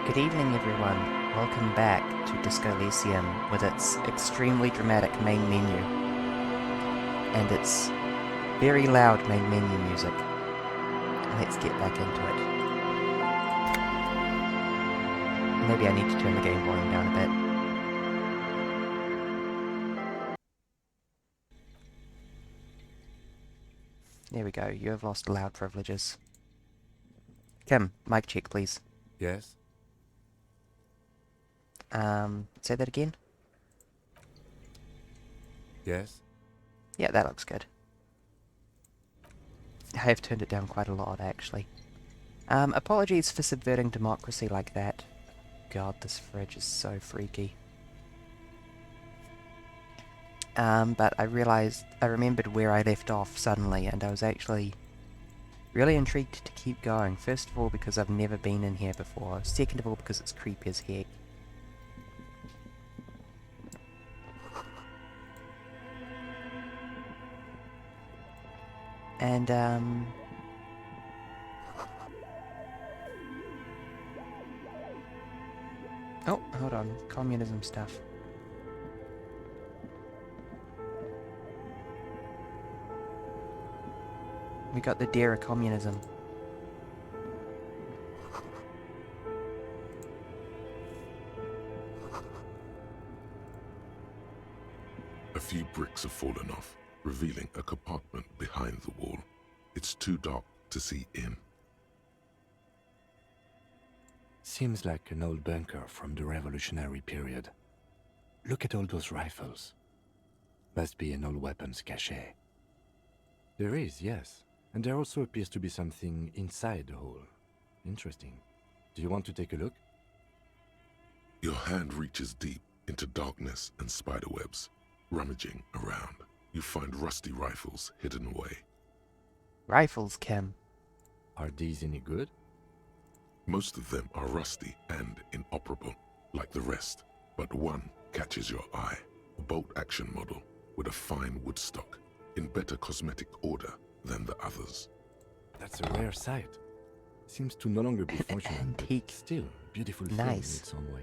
Good evening, everyone. Welcome back to Disco Elysium with its extremely dramatic main menu and its very loud main menu music. Let's get back into it. Maybe I need to turn the game volume down a bit. There we go. You have lost loud privileges. Kim, mic check, please. Yes? Say that again? Yes? Yeah, that looks good. I have turned it down quite a lot, actually. Apologies for subverting democracy like that. God, this fridge is so freaky. But I remembered where I left off suddenly, and I was actually really intrigued to keep going. First of all, because I've never been in here before. Second of all, because it's creepy as heck. And, oh, hold on. Communism stuff. We got the dare of communism. A few bricks have fallen off, revealing a compartment behind the wall. It's too dark to see in. Seems like an old bunker from the revolutionary period. Look at all those rifles. Must be an old weapons cache. There is, yes. And there also appears to be something inside the hole. Interesting. Do you want to take a look? Your hand reaches deep into darkness and spiderwebs. Rummaging around, you find rusty rifles hidden away. Rifles, Kim. Are these any good? Most of them are rusty and inoperable, like the rest, but one catches your eye. A bolt-action model with a fine wood stock, in better cosmetic order than the others. That's a rare sight. Seems to no longer be functional, Antique. but still beautiful thing Nice. in its own way.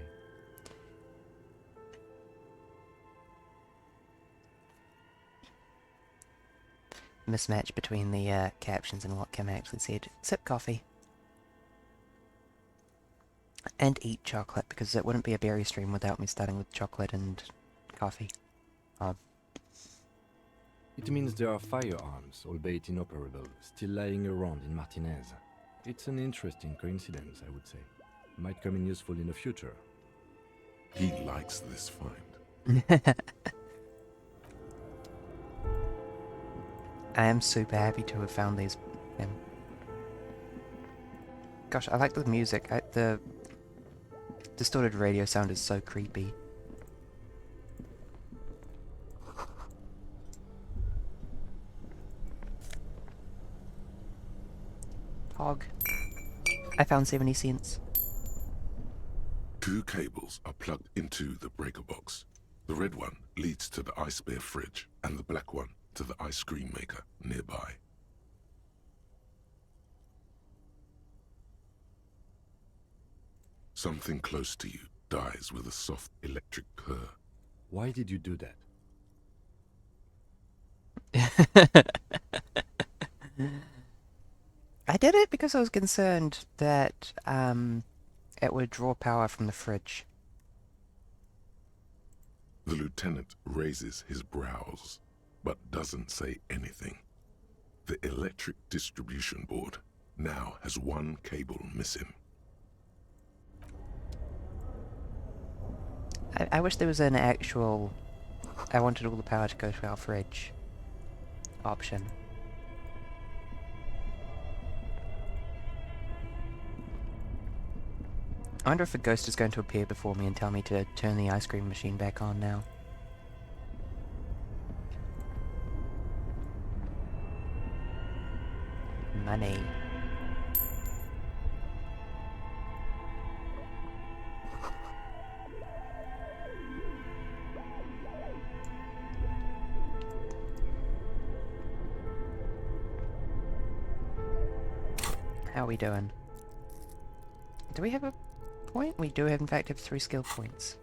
Mismatch between the captions and what Kim actually said. Sip coffee. And eat chocolate, because it wouldn't be a berry stream without me starting with chocolate and coffee. It means there are firearms, albeit inoperable, still lying around in Martinez. It's an interesting coincidence, I would say. Might come in useful in the future. He likes this find. I am super happy to have found these. Gosh, I like the music. The distorted radio sound is so creepy. Hog. I found 70 cents. 2 cables are plugged into the breaker box. The red one leads to the ice bear fridge, and the black one to the ice cream maker nearby. Something close to you dies with a soft electric purr. Why did you do that? I did it because I was concerned that it would draw power from the fridge. The lieutenant raises his brows, but doesn't say anything. The electric distribution board now has 1 cable missing. I wish there was an actual I wanted all the power to go to our fridge option. I wonder if a ghost is going to appear before me and tell me to turn the ice cream machine back on now. Money. How are we doing? Do we have a point? We do have, in fact, have 3 skill points.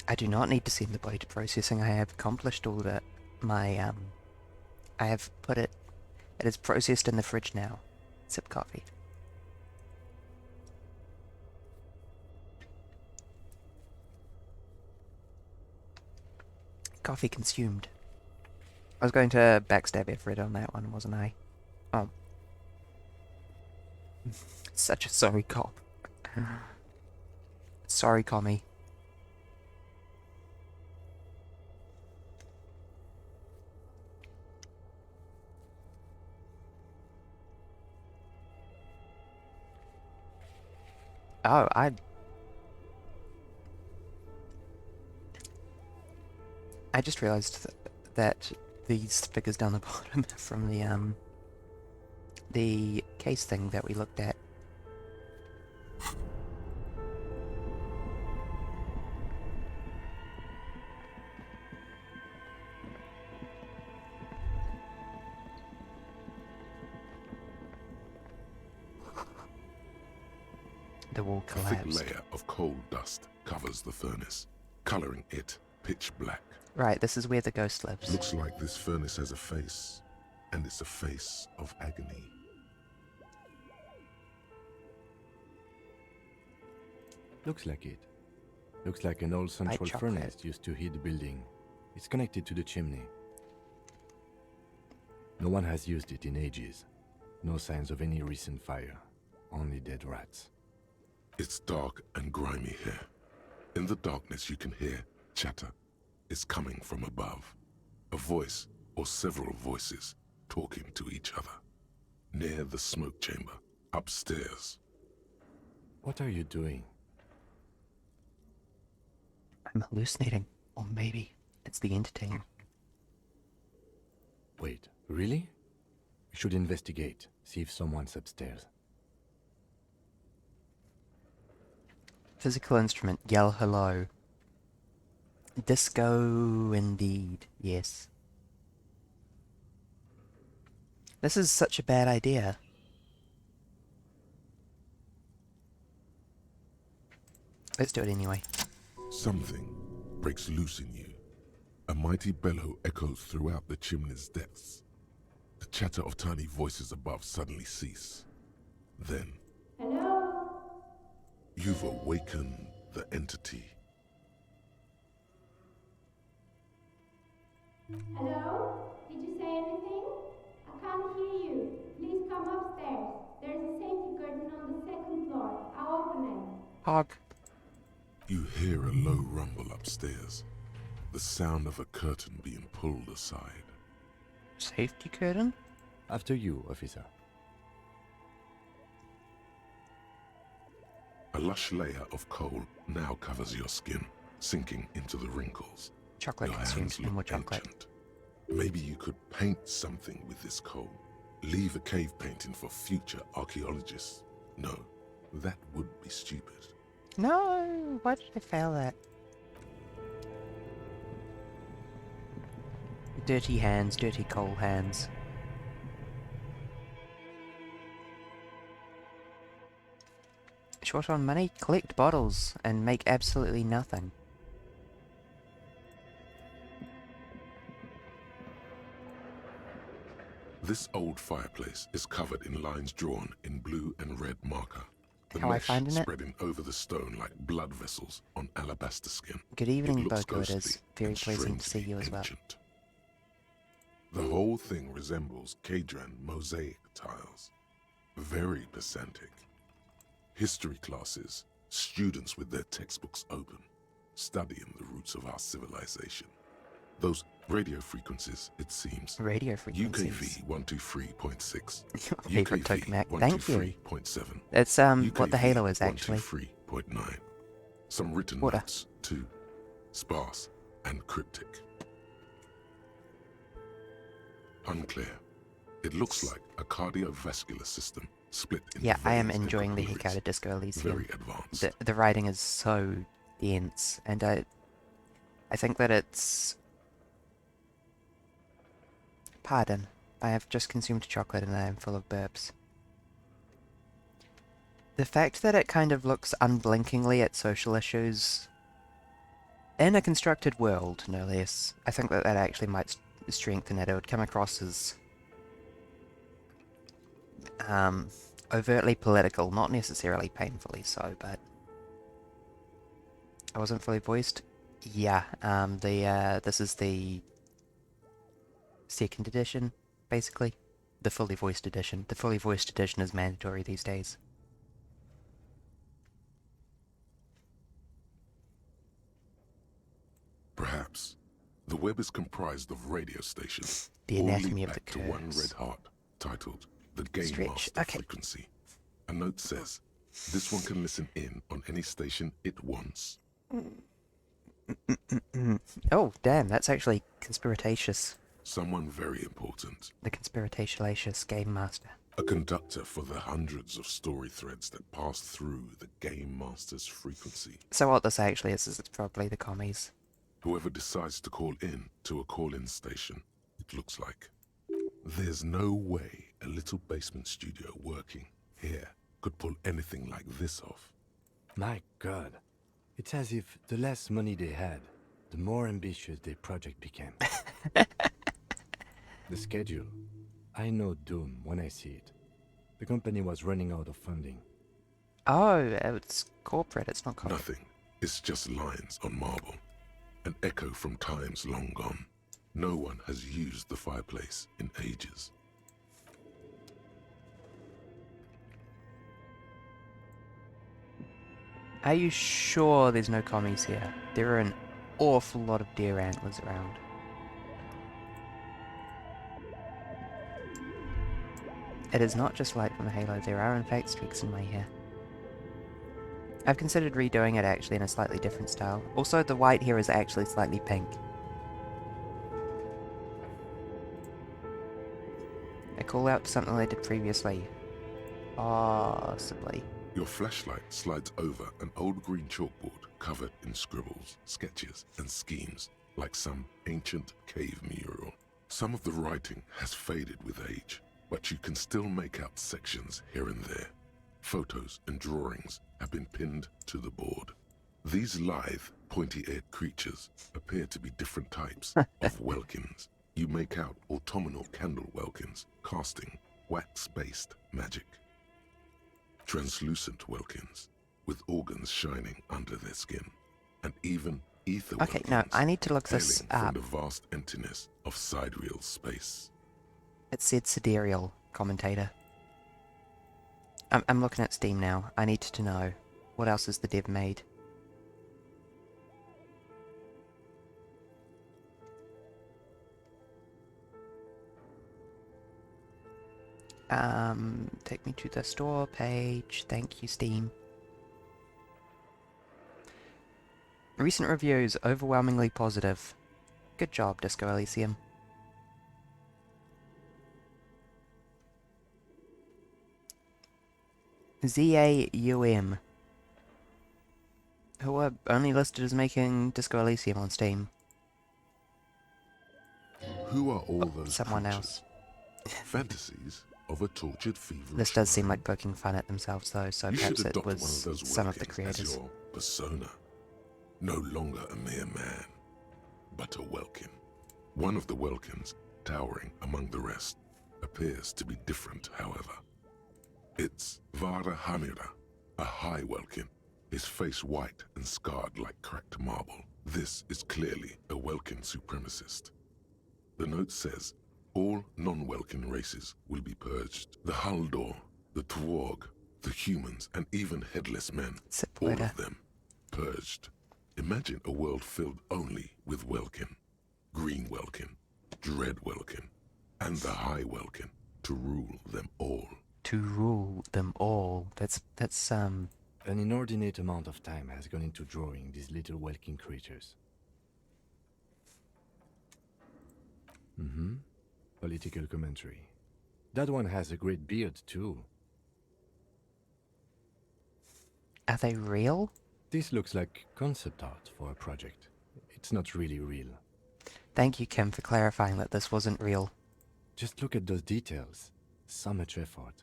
I do not need to send the body to processing. I have accomplished all that. I have put it... It is processed in the fridge now. Sip coffee. Coffee consumed. I was going to backstab Everett on that one, wasn't I? Oh. Such a sorry cop. Sorry, commie. Oh, I just realised that these figures down the bottom are from the case thing that we looked at. The wall A thick collapsed. layer of coal dust covers the furnace, colouring it pitch black. Right, this is where the ghost lives. Looks like this furnace has a face, and it's a face of agony. Looks like it. Looks like an old central chocolate. furnace used to heat the building. It's connected to the chimney. No one has used it in ages. No signs of any recent fire. Only dead rats. It's dark and grimy here. In the darkness you can hear chatter. It's coming from above. A voice or several voices talking to each other. Near the smoke chamber, upstairs. What are you doing? I'm hallucinating. Or maybe it's the entertainer. Wait, really? We should investigate. See if someone's upstairs. Physical instrument, yell hello. Disco indeed, yes. This is such a bad idea. Let's do it anyway. Something breaks loose in you. A mighty bellow echoes throughout the chimney's depths. The chatter of tiny voices above suddenly cease. Then, Hello? you've awakened the entity. Hello? Did you say anything? I can't hear you. Please come upstairs. There's a safety curtain on the second floor. I'll open it. Hog. You hear a low rumble upstairs. The sound of a curtain being pulled aside. Safety curtain? After you, officer. A lush layer of coal now covers your skin, sinking into the wrinkles. Chocolate Your consumed hands and more look chocolate. ancient. Maybe you could paint something with this coal. Leave a cave painting for future archaeologists. No, that would be stupid. No! Why did I fail that? Dirty hands, dirty coal hands. Short on money? Collect bottles and make absolutely nothing. This old fireplace is covered in lines drawn in blue and red marker. The How I mesh finding it? spreading over the stone like blood vessels on alabaster skin. Good evening, It looks Boko. It is ghostly very and pleasing to see strangely you as well. ancient. The whole thing resembles Kadran mosaic tiles. Very pedantic. History classes, students with their textbooks open, studying the roots of our civilization. Those radio frequencies, it seems. Radio frequencies. UKV 123.6. Favorite tokamak. Thank you. 123.7. That's what the halo is actually. 123.9. Some written Water. notes, too. Sparse and cryptic. Unclear. It looks like a cardiovascular system split into Yeah, I am veins and enjoying the heck capillaries. out of Disco Elysium. Very advanced. The writing is so dense, and I think that it's Pardon. I have just consumed chocolate and I am full of burps. The fact that it kind of looks unblinkingly at social issues in a constructed world, no less, I think that that actually might strengthen it. It would come across as overtly political, not necessarily painfully so, but I wasn't fully voiced. Yeah, this is the second edition, basically. The fully voiced edition. The fully voiced edition is mandatory these days. Perhaps. The web is comprised of radio stations, The all anatomy lead of the back to one curse. red heart, titled The Game Stretch, Master okay. Frequency. A note says, this one can listen in on any station it wants. Oh, damn, that's actually conspiratatious. Someone very important. The conspiratatious Game Master. A conductor for the hundreds of story threads that pass through the Game Master's frequency. So what this actually is it's probably the commies. Whoever decides to call in to a call-in station, it looks like. There's no way a little basement studio working here could pull anything like this off. My god. It's as if the less money they had, the more ambitious their project became. The schedule. I know doom when I see it. The company was running out of funding. Oh, it's corporate, it's not corporate. Nothing. It's just lines on marble. An echo from times long gone. No one has used the fireplace in ages. Are you sure there's no commies here? There are an awful lot of deer antlers around. It is not just light from the halo, there are in fact streaks in my hair. I've considered redoing it actually in a slightly different style. Also, the white here is actually slightly pink. A call out to something I did previously. Possibly. Your flashlight slides over an old green chalkboard covered in scribbles, sketches, and schemes, like some ancient cave mural. Some of the writing has faded with age, but you can still make out sections here and there. Photos and drawings have been pinned to the board. These lithe, pointy-eared creatures appear to be different types of welkins. You make out autumnal candle welkins, casting wax-based magic. Translucent welkins, with organs shining under their skin, and even ether Okay, welkins, no, I need to look this hailing up. from the vast emptiness of sidereal space. It said sidereal, commentator. I'm looking at Steam now. I need to know. What else has the dev made? Take me to the store page. Thank you, Steam. Recent reviews, overwhelmingly positive. Good job, Disco Elysium. ZAUM, who are only listed as making Disco Elysium on Steam. Who are all those Someone creatures? else. Fantasies of a tortured feverish This does seem mind. like poking fun at themselves though, so You perhaps should it adopt one was of those some of the Welkins creators. as your persona. No longer a mere man, but a Welkin. One of the Welkins, towering among the rest, appears to be different, however. It's Vara Hamira, a high Welkin, his face white and scarred like cracked marble. This is clearly a Welkin supremacist. The note says, all non-Welkin races will be purged. The Haldor, the Twarg, the humans, and even headless men, all Sepultura. of them, purged. Imagine a world filled only with Welkin, Green Welkin, Dread Welkin, and the High Welkin to rule them all. To rule them all. That's An inordinate amount of time has gone into drawing these little welking creatures. Political commentary. That one has a great beard, too. Are they real? This looks like concept art for a project. It's not really real. Thank you, Kim, for clarifying that this wasn't real. Just look at those details. So much effort.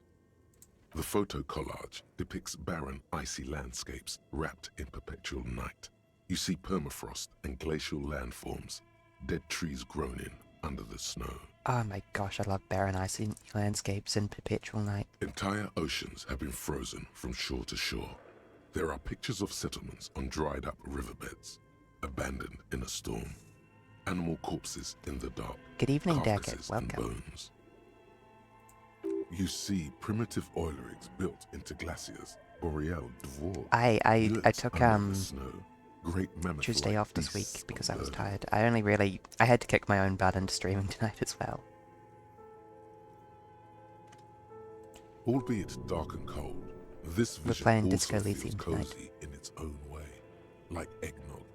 The photo collage depicts barren, icy landscapes wrapped in perpetual night. You see permafrost and glacial landforms, dead trees grown in under the snow. Oh my gosh, I love barren icy landscapes in perpetual night. Entire oceans have been frozen from shore to shore. There are pictures of settlements on dried up riverbeds, abandoned in a storm. Animal corpses in the dark, Good evening, Daggett. carcasses and Welcome. bones. You see primitive oil rigs built into glaciers, boreal dwarves. I yurts took under the snow, great mammoth-like Tuesday off this beasts week because of I was burden. tired. I had to kick my own butt into streaming tonight as well. Albeit dark and cold, this We're vision playing also Disco feels Elysium tonight. cozy in its own way, like eggnog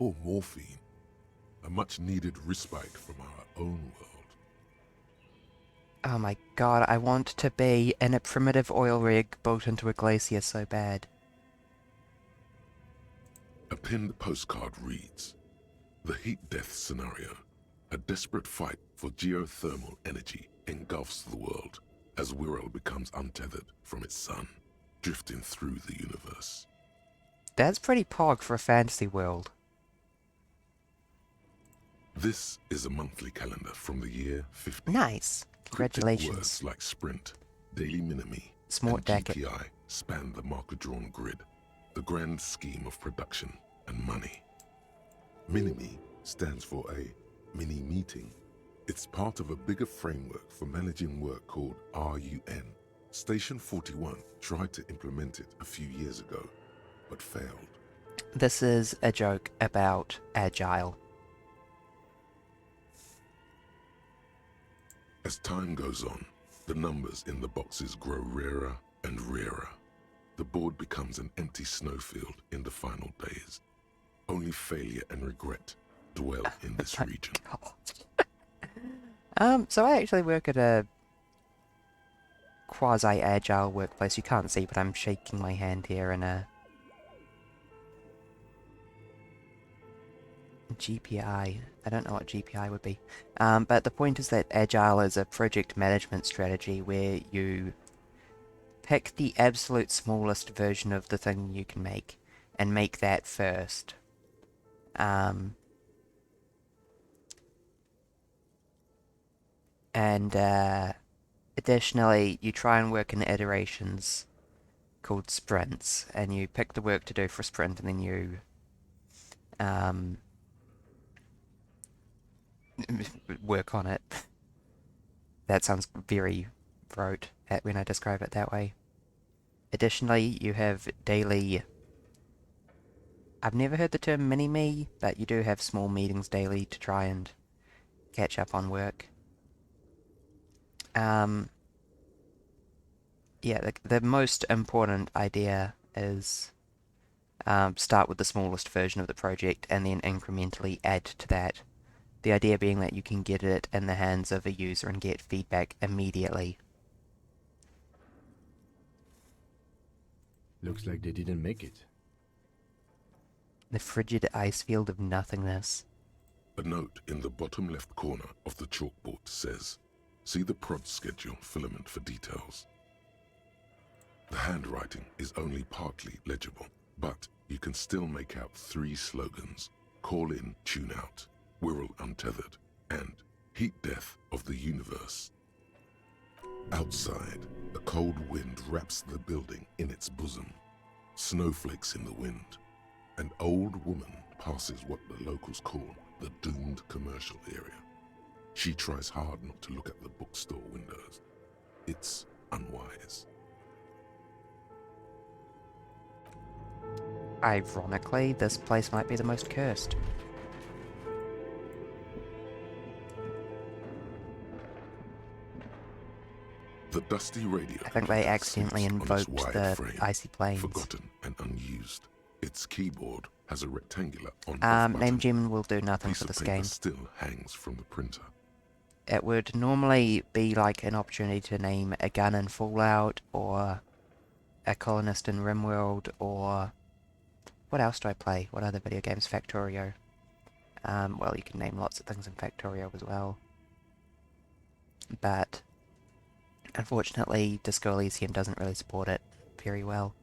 or morphine, a much-needed respite from our own world. Oh my god, I want to be in a primitive oil rig built into a glacier so bad. A pinned postcard reads, "The heat death scenario, a desperate fight for geothermal energy engulfs the world as Wirral becomes untethered from its sun, drifting through the universe." That's pretty pog for a fantasy world. This is a monthly calendar from the year 50. Nice. Cryptic Congratulations. words like sprint, daily minimi, Smart and Daggett. GPI span the marker-drawn grid, the grand scheme of production and money. Minimi stands for a mini meeting. It's part of a bigger framework for managing work called RUN. Station 41 tried to implement it a few years ago, but failed. This is a joke about Agile. As time goes on, the numbers in the boxes grow rarer and rarer. The board becomes an empty snowfield in the final days. Only failure and regret dwell in this My region. God. So I actually work at a quasi-agile workplace. You can't see, but I'm shaking my hand here in a GPI. I don't know what GPI would be. But the point is that Agile is a project management strategy where you pick the absolute smallest version of the thing you can make and make that first. Additionally, you try and work in iterations called sprints, and you pick the work to do for a sprint, and then you work on it. That sounds very rote when I describe it that way. Additionally, you have daily... I've never heard the term mini-me, but you do have small meetings daily to try and catch up on work. Yeah, the most important idea is start with the smallest version of the project and then incrementally add to that. The idea being that you can get it in the hands of a user and get feedback immediately. Looks like they didn't make it. The frigid ice field of nothingness. A note in the bottom left corner of the chalkboard says, "See the prod schedule filament for details." The handwriting is only partly legible, but you can still make out 3 slogans: "Call in, tune out," "Wirral untethered," and "Heat death of the universe." Outside, a cold wind wraps the building in its bosom. Snowflakes in the wind. An old woman passes what the locals call the doomed commercial area. She tries hard not to look at the bookstore windows. It's unwise. Ironically, this place might be the most cursed. The dusty radio I think they player accidentally sits on its invoked wide the frame, icy plains. forgotten and unused. Its keyboard has a rectangular on-off Name button. gem will do A nothing piece for of this paper game. still hangs from the printer. It would normally be like an opportunity to name a gun in Fallout, or a colonist in RimWorld, or... What else do I play? What other video games? Factorio. Well, you can name lots of things in Factorio as well. but unfortunately Disco Elysium doesn't really support it very well.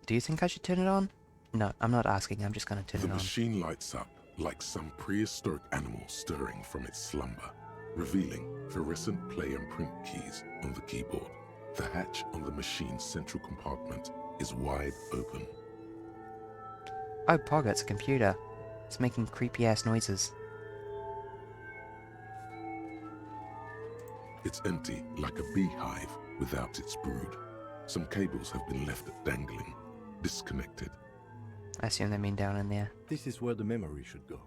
Do you think I should turn it on? No, I'm not asking, I'm just gonna turn The it on. machine lights up like some prehistoric animal stirring from its slumber, revealing fluorescent play and print keys on the keyboard. The hatch on the machine's central compartment is wide open. Oh, Pog, it's a computer. It's making creepy ass noises. It's empty like a beehive without its brood. Some cables have been left dangling, disconnected. I assume they mean down in there. This is where the memory should go.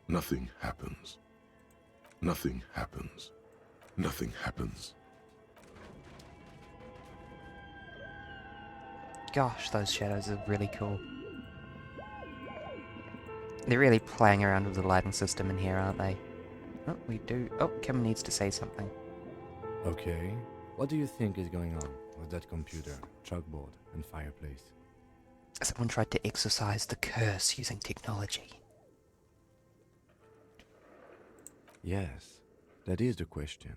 Nothing happens. Nothing happens. Nothing happens. Gosh, those shadows are really cool. They're really playing around with the lighting system in here, aren't they? Oh, we do. Oh, Kim needs to say something. Okay. What do you think is going on with that computer, chalkboard, and fireplace? Someone tried to exorcise the curse using technology. Yes, that is the question.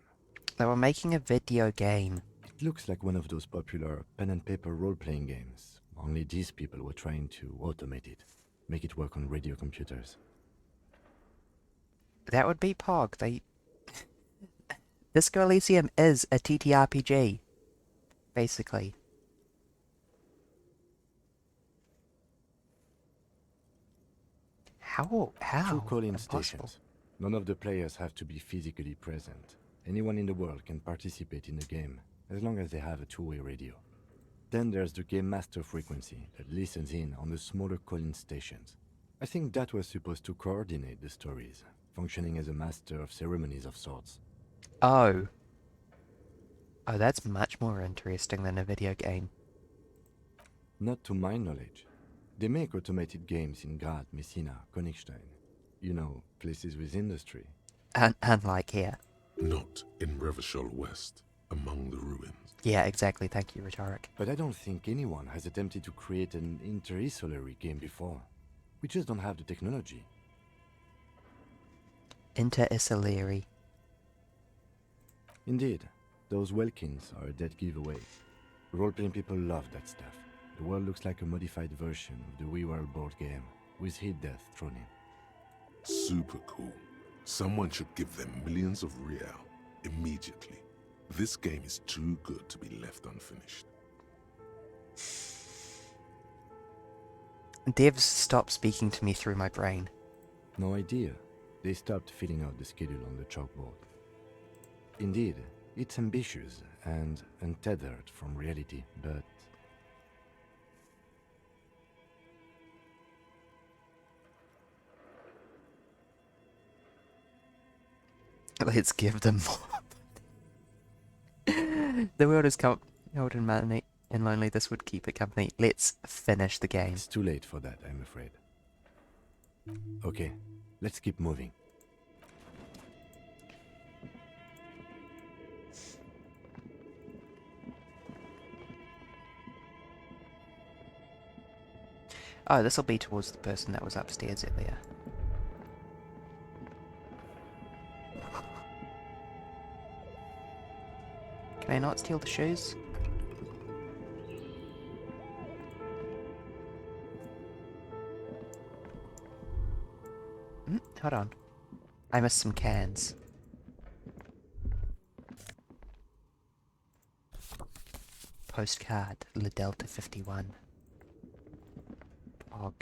They were making a video game. It looks like one of those popular pen and paper role-playing games. Only these people were trying to automate it, make it work on radio computers. That would be Pog. Disco Elysium is a TTRPG, basically. How? Through call-in Impossible. stations. None of the players have to be physically present. Anyone in the world can participate in the game, as long as they have a two-way radio. Then there's the game master frequency that listens in on the smaller call-in stations. I think that was supposed to coordinate the stories, functioning as a master of ceremonies of sorts. Oh. Oh, that's much more interesting than a video game. Not to my knowledge. They make automated games in Graz, Messina, Königstein. You know, places with industry. Unlike here. Not in Revachol West, among the ruins. Yeah, exactly. Thank you, Rhetoric. But I don't think anyone has attempted to create an inter-isolary game before. We just don't have the technology. Inter-Isolary. Indeed, those Welkins are a dead giveaway. Role-playing people love that stuff. The world looks like a modified version of the We World board game, with hit death thrown in. Super cool. Someone should give them millions of real immediately. This game is too good to be left unfinished. Devs stopped speaking to me through my brain. No idea. They stopped filling out the schedule on the chalkboard. Indeed, it's ambitious and untethered from reality, but... Let's give them more. The world is cold and lonely. This would keep it company. Let's finish the game. It's too late for that, I'm afraid. Okay, let's keep moving. Oh, this will be towards the person that was upstairs earlier. Can I not steal the shoes? Hold on. I missed some cans. Postcard, La Delta 51. Pog.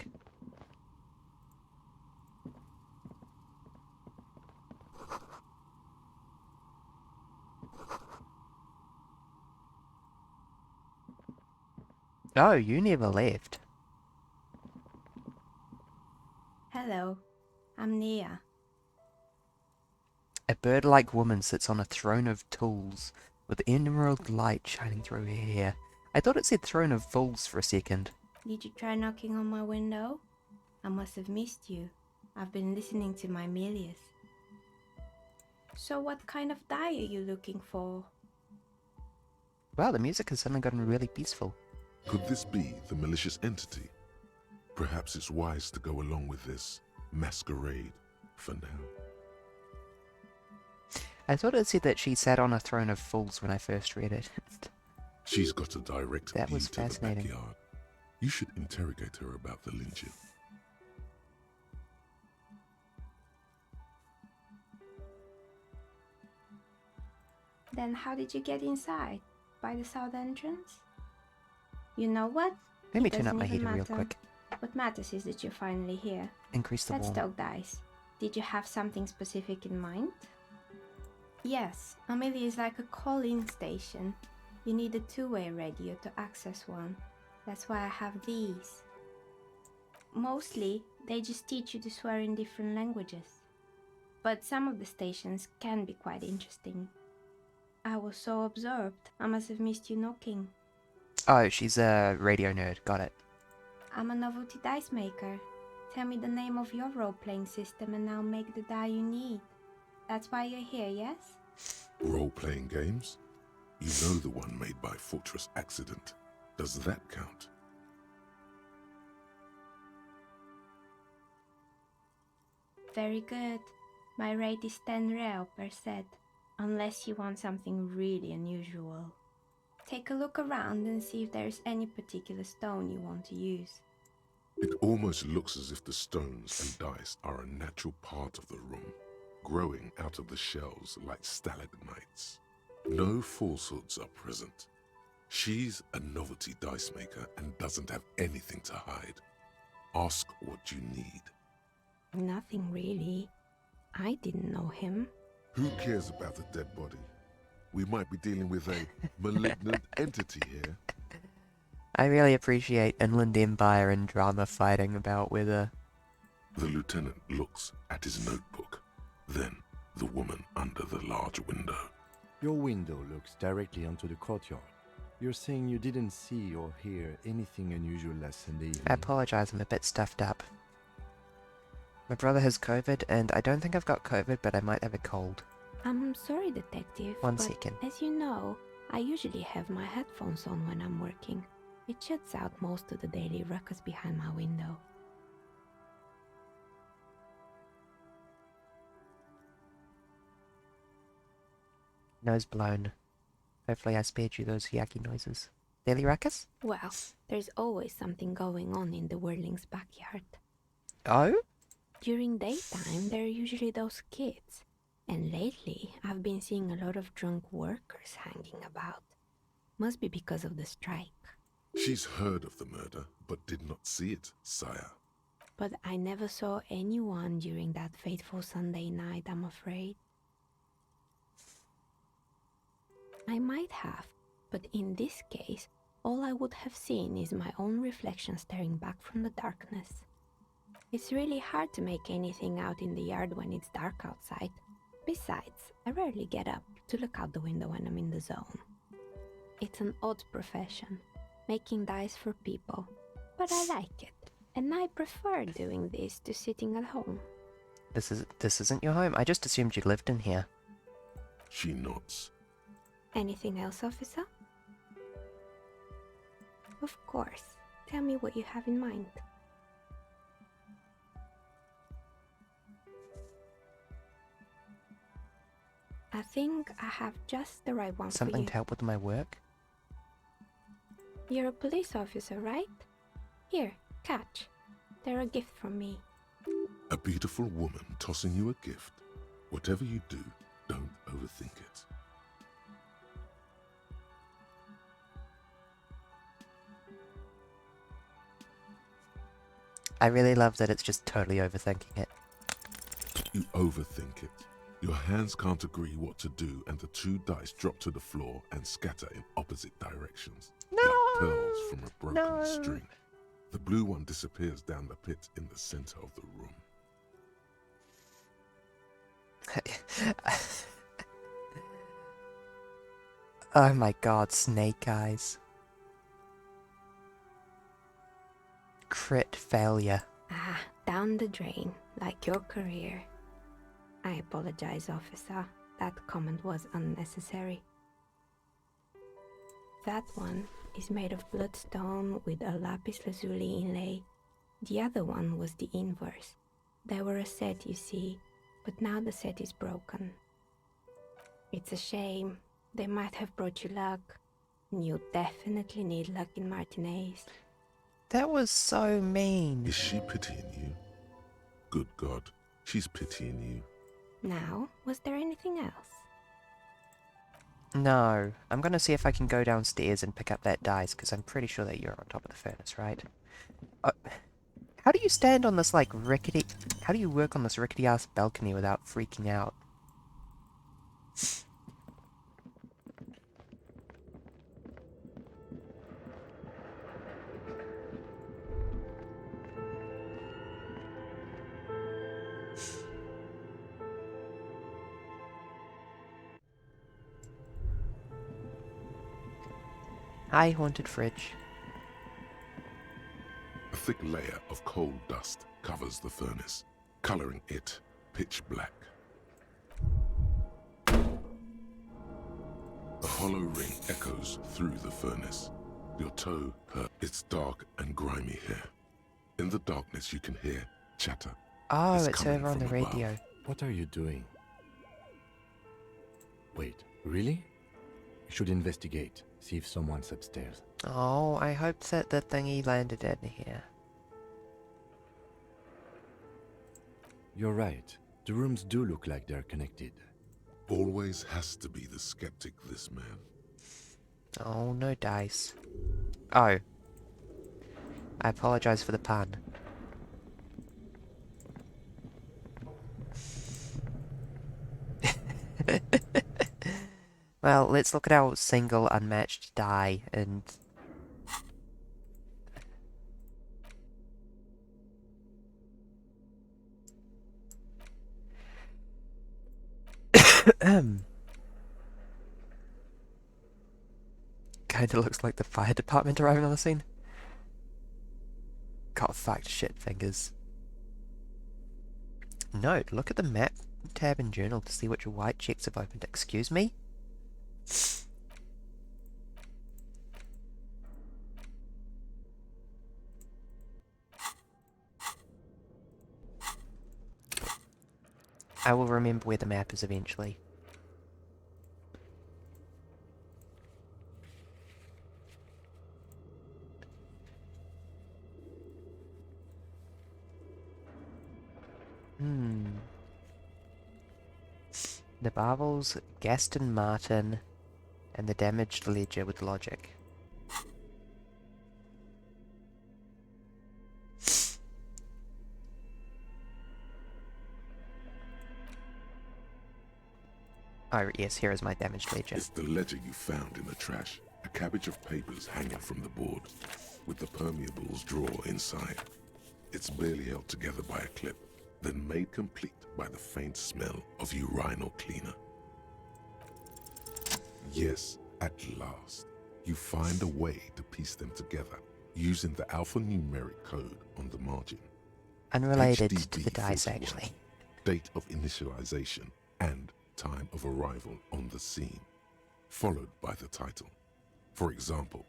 Oh, you never left. Hello, I'm Nia. A bird-like woman sits on a throne of tools, with emerald light shining through her hair. I thought it said throne of fools for a second. Did you try knocking on my window? I must have missed you. I've been listening to my Melius. So what kind of dye are you looking for? Wow, the music has suddenly gotten really peaceful. Could this be the malicious entity? Perhaps it's wise to go along with this masquerade for now. I thought it said that she sat on a throne of fools when I first read it. She's got a direct That view was to the fascinating. backyard. You should interrogate her about the lynching. Then how did you get inside? By the south entrance? You know what? Let me It turn up doesn't my even heater real matter. quick. What matters is that you're finally here. Increase the Let's warmth. talk dice. Did you have something specific in mind? Yes, Amelia is like a call-in station. You need a two-way radio to access one. That's why I have these. Mostly, they just teach you to swear in different languages. But some of the stations can be quite interesting. I was so absorbed, I must have missed you knocking. Oh, she's a radio nerd. Got it. I'm a novelty dice maker. Tell me the name of your role-playing system and I'll make the die you need. That's why you're here, yes? Role-playing games? You know the one made by Fortress Accident. Does that count? Very good. My rate is 10 rel per set, unless you want something really unusual. Take a look around and see if there's any particular stone you want to use. It almost looks as if the stones and dice are a natural part of the room, growing out of the shells like stalagmites. No falsehoods are present. She's a novelty dice maker and doesn't have anything to hide. Ask what you need. Nothing really. I didn't know him. Who cares about the dead body? We might be dealing with a malignant entity here. I really appreciate Inland Empire and drama fighting about whether... The lieutenant looks at his notebook, then the woman under the large window. Your window looks directly onto the courtyard. You're saying you didn't see or hear anything unusual last Sunday evening? I apologize, I'm a bit stuffed up. My brother has COVID, and I don't think I've got COVID, but I might have a cold. I'm sorry, detective. One but second. As you know, I usually have my headphones on when I'm working. It shuts out most of the daily ruckus behind my window. Nose blown. Hopefully I spared you those yucky noises. Daily ruckus? Well, there's always something going on in the Whirling's backyard. Oh? During daytime, there are usually those kids. And lately, I've been seeing a lot of drunk workers hanging about. Must be because of the strike. She's heard of the murder, but did not see it, sire. But I never saw anyone during that fateful Sunday night, I'm afraid. I might have, but in this case, all I would have seen is my own reflection staring back from the darkness. It's really hard to make anything out in the yard when it's dark outside. Besides, I rarely get up to look out the window when I'm in the zone. It's an odd profession, making dice for people, but I like it, and I prefer doing this to sitting at home. This isn't your home. I just assumed you lived in here. She nods. Anything else, officer? Of course. Tell me what you have in mind. I think I have just the right one Something for you. to help with my work? You're a police officer, right? Here, catch. They're a gift from me. A beautiful woman tossing you a gift. Whatever you do, don't overthink it. I really love that it's just totally overthinking it. You overthink it. Your hands can't agree what to do, and the two dice drop to the floor and scatter in opposite directions, like pearls from a broken string. The blue one disappears down the pit in the center of the room. Oh my god, snake eyes. Crit failure. Ah, down the drain, like your career. I apologize, officer. That comment was unnecessary. That one is made of bloodstone with a lapis lazuli inlay. The other one was the inverse. They were a set, you see, but now the set is broken. It's a shame. They might have brought you luck. You definitely need luck in Martinez. That was so mean. Is she pitying you? Good God, she's pitying you. Now, was there anything else? No. I'm gonna see if I can go downstairs and pick up that dice, because I'm pretty sure that you're on top of the furnace, right? How do you stand on this, like, rickety... How do you work on this rickety-ass balcony without freaking out? Hi, haunted fridge. A thick layer of coal dust covers the furnace, coloring it pitch black. A hollow ring echoes through the furnace. Your toe hurts. It's dark and grimy here. In the darkness you can hear chatter. Oh, It's it's coming over on the from above. radio. What are you doing? Wait, really? You should investigate. See if someone's upstairs. Oh, I hoped that the thingy landed in here. You're right. The rooms do look like they're connected. Always has to be the skeptic, this man. Oh, no dice. Oh. I apologize for the pun. Well, let's look at our single unmatched die and... Kinda looks like the fire department arriving on the scene. Got fucked shit fingers. Note, look at the map tab in journal to see which white checks have opened. Excuse me? I will remember where the map is eventually. The Barbels, Gaston Martin, and the damaged ledger with logic. Oh, yes, here is my damaged ledger. It's the ledger you found in the trash. A cabbage of papers hanging from the board, with the permeables drawer inside. It's barely held together by a clip, then made complete by the faint smell of urinal cleaner. Yes, at last, you find a way to piece them together, using the alphanumeric code on the margin. Unrelated to HDB the dice, 41, actually. Date of initialization and time of arrival on the scene, followed by the title. For example,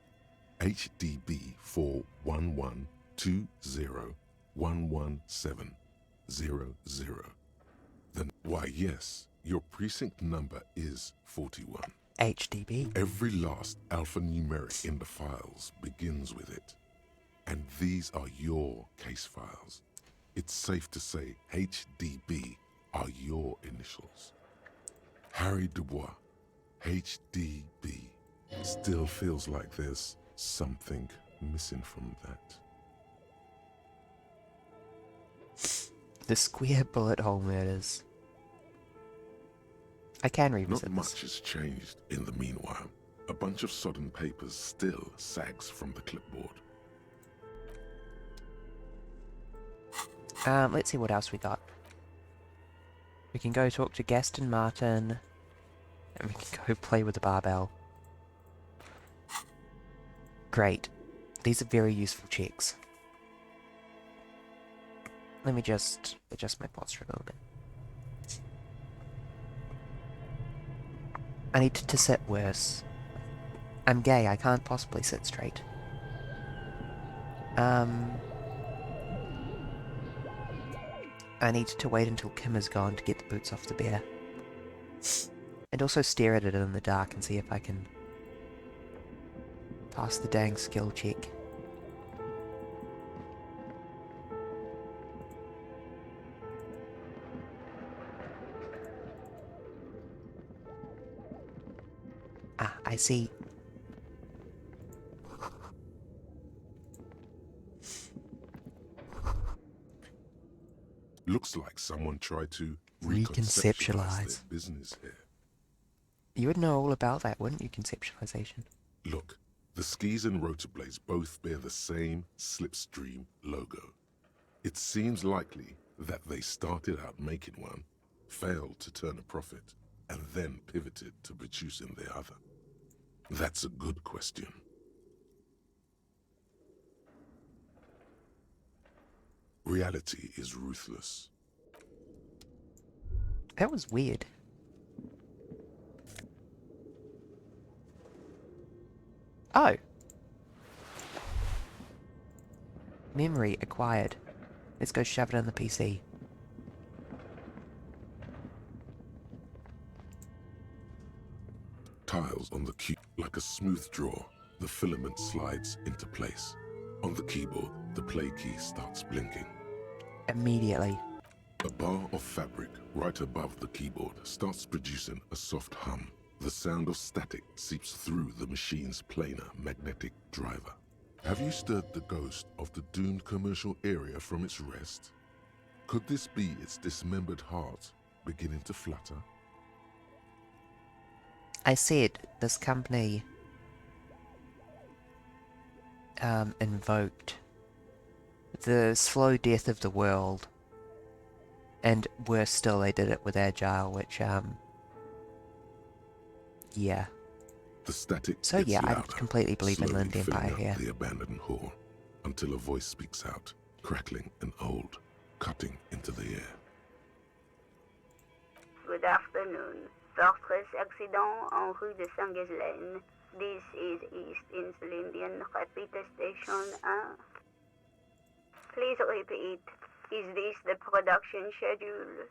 HDB 41120111700. Then, why yes, your precinct number is 41. HDB. Every last alphanumeric in the files begins with it. And these are your case files. It's safe to say HDB are your initials. Harry Dubois, HDB. Still feels like there's something missing from that. The square bullet hole murders. I can revisit Not this. much has changed in the meanwhile. A bunch of sodden papers still sags from the clipboard. Let's see what else we got. We can go talk to Gaston Martin, and we can go play with the barbell. Great. These are very useful checks. Let me just adjust my posture a little bit. I need to sit worse. I'm gay, I can't possibly sit straight. I need to wait until Kim is gone to get the boots off the bear. And also stare at it in the dark and see if I can pass the dang skill check. Ah, I see. Looks like someone tried to Reconceptualize. their business here. You would know all about that, wouldn't you, conceptualization? Look, the skis and rotor blades both bear the same slipstream logo. It seems likely that they started out making one, failed to turn a profit, and then pivoted to producing the other. That's a good question. Reality is ruthless. That was weird. Oh! Memory acquired. Let's go shove it in the PC. Tiles on the cube, like a smooth draw, the filament slides into place. On the keyboard, the play key starts blinking. Immediately. A bar of fabric right above the keyboard starts producing a soft hum. The sound of static seeps through the machine's planar magnetic driver. Have you stirred the ghost of the doomed commercial area from its rest? Could this be its dismembered heart beginning to flutter? I said this company invoked the slow death of the world, and worse still, they did it with Agile, which yeah. The static So gets yeah, I louder, completely believe in slowly Lind filling Empire up here. the abandoned hall, until a voice speaks out, crackling and old, cutting into the air. Good afternoon. Fortress accident en rue de Saint-Ghislaine. This is East Insulindian Repeater Station 1. Please repeat. Is this the production schedule?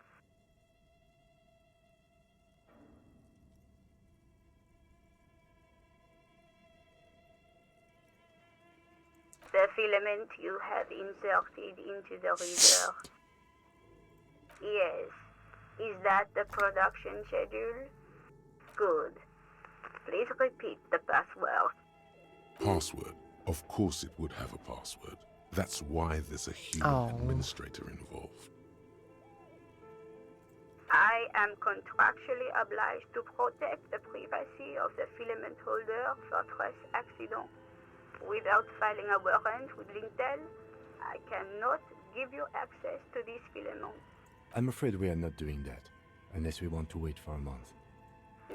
The filament you have inserted into the reader. Yes. Is that the production schedule? Good. Please repeat the password. Password. Of course it would have a password. That's why there's a human administrator involved. I am contractually obliged to protect the privacy of the filament holder Fortress accident. Without filing a warrant with Lintel, I cannot give you access to this filament. I'm afraid we are not doing that, unless we want to wait for a month.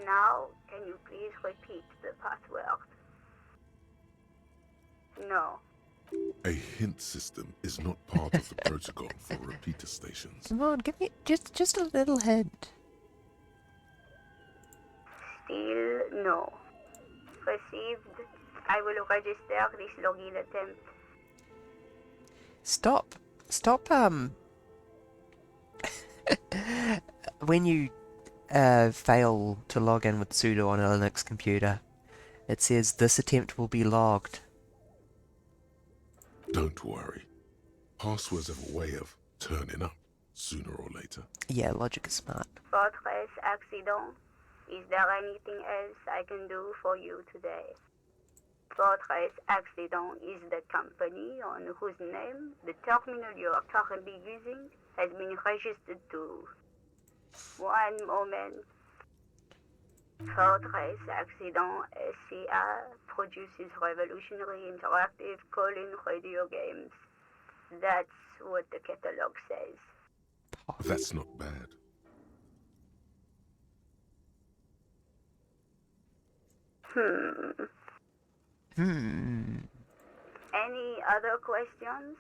Now, can you please repeat the password? No. A hint system is not part of the protocol for repeater stations. Come on, give me just a little hint. Still no. Received. I will register this login attempt. Stop, when you fail to log in with sudo on a Linux computer, it says this attempt will be logged. Don't worry. Passwords have a way of turning up sooner or later. Yeah, logic is smart. Fortress accident. Is there anything else I can do for you today? Fortress accident is the company on whose name the terminal you are currently using has been registered to. One moment. Fortress Accident SCA produces revolutionary interactive call-in radio games. That's what the catalog says. That's not bad. Any other questions?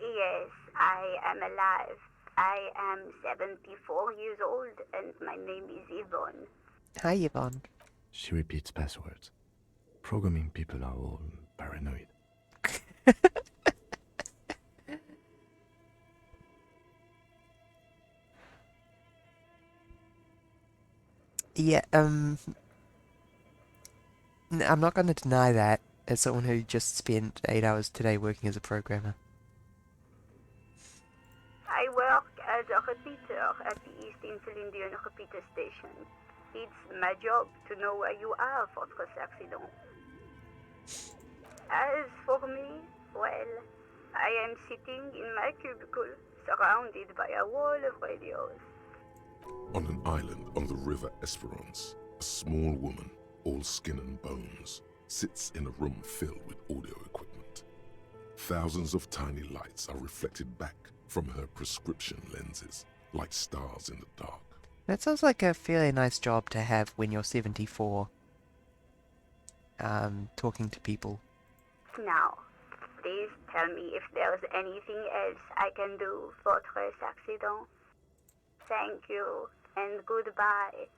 Yes, I am alive. I am 74 years old and my name is Yvonne. Hi, Yvonne. She repeats passwords. Programming people are all paranoid. Yeah, I'm not going to deny that as someone who just spent 8 hours today working as a programmer. I work as a repeater at the East Insulindian repeater station. It's my job to know where you are, Fortress Accident. As for me, well, I am sitting in my cubicle, surrounded by a wall of radios. On an island on the river Esperance, a small woman, all skin and bones, sits in a room filled with audio equipment. Thousands of tiny lights are reflected back from her prescription lenses, like stars in the dark. That sounds like a fairly nice job to have when you're 74. Talking to people. Now, please tell me if there's anything else I can do, Fortress Accident. Thank you, and goodbye.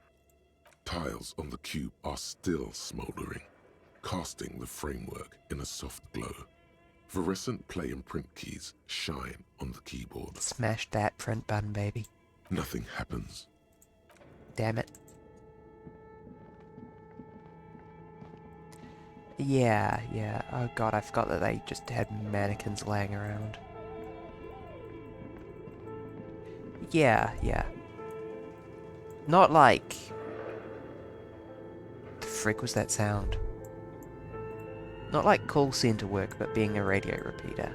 Tiles on the cube are still smoldering, casting the framework in a soft glow. Fluorescent play and print keys shine on the keyboard. Smash that print button, baby. Nothing happens. Damn it. Yeah. Oh god, I forgot that they just had mannequins laying around. Yeah. Not like... The frick was that sound? Not like call center work, but being a radio repeater.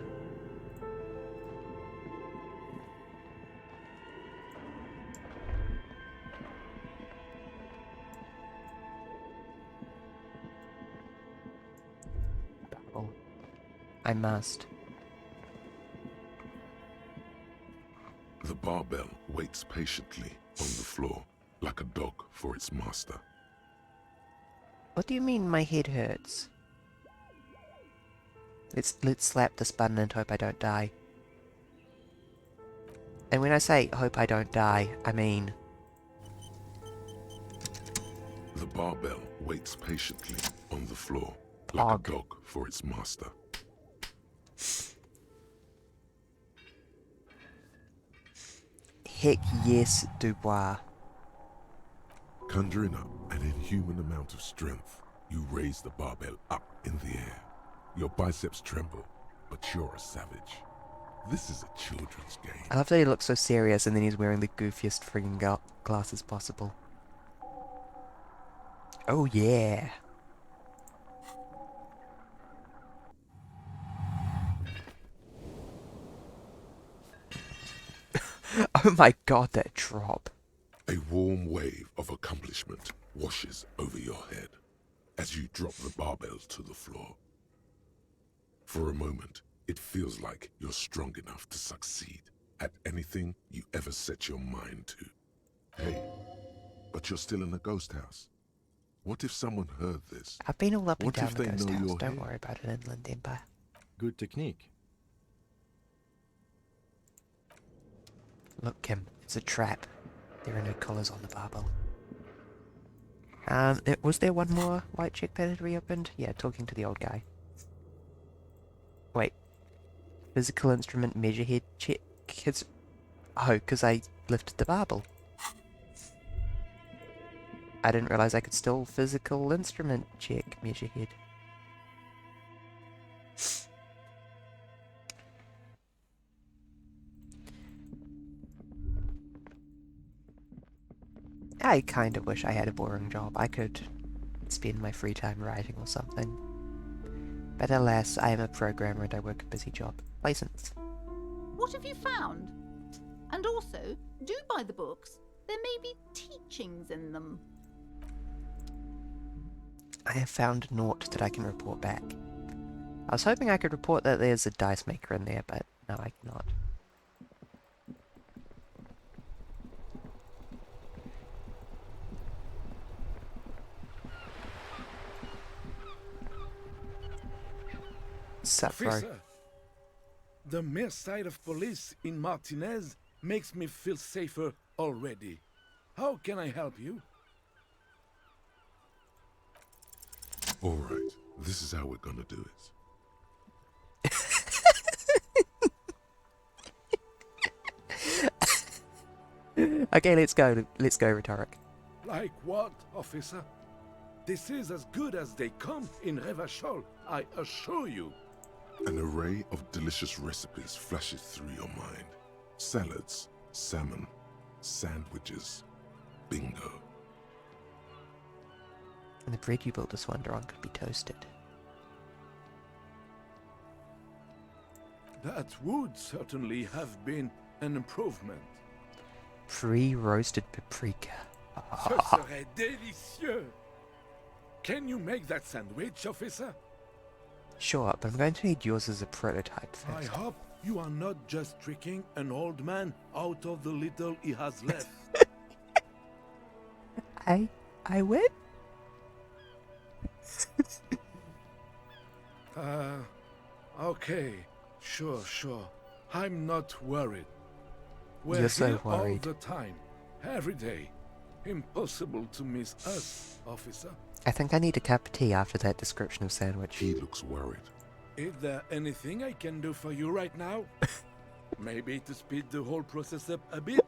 Oh, I must. The barbell waits patiently on the floor, like a dog for its master. What do you mean my head hurts? Let's slap this button and hope I don't die. And when I say hope I don't die, I mean... The barbell waits patiently on the floor, Pog. like a dog for its master. Heck yes, Dubois. Conjuring up an inhuman amount of strength, you raise the barbell up in the air. Your biceps tremble, but you're a savage. This is a children's game. I love that he looks so serious and then he's wearing the goofiest friggin' glasses possible. Oh yeah. Oh my god, that drop. A warm wave of accomplishment washes over your head as you drop the barbell to the floor. For a moment, it feels like you're strong enough to succeed at anything you ever set your mind to. Hey, but you're still in a ghost house. What if someone heard this? I've been all up and What down if the they ghost know house. you're Don't here? worry about it, Inland Empire. Good technique. Look, Kim, it's a trap. There are no collars on the barbell. Was there one more white check that had reopened? Yeah, talking to the old guy. Wait. Physical instrument measure head check. Oh, because I lifted the barbell. I didn't realize I could still physical instrument check measure head. I kind of wish I had a boring job. I could spend my free time writing or something. But alas, I am a programmer and I work a busy job. License. What have you found? And also, do buy the books. There may be teachings in them. I have found naught that I can report back. I was hoping I could report that there's a dice maker in there, but no, I cannot. Sup, bro? Officer, the mere sight of police in Martinez makes me feel safer already. How can I help you? All right, this is how we're gonna do it. Okay, let's go. Let's go, rhetoric. Like what, officer? This is as good as they come in Revachol, I assure you. An array of delicious recipes flashes through your mind. Salads, salmon, sandwiches, bingo. And the bread you built this wonder on could be toasted. That would certainly have been an improvement. Pre-roasted paprika. Ce serait délicieux! Can you make that sandwich, officer? Sure, but I'm going to need yours as a prototype I first. hope you are not just tricking an old man out of the little he has left. I win? Okay. Sure. I'm not worried. We're You're so here worried. all the time. Every day. Impossible to miss us, officer. I think I need a cup of tea after that description of sandwich. He looks worried. Is there anything I can do for you right now? Maybe to speed the whole process up a bit?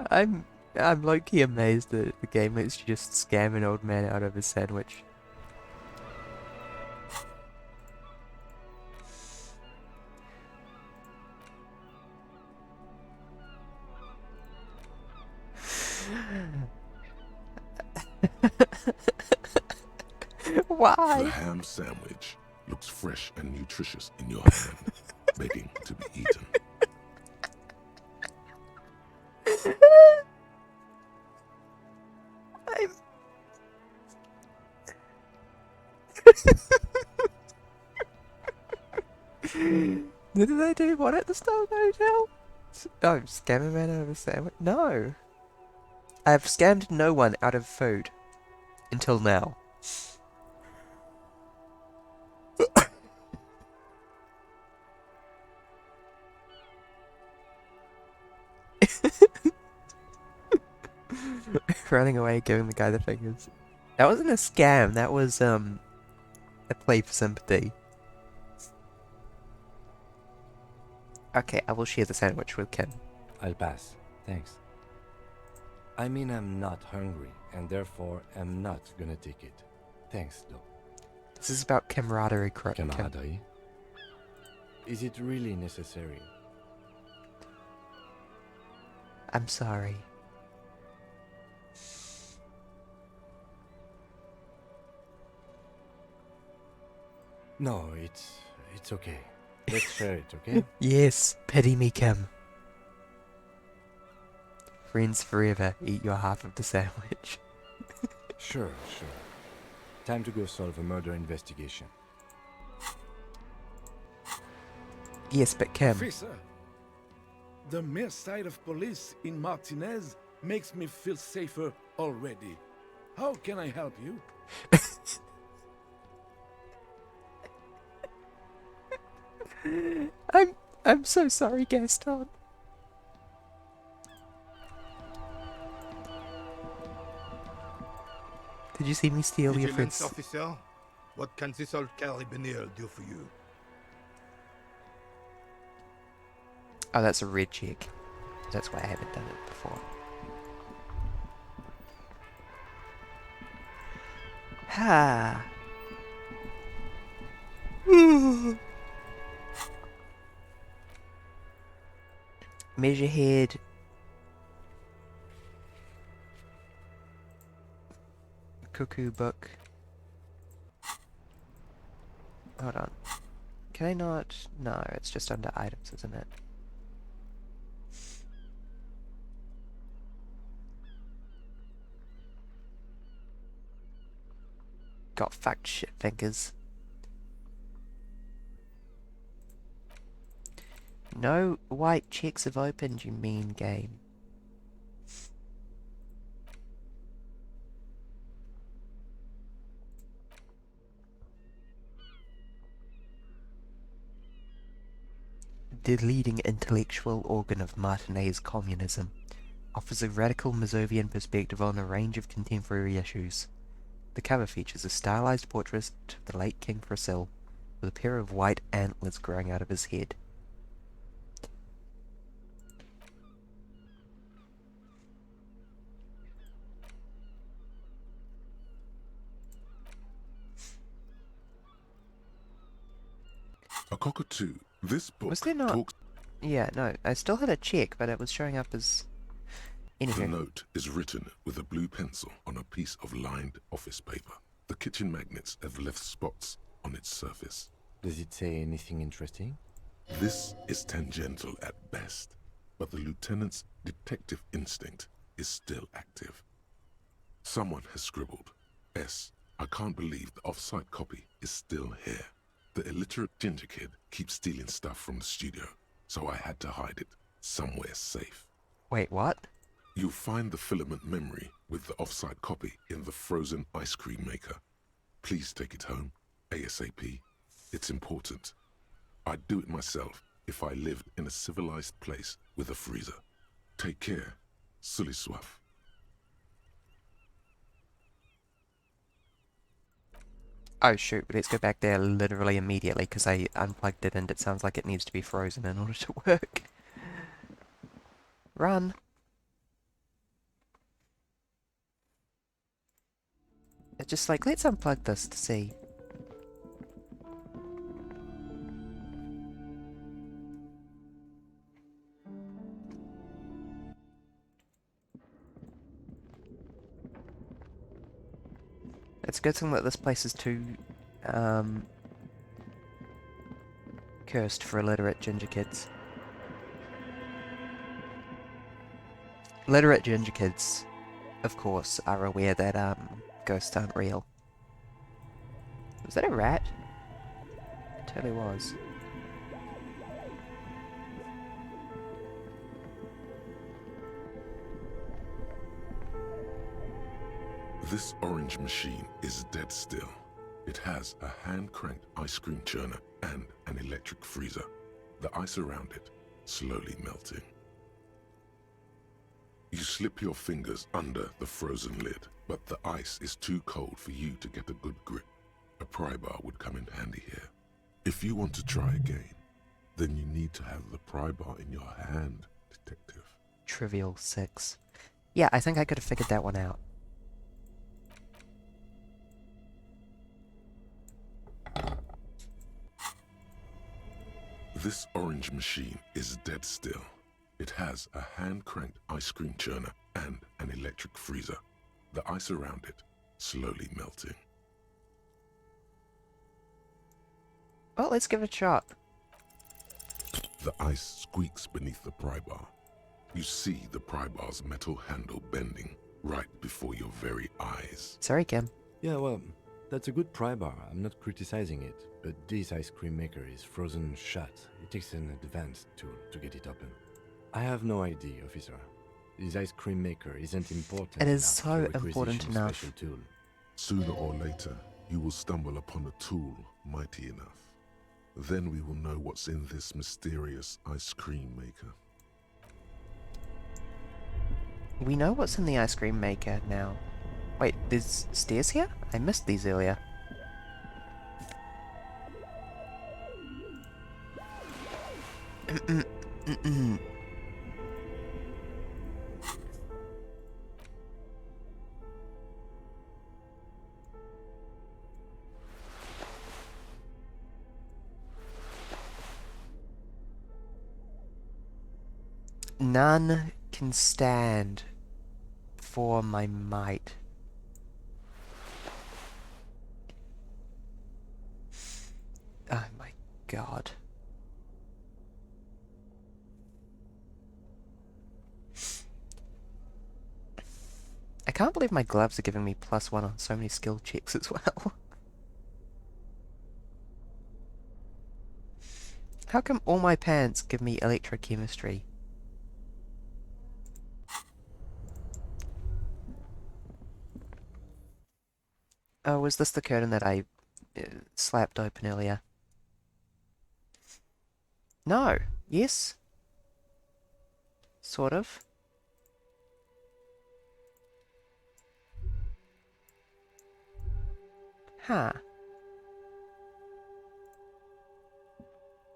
I'm low-key amazed that the game lets you just scam an old man out of his sandwich. Why? The ham sandwich looks fresh and nutritious in your hand, begging to be eaten. Did they do what at the Star Hotel? Oh, scam a man out of a sandwich? No. I have scammed no one out of food. Until now. Running away, giving the guy the fingers. That wasn't a scam, that was, a play for sympathy. Okay, I will share the sandwich with Kim. I'll pass. Thanks. I mean, I'm not hungry, and therefore am not gonna take it. Thanks, though. This is about camaraderie, Kim. Camaraderie? Is it really necessary? I'm sorry. No, it's okay. Let's share it, okay? Yes, pity me, Kim. Friends forever, eat your half of the sandwich. Sure. Time to go solve a murder investigation. Yes, but Kim. Officer, the mere sight of police in Martinez makes me feel safer already. How can I help you? I'm so sorry, Gaston. Did you see me steal your Vigilance friend's... officer, what can this old carabinier do for you? Oh, that's a red check. That's why I haven't done it before. Ha! Measurehead. Cuckoo book. Hold on. Can I not? No, it's just under items, isn't it? Got fucked shit fingers. No white checks have opened, you mean game. The leading intellectual organ of Martinez communism offers a radical Mazovian perspective on a range of contemporary issues. The cover features a stylized portrait of the late King Frasil, with a pair of white antlers growing out of his head. A cockatoo. This book Was there not? talks. Yeah, no, I still had a check, but it was showing up as... The Anywho. note is written with a blue pencil on a piece of lined office paper. The kitchen magnets have left spots on its surface. Does it say anything interesting? This is tangential at best, but the lieutenant's detective instinct is still active. Someone has scribbled, S. I can't believe the off-site copy is still here. The illiterate ginger kid keeps stealing stuff from the studio, so I had to hide it somewhere safe. Wait, what? You'll find the filament memory with the off-site copy in the frozen ice cream maker. Please take it home, ASAP. It's important. I'd do it myself if I lived in a civilized place with a freezer. Take care, Sully Swaff. Oh shoot, let's go back there literally immediately because I unplugged it and it sounds like it needs to be frozen in order to work. Run! It's just like, let's unplug this to see. It's a good thing that this place is too, cursed for illiterate ginger kids. Literate ginger kids, of course, are aware that, ghosts aren't real. Was that a rat? It totally was. This orange machine is dead still. It has a hand-cranked ice cream churner and an electric freezer. The ice around it slowly melting. You slip your fingers under the frozen lid, but the ice is too cold for you to get a good grip. A pry bar would come in handy here. If you want to try again, then you need to have the pry bar in your hand, detective. Trivial 6. Yeah, I think I could have figured that one out. This orange machine is dead still. It has a hand-cranked ice cream churner and an electric freezer. The ice around it slowly melting. Well, let's give it a shot. The ice squeaks beneath the pry bar. You see the pry bar's metal handle bending right before your very eyes. Sorry, Kim. Yeah, well, that's a good pry bar. I'm not criticizing it, but this ice cream maker is frozen shut. It takes an advanced tool to get it open. I have no idea, officer. This ice cream maker isn't important. It is enough so to important requisition enough. special tool. Sooner or later, you will stumble upon a tool mighty enough. Then we will know what's in this mysterious ice cream maker. We know what's in the ice cream maker now. Wait, there's stairs here? I missed these earlier. None can stand for my might. Oh my god. I can't believe my gloves are giving me +1 on so many skill checks as well. How come all my pants give me electrochemistry? Oh, was this the curtain that I slapped open earlier? No. Yes? Sort of. Huh.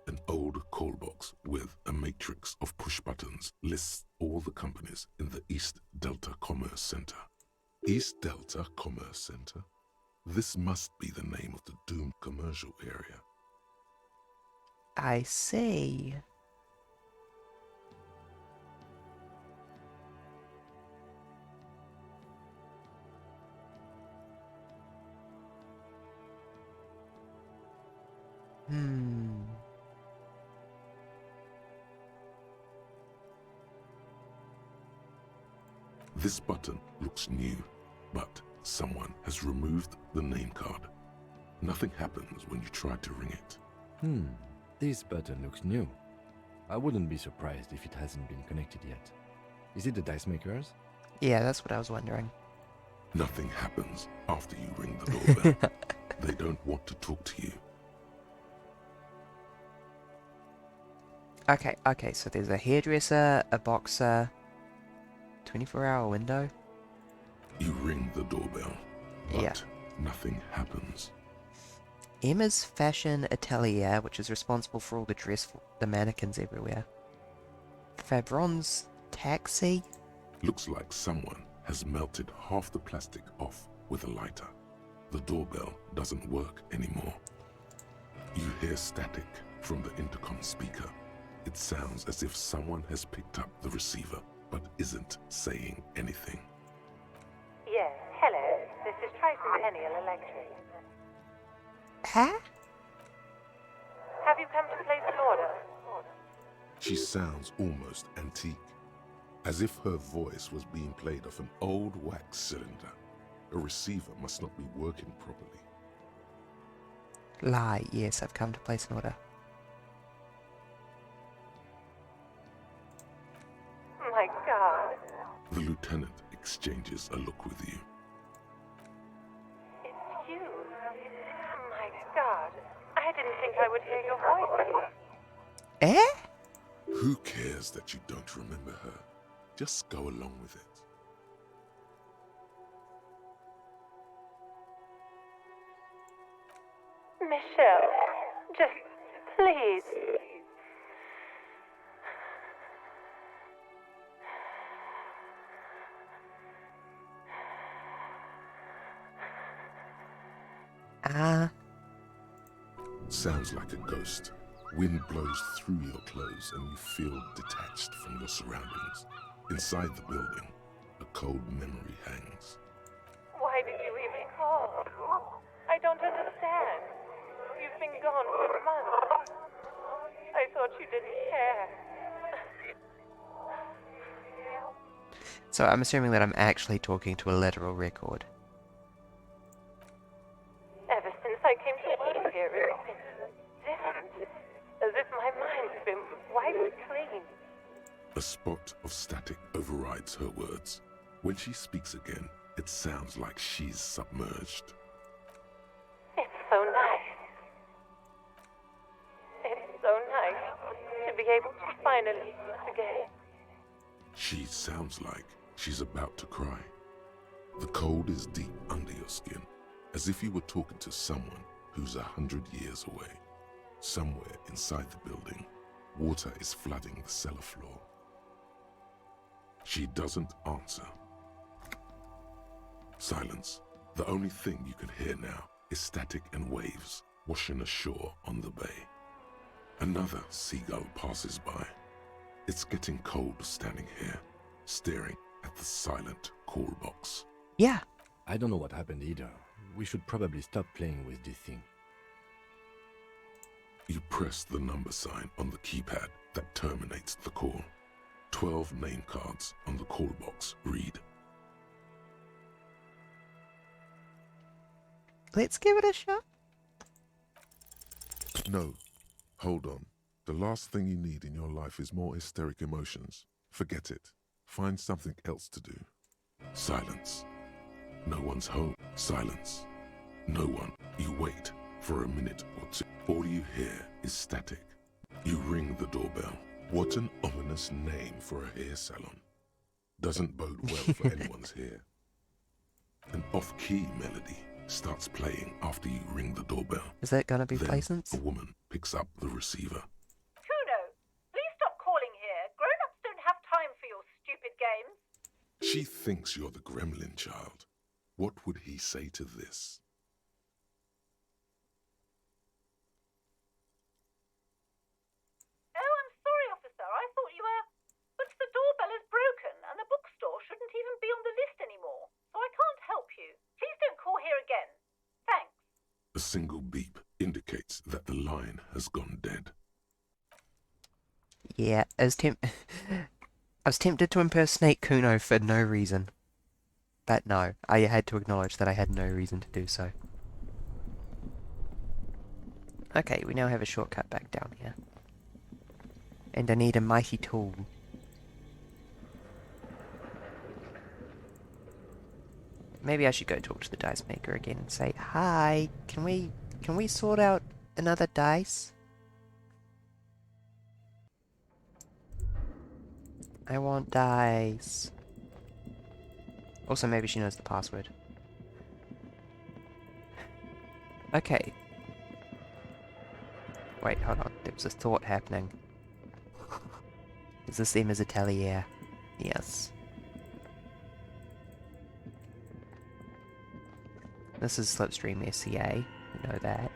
An old call box with a matrix of push buttons lists all the companies in the East Delta Commerce Center. East Delta Commerce Center? This must be the name of the doomed commercial area. I see. Hmm. This button looks new, but someone has removed the name card. Nothing happens when you try to ring it. This button looks new. I wouldn't be surprised if it hasn't been connected yet. Is it the dice makers? Yeah, that's what I was wondering. Nothing happens after you ring the doorbell. They don't want to talk to you. Okay, so there's a hairdresser, a boxer, 24-hour window. You ring the doorbell, but Yeah. nothing happens. Emma's Fashion Atelier, which is responsible for all the the mannequins everywhere. Fabron's Taxi. Looks like someone has melted half the plastic off with a lighter. The doorbell doesn't work anymore. You hear static from the intercom speaker. It sounds as if someone has picked up the receiver, but isn't saying anything. Yes, hello. This is Tricentennial Electric. Huh? Have you come to place an order? She sounds almost antique, as if her voice was being played off an old wax cylinder. A receiver must not be working properly. Lie, yes, I've come to place an order. My God. The lieutenant exchanges a look with you. It's you. My God. I didn't think I would hear your voice. Eh? Who cares that you don't remember her? Just go along with it. Michelle, just please. Sounds like a ghost. Wind blows through your clothes and you feel detached from your surroundings. Inside the building, a cold memory hangs. Why did you even call? I don't understand. You've been gone for months. I thought you didn't care. So I'm assuming that I'm actually talking to a literal record. Ever since I came to work here, it's been different. As if my mind's been wiped clean. A spot of static overrides her words. When she speaks again, it sounds like she's submerged. It's so nice. It's so nice to be able to finally meet again. She sounds like she's about to cry. The cold is deep under your skin, as if you were talking to someone who's 100 years away. Somewhere inside the building, water is flooding the cellar floor. She doesn't answer. Silence. The only thing you can hear now is static and waves washing ashore on the bay. Another seagull passes by. It's getting cold standing here, staring at the silent call box. Yeah. I don't know what happened either. We should probably stop playing with this thing. You press the number sign on the keypad that terminates the call. 12 name cards on the call box read. Let's give it a shot. No. Hold on. The last thing you need in your life is more hysteric emotions. Forget it. Find something else to do. Silence. No one's home. Silence. No one. You wait for a minute or two. All you hear is static. You ring the doorbell. What an ominous name for a hair salon. Doesn't bode well for anyone's hair. An off-key melody starts playing after you ring the doorbell. Is that gonna be Then pleasant? a woman picks up the receiver. Kuno, please stop calling here. Grown-ups don't have time for your stupid games. She thinks you're the gremlin child. What would he say to this? A single beep indicates that the line has gone dead. Yeah, I was tempted to impersonate Kuno for no reason. But no, I had to acknowledge that I had no reason to do so. Okay, we now have a shortcut back down here. And I need a mighty tool. Maybe I should go talk to the dice maker again and say, "Hi, can we sort out another dice? I want dice." Also, maybe she knows the password. Okay. Wait, hold on. There was a thought happening. Is this Emma's atelier? Yes. This is Slipstream SCA. You know that.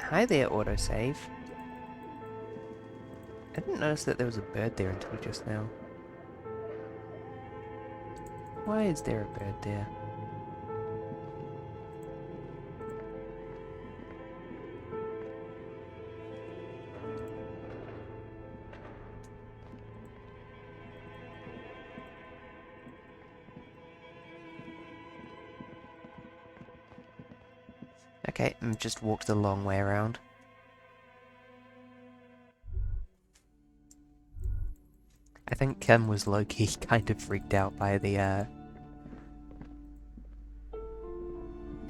Hi there, autosave. I didn't notice that there was a bird there until just now. Why is there a bird there? Okay, just walked the long way around. I think Kim was low-key kind of freaked out by the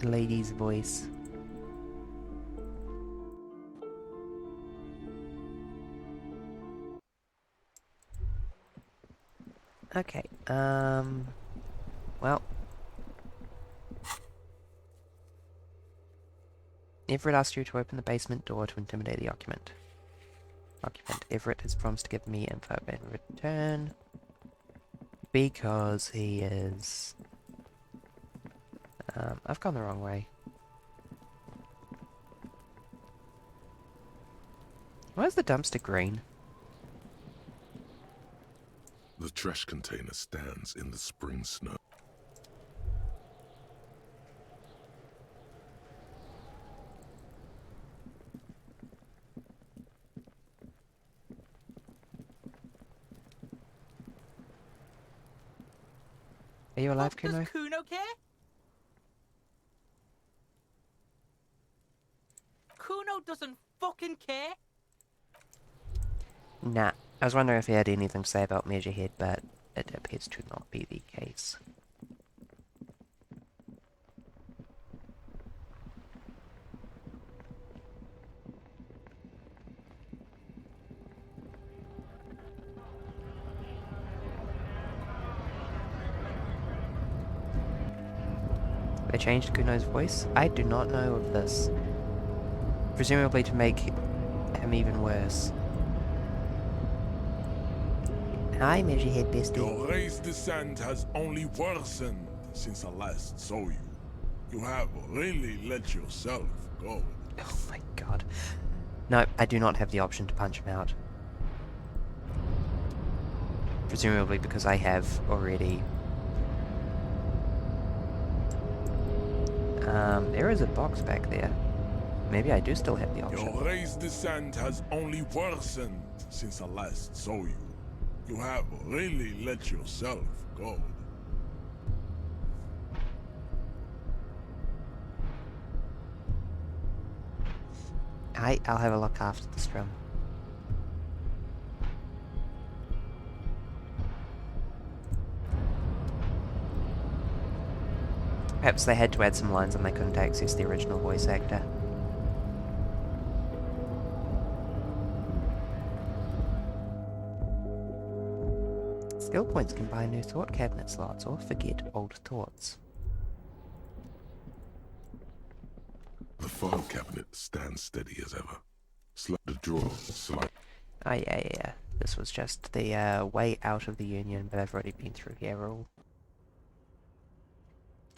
lady's voice. Okay, well. Everett asked you to open the basement door to intimidate the occupant. Everett has promised to give me info in return. Because he is... I've gone the wrong way. Why is the dumpster green? The trash container stands in the spring snow. Are you alive, What does Kuno? Kuno care? Kuno doesn't fucking care. Nah. I was wondering if he had anything to say about Measurehead, but it appears to not be the case. They changed Kuno's voice? I do not know of this. Presumably to make him even worse. Hi, Measurehead bestie. Your race descent has only worsened since I last saw you. You have really let yourself go. Oh my god. No, I do not have the option to punch him out. Presumably because I have already... there is a box back there. Maybe I do still have the option. Your race descent has only worsened since I last saw you. You have really let yourself go. I'll have a look after the strum. Perhaps they had to add some lines and they couldn't access the original voice actor. Skill points can buy new thought cabinet slots or forget old thoughts. The file cabinet stands steady as ever. Slide the drawer, slide. Oh yeah. This was just the way out of the Union, but I've already been through here all.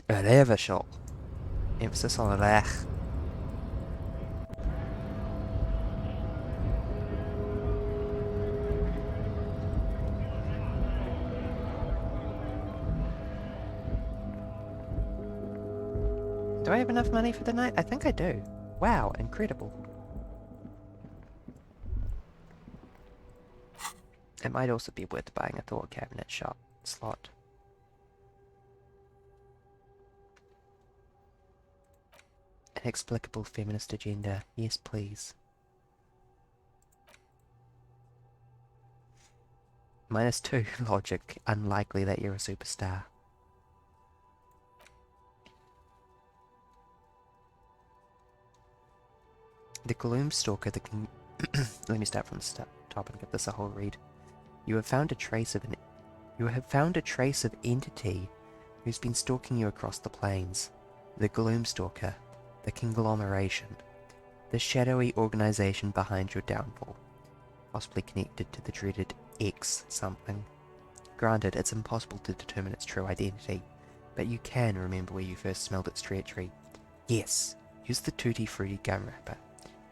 A leather shop. Emphasis on the lech. Do I have enough money for the night? I think I do. Wow, incredible. It might also be worth buying a thought cabinet slot. Inexplicable feminist agenda. Yes, please. -2 logic. Unlikely that you're a superstar. The Gloomstalker, let me start from the top and give this a whole read. You have found a trace of entity who's been stalking you across the plains. The Gloomstalker, the conglomeration, the shadowy organization behind your downfall, possibly connected to the dreaded X something. Granted, it's impossible to determine its true identity, but you can remember where you first smelled its treachery. Yes, use the Tutti Frutti gum wrapper.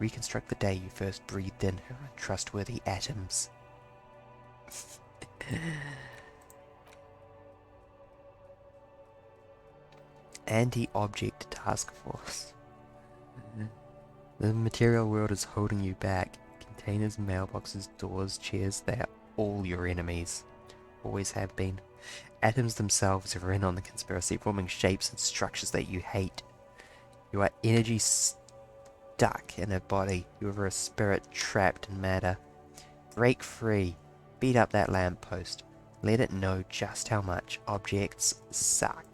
Reconstruct the day you first breathed in her untrustworthy atoms. Anti-object task force. The material world is holding you back. Containers, mailboxes, doors, chairs, they are all your enemies. Always have been. Atoms themselves are in on the conspiracy, forming shapes and structures that you hate. You are energy stuck in a body. You are a spirit trapped in matter. Break free. Beat up that lamppost. Let it know just how much objects suck.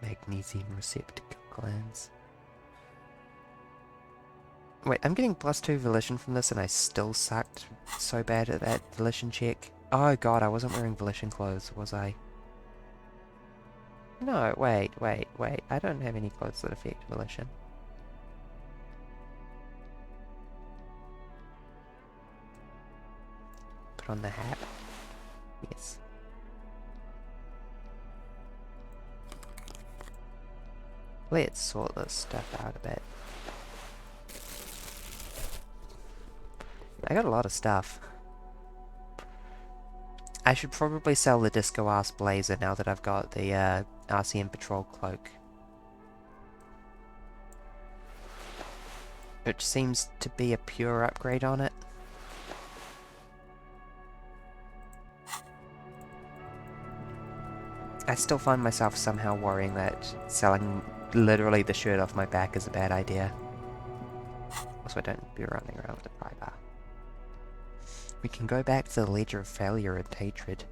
Magnesium receptacle glands. Wait, I'm getting +2 volition from this and I still sucked so bad at that volition check. Oh god, I wasn't wearing volition clothes, was I? No, wait. I don't have any clothes that affect volition. Put on the hat. Yes. Let's sort this stuff out a bit. I got a lot of stuff. I should probably sell the Disco Ass Blazer now that I've got the RCM Patrol Cloak. Which seems to be a pure upgrade on it. I still find myself somehow worrying that selling literally the shirt off my back is a bad idea. Also, I don't be running around with a pry bar. We can go back to the Ledger of Failure and Hatred.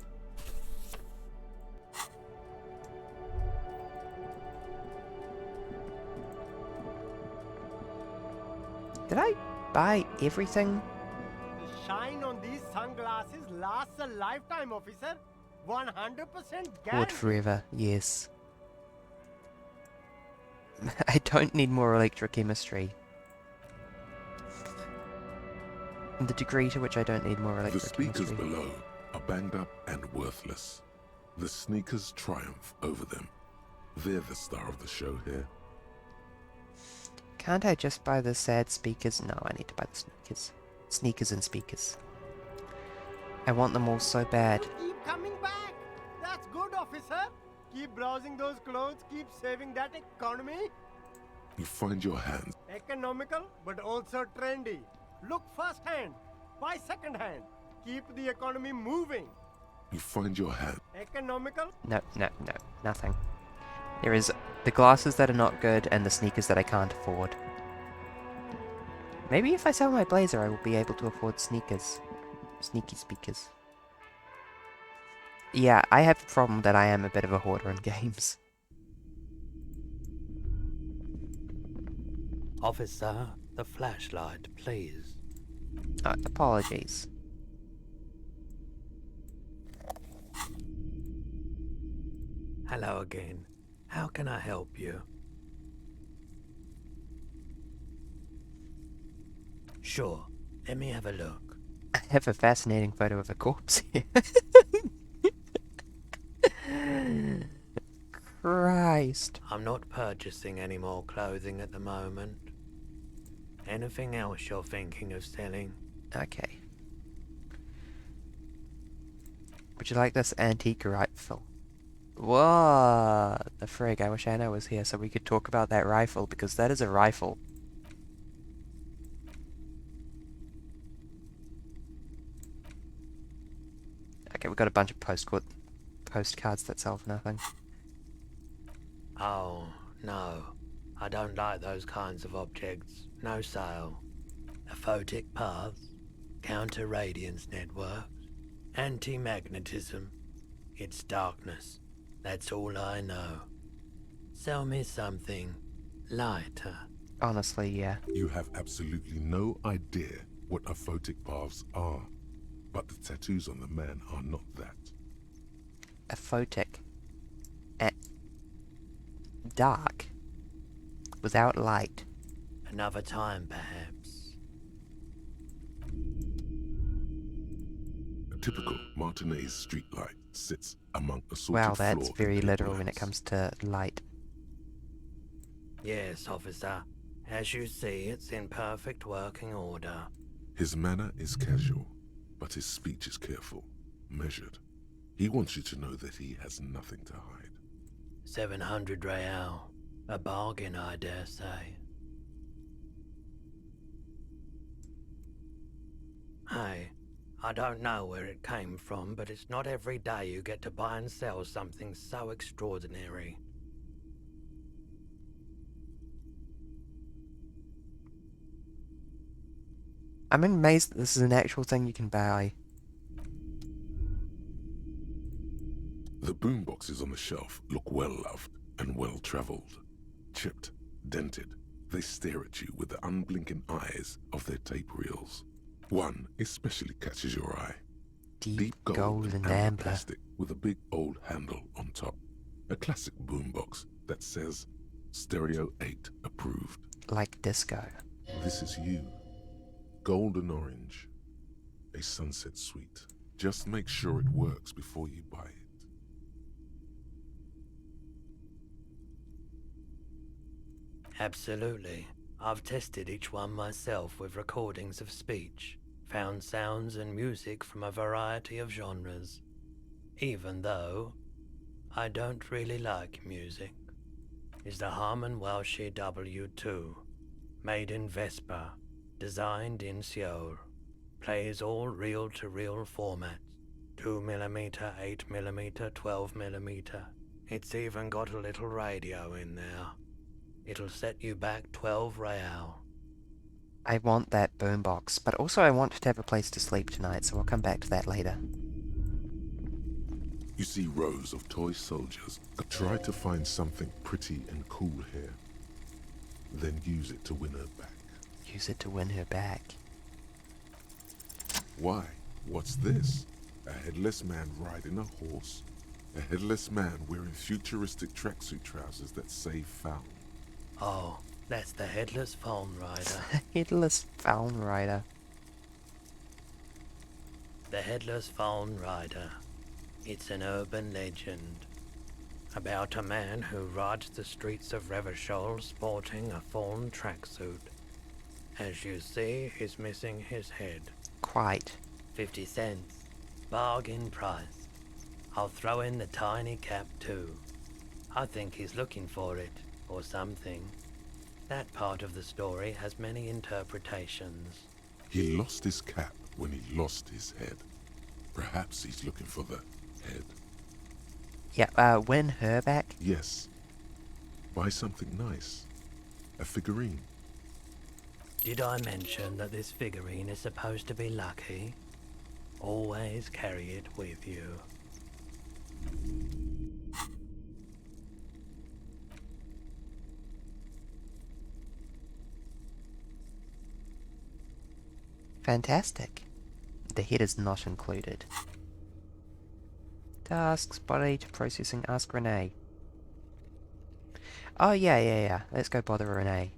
Did I buy everything? The shine on these sunglasses lasts a lifetime, officer. 100% Hoard guarantee. forever, yes. I don't need more electrochemistry. The degree to which I don't need more The speakers electrochemistry. below are banged up and worthless. The sneakers triumph over them. They're the star of the show here. Can't I just buy the sad speakers? No, I need to buy the sneakers. Sneakers and speakers. I want them all so bad. Keep coming back. That's good, officer. Keep browsing those clothes. Keep saving that economy. You find your hands. Economical, but also trendy. Look first hand. Buy second hand. Keep the economy moving. You find your hand. No, nothing. There is the glasses that are not good and the sneakers that I can't afford. Maybe if I sell my blazer I will be able to afford sneakers. Sneaky speakers. Yeah, I have the problem that I am a bit of a hoarder in games. Officer, the flashlight, please. Apologies. Hello again. How can I help you? Sure. Let me have a look. I have a fascinating photo of a corpse here. Christ. I'm not purchasing any more clothing at the moment. Anything else you're thinking of selling? Okay. Would you like this antique rifle? What the frig? I wish Anna was here so we could talk about that rifle, because that is a rifle. Okay, we've got a bunch of postcards that sell for nothing. Oh, no. I don't like those kinds of objects. No sale. Aphotic paths, counter-radiance networks, anti-magnetism. It's darkness. That's all I know. Sell me something lighter. Honestly, yeah. You have absolutely no idea what aphotic paths are, but the tattoos on the man are not that. Aphotic. Dark. Without light. Another time, perhaps. A typical Martinez streetlight sits among assorted Wow, that's floor very and paper literal when it lamps. comes to light. Yes, officer. As you see, it's in perfect working order. His manner is casual, but his speech is careful, measured. He wants you to know that he has nothing to hide. 700 real. A bargain, I dare say. Hey, I don't know where it came from, but it's not every day you get to buy and sell something so extraordinary. I'm amazed that this is an actual thing you can buy. The boomboxes on the shelf look well-loved and well-traveled. Chipped, dented, they stare at you with the unblinking eyes of their tape reels. One especially catches your eye. Deep gold gold and amber amber. plastic with a big old handle on top. A classic boombox that says Stereo 8 approved. Like disco. This is you. Golden orange. A sunset suite. Just make sure it works before you buy it. Absolutely. I've tested each one myself with recordings of speech, found sounds and music from a variety of genres. Even though I don't really like music. Is the Harman Welsh W2, made in Vespa, designed in Seoul, plays all reel-to-reel formats, 2mm, 8mm, 12mm. It's even got a little radio in there. It'll set you back 12 real. I want that boombox, but also I want to have a place to sleep tonight, so I'll come back to that later. You see rows of toy soldiers. Try to find something pretty and cool here. Then use it to win her back. Use it to win her back. Why? What's this? A headless man riding a horse? A headless man wearing futuristic tracksuit trousers that say found. Oh, that's the Headless Phone Rider. Headless Phone Rider. The Headless Phone Rider. It's an urban legend about a man who rides the streets of Revachol sporting a fawn tracksuit. As you see, he's missing his head. Quite. 50 cents. Bargain price. I'll throw in the tiny cap too. I think he's looking for it, or something. That part of the story has many interpretations. He lost his cap when he lost his head. Perhaps he's looking for the head. Yeah, win her back? Yes. Buy something nice. A figurine. Did I mention that this figurine is supposed to be lucky? Always carry it with you. Fantastic. The head is not included. Tasks, body to processing, ask Renee. Oh yeah. Let's go bother Renee.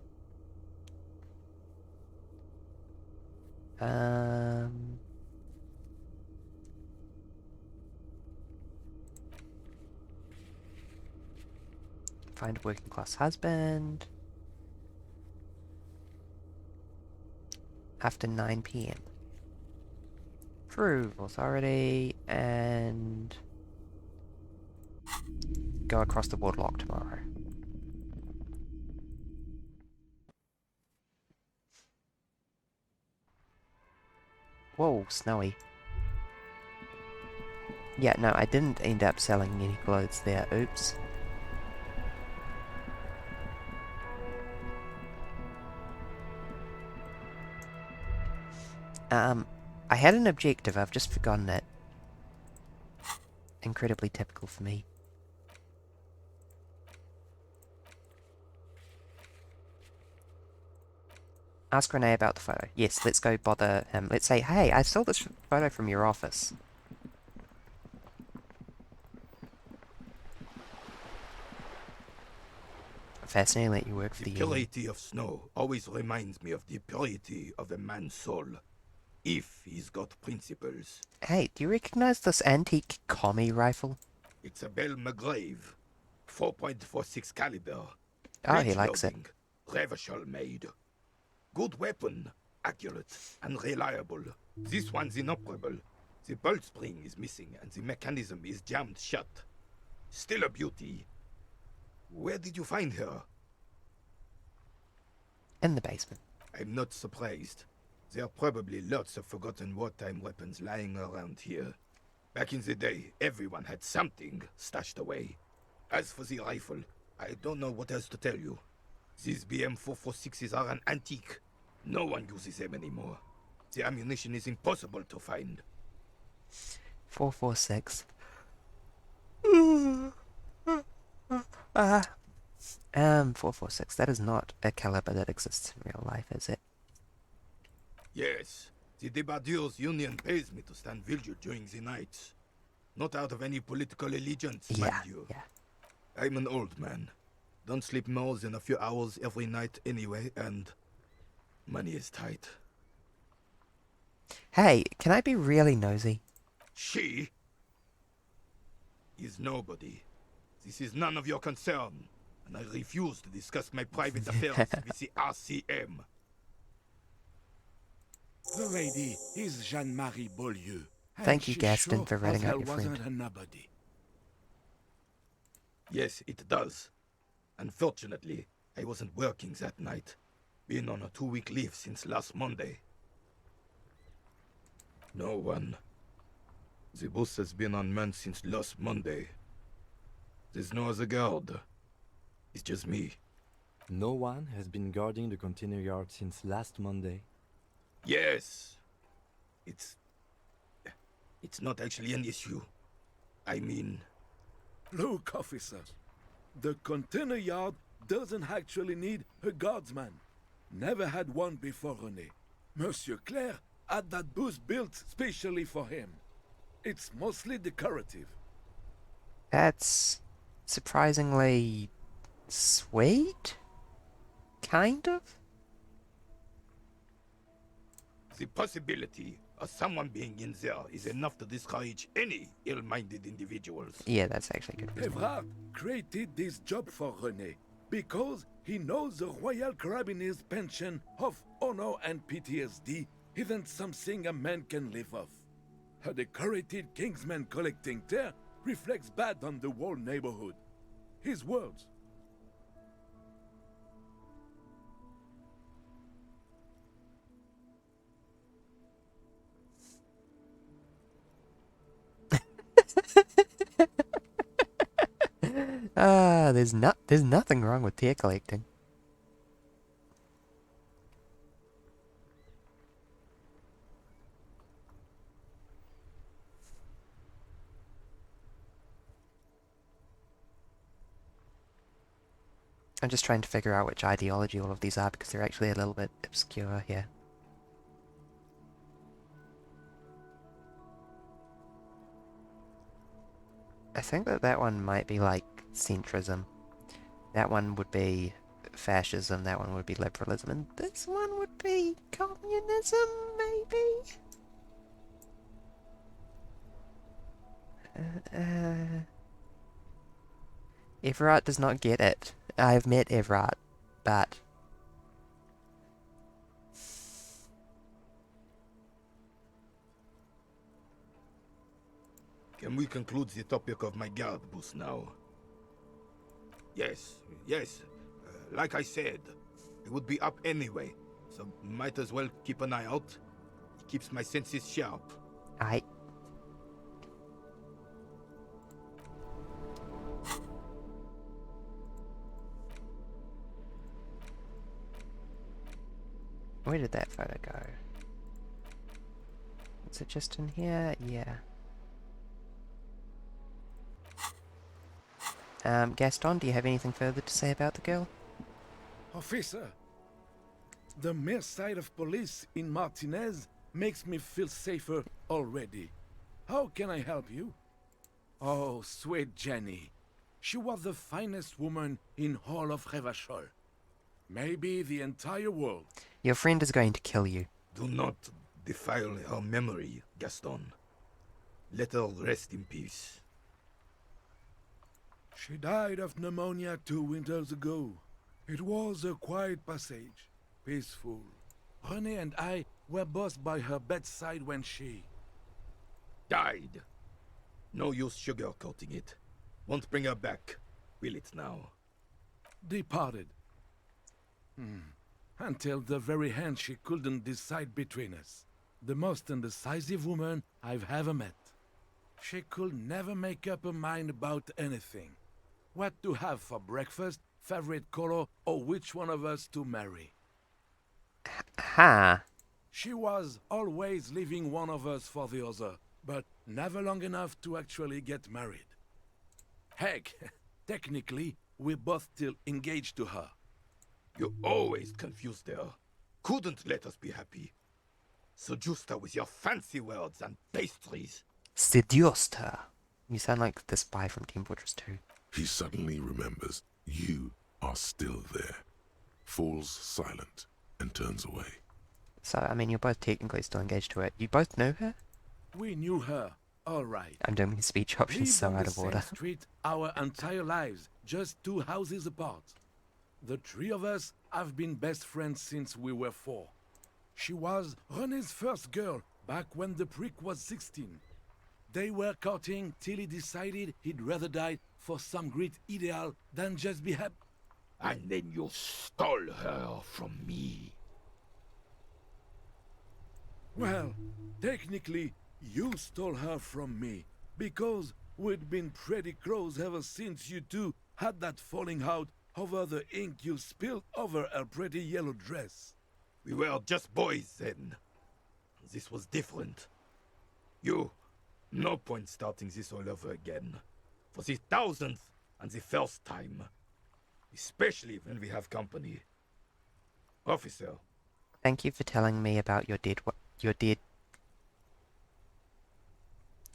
Find a working class husband. After 9 p.m. Prove authority and go across the waterlock tomorrow. Whoa, snowy. Yeah, no, I didn't end up selling any clothes there. Oops. I had an objective, I've just forgotten it. Incredibly typical for me. Ask Renee about the photo. Yes, let's go bother him. Let's say, hey, I saw this photo from your office. Fascinating that you work for the union. purity of snow always reminds me of the purity of a man's soul, if he's got principles. Hey, do you recognize this antique commie rifle? It's a Bell McGrave, 4.46 caliber. Oh, he Breech likes it. loading, Revachol made. Good weapon, accurate and reliable. This one's inoperable. The bolt spring is missing and the mechanism is jammed shut. Still a beauty. Where did you find her? In the basement. I'm not surprised. There are probably lots of forgotten wartime weapons lying around here. Back in the day, everyone had something stashed away. As for the rifle, I don't know what else to tell you. These BM-446s are an antique. No one uses them anymore. The ammunition is impossible to find. 446. 446. That is not a caliber that exists in real life, is it? Yes, the Debardeurs Union pays me to stand vigil during the nights. Not out of any political allegiance, mind you. Yeah. I'm an old man. Don't sleep more than a few hours every night anyway, and money is tight. Hey, can I be really nosy? She is nobody. This is none of your concern, and I refuse to discuss my private affairs with the RCM. The lady is Jeanne-Marie Beaulieu. Thank you, She's Gaston, sure for writing as out your hell friend. wasn't a nobody. Yes, it does. Unfortunately, I wasn't working that night. Been on a 2-week leave since last Monday. No one. The bus has been unmanned since last Monday. There's no other guard. It's just me. No one has been guarding the container yard since last Monday. Yes. It's not actually an issue. I mean... Look, officer. The container yard doesn't actually need a guardsman. Never had one before René. Monsieur Claire had that booth built specially for him. It's mostly decorative. That's surprisingly sweet? Kind of? The possibility of someone being in there is enough to discourage any ill-minded individuals. Yeah, that's actually good reason. Evrard created this job for René because he knows the Royal Carabiniers' pension of honor and PTSD isn't something a man can live off. A decorated Kingsman collecting tear reflects bad on the whole neighborhood. His words. There's nothing wrong with tear collecting. I'm just trying to figure out which ideology all of these are because they're actually a little bit obscure here. I think that one might be like centrism. That one would be fascism, that one would be liberalism, and this one would be communism, maybe? Everard does not get it. I have met Everard, but... Can we conclude the topic of my guard boost now? Yes, yes. Like I said, it would be up anyway, so might as well keep an eye out. It keeps my senses sharp. I... Where did that photo go? Is it just in here? Yeah. Gaston, do you have anything further to say about the girl? Officer, the mere sight of police in Martinez makes me feel safer already. How can I help you? Oh, sweet Jenny. She was the finest woman in all of Revachol. Maybe the entire world. Your friend is going to kill you. Do not defile her memory, Gaston. Let her rest in peace. She died of pneumonia 2 winters ago. It was a quiet passage, peaceful. René and I were both by her bedside when she... died. No use sugarcoating it. Won't bring her back, will it now? departed. Until the very end she couldn't decide between us. The most indecisive woman I've ever met. She could never make up her mind about anything. What to have for breakfast, favorite color, or which one of us to marry. Ha! She was always leaving one of us for the other, but never long enough to actually get married. Heck, technically, we're both still engaged to her. You always confused her. Couldn't let us be happy. Seduced her with your fancy words and pastries. Seduced her. You sound like the spy from Team Fortress 2. He suddenly remembers you are still there, falls silent, and turns away. So, I mean, you're both technically still engaged to her. You both know her? We knew her, all right. I'm doing these speech options so out of order. Lived on the same street our entire lives, just 2 houses apart. The 3 of us have been best friends since we were 4. She was René's first girl, back when the prick was 16. They were courting till he decided he'd rather die for some great ideal than just be happy. And then you stole her from me. Well, technically, you stole her from me, because we'd been pretty close ever since you two had that falling out over the ink you spilled over her pretty yellow dress. We were just boys then. This was different. No point starting this all over again. For the 1000th and the first time. Especially when we have company. Officer. Thank you for telling me about your dead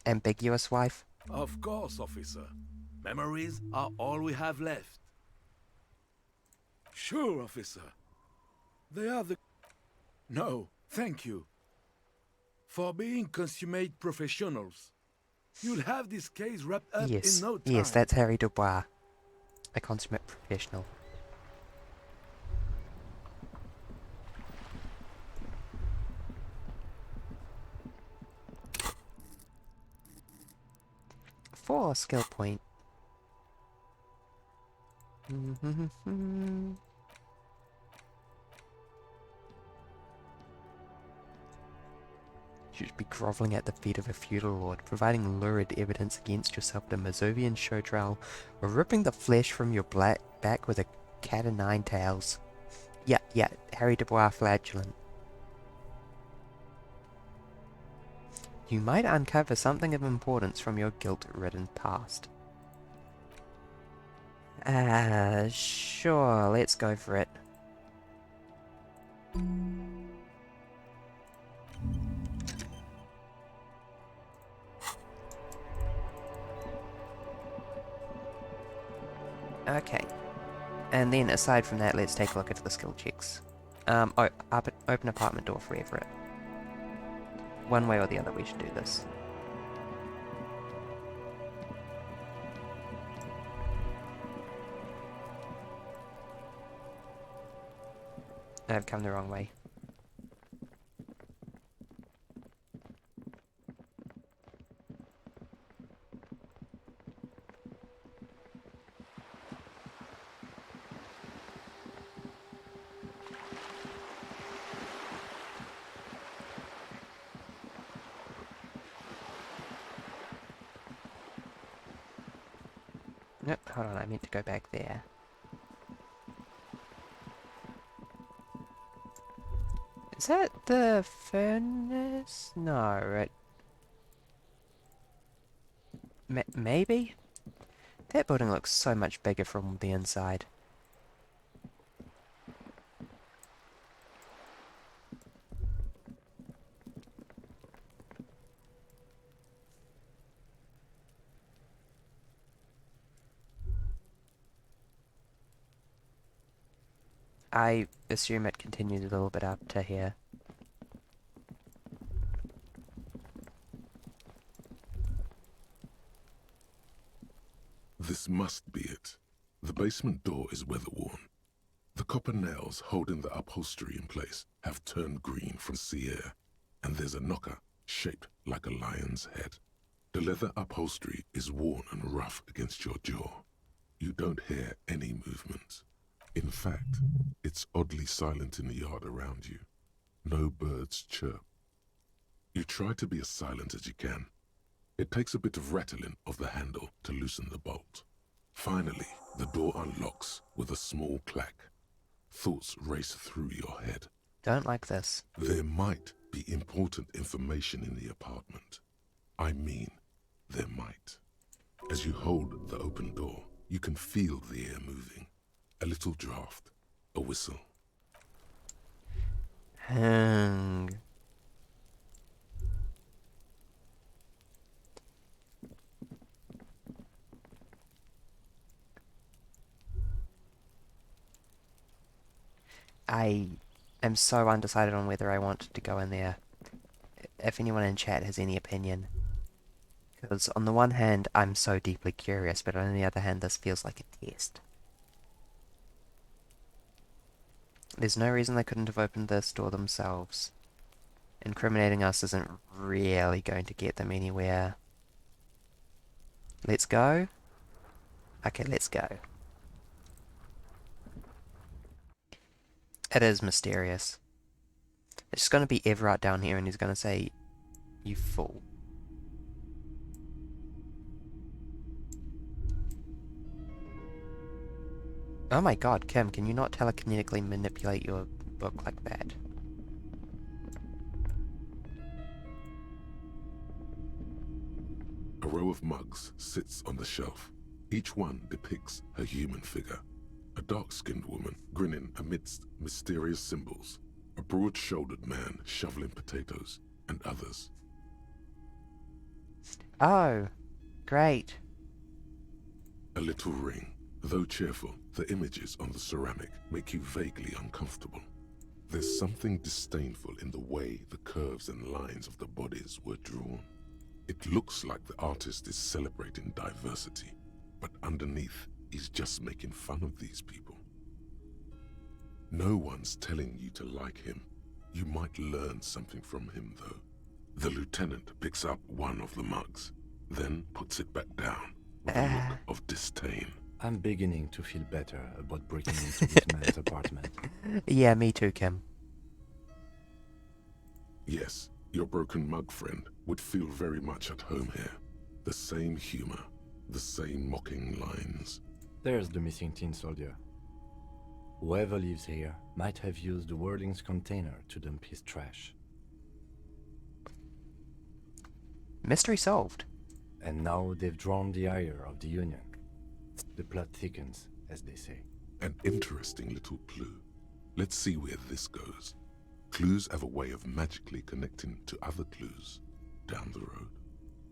ambiguous wife. Of course, officer. Memories are all we have left. Sure, officer. They are the... No, thank you. For being consummate professionals. You'll have this case wrapped up in no time. Yes, that's Harry Dubois. A consummate professional. For skill point. You should be groveling at the feet of a feudal lord, providing lurid evidence against yourself at a Mazovian show trial, or ripping the flesh from your back with a cat o' nine tails. Yeah, Harry Dubois flagellant. You might uncover something of importance from your guilt-ridden past. Sure, let's go for it. Okay. And then, aside from that, let's take a look at the skill checks. Open apartment door for Everett. One way or the other, we should do this. I've come the wrong way. Nope, hold on, I meant to go back there. Is that the furnace? No, right. Maybe? That building looks so much bigger from the inside. I assume it continues a little bit up to here. This must be it. The basement door is weather-worn. The copper nails holding the upholstery in place have turned green from sea air, and there's a knocker shaped like a lion's head. The leather upholstery is worn and rough against your jaw. You don't hear any movement. In fact, it's oddly silent in the yard around you. No birds chirp. You try to be as silent as you can. It takes a bit of rattling of the handle to loosen the bolt. Finally, the door unlocks with a small clack. Thoughts race through your head. Don't like this. There might be important information in the apartment. I mean, there might. As you hold the open door, you can feel the air moving. A little draft, a whistle. Hang. I am so undecided on whether I want to go in there. If anyone in chat has any opinion. Because on the one hand, I'm so deeply curious, but on the other hand, this feels like a test. There's no reason they couldn't have opened this door themselves. Incriminating us isn't really going to get them anywhere. Let's go? Okay, let's go. It is mysterious. It's just going to be Everard down here and he's going to say, "You fool." Oh my god, Kim, can you not telekinetically manipulate your book like that? A row of mugs sits on the shelf. Each one depicts a human figure. A dark-skinned woman grinning amidst mysterious symbols. A broad-shouldered man shoveling potatoes, and others. Oh, great. A little ring. Though cheerful, the images on the ceramic make you vaguely uncomfortable. There's something disdainful in the way the curves and lines of the bodies were drawn. It looks like the artist is celebrating diversity, but underneath, he's just making fun of these people. No one's telling you to like him. You might learn something from him, though. The lieutenant picks up one of the mugs, then puts it back down with a look of disdain. I'm beginning to feel better about breaking into this man's apartment. Yeah, me too, Kim. Yes, your broken mug friend would feel very much at home here. The same humor, the same mocking lines. There's the missing tin soldier. Whoever lives here might have used the Whirling's container to dump his trash. Mystery solved. And now they've drawn the ire of the Union. The plot thickens, as they say. An interesting little clue. Let's see where this goes. Clues have a way of magically connecting to other clues down the road.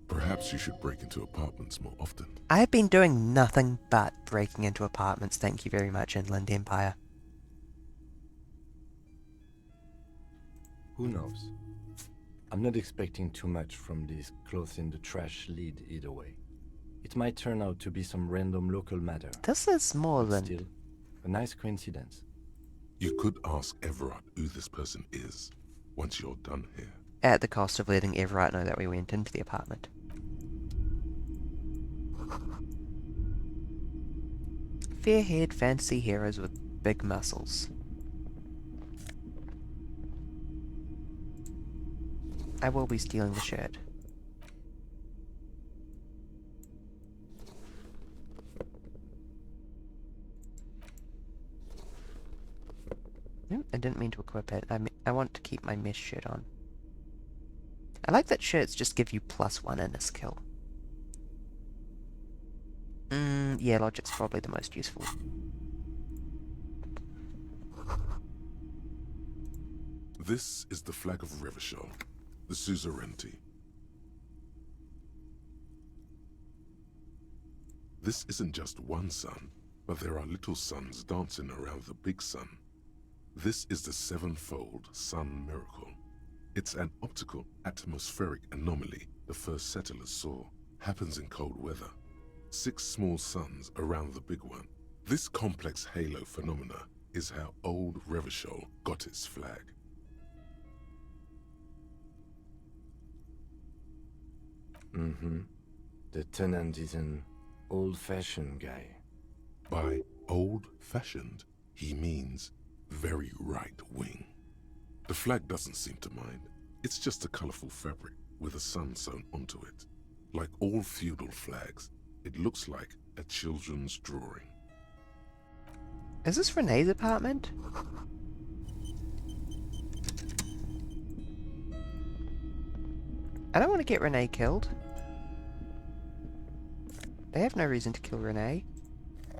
Perhaps you should break into apartments more often. I've been doing nothing but breaking into apartments, thank you very much, Inland Empire. Who knows? I'm not expecting too much from this clothes in the trash lead either way. It might turn out to be some random local matter. This is more But than... still, a nice coincidence. You could ask Everard who this person is once you're done here. At the cost of letting Everard know that we went into the apartment. Fair-haired fantasy heroes with big muscles. I will be stealing the shirt. No, I didn't mean to equip it. I want to keep my mesh shirt on. I like that shirts just give you +1 in a skill. Yeah, logic's probably the most useful. This is the flag of Revachol, the suzerainty. This isn't just one sun, but there are little suns dancing around the big sun. This is the sevenfold sun miracle. It's an optical atmospheric anomaly the first settlers saw. Happens in cold weather. 6 small suns around the big one. This complex halo phenomena is how old Revachol got its flag. The tenant is an old-fashioned guy. By old-fashioned, he means very right-wing. The flag doesn't seem to mind. It's just a colorful fabric with a sun sewn onto it. Like all feudal flags, it looks like a children's drawing. Is this Renee's apartment? I don't want to get Renee killed. They have no reason to kill Renee.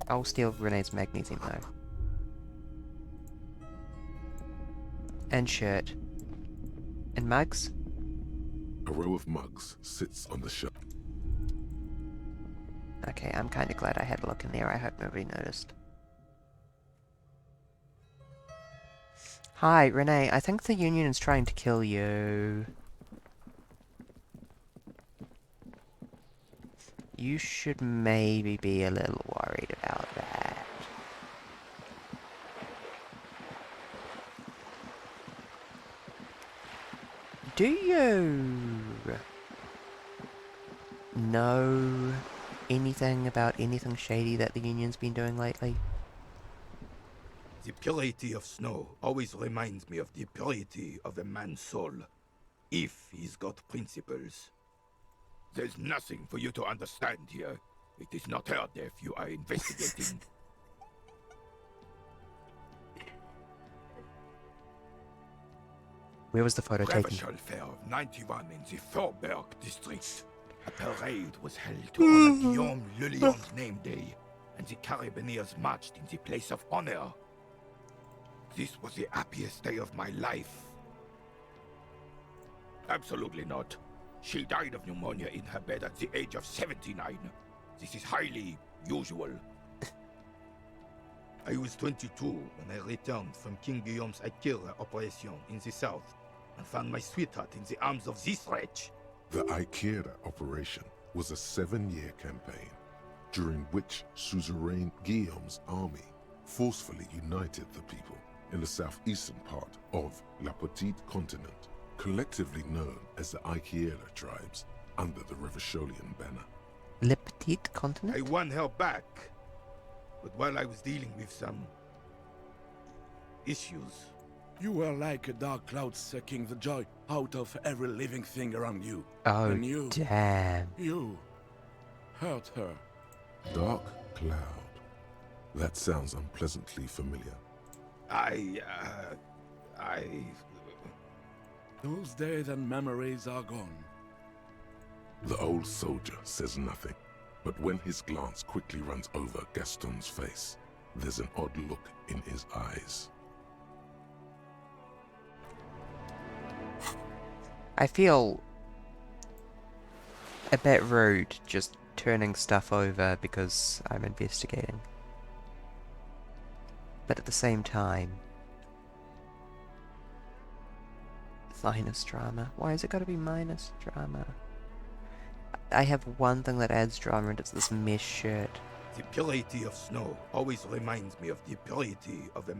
I'll steal Renee's magnesium though. And shirt. And mugs. A row of mugs sits on the shelf. Okay, I'm kind of glad I had a look in there. I hope nobody noticed. Hi, Renee. I think the Union is trying to kill you. You should maybe be a little worried about that. Do you know anything about anything shady that the Union's been doing lately? The purity of snow always reminds me of the purity of a man's soul, if he's got principles. There's nothing for you to understand here. It is not her death you are investigating. Where was the photo taken? Revachol Fair of 91 in the Thorberg district. A parade was held to honor Guillaume Le Lion's name day, and the Carabineers marched in the place of honor. This was the happiest day of my life. Absolutely not. She died of pneumonia in her bed at the age of 79. This is highly usual. I was 22 when I returned from King Guillaume's Akira operation in the south and found my sweetheart in the arms of this wretch. The Akira operation was a 7-year campaign, during which suzerain Guillaume's army forcefully united the people in the southeastern part of La Petite Continent, collectively known as the Akira tribes, under the Revacholian banner. Le Petite Continent? I won her back, but while I was dealing with some issues. You were like a dark cloud sucking the joy out of every living thing around you. Oh, And you, damn. you hurt her. Dark cloud. That sounds unpleasantly familiar. Those days and memories are gone. The old soldier says nothing, but when his glance quickly runs over Gaston's face, there's an odd look in his eyes. I feel a bit rude just turning stuff over because I'm investigating. But at the same time, minus drama. Why has it got to be minus drama? I have one thing that adds drama, and it's this mesh shirt. The purity of snow always reminds me of the purity of a...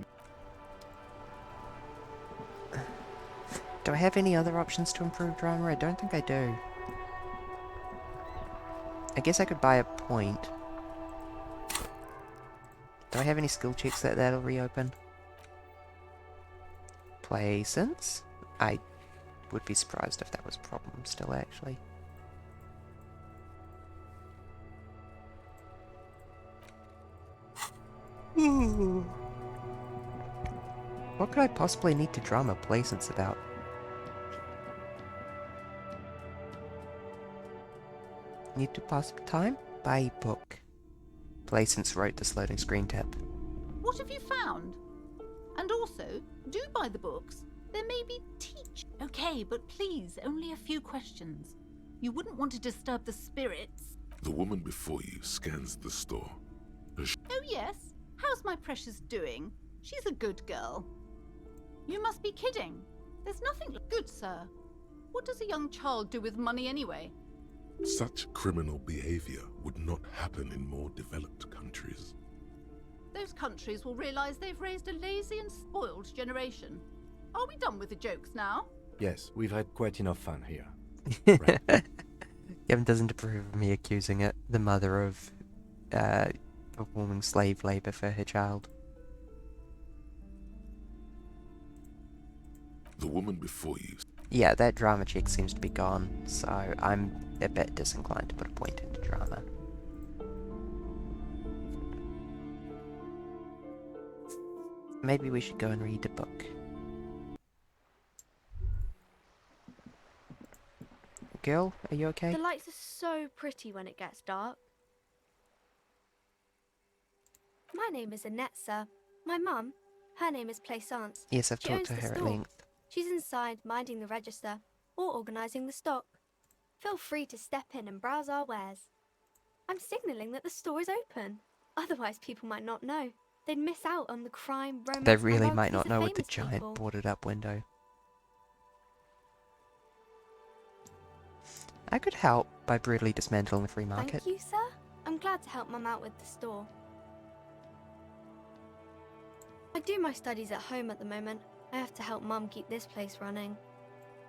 Do I have any other options to improve drama? I don't think I do. I guess I could buy a point. Do I have any skill checks that'll reopen? Placence? I would be surprised if that was a problem still, actually. What could I possibly need to drama placence about? Need to pass time? Buy book. Placence wrote this loading screen tab. What have you found? And also, do buy the books. There may be teach. Okay, but please, only a few questions. You wouldn't want to disturb the spirits. The woman before you scans the store. Oh yes? How's my precious doing? She's a good girl. You must be kidding. There's nothing good, sir. What does a young child do with money anyway? Such criminal behavior would not happen in more developed countries. Those countries will realize they've raised a lazy and spoiled generation. Are we done with the jokes now? Yes, we've had quite enough fun here. Kevin doesn't approve of me accusing it, the mother of performing slave labor for her child. The woman before you. Yeah, that drama check seems to be gone, so I'm a bit disinclined to put a point into drama. Maybe we should go and read a book. Girl, are you okay? The lights are so pretty when it gets dark. My name is Annette, sir. My mum, her name is Plaisance. Yes, I've She talked to owns the her at store. length. She's inside minding the register or organising the stock. Feel free to step in and browse our wares. I'm signalling that the store is open. Otherwise people might not know. They'd miss out on the crime, romance, They and really might not biographies of know with the famous giant people. boarded up window. I could help by brutally dismantling the free market. Thank you, sir. I'm glad to help Mum out with the store. I do my studies at home at the moment. I have to help Mum keep this place running.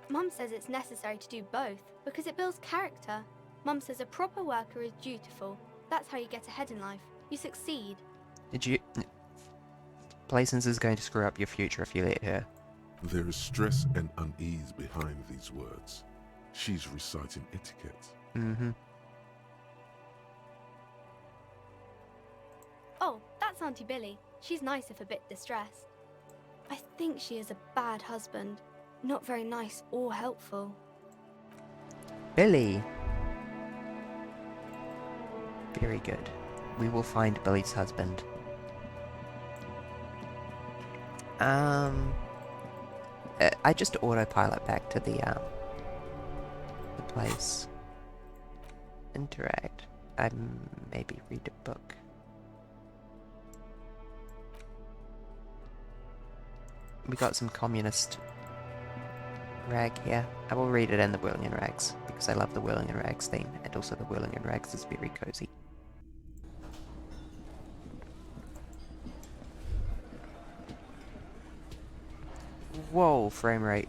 Mum says it's necessary to do both because it builds character. Mum says a proper worker is dutiful. That's how you get ahead in life. You succeed. Did you... Placence is going to screw up your future if you let her. There is stress and unease behind these words. She's reciting etiquette. Mm-hmm. Oh, that's Auntie Billy. She's nice if a bit distressed. I think she is a bad husband. Not very nice or helpful. Billy! Very good. We will find Billy's husband. I just autopilot back to the place. Interact. I maybe read a book. We got some communist rag here. I will read it in the Whirling and Rags, because I love the Whirling and Rags theme, and also the Whirling and Rags is very cozy. Whoa, frame rate.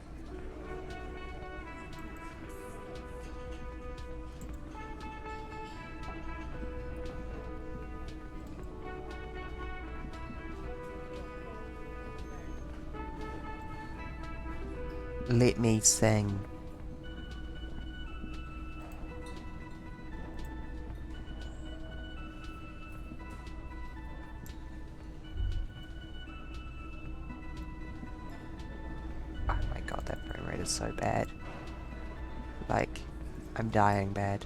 Let me sing. Oh my god, that frame rate is so bad. Like, I'm dying bad.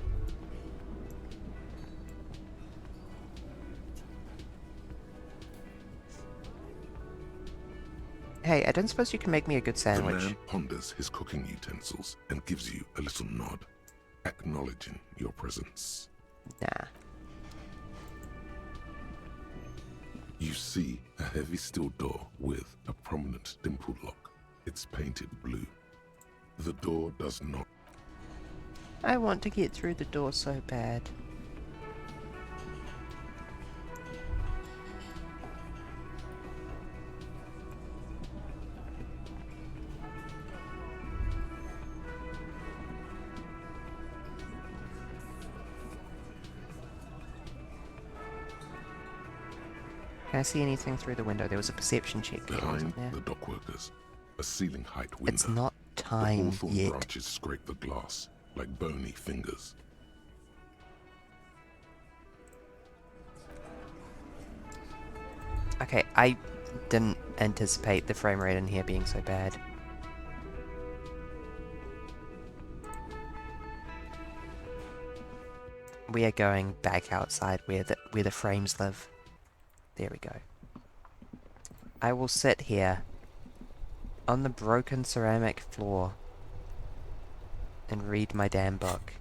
Hey, I don't suppose you can make me a good The sandwich. man ponders his cooking utensils and gives you a little nod, acknowledging your presence. Nah. You see a heavy steel door with a prominent dimple lock. It's painted blue. The door does not. I want to get through the door so bad. Can I see anything through the window? There was a perception check there, Behind wasn't there? the dockworkers, a ceiling height window. It's not The time hawthorn yet. branches scrape the glass like bony fingers. Okay, I didn't anticipate the frame rate in here being so bad. We are going back outside where the frames live. There we go. I will sit here on the broken ceramic floor and read my damn book.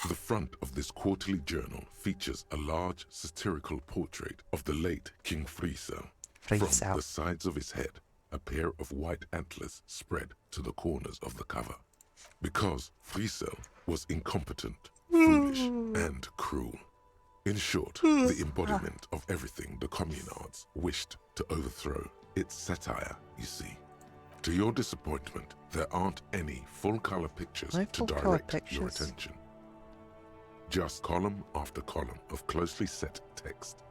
The front of this quarterly journal features a large satirical portrait of the late King Friesel. From Friesel. the sides of his head, a pair of white antlers spread to the corners of the cover. Because Friesel was incompetent, foolish, and cruel. In short, the embodiment of everything the communards wished to overthrow. It's satire, you see. To your disappointment, there aren't any full-color pictures No to full-colour direct your pictures. attention. Just column after column of closely set text,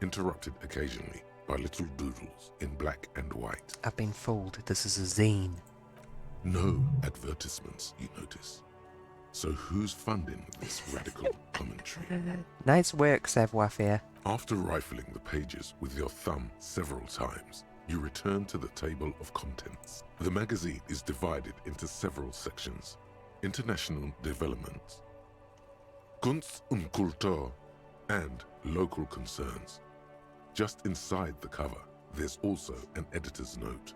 interrupted occasionally by little doodles in black and white. I've been fooled. This is a zine. No advertisements, you notice. So who's funding this radical commentary? Nice work, savoir-faire. After rifling the pages with your thumb several times, you return to the table of contents. The magazine is divided into several sections. International developments, Kunst und Kultur, and local concerns. Just inside the cover, there's also an editor's note.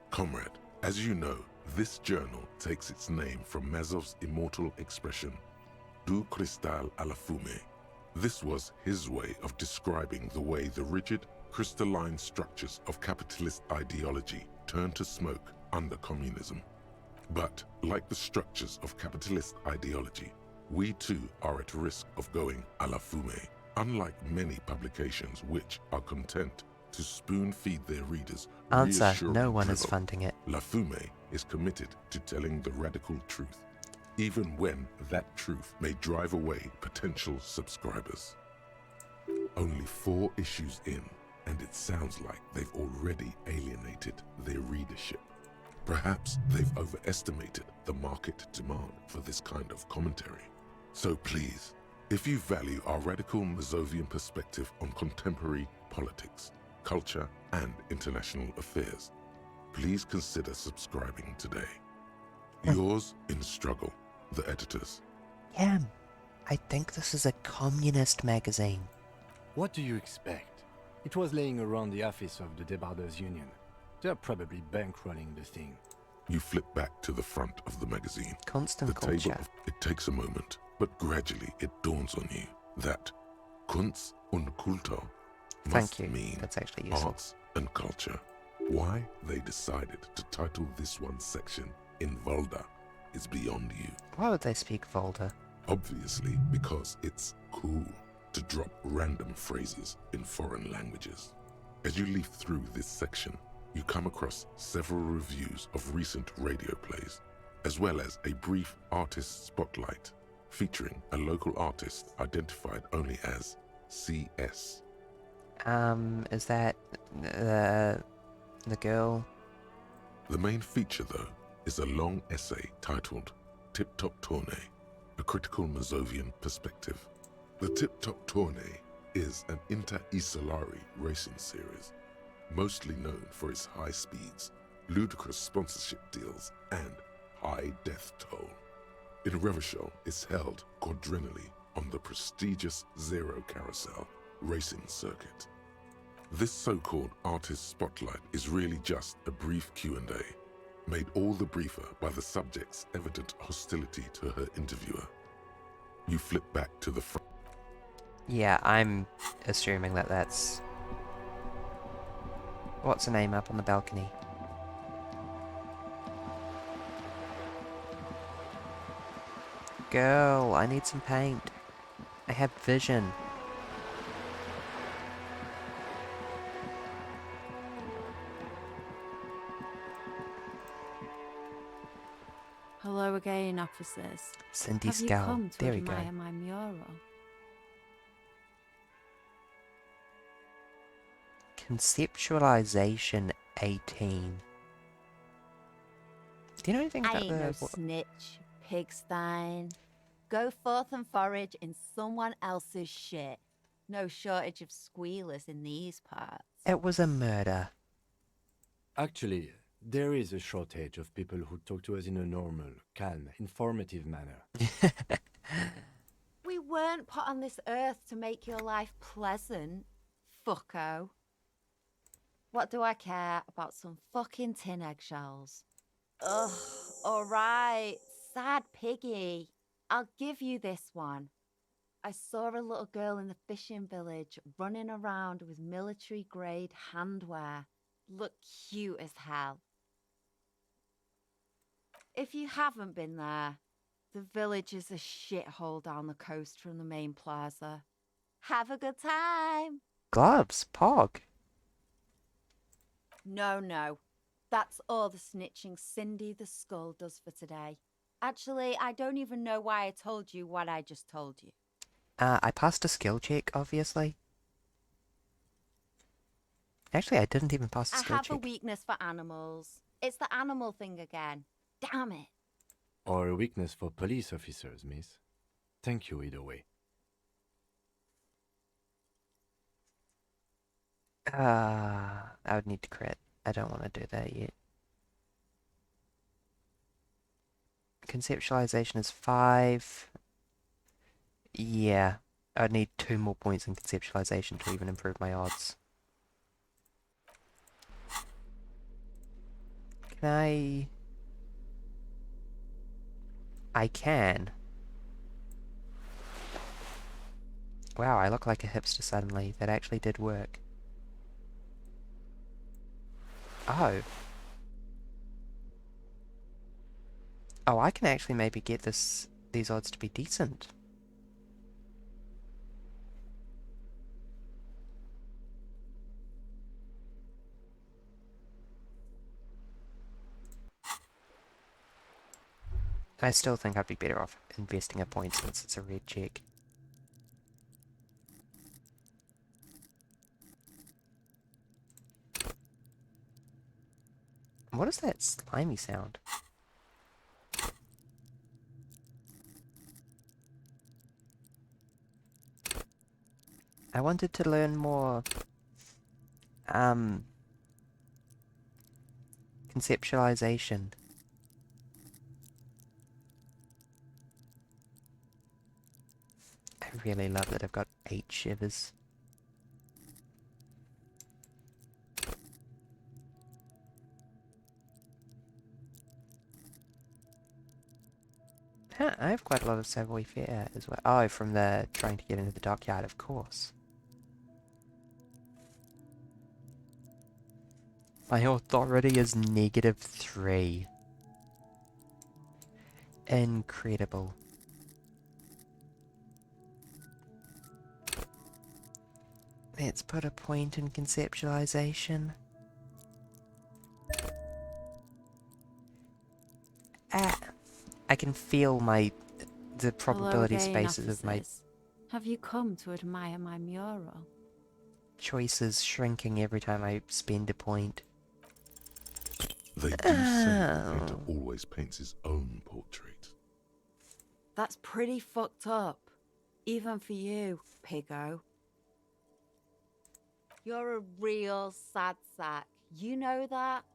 Comrade, as you know, this journal takes its name from Mazov's immortal expression, Du cristal à la fumée. This was his way of describing the way the rigid, crystalline structures of capitalist ideology turn to smoke under communism. But, like the structures of capitalist ideology, we too are at risk of going à la fumée. Unlike many publications which are content to spoon-feed their readers Answer, reassuring no one is drivel, funding it. La Fumée is committed to telling the radical truth, even when that truth may drive away potential subscribers. Only 4 issues in, and it sounds like they've already alienated their readership. Perhaps they've overestimated the market demand for this kind of commentary. So please, if you value our radical Mazovian perspective on contemporary politics, culture, and international affairs, please consider subscribing today. Yours in struggle, the editors. Yam, I think this is a communist magazine. What do you expect? It was laying around the office of the Debarders Union. They're probably bankrolling the thing. You flip back to the front of the magazine. Constant The culture. table. It takes a moment, but gradually it dawns on you that Kunst und Kultur must Thank you. mean That's actually useful. arts and culture. Why they decided to title this one section in Volda is beyond you. Why would they speak Volta? Obviously because it's cool to drop random phrases in foreign languages. As you leaf through this section, you come across several reviews of recent radio plays, as well as a brief artist spotlight featuring a local artist identified only as CS. Is that the girl? The main feature, though, is a long essay titled Tip Top Tournée, a critical Mazovian perspective. The Tip Top Tournée is an inter-Isolari racing series, mostly known for its high speeds, ludicrous sponsorship deals, and high death toll. In Revachol, it's held quadrennially on the prestigious Zero Carousel racing circuit. This so-called artist spotlight is really just a brief Q&A, made all the briefer by the subject's evident hostility to her interviewer. You flip back to the front. Yeah, I'm assuming that that's... What's her name up on the balcony? Girl, I need some paint. I have vision. Hello again, officers. Cindy Have you Scowl. come to There we go. admire my mural? Conceptualization 18. Do you know anything I about ain't no snitch, pigstein. Go forth and forage in someone else's shit. No shortage of squealers in these parts. It was a murder. Actually, there is a shortage of people who talk to us in a normal, calm, informative manner. We weren't put on this earth to make your life pleasant, fucko. What do I care about some fucking tin eggshells? Ugh, alright, sad piggy. I'll give you this one. I saw a little girl in the fishing village running around with military-grade handwear. Looked cute as hell. If you haven't been there, the village is a shithole down the coast from the main plaza. Have a good time! Gloves, Pog. No. That's all the snitching Cindy the Skull does for today. Actually, I don't even know why I told you what I just told you. I passed a skill check, obviously. Actually, I didn't even pass a I skill have a check. weakness for animals. It's the animal thing again. Damn it. Or a weakness for police officers, miss. Thank you either way. I would need to crit. I don't want to do that yet. Conceptualization is 5. Yeah, I'd need 2 more points in conceptualization to even improve my odds. Can I... I can. Wow, I look like a hipster suddenly. That actually did work. Oh. Oh, I can actually maybe get these odds to be decent. I still think I'd be better off investing a point since it's a red check. What is that slimy sound? I wanted to learn more, conceptualization. I really love that I've got 8 shivers. Huh, I have quite a lot of savoir-faire as well. Oh, from the trying to get into the dockyard, of course. My authority is -3. Incredible. Let's put a point in conceptualization. I can feel the probability Hello again, spaces of my officers. Have you come to admire my mural? choices shrinking every time I spend a point. They do say the painter always paints his own portrait. That's pretty fucked up. Even for you, piggo. You're a real sad sack. You know that?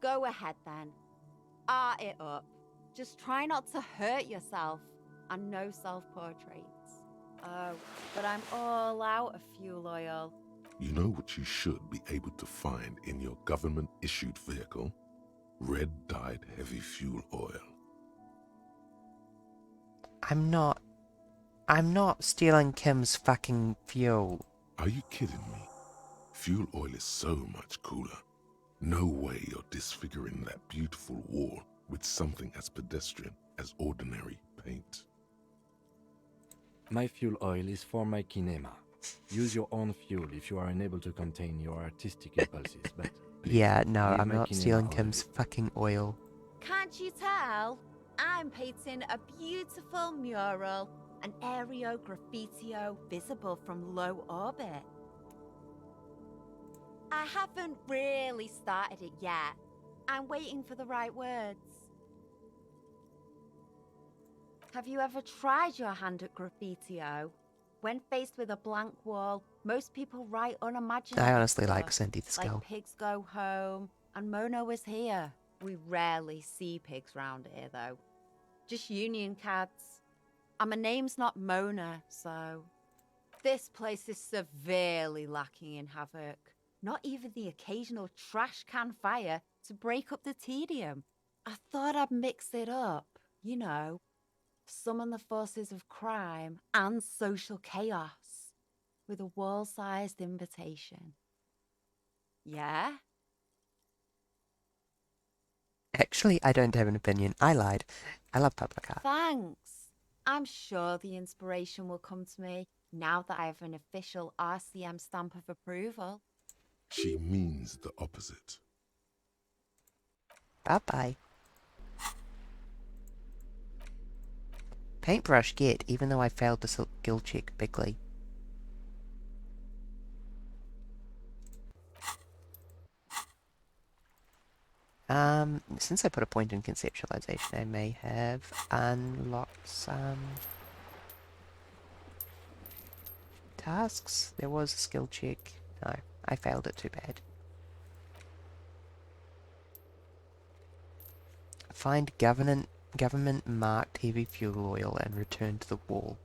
Go ahead then. Art it up. Just try not to hurt yourself. And no self-portraits. Oh, but I'm all out of fuel oil. You know what you should be able to find in your government-issued vehicle? Red-dyed heavy fuel oil. I'm not stealing Kim's fucking fuel. Are you kidding me? Fuel oil is so much cooler. No way you're disfiguring that beautiful wall with something as pedestrian as ordinary paint. My fuel oil is for my kinema. Use your own fuel if you are unable to contain your artistic impulses, but... please, Yeah, no, leave I'm my not kinema stealing oil. Kim's fucking oil. Can't you tell? I'm painting a beautiful mural, an aereo graffitio visible from low orbit. I haven't really started it yet. I'm waiting for the right words. Have you ever tried your hand at graffiti-o? When faced with a blank wall, most people write unimaginable I honestly stuff, like Cindy the like Skull. pigs go home, and Mona was here. We rarely see pigs round here, though. Just union cats. And my name's not Mona, so... This place is severely lacking in havoc. Not even the occasional trash can fire to break up the tedium. I thought I'd mix it up, you know. Summon the forces of crime and social chaos with a wall-sized invitation. Yeah? Actually, I don't have an opinion. I lied. I love public art. Thanks. I'm sure the inspiration will come to me now that I have an official RCM stamp of approval. She means the opposite. Bye-bye. Paintbrush get, even though I failed the skill check bigly. Since I put a point in conceptualization, I may have unlocked some tasks. There was a skill check. No, I failed it, too bad. Find government marked heavy fuel oil and return to the wall.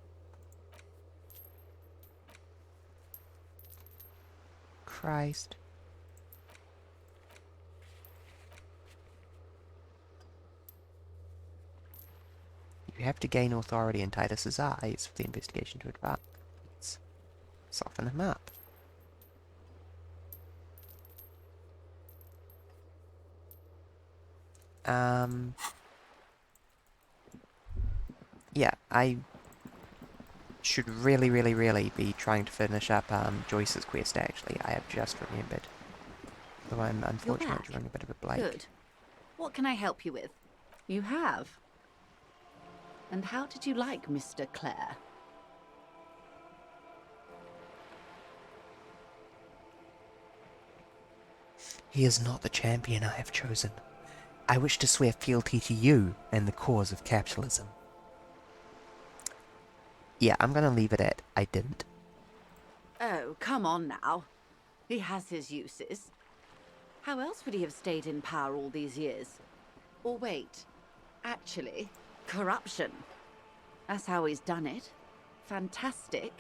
Christ. You have to gain authority in Titus's eyes for the investigation to advance. Soften him up. Yeah, I should really be trying to finish up Joyce's quest, actually. I have just remembered. Though I'm unfortunately drawing a bit of a blank. Good. What can I help you with? You have. And how did you like Mr. Clare? He is not the champion I have chosen. I wish to swear fealty to you and the cause of capitalism. Yeah, I'm gonna leave it at I didn't. Oh, come on now. He has his uses. How else would he have stayed in power all these years? Or wait, actually, corruption. That's how he's done it. Fantastic,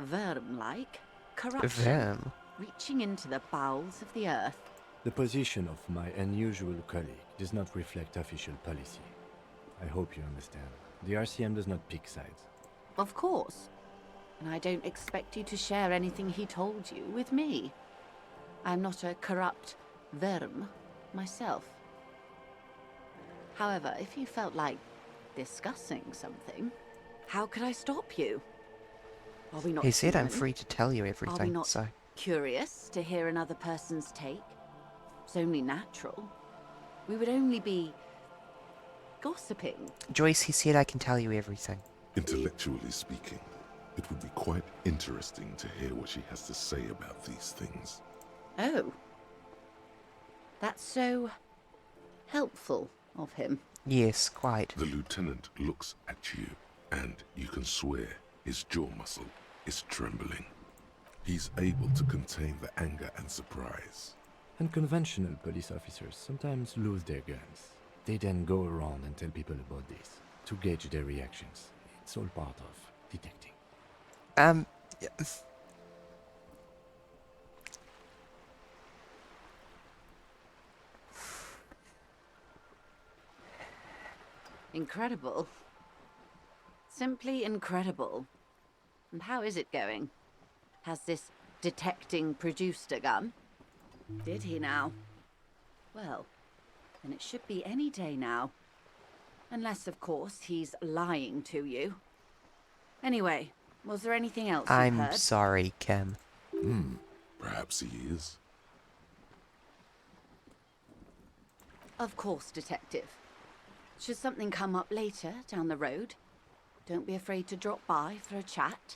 Verm-like corruption. Verm? Reaching into the bowels of the earth. The position of my unusual colleague does not reflect official policy. I hope you understand. The RCM does not pick sides. Of course. And I don't expect you to share anything he told you with me. I'm not a corrupt Verm myself. However, if you felt like discussing something, how could I stop you? Are we not He said I'm human? free to tell you Are we everything, not so... curious to hear another person's take? It's only natural. We would only be gossiping. Joyce, he said I can tell you everything. Intellectually speaking, it would be quite interesting to hear what she has to say about these things. Oh. That's so helpful of him. Yes, quite. The lieutenant looks at you, and you can swear his jaw muscle is trembling. He's able to contain the anger and surprise. Unconventional police officers sometimes lose their guns. They then go around and tell people about this, to gauge their reactions. It's all part of detecting. Yes. Incredible. Simply incredible. And how is it going? Has this detecting produced a gun? Did he now? Well, then it should be any day now. Unless, of course, he's lying to you. Anyway, was there anything else you I'm heard? sorry, Kim. Perhaps he is. Of course, Detective. Should something come up later down the road, don't be afraid to drop by for a chat.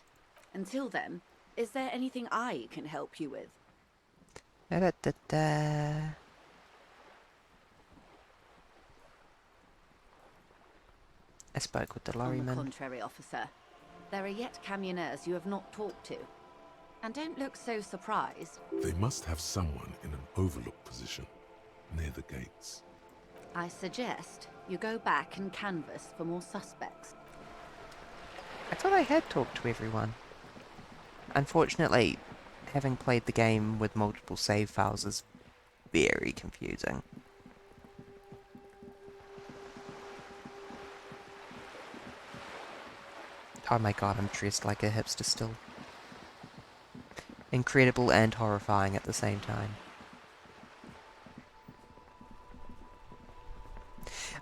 Until then, is there anything I can help you with? Da-da-da-da. I spoke with the On the lorryman. contrary, officer, there are yet camionneurs you have not talked to. And don't look so surprised. They must have someone in an overlook position near the gates. I suggest you go back and canvass for more suspects. I thought I had talked to everyone. Unfortunately, having played the game with multiple save files is very confusing. Oh my god, I'm dressed like a hipster still. Incredible and horrifying at the same time.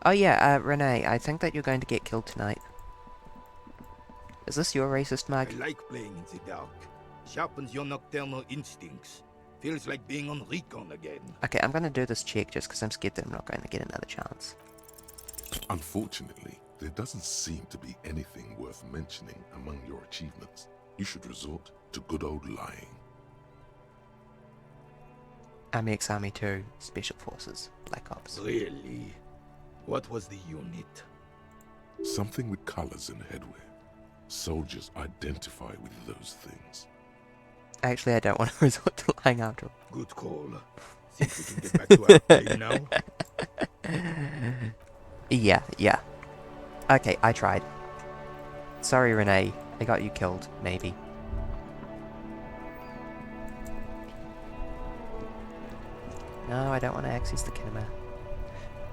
Oh yeah, Renee, I think that you're going to get killed tonight. Is this your racist mug? I like playing in the dark. Sharpens your nocturnal instincts. Feels like being on recon again. Okay, I'm gonna do this check just because I'm scared that I'm not going to get another chance. Unfortunately, there doesn't seem to be anything worth mentioning among your achievements. You should resort to good old lying. I'm ex-Army 2, Special Forces, Black Ops. Really? What was the unit? Something with colors and headwear. Soldiers identify with those things. Actually, I don't want to resort to lying after all. Good call. Think we can get back to our game now? Yeah. Okay, I tried. Sorry, Renee. I got you killed, maybe. No, I don't want to access the kinema.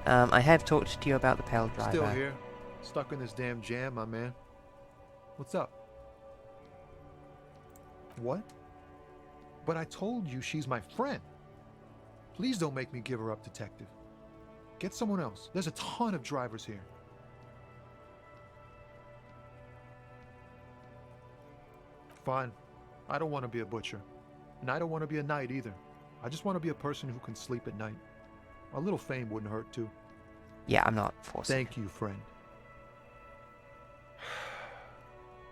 I have talked to you about the pale driver. Still here. Stuck in this damn jam, my man. What's up? What? But I told you she's my friend. Please don't make me give her up, detective. Get someone else. There's a ton of drivers here. Fine. I don't want to be a butcher. And I don't want to be a knight either. I just want to be a person who can sleep at night. A little fame wouldn't hurt too. Yeah, I'm not forcing. Thank you, friend.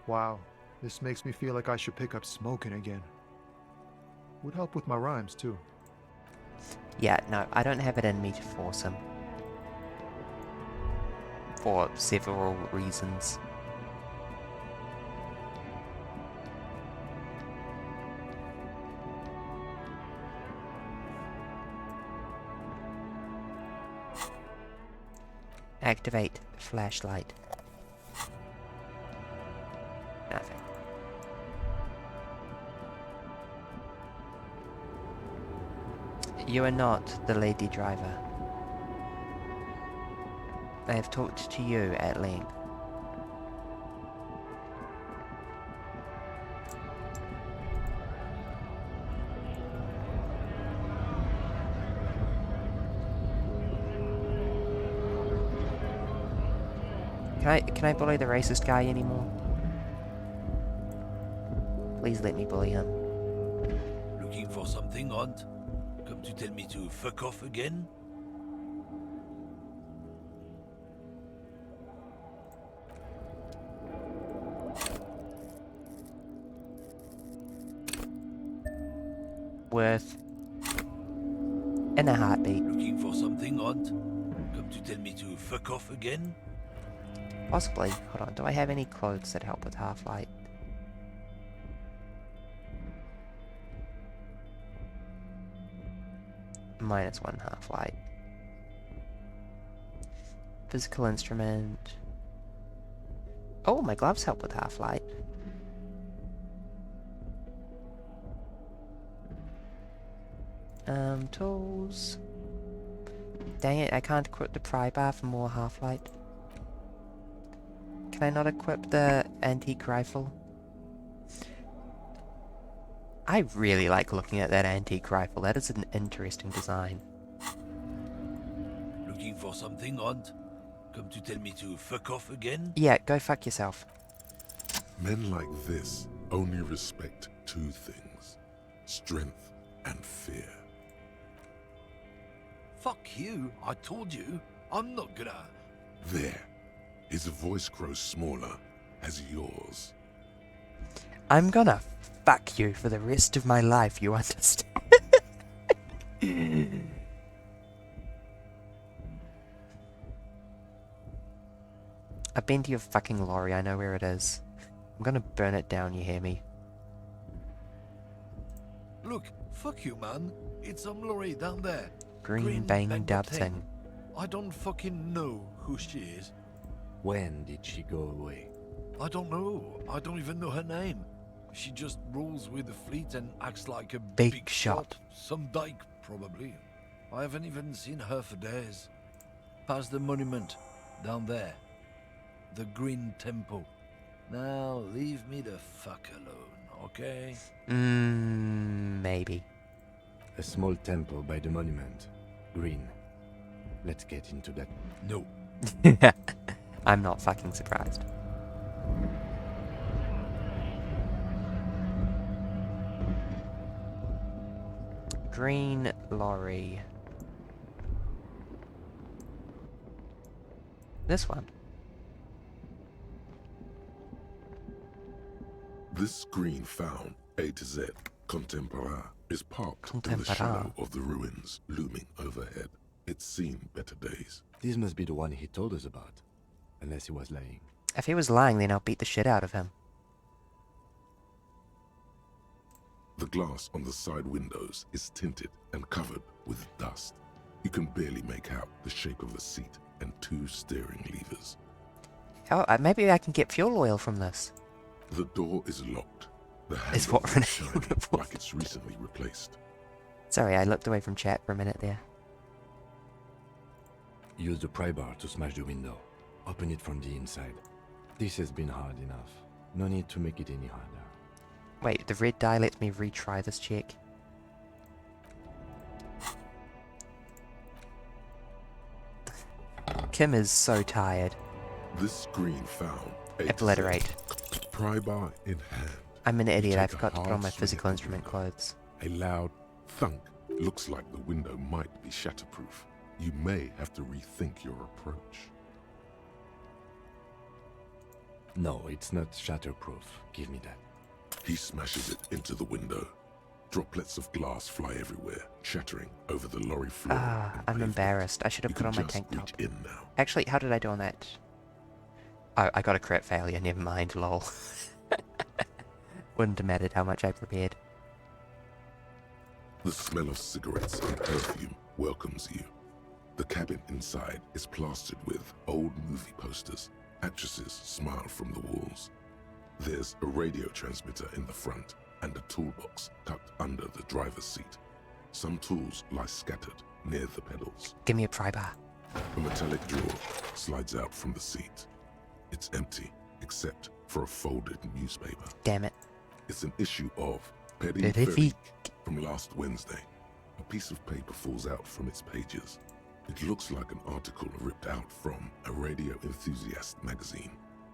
Wow, this makes me feel like I should pick up smoking again. Would help with my rhymes too. Yeah, no, I don't have it in me to force him. For several reasons. Activate flashlight. Nothing. You are not the lady driver. I have talked to you at length. Can I bully the racist guy anymore? Please let me bully him. Looking for something, Aunt? Come to tell me to fuck off again? Worth. In a heartbeat. Looking for something, Aunt? Come to tell me to fuck off again? Possibly. Hold on, do I have any clothes that help with half-light? -1 half-light. Physical instrument. Oh, my gloves help with half-light. Tools. Dang it, I can't equip the pry bar for more half-light. Can I not equip the antique rifle? I really like looking at that antique rifle. That is an interesting design. Looking for something, Aunt? Come to tell me to fuck off again? Yeah, go fuck yourself. Men like this only respect two things: strength and fear. Fuck you, I told you. I'm not gonna... There. His voice grows smaller as yours. I'm gonna fuck you for the rest of my life, you understand? I've been to your fucking lorry, I know where it is. I'm gonna burn it down, you hear me? Look, fuck you, man. It's some lorry down there. Green bang banged dub up thing. I don't fucking know who she is. When did she go away? I don't know. I don't even know her name. She just rolls with the fleet and acts like a Big shot. Some dyke, probably. I haven't even seen her for days. Past the monument, down there. The Green Temple. Now, leave me the fuck alone, okay? Maybe. A small temple by the monument. Green. Let's get into that. No. I'm not fucking surprised. Green lorry. This one. This green found, A to Z, Contemporain, is parked in the Contemporain. shadow of the ruins looming overhead. It's seen better days. This must be the one he told us about. Unless he was lying. If he was lying, then I'll beat the shit out of him. The glass on the side windows is tinted and covered with dust. You can barely make out the shape of a seat and 2 steering levers. Oh, maybe I can get fuel oil from this. The door is locked. The Is handle what Renee is shiny, like it's recently replaced. Sorry, I looked away from chat for a minute there. Use the pry bar to smash the window. Open it from the inside. This has been hard enough. No need to make it any harder. Wait, the red die lets me retry this check. Kim is so tired. This screen found. Obliterate. Pry bar in hand. I'm an idiot, I take a forgot to put hard on my swing physical at the instrument window. clothes. A loud thunk. Looks like the window might be shatterproof. You may have to rethink your approach. No, it's not shatterproof. Give me that. He smashes it into the window. Droplets of glass fly everywhere, shattering over the lorry floor. Ah, I'm embarrassed. I should have You put on can my just tank top. reach in now. Actually, how did I do on that? Oh, I got a crit failure, never mind, lol. Wouldn't have mattered how much I prepared. The smell of cigarettes and perfume welcomes you. The cabin inside is plastered with old movie posters. Actresses smile from the walls. There's a radio transmitter in the front and a toolbox tucked under the driver's seat. Some tools lie scattered near the pedals. Give me a pry bar. A metallic drawer slides out from the seat. It's empty, except for a folded newspaper. Damn it. It's an issue of Terrific. Peripherique from last Wednesday. A piece of paper falls out from its pages. It looks like an article ripped out from a radio enthusiast magazine.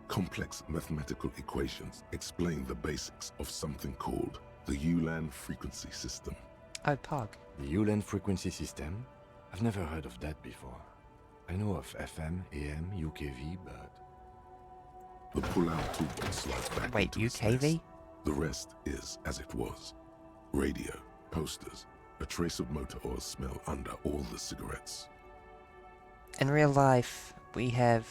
Complex mathematical equations explain the basics of something called the Ulan frequency system. Oh, Pog. The Ulan frequency system? I've never heard of that before. I know of FM, AM, UKV, but... The pull-out toolbox slides back Wait, into its UKV? nest. The rest is as it was. Radio, posters, a trace of motor oil smell under all the cigarettes. In real life, we have...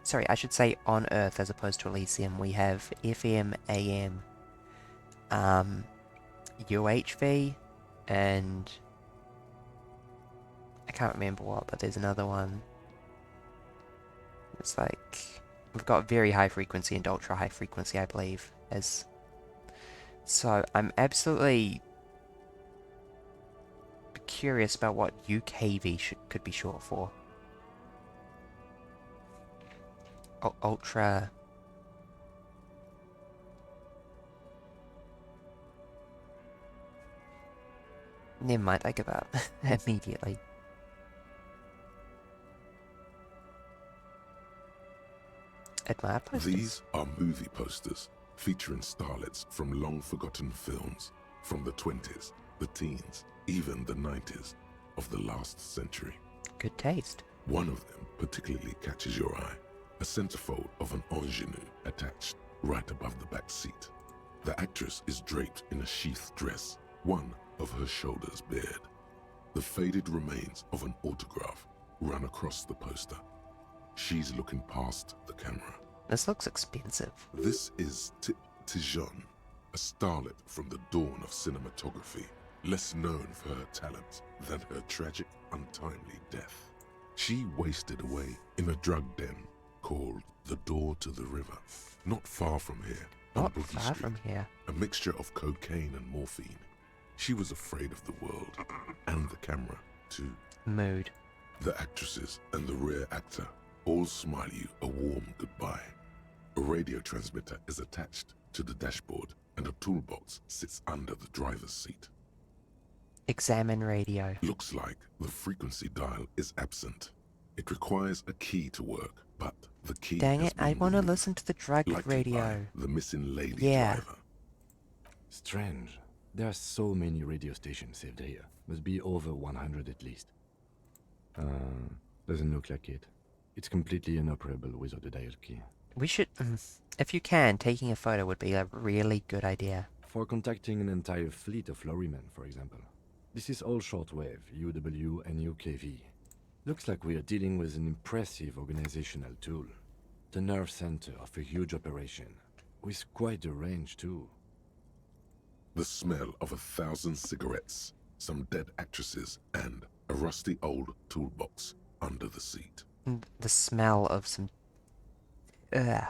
Sorry, I should say on Earth as opposed to Elysium. We have FM, AM, UHV, and... I can't remember what, but there's another one. It's like... We've got very high frequency and ultra high frequency, I believe, as... So, I'm absolutely curious about what UKV could be short for. Ultra... Never mind, I give up immediately. Admire posters. These are movie posters featuring starlets from long-forgotten films from the 20s, the teens, even the 90s of the last century. Good taste. One of them particularly catches your eye. A centerfold of an ingenue attached right above the back seat. The actress is draped in a sheath dress, one of her shoulders bared. The faded remains of an autograph run across the poster. She's looking past the camera. This looks expensive. This is Tijon, a starlet from the dawn of cinematography, less known for her talent than her tragic, untimely death. She wasted away in a drug den called the Door to the River, not far from here. Not far from here. A mixture of cocaine and morphine. She was afraid of the world and the camera too. Mood. The actresses and the rear actor all smile you a warm goodbye. A radio transmitter is attached to the dashboard and a toolbox sits under the driver's seat. Examine radio. Looks like the frequency dial is absent. It requires a key to work, but the key Dang has it, I been want to removed, listen to the drug likely radio. by the missing lady Yeah. driver. Strange. There are so many radio stations saved here. Must be over 100 at least. Doesn't look like it. It's completely inoperable without a dial key. We should, if you can, taking a photo would be a really good idea. For contacting an entire fleet of lorrymen, for example. This is all shortwave, UW and UKV. Looks like we are dealing with an impressive organizational tool. The nerve center of a huge operation, with quite a range too. The smell of 1,000 cigarettes, some dead actresses, and a rusty old toolbox under the seat. The smell of some... Ugh.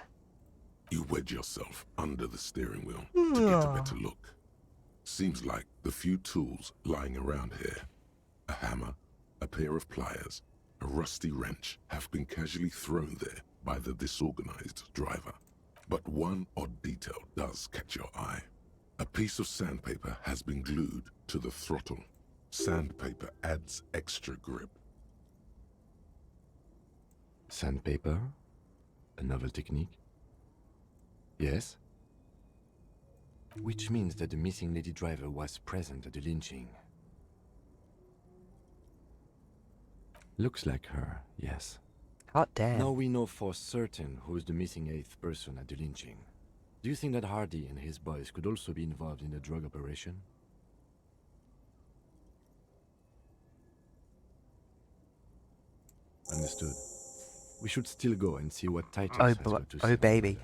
You wedge yourself under the steering wheel to get a better look. Seems like the few tools lying around here, a hammer, a pair of pliers, a rusty wrench, have been casually thrown there by the disorganized driver. But one odd detail does catch your eye. A piece of sandpaper has been glued to the throttle. Sandpaper adds extra grip. Sandpaper? A novel technique? Yes? Which means that the missing lady driver was present at the lynching. Looks like her, yes. Hot damn. Now we know for certain who's the missing 8th person at the lynching. Do you think that Hardy and his boys could also be involved in the drug operation? Understood. We should still go and see what Titus has got to say. Oh baby.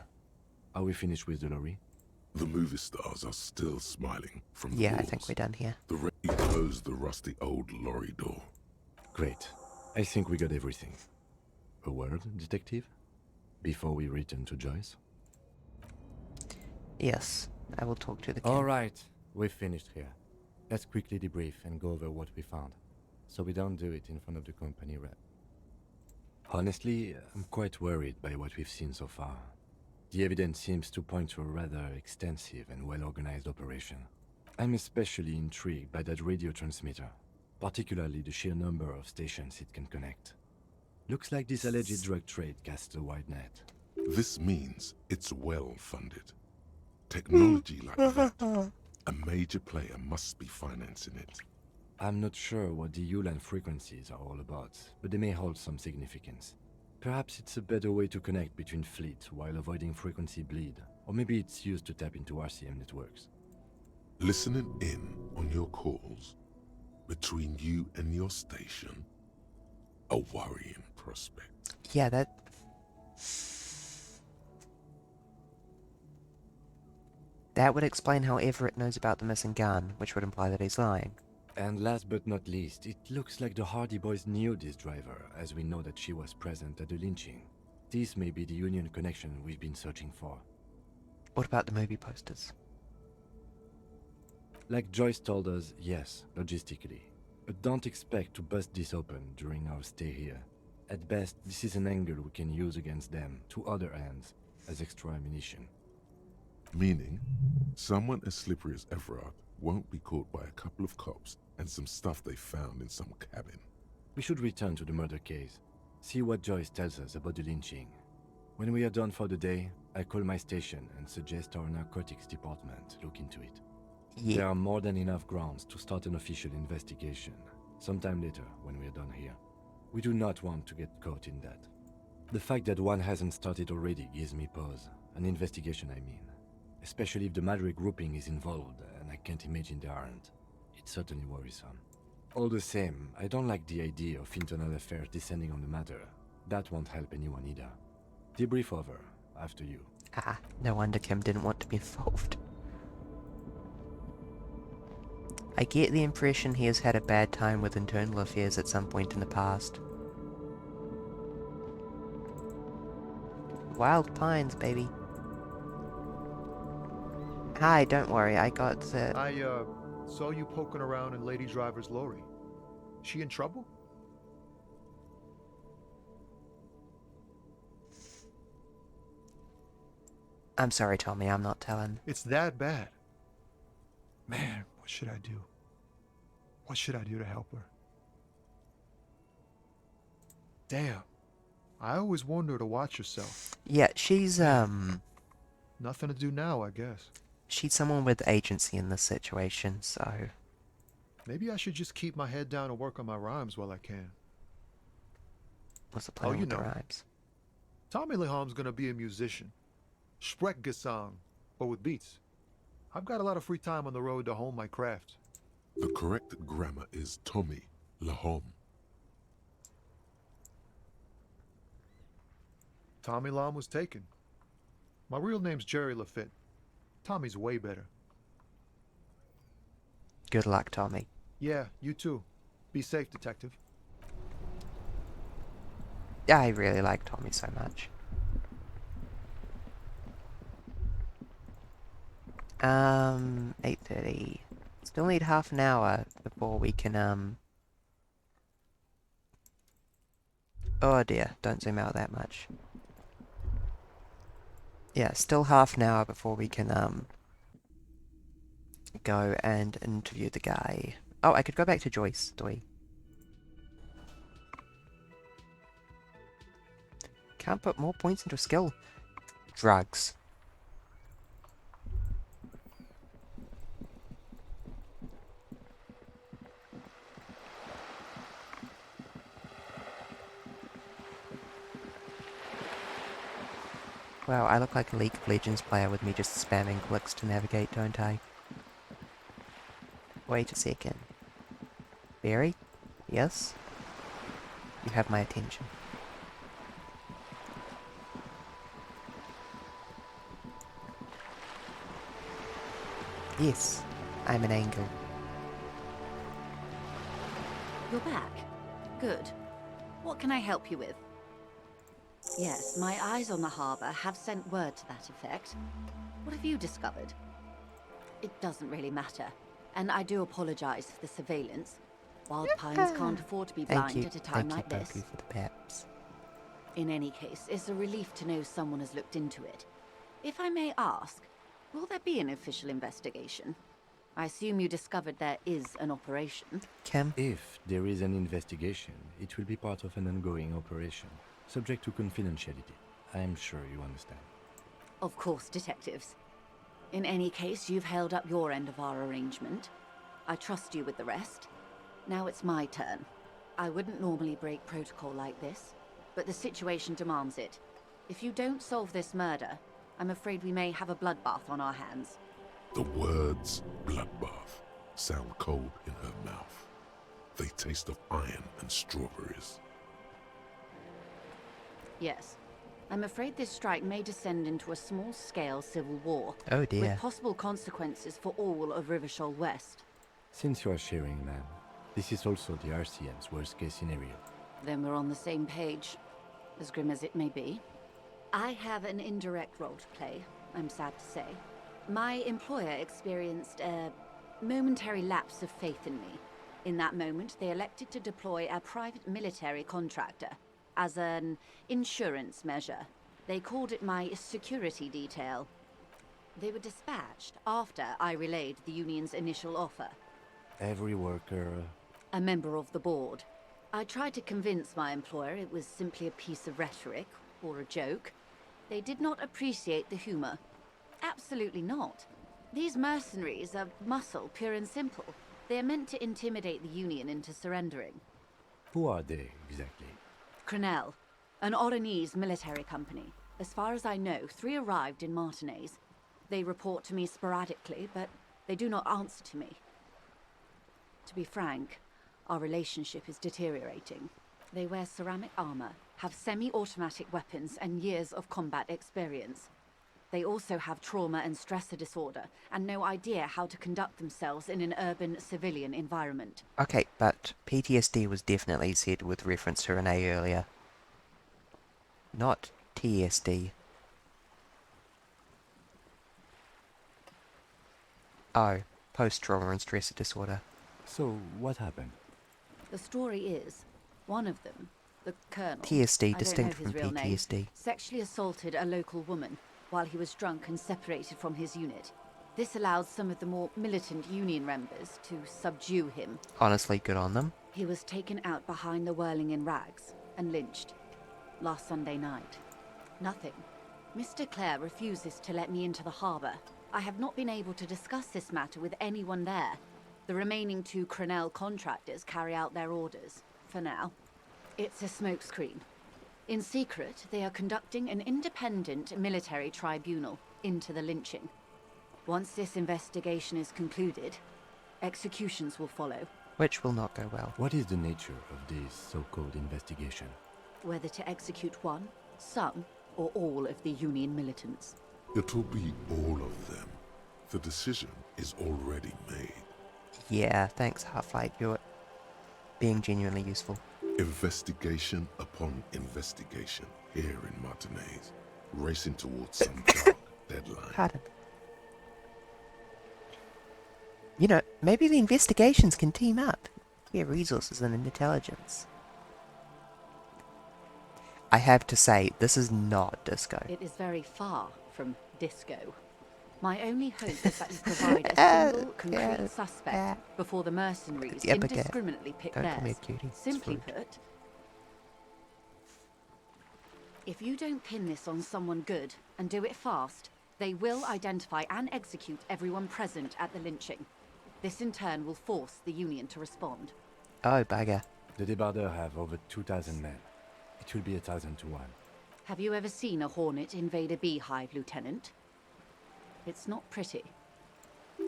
Are we finished with the lorry? The movie stars are still smiling from the Yeah, I walls. think we're done here. You close the rusty old lorry door. Great. I think we got everything. A word, detective? Before we return to Joyce? Yes, I will talk to the All right, we've finished here. Let's quickly debrief and go over what we found, so we don't do it in front of the company rep. Honestly, I'm quite worried by what we've seen so far. The evidence seems to point to a rather extensive and well-organized operation. I'm especially intrigued by that radio transmitter, particularly the sheer number of stations it can connect. Looks like this alleged drug trade casts a wide net. This means it's well-funded. Technology like that, a major player must be financing it. I'm not sure what the Ulan frequencies are all about, but they may hold some significance. Perhaps it's a better way to connect between fleets while avoiding frequency bleed, or maybe it's used to tap into RCM networks. Listening in on your calls between you and your station, a worrying prospect. Yeah, that... That would explain how Everett knows about the missing gun, which would imply that he's lying. And last but not least, it looks like the Hardy boys knew this driver, as we know that she was present at the lynching. This may be the Union connection we've been searching for. What about the movie posters? Like Joyce told us, yes, logistically. But don't expect to bust this open during our stay here. At best, this is an angle we can use against them, to other ends, as extra ammunition. Meaning, someone as slippery as Everard won't be caught by a couple of cops and some stuff they found in some cabin. We should return to the murder case, see what Joyce tells us about the lynching. When we are done for the day, I call my station and suggest our narcotics department look into it. Yeah. There are more than enough grounds to start an official investigation, sometime later when we are done here. We do not want to get caught in that. The fact that one hasn't started already gives me pause. An investigation, I mean. Especially if the Madrid grouping is involved, and I can't imagine they aren't. It's certainly worrisome. All the same, I don't like the idea of internal affairs descending on the matter. That won't help anyone either. Debrief over. After you. Ah, no wonder Kim didn't want to be involved. I get the impression he has had a bad time with internal affairs at some point in the past. Wild Pines, baby. Hi, don't worry, I got the... I, saw you poking around in Lady Driver's lorry. She in trouble? I'm sorry, Tommy, I'm not telling. It's that bad. Man, what should I do? What should I do to help her? Damn. I always warned her to watch herself. Yeah, she's, Nothing to do now, I guess. she's someone with agency in this situation, so... Maybe I should just keep my head down and work on my rhymes while I can. What's the plan with the rhymes? Tommy Leham's gonna be a musician. Sprechgesang, but with beats. I've got a lot of free time on the road to hone my craft. The correct grammar is Tommy Lahom. Tommy Lam was taken. My real name's Jerry Lafitte. Tommy's way better. Good luck, Tommy. Yeah, you too. Be safe, detective. I really like Tommy so much. 8:30. Still need half an hour before we can, Oh dear, don't zoom out that much. Yeah, still half an hour before we can, go and interview the guy. Oh, I could go back to Joyce, do we? Can't put more points into a skill. Drugs. Wow, I look like a League of Legends player with me just spamming clicks to navigate, don't I? Wait a second. Barry? Yes? You have my attention. Yes, I'm an angel. You're back. Good. What can I help you with? Yes, my eyes on the harbour have sent word to that effect. What have you discovered? It doesn't really matter, and I do apologise for the surveillance. Wild Pines can't afford to be blind at a time like this. Thank you, for the peps. In any case, it's a relief to know someone has looked into it. If I may ask, will there be an official investigation? I assume you discovered there is an operation. Kim? If there is an investigation, it will be part of an ongoing operation, subject to confidentiality. I am sure you understand. Of course, detectives. In any case, you've held up your end of our arrangement. I trust you with the rest. Now it's my turn. I wouldn't normally break protocol like this, but the situation demands it. If you don't solve this murder, I'm afraid we may have a bloodbath on our hands. The words bloodbath sound cold in her mouth. They taste of iron and strawberries. Yes. I'm afraid this strike may descend into a small-scale civil war. Oh dear. With possible consequences for all of Rivershoal West. Since you are sharing, ma'am, this is also the RCM's worst-case scenario. Then we're on the same page, as grim as it may be. I have an indirect role to play, I'm sad to say. My employer experienced a momentary lapse of faith in me. In that moment, they elected to deploy a private military contractor as an insurance measure. They called it my security detail. They were dispatched after I relayed the union's initial offer. Every worker... A member of the board. I tried to convince my employer it was simply a piece of rhetoric, or a joke. They did not appreciate the humor. Absolutely not. These mercenaries are muscle, pure and simple. They are meant to intimidate the Union into surrendering. Who are they, exactly? Crenell, an Oranese military company. As far as I know, 3 arrived in Martinez. They report to me sporadically, but they do not answer to me. To be frank, our relationship is deteriorating. They wear ceramic armor, have semi-automatic weapons, and years of combat experience. They also have trauma and stressor disorder, and no idea how to conduct themselves in an urban civilian environment. Okay, but PTSD was definitely said with reference to Renee earlier. Not TSD. Oh, post-trauma and stressor disorder. So, what happened? The story is, one of them, the Colonel, TSD, I don't distinct know his from real name, PTSD. sexually assaulted a local woman while he was drunk and separated from his unit. This allowed some of the more militant Union members to subdue him. Honestly, good on them. He was taken out behind the whirling in rags and lynched last Sunday night. Nothing. Mr. Clare refuses to let me into the harbour. I have not been able to discuss this matter with anyone there. The remaining 2 Crenell contractors carry out their orders, for now. It's a smokescreen. In secret, they are conducting an independent military tribunal into the lynching. Once this investigation is concluded, executions will follow. Which will not go well. What is the nature of this so-called investigation? Whether to execute one, some, or all of the Union militants. It'll be all of them. The decision is already made. Yeah, thanks Half-Life, you're being genuinely useful. Investigation upon investigation here in Martinez, racing towards some dark deadline. Pardon. You know, maybe the investigations can team up. We have resources and intelligence. I have to say, this is not disco. It is very far from disco. My only hope is that you provide a single, concrete suspect before the mercenaries indiscriminately pick Don't call me a theirs. cutie. It's Simply rude. put, if you don't pin this on someone good and do it fast, they will identify and execute everyone present at the lynching. This in turn will force the Union to respond. Oh, bugger. The Debardeurs have over 2,000 men. It will be 1,000 to 1. Have you ever seen a hornet invade a beehive, Lieutenant? It's not pretty.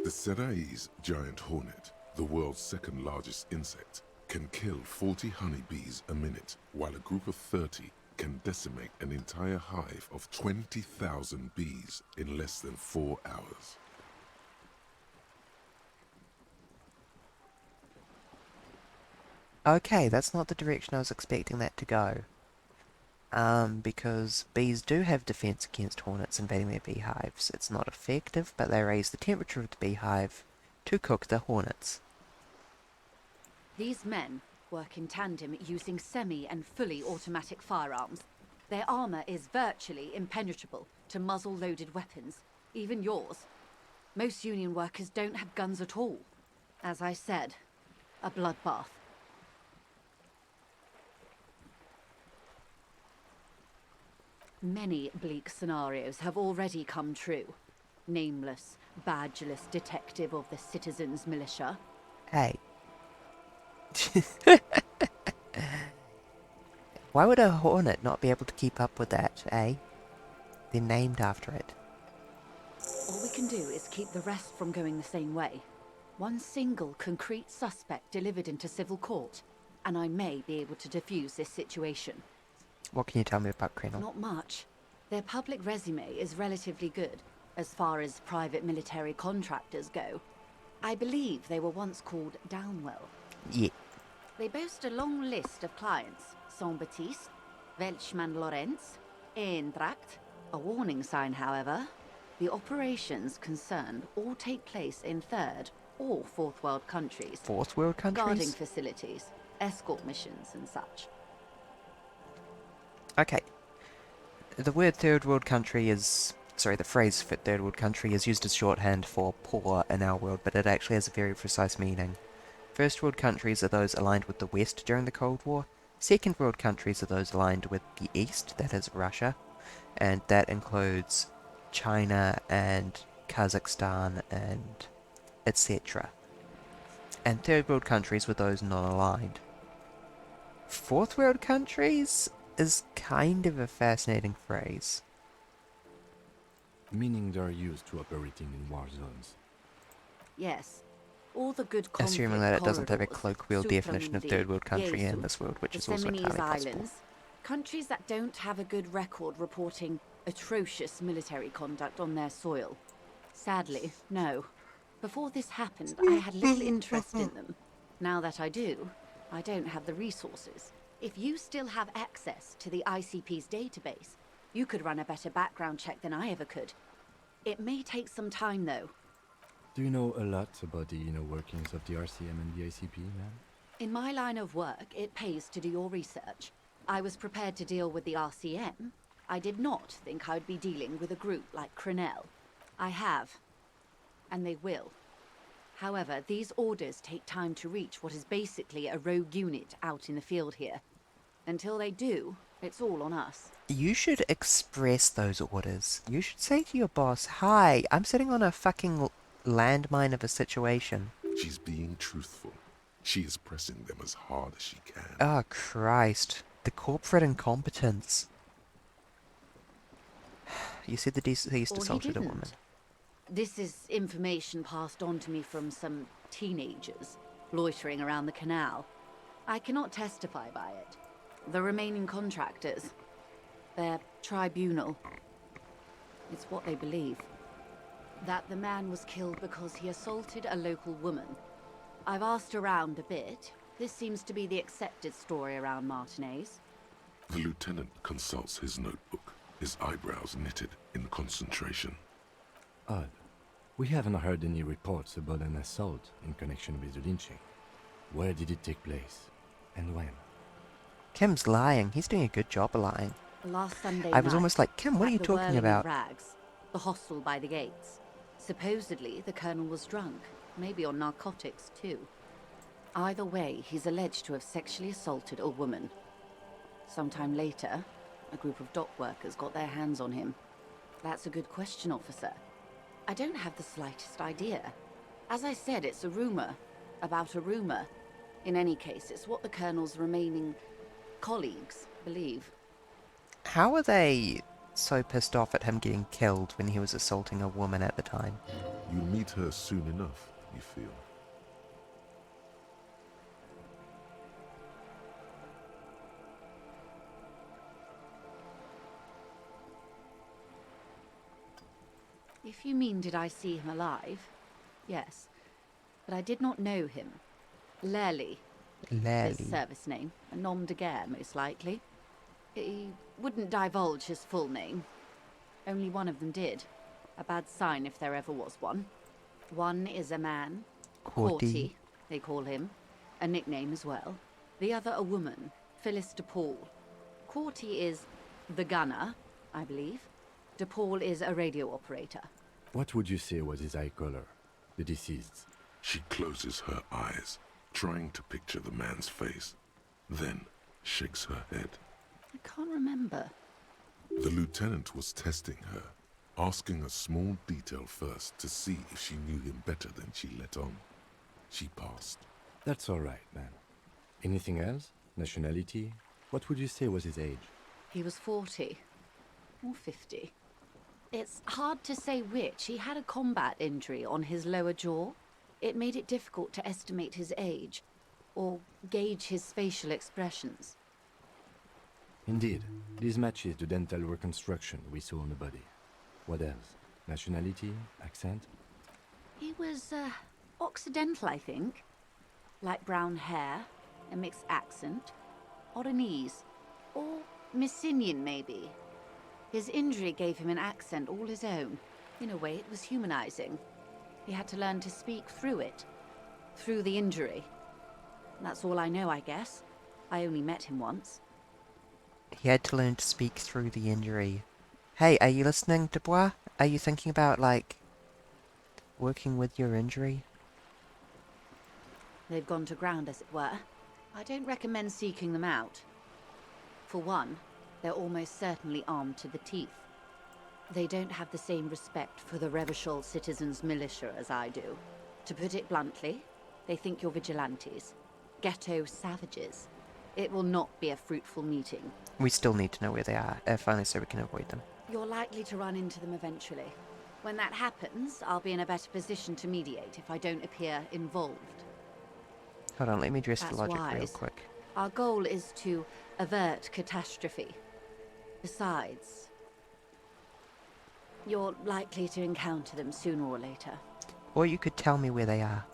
The Serai's giant hornet, the world's second largest insect, can kill 40 honeybees a minute, while a group of 30 can decimate an entire hive of 20,000 bees in less than 4 hours. Okay, that's not the direction I was expecting that to go. Because bees do have defense against hornets invading their beehives. It's not effective, but they raise the temperature of the beehive to cook the hornets. These men work in tandem using semi and fully automatic firearms. Their armor is virtually impenetrable to muzzle-loaded weapons, even yours. Most Union workers don't have guns at all. As I said, a bloodbath. Many bleak scenarios have already come true. Nameless, badgeless detective of the Citizens Militia. Hey. Why would a hornet not be able to keep up with that, eh? They're named after it. All we can do is keep the rest from going the same way. One single concrete suspect delivered into civil court, and I may be able to defuse this situation. What can you tell me about Crenell? Not much. Their public resume is relatively good, as far as private military contractors go. I believe they were once called Downwell. Yeah. They boast a long list of clients. Saint-Baptiste, Welchman-Lorenz, Eintracht. A warning sign, however. The operations concerned all take place in third or fourth world countries. Fourth world countries? Guarding facilities, escort missions and such. Okay. The word third world country is... Sorry, the phrase for third world country is used as shorthand for poor in our world, but it actually has a very precise meaning. First world countries are those aligned with the West during the Cold War. Second world countries are those aligned with the East, that is Russia. And that includes China and Kazakhstan and etc. And third world countries were those non-aligned. Fourth world countries is kind of a fascinating phrase. Meaning they're used to operating in war zones. Yes. All the good Assuming conflict that it doesn't have a corridors, colloquial definition of Supramendi, third world country in Yesu, this world, which the is also Seminese entirely possible. Islands, countries that don't have a good record reporting atrocious military conduct on their soil. Sadly, no. Before this happened, I had little interest in them. Now that I do, I don't have the resources. If you still have access to the ICP's database, you could run a better background check than I ever could. It may take some time, though. Do you know a lot about the inner workings of the RCM and the ICP, man? In my line of work, it pays to do your research. I was prepared to deal with the RCM. I did not think I'd be dealing with a group like Crenel. I have. And they will. However, these orders take time to reach what is basically a rogue unit out in the field here. Until they do, it's all on us. You should express those orders. You should say to your boss, "Hi, I'm sitting on a fucking landmine of a situation." She's being truthful. She is pressing them as hard as she can. Oh, Christ. The corporate incompetence. You said the deceased Or he assaulted a didn't. woman. This is information passed on to me from some teenagers loitering around the canal. I cannot testify by it. The remaining contractors, their tribunal, it's what they believe. That the man was killed because he assaulted a local woman. I've asked around a bit. This seems to be the accepted story around Martinez. The lieutenant consults his notebook, his eyebrows knitted in concentration. Odd. We haven't heard any reports about an assault in connection with the lynching. Where did it take place? And when? Kim's lying. He's doing a good job of lying. Last Sunday I was night, almost like, Kim, what are at you the talking Whirling about? Rags, the hostel by the gates. Supposedly, the colonel was drunk, maybe on narcotics too. Either way, he's alleged to have sexually assaulted a woman. Sometime later, a group of dock workers got their hands on him. That's a good question, officer. I don't have the slightest idea. As I said, it's a rumor about a rumor. In any case, it's what the colonel's remaining colleagues believe. How are they so pissed off at him getting killed when he was assaulting a woman at the time? You'll meet her soon enough, you feel. If you mean did I see him alive? Yes. But I did not know him. Lely. His service name. A nom de guerre, most likely. He wouldn't divulge his full name. Only one of them did. A bad sign if there ever was one. One is a man. Corty, they call him. A nickname as well. The other a woman. Phyllis DePaul. Corty is the gunner, I believe. DePaul is a radio operator. What would you say was his eye color, the deceased's? She closes her eyes, trying to picture the man's face, then shakes her head. I can't remember. The lieutenant was testing her, asking a small detail first to see if she knew him better than she let on. She passed. That's all right, man. Anything else? Nationality? What would you say was his age? He was 40. Or 50. It's hard to say which. He had a combat injury on his lower jaw. It made it difficult to estimate his age, or gauge his facial expressions. Indeed. This matches the dental reconstruction we saw on the body. What else? Nationality? Accent? He was, Occidental, I think. Light brown hair, a mixed accent, Oranese, or Messinian, maybe. His injury gave him an accent all his own. In a way, it was humanizing. He had to learn to speak through it, through the injury. That's all I know, I guess. I only met him once. He had to learn to speak through the injury. Hey, are you listening, Dubois? Are you thinking about, like, working with your injury? They've gone to ground, as it were. I don't recommend seeking them out. For one, they're almost certainly armed to the teeth. They don't have the same respect for the Revachol citizens' militia as I do. To put it bluntly, they think you're vigilantes. Ghetto savages. It will not be a fruitful meeting. We still need to know where they are, if only so we can avoid them. You're likely to run into them eventually. When that happens, I'll be in a better position to mediate if I don't appear involved. Hold on, let me address the That's logic real wise. quick. Our goal is to avert catastrophe. Besides, you're likely to encounter them sooner or later. Or you could tell me where they are.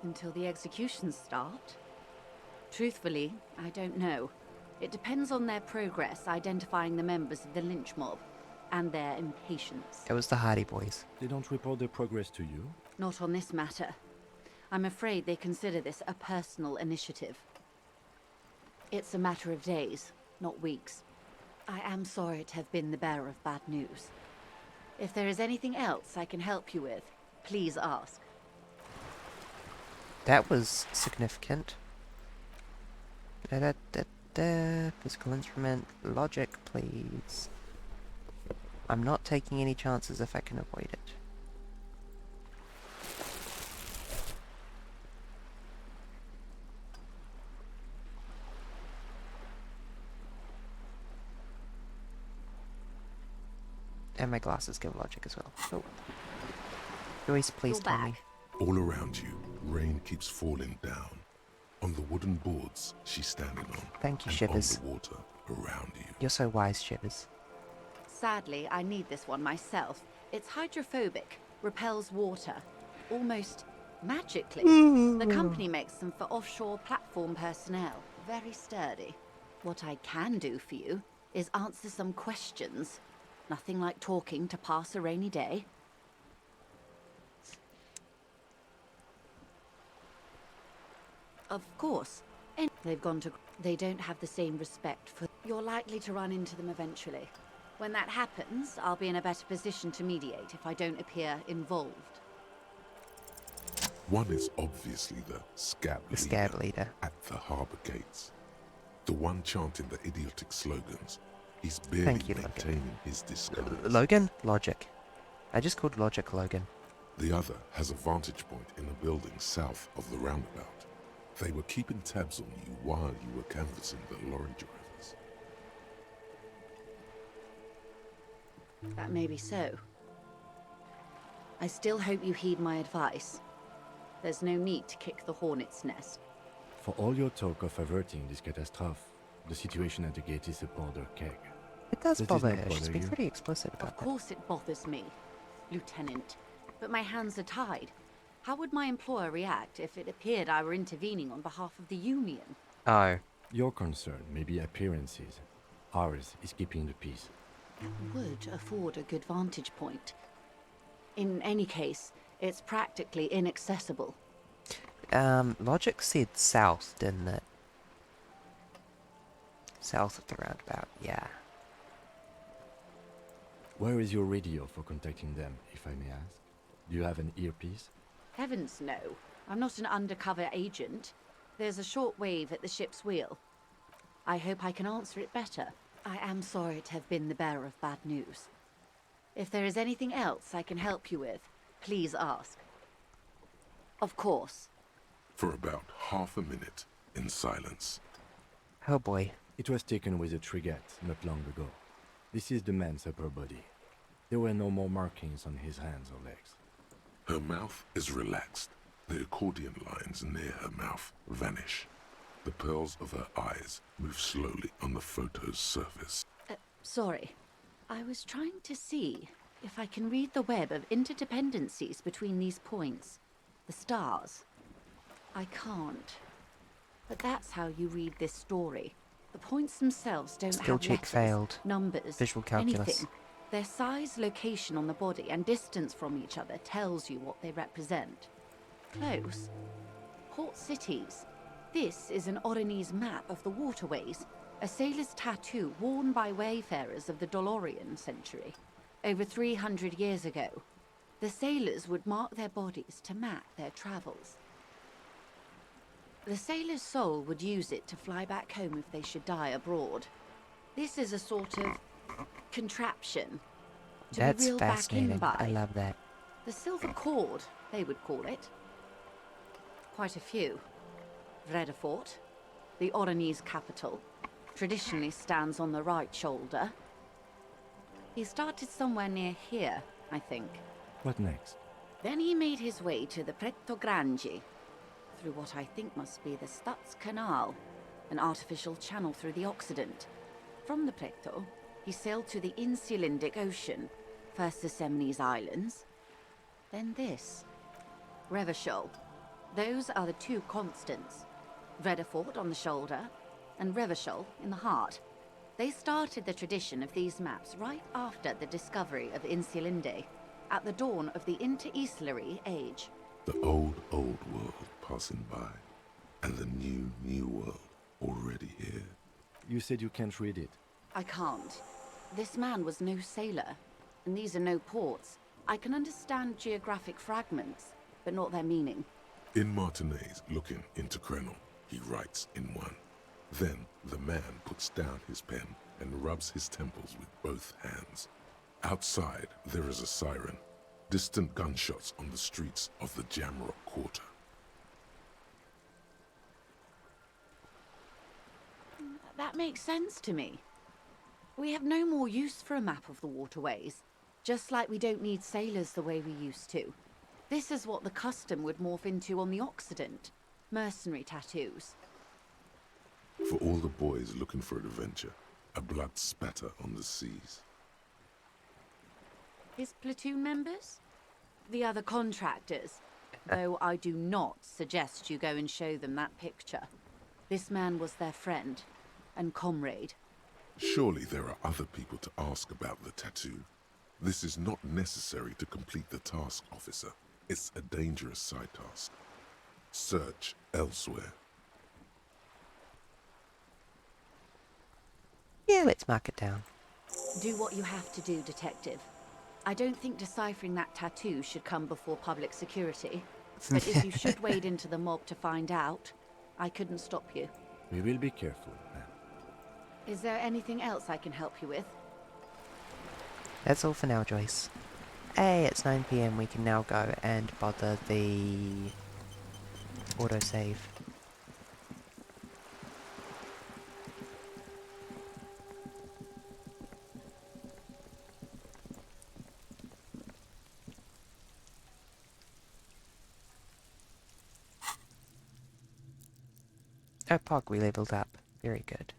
Until the executions start? Truthfully, I don't know. It depends on their progress identifying the members of the lynch mob and their impatience. It was the Hardy Boys. They don't report their progress to you? Not on this matter. I'm afraid they consider this a personal initiative. It's a matter of days, not weeks. I am sorry to have been the bearer of bad news. If there is anything else I can help you with, please ask. That was significant. Physical instrument, logic, please. I'm not taking any chances if I can avoid it. And my glasses give logic as well. Oh. Joyce, please tell me. All around you, rain keeps falling down. On the wooden boards she's standing on. Thank you, and Shivers. on the water around you. You're so wise, Shivers. Sadly, I need this one myself. It's hydrophobic, repels water, almost magically. The company makes them for offshore platform personnel. Very sturdy. What I can do for you is answer some questions. Nothing like talking to pass a rainy day. Of course. And they've gone to... They don't have the same respect for... You're likely to run into them eventually. When that happens, I'll be in a better position to mediate if I don't appear involved. One is obviously the scab leader at the harbour gates. The one chanting the idiotic slogans. He's barely Thank you, maintaining his disguise. Logan? Logic. I just called Logic Logan. The other has a vantage point in a building south of the roundabout. They were keeping tabs on you while you were canvassing the lorry drivers. That may be so. I still hope you heed my advice. There's no need to kick the hornet's nest. For all your talk of averting this catastrophe, the situation at the gate is a powder keg. It does this bother not her. She's bother been you? pretty explicit about Of course it bothers me, Lieutenant. But my hands are tied. How would my employer react if it appeared I were intervening on behalf of the Union? Oh. Your concern may be appearances. Ours is keeping the peace. Would afford a good vantage point. In any case, it's practically inaccessible. Logic said south, didn't it? South of the roundabout, yeah. Where is your radio for contacting them, if I may ask? Do you have an earpiece? Heavens no. I'm not an undercover agent. There's a short wave at the ship's wheel. I hope I can answer it better. I am sorry to have been the bearer of bad news. If there is anything else I can help you with, please ask. Of course. For about half a minute, in silence. Oh boy. It was taken with a frigate not long ago. This is the man's upper body. There were no more markings on his hands or legs. Her mouth is relaxed. The accordion lines near her mouth vanish. The pearls of her eyes move slowly on the photo's surface. Sorry. I was trying to see if I can read the web of interdependencies between these points. The stars. I can't. But that's how you read this story. The points themselves don't Skill have check letters, failed. numbers, Visual calculus. anything. Their size, location on the body, and distance from each other tells you what they represent. Close. Port cities. This is an Oronese map of the waterways, a sailor's tattoo worn by wayfarers of the Dolorian century. Over 300 years ago, the sailors would mark their bodies to map their travels. The sailor's soul would use it to fly back home if they should die abroad. This is a sort of contraption to That's be reeled back in fascinating. by. I love that. The silver cord, they would call it. Quite a few. Vredefort, the Oronese capital, traditionally stands on the right shoulder. He started somewhere near here, I think. What next? Then he made his way to the Pretto Grande, through what I think must be the Stutz Canal, an artificial channel through the Occident. From the Pretto, he sailed to the Insulindic Ocean, first the Semines Islands, then this. Revachol. Those are the two constants. Vredefort on the shoulder, and Revachol in the heart. They started the tradition of these maps right after the discovery of Insulinde, at the dawn of the Interinsulary Age. The old world passing by, and the new world already here. You said you can't read it. I can't. This man was no sailor, and these are no ports. I can understand geographic fragments, but not their meaning. In Martinez looking into Krenel, he writes in one. Then the man puts down his pen and rubs his temples with both hands. Outside, there is a siren. Distant gunshots on the streets of the Jamrock Quarter. That makes sense to me. We have no more use for a map of the waterways, just like we don't need sailors the way we used to. This is what the custom would morph into on the Occident. Mercenary tattoos. For all the boys looking for adventure, a blood spatter on the seas. His platoon members? The other contractors. Though I do not suggest you go and show them that picture. This man was their friend and comrade. Surely there are other people to ask about the tattoo. This is not necessary to complete the task, officer. It's a dangerous side task. Search elsewhere. Yeah, let's mark it down. Do what you have to do, detective. I don't think deciphering that tattoo should come before public security. But if you should wade into the mob to find out, I couldn't stop you. We will be careful, ma'am. Is there anything else I can help you with? That's all for now, Joyce. Hey, it's 9 PM. We can now go and bother the autosave. Oh, Pog, we leveled up. Very good.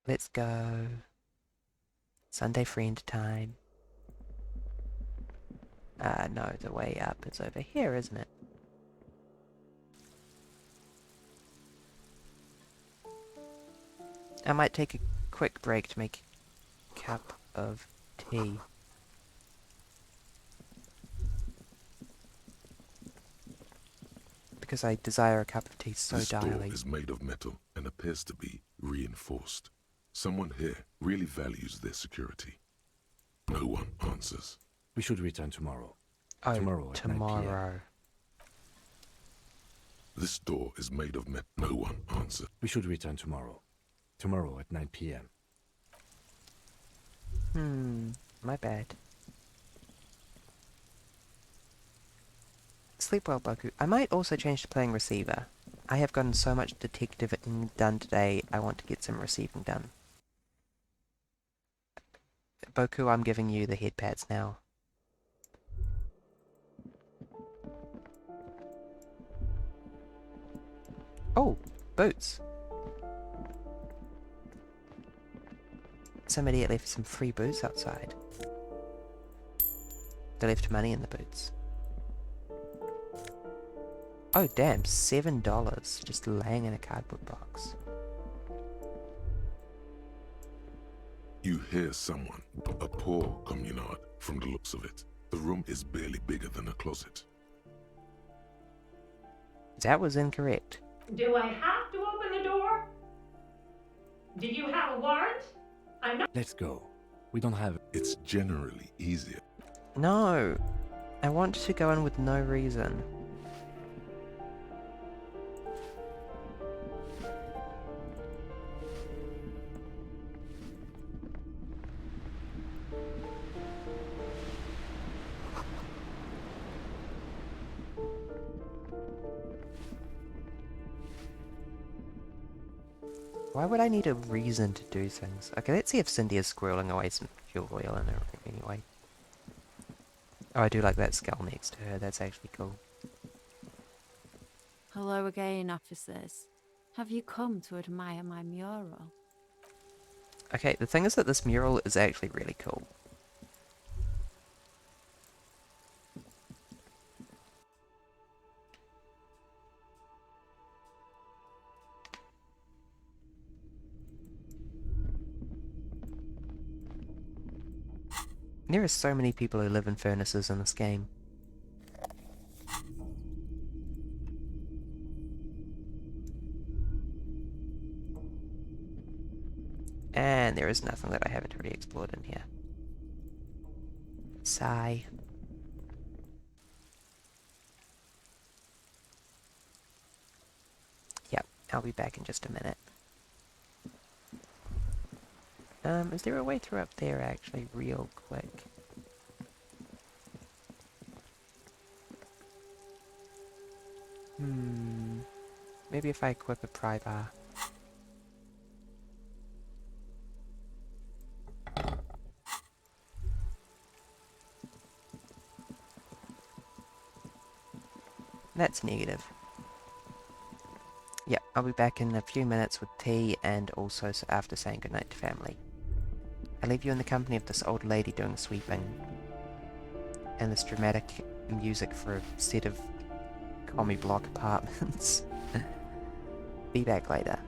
Let's go. Sunday friend time. No, the way up is over here, isn't it? I might take a quick break to make a cup of tea. Because I desire a cup of tea so This door direly. is made of metal and appears to be reinforced. Someone here really values their security. No one answers. We should return tomorrow. Oh, Tomorrow at 9 p.m. tomorrow. This door is made of metal. No one answers. We should return tomorrow. Tomorrow at 9 p.m. My bad. Sleep well, Boku. I might also change to playing receiver. I have gotten so much detectiving done today, I want to get some receiving done. Boku, I'm giving you the head pads now. Oh, boots. Somebody left some free boots outside. They left money in the boots. Oh damn, $7 just laying in a cardboard box. You hear someone, a poor communard from the looks of it. The room is barely bigger than a closet. That was incorrect. Do I have to open the door? Do you have a warrant? I'm not. Let's go. We don't have... It's generally easier. No! I want to go in with no reason. Why would I need a reason to do things? Okay, let's see if Cindy is squirreling away some fuel oil in her anyway. Oh, I do like that skull next to her. That's actually cool. Hello again, officers. Have you come to admire my mural? Okay, the thing is that this mural is actually really cool. There are so many people who live in furnaces in this game. And there is nothing that I haven't already explored in here. Sigh. Yep, I'll be back in just a minute. Is there a way through up there actually, real quick? Maybe if I equip a pry bar. That's negative. Yep, I'll be back in a few minutes with tea and also after saying goodnight to family. I leave you in the company of this old lady doing sweeping and this dramatic music for a set of commie block apartments. Be back later.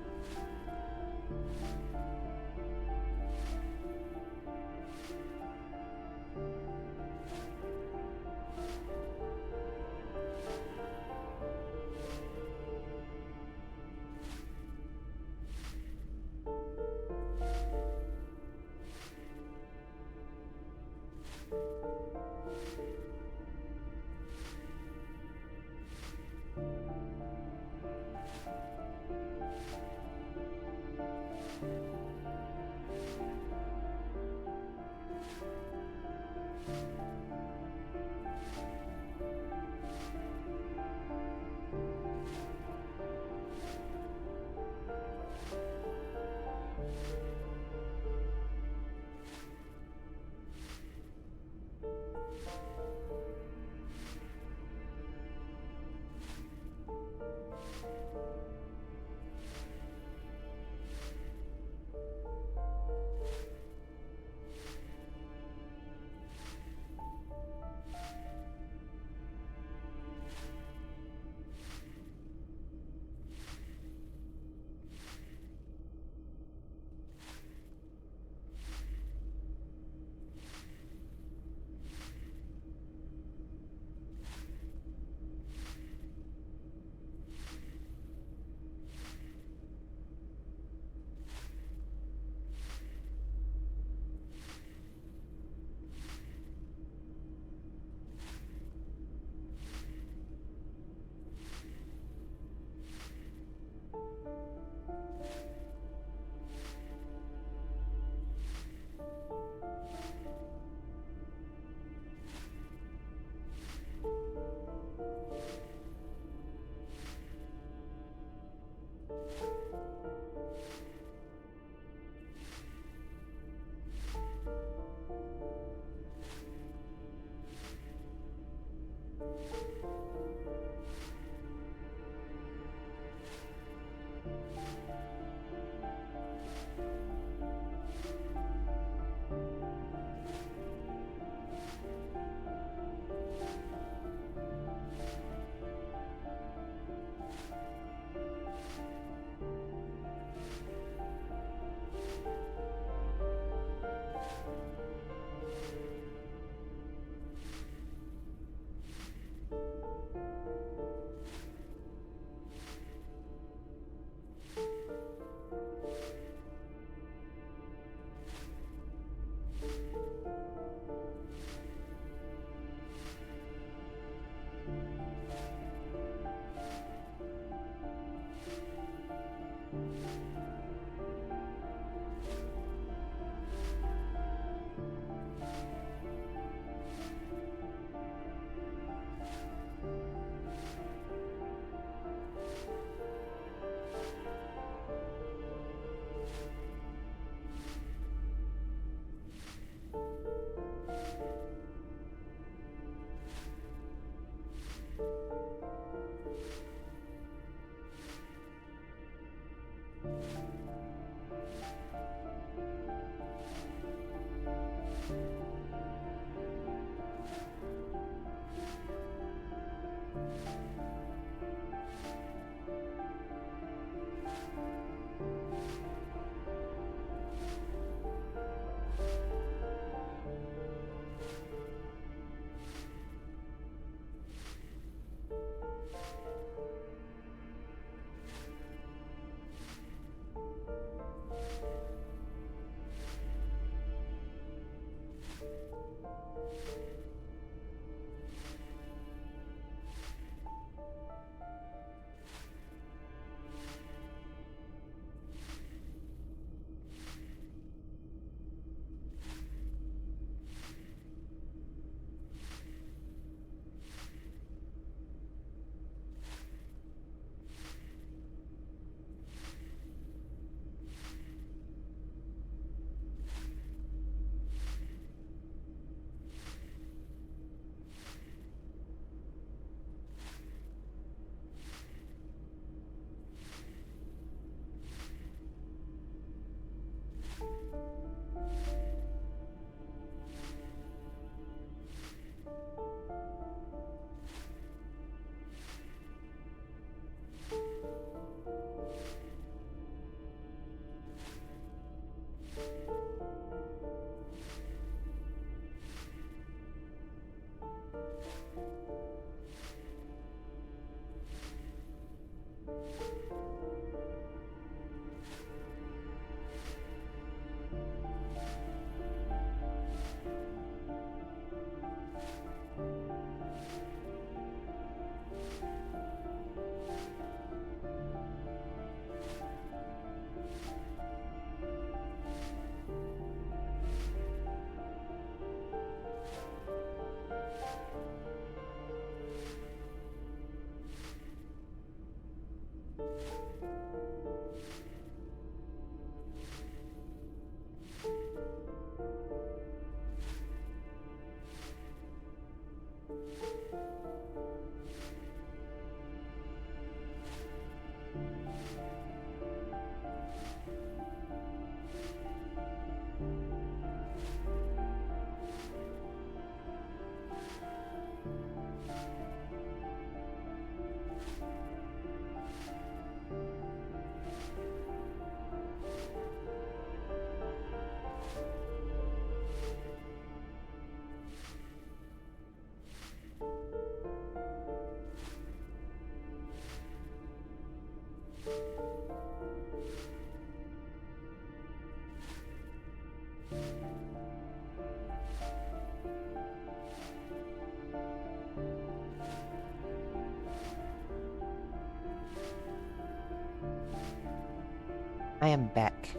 I am back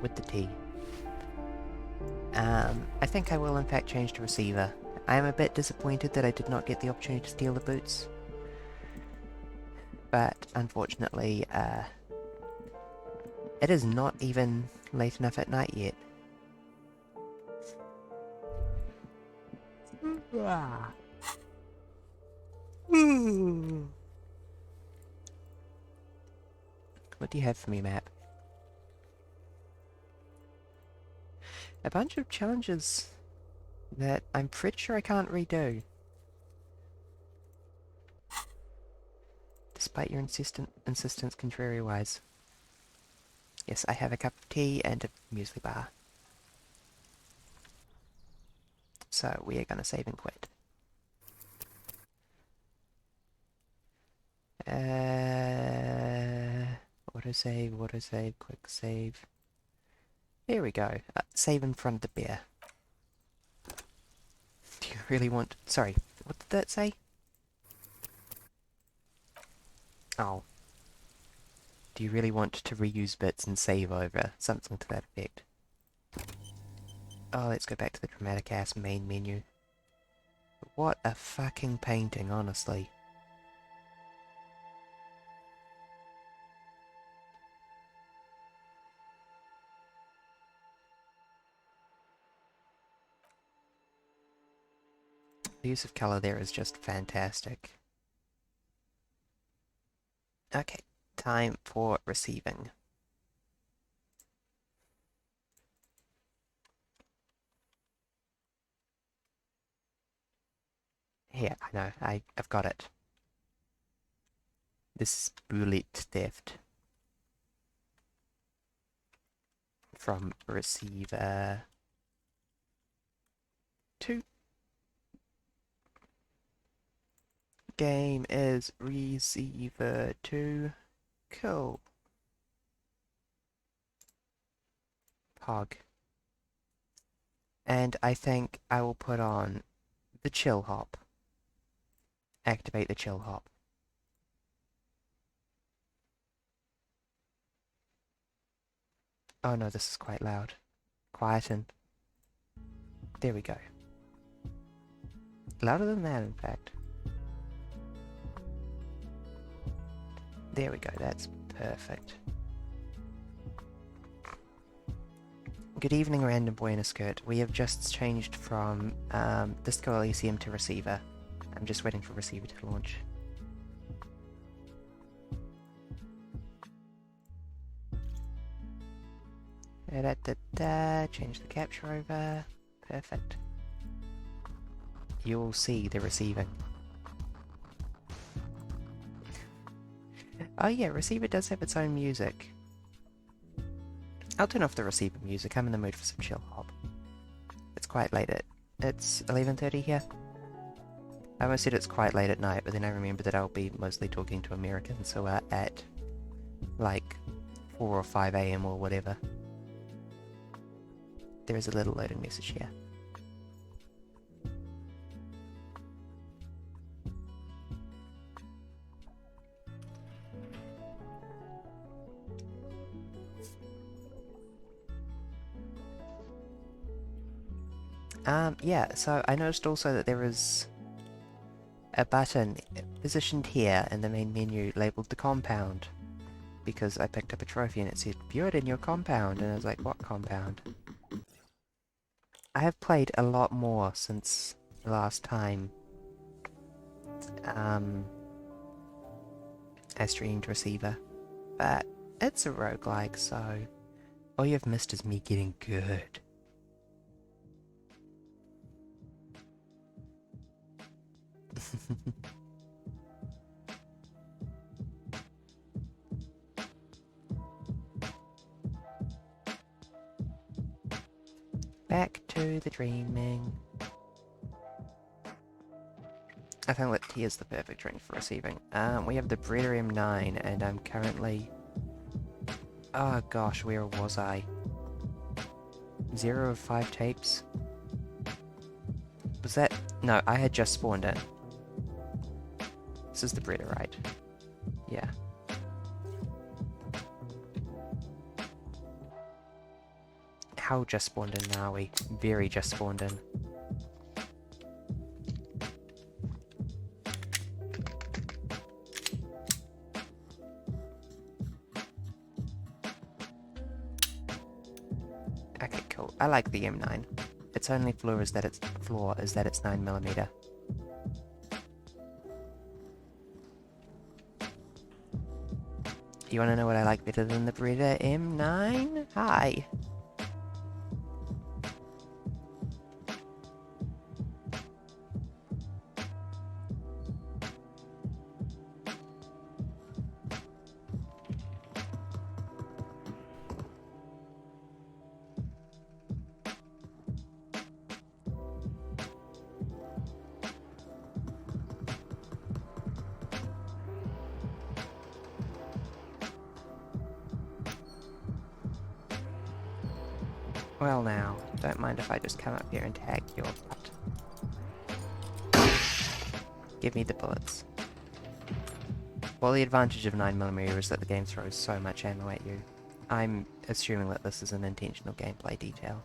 with the tea. I think I will in fact change to receiver. I am a bit disappointed that I did not get the opportunity to steal the boots. But unfortunately, it is not even late enough at night yet. What do you have for me, map? A bunch of challenges that I'm pretty sure I can't redo. Despite your insistence contrary-wise. Yes, I have a cup of tea and a muesli bar. So we are gonna save and quit. Autosave, quick save. There we go. Save in front of the bear. Do you really want... Sorry, what did that say? Oh. Do you really want to reuse bits and save over? Something to that effect. Oh, let's go back to the dramatic ass main menu. What a fucking painting, honestly. The use of colour there is just fantastic. Okay, time for receiving. Here, I know, I've got it. This is bullet theft. From receiver 2. Game is receiver 2. Cool. Pog. And I think I will put on the chill hop. Activate the chill hop. Oh no, this is quite loud. Quieten. There we go. Louder than that, in fact. There we go, that's perfect. Good evening, Random Buena Skirt. We have just changed from Disco Elysium to receiver. I'm just waiting for receiver to launch. Change the capture over. Perfect. You will see the receiving. Oh yeah, receiver does have its own music. I'll turn off the receiver music. I'm in the mood for some chill hop. It's quite late it's 11:30 here. I almost said it's quite late at night, but then I remember that I'll be mostly talking to Americans who are at like 4 or 5 AM or whatever. There is a little loading message here. Yeah, so I noticed also that there is a button positioned here in the main menu labeled the compound. because I picked up a trophy and it said, view it in your compound, and I was like, what compound? I have played a lot more since the last time I streamed Receiver, but it's a roguelike, so all you've missed is me getting good. Back to the dreaming. I think that T is the perfect drink for receiving. We have the Breeder M9, and I'm currently... Oh gosh, where was I? 0 of 5 tapes? Was that... No, I had just spawned in. This is the Breeder, right? Yeah. How just spawned in are we? Very just spawned in. Okay, cool. I like the M9. Its only flaw is that it's 9mm. You wanna know what I like better than the Breeder M9? Hi. Well now, don't mind if I just come up here and tag your butt. Give me the bullets. Well, the advantage of 9mm is that the game throws so much ammo at you. I'm assuming that this is an intentional gameplay detail.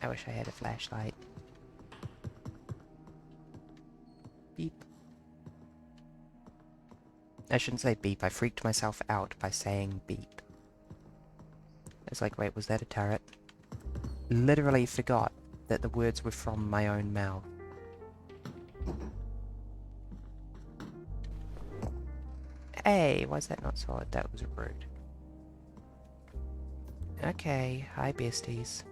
I wish I had a flashlight. Beep. I shouldn't say beep, I freaked myself out by saying beep. It's like, wait, was that a turret? Literally forgot that the words were from my own mouth. Hey, why is that not solid? That was rude. Okay, hi besties.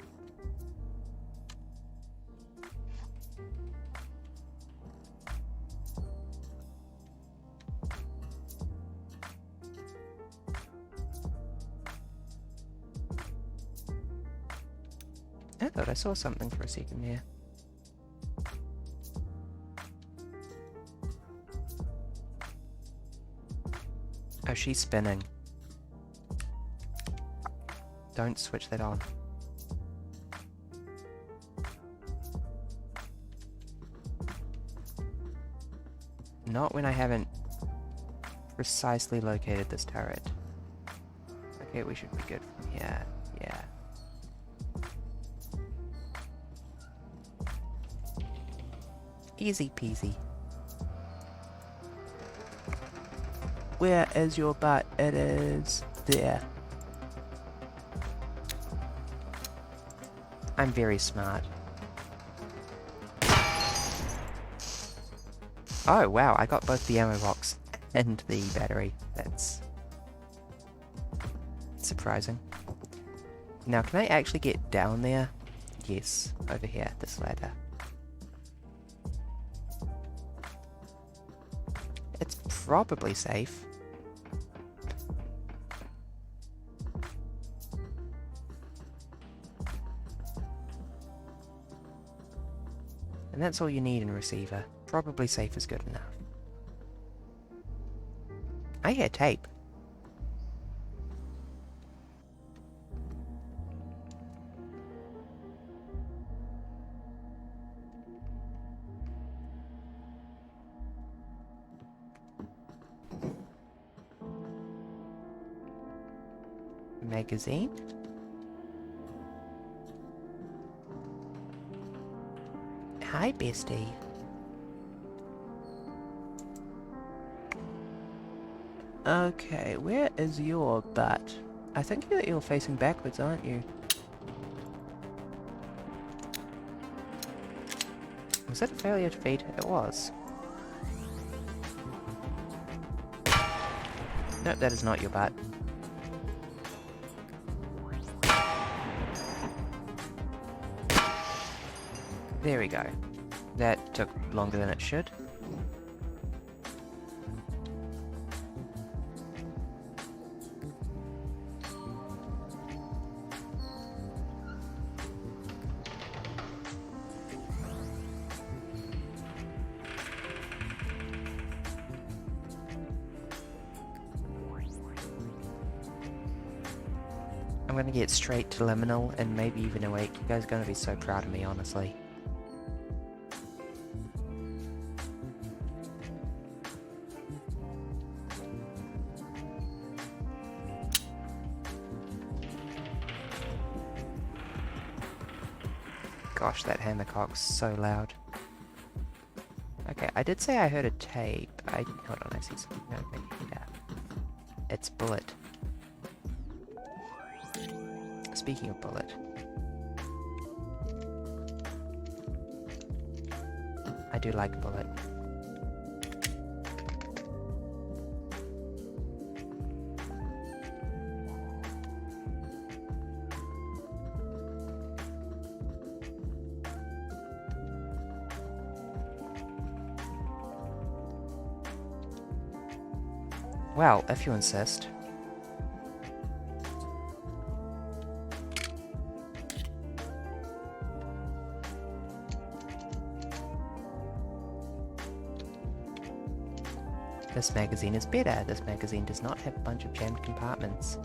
I thought I saw something for a second there. Oh, she's spinning. Don't switch that on. Not when I haven't precisely located this turret. Okay, we should be good from here. Yeah. Easy peasy. Where is your butt? It is there. I'm very smart. Oh wow, I got both the ammo box and the battery. That's surprising. Now, can I actually get down there? Yes, over here, this ladder. It's probably safe. And that's all you need in Receiver. Probably safe is good enough. I hear tape. Magazine? Hi, bestie. Okay, where is your butt? I think you're facing backwards, aren't you? Was that a failure to feed? It was. Nope, that is not your butt. There we go. That took longer than it should. I'm gonna get straight to Liminal and maybe even Awake. You guys are gonna be so proud of me, honestly. Gosh, that hammercock's so loud. Okay, I did say I heard a tape. Hold on, I see something over here. It's Bullet. Speaking of Bullet, I do like Bullet. Well, if you insist. This magazine is better. This magazine does not have a bunch of jammed compartments.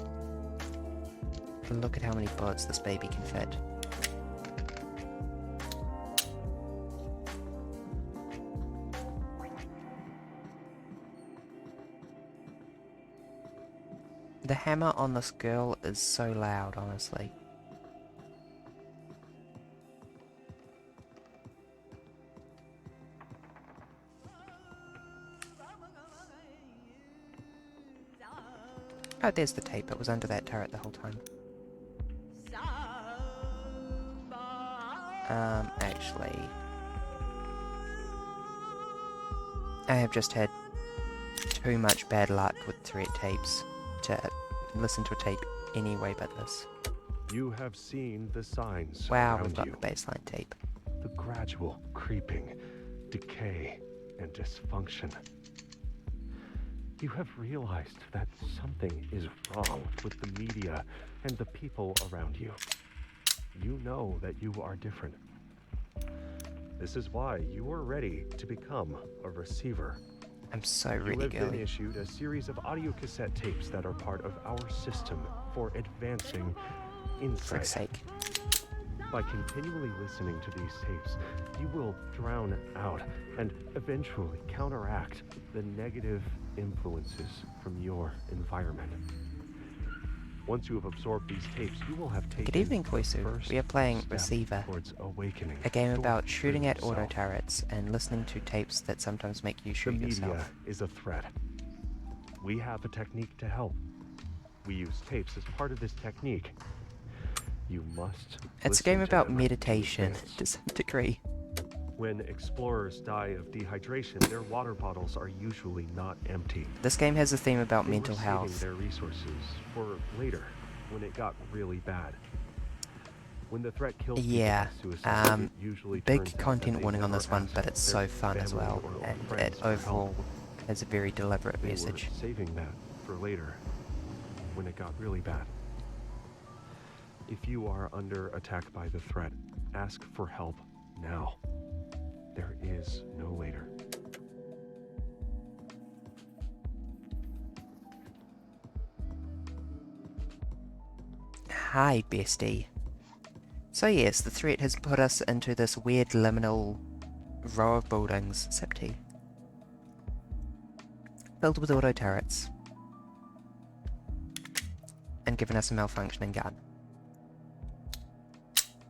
Look at how many bullets this baby can fit. The hammer on this girl is so loud, honestly. Oh, there's the tape. It was under that turret the whole time. Actually... I have just had too much bad luck with threat tapes to listen to a tape anyway but this. You have seen the signs Wow, around we've got you. the baseline tape. The gradual creeping, decay, and dysfunction. You have realized that something is wrong with the media and the people around you. You know that you are different. This is why you are ready to become a receiver. I'm so ready, You have been girly. issued a series of audio cassette tapes that are part of our system for advancing For insight. fuck's sake. By continually listening to these tapes, you will drown out and eventually counteract the negative influences from your environment. Once you have absorbed these tapes, you will have taken Good evening, the Koisu. first We are playing step Receiver, towards awakening a game your about shooting true at auto self. turrets and listening to tapes that sometimes make you The shoot media yourself. is a threat. We have a technique to help. We use tapes as part of this technique. You must It's a listen game to about them meditation, to advance. to some degree. When explorers die of dehydration, their water bottles are usually not empty. This game has a theme about They mental were saving health. their resources for later, when it got really bad. When the threat kills people Yeah, by suicide, it usually turns big out that content they warning on never this one, asked but it's so their fun as family well, or and friends it for help. overall has a very deliberate They message. were saving that for later, when it got really bad. If you are under attack by the threat, ask for help now. There is no later. Hi, bestie. So yes, the threat has put us into this weird liminal row of buildings, Septi, filled with auto turrets, and given us a malfunctioning gun.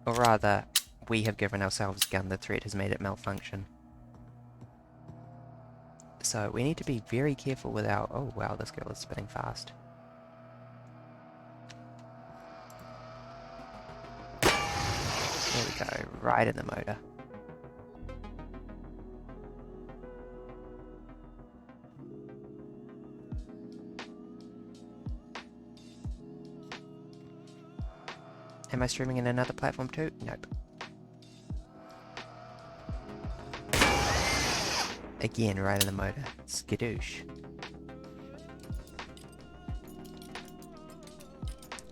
Or rather, we have given ourselves a gun, the threat has made it malfunction. So we need to be very careful with our... Oh wow, this girl is spinning fast. There we go, right in the motor. Am I streaming in another platform too? Nope. Again, right in the motor. Skadoosh.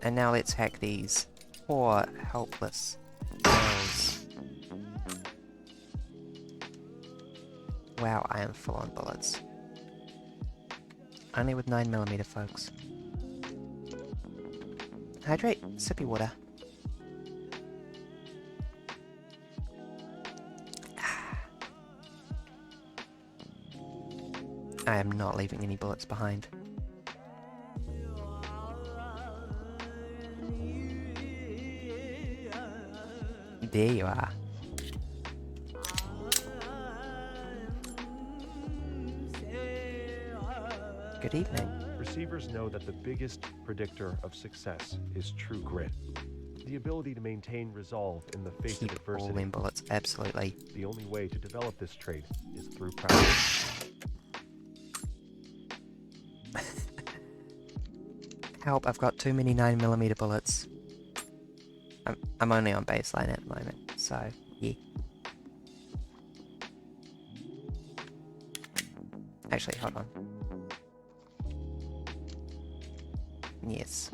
And now let's hack these poor, helpless girls. Wow, I am full on bullets. Only with 9mm, folks. Hydrate, sippy water. I am not leaving any bullets behind. There you are. Good evening. Receivers know that the biggest predictor of success is true grit. The ability to maintain resolve in the face of adversity. All in bullets, absolutely. The only way to develop this trait is through practice. Help, I've got too many 9mm bullets. I'm only on baseline at the moment, so yeah. Actually, hold on. Yes.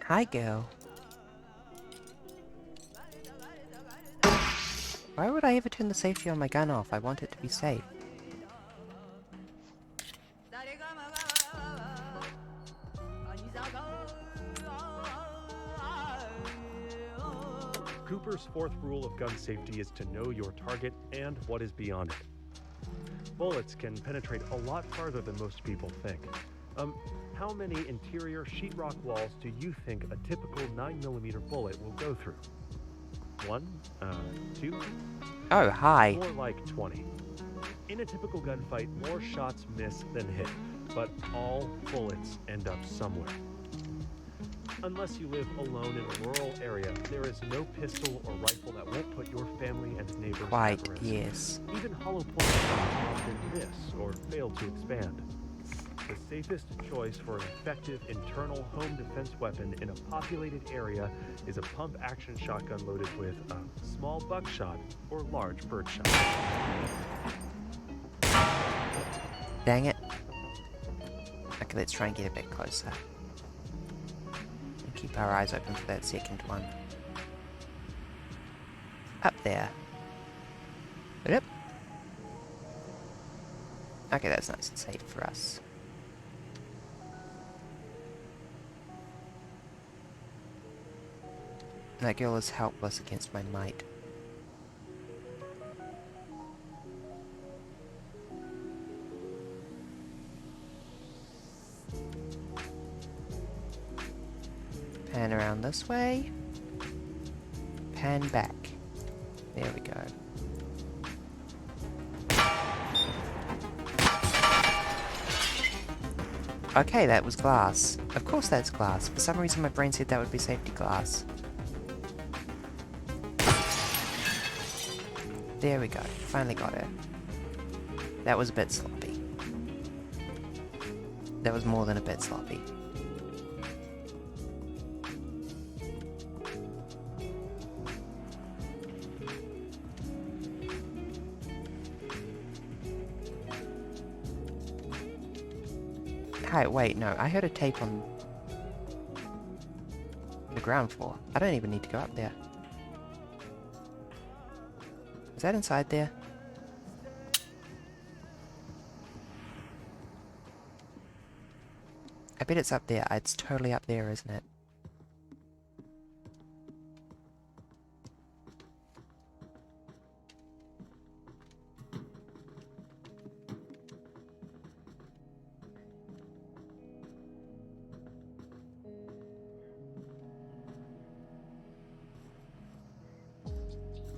Hi, girl. Why would I ever turn the safety on my gun off? I want it to be safe. Cooper's fourth rule of gun safety is to know your target and what is beyond it. Bullets can penetrate a lot farther than most people think. How many interior sheetrock walls do you think a typical 9mm bullet will go through? 1? 2? Oh, hi. More like 20. In a typical gunfight, more shots miss than hit, but all bullets end up somewhere. Unless you live alone in a rural area, there is no pistol or rifle that won't put your family and neighbors at risk. Yes. Even hollow points often miss or fail to expand. The safest choice for an effective internal home defense weapon in a populated area is a pump-action shotgun loaded with a small buckshot or large birdshot. Dang it. Okay, let's try and get a bit closer. And keep our eyes open for that second one. Up there. Yep. Okay, that's nice and safe for us. That girl is helpless against my might. Pan around this way. Pan back. There we go. Okay, that was glass. Of course that's glass. For some reason my brain said that would be safety glass. There we go. Finally got her. That was a bit sloppy. That was more than a bit sloppy. Hi, wait, no, I heard a tape on... ground floor. I don't even need to go up there. Is that inside there? I bet it's up there. It's totally up there, isn't it?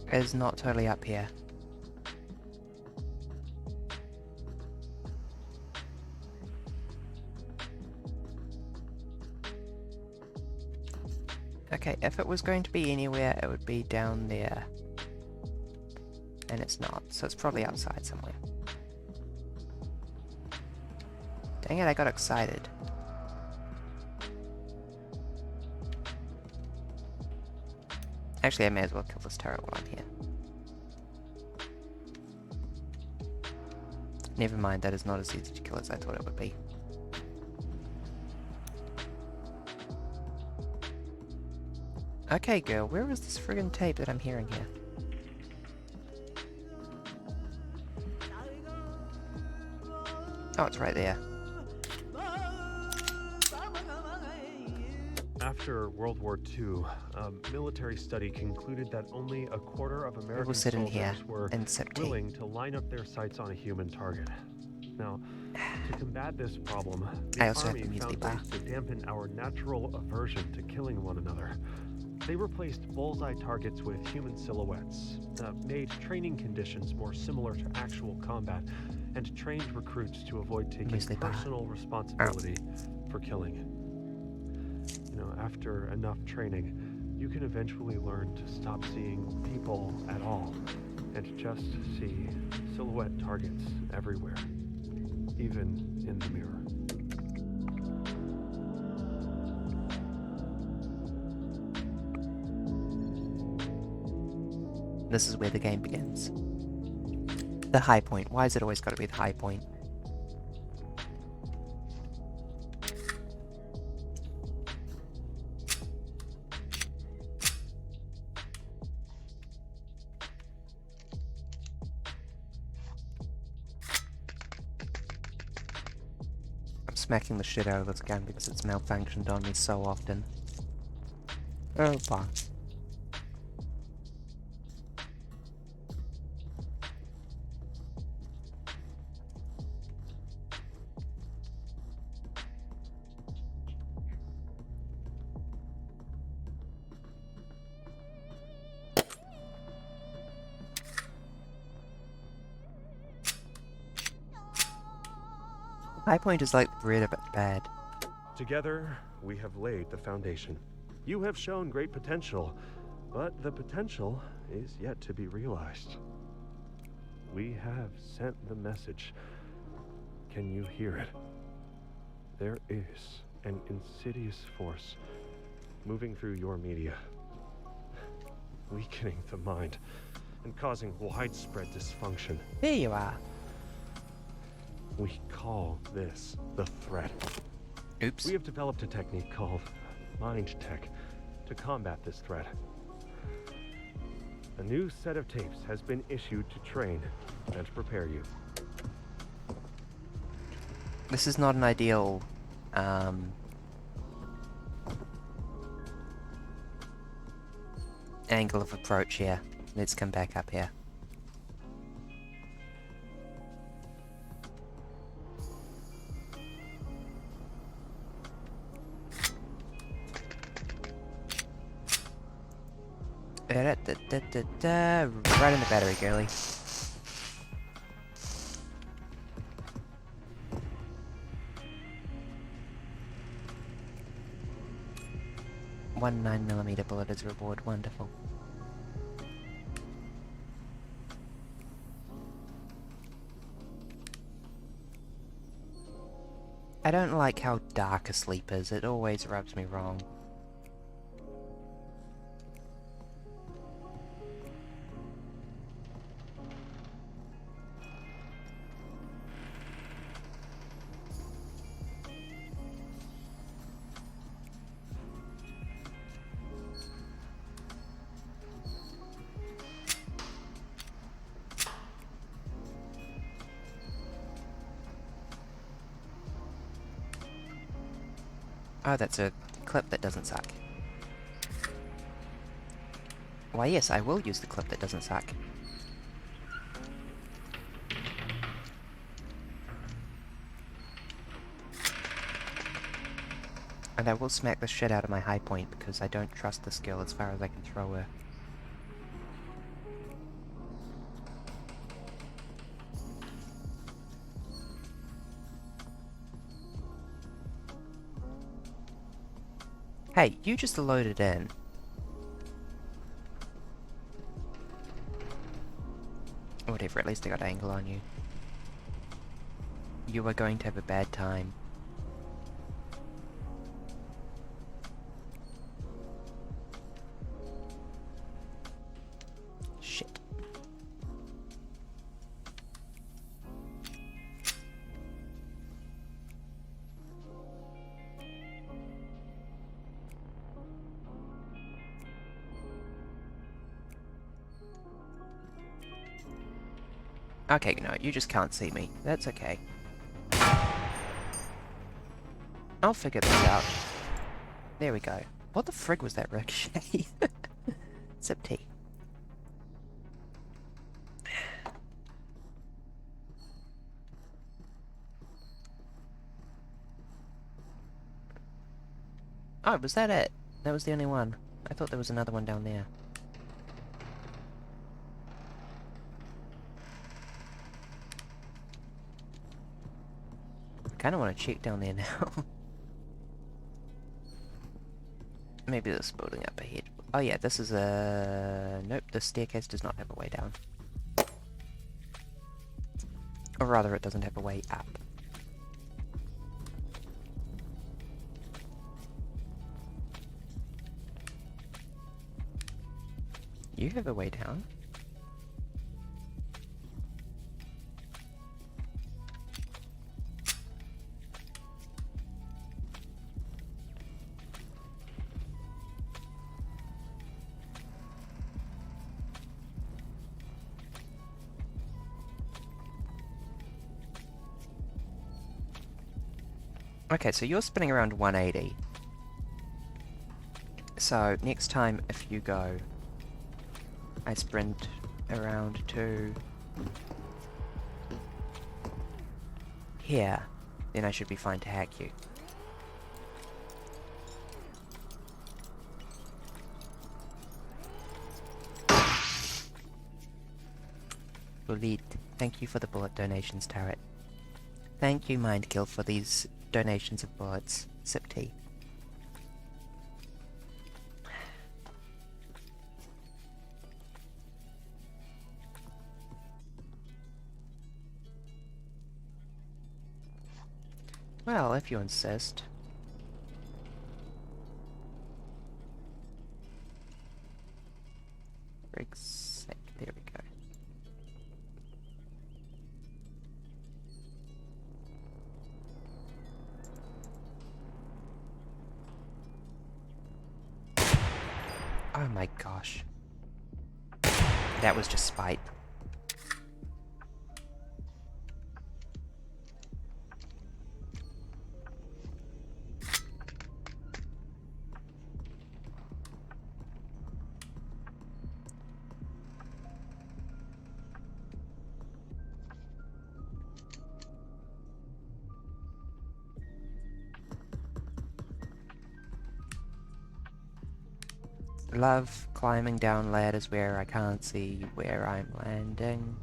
It's not totally up here. Okay, if it was going to be anywhere, it would be down there. And it's not, so it's probably outside somewhere. Dang it, I got excited. Actually, I may as well kill this turret while I'm here. Never mind, that is not as easy to kill as I thought it would be. Okay, girl, where is this friggin' tape that I'm hearing here? Oh, it's right there. After World War II, a military study concluded that only a quarter of American sit in here soldiers were and sip tea. willing to line up their sights on a human target. Now, to combat this problem, the I also have Army the muesli found bar. ways to dampen our natural aversion to killing one another. They replaced bullseye targets with human silhouettes, made training conditions more similar to actual combat, and trained recruits to avoid taking Muesli bar. personal responsibility for killing. You know, after enough training, you can eventually learn to stop seeing people at all and just see silhouette targets everywhere, even in the mirror. This is where the game begins. The high point. Why is it always got to be the high point? I'm smacking the shit out of this gun because it's malfunctioned on me so often. Oh, boss. High point is like really bad. Together, we have laid the foundation. You have shown great potential, but the potential is yet to be realized. We have sent the message. Can you hear it? There is an insidious force moving through your media, weakening the mind and causing widespread dysfunction. There you are. We call this the threat. Oops. We have developed a technique called mind tech to combat this threat. A new set of tapes has been issued to train and prepare you. This is not an ideal, angle of approach here. Let's come back up here. Right in the battery, girly. One 9mm bullet as a reward. Wonderful. I don't like how dark asleep is. It always rubs me wrong. Oh, that's a clip that doesn't suck. Why yes, I will use the clip that doesn't suck. And I will smack the shit out of my high point because I don't trust this girl as far as I can throw her. Hey, you just loaded in. Whatever, at least I got angle on you. You are going to have a bad time. Shit. Okay, no, you just can't see me. That's okay. I'll figure this out. There we go. What the frig was that ricochet? Sip tea. Oh, was that it? That was the only one. I thought there was another one down there. I kinda wanna check down there now. Maybe this building up ahead. Oh yeah, this is a... Nope, this staircase does not have a way down. Or rather, it doesn't have a way up. You have a way down. Okay, so you're spinning around 180. So, next time if you go, I sprint around to here, then I should be fine to hack you. Bullied. Thank you for the bullet donations, Turret. Thank you, Mindkill, for these donations of bullets. Sip tea. Well, if you insist. Rig's sake, there we go. Oh my gosh. That was just spite. Love climbing down ladders where I can't see where I'm landing.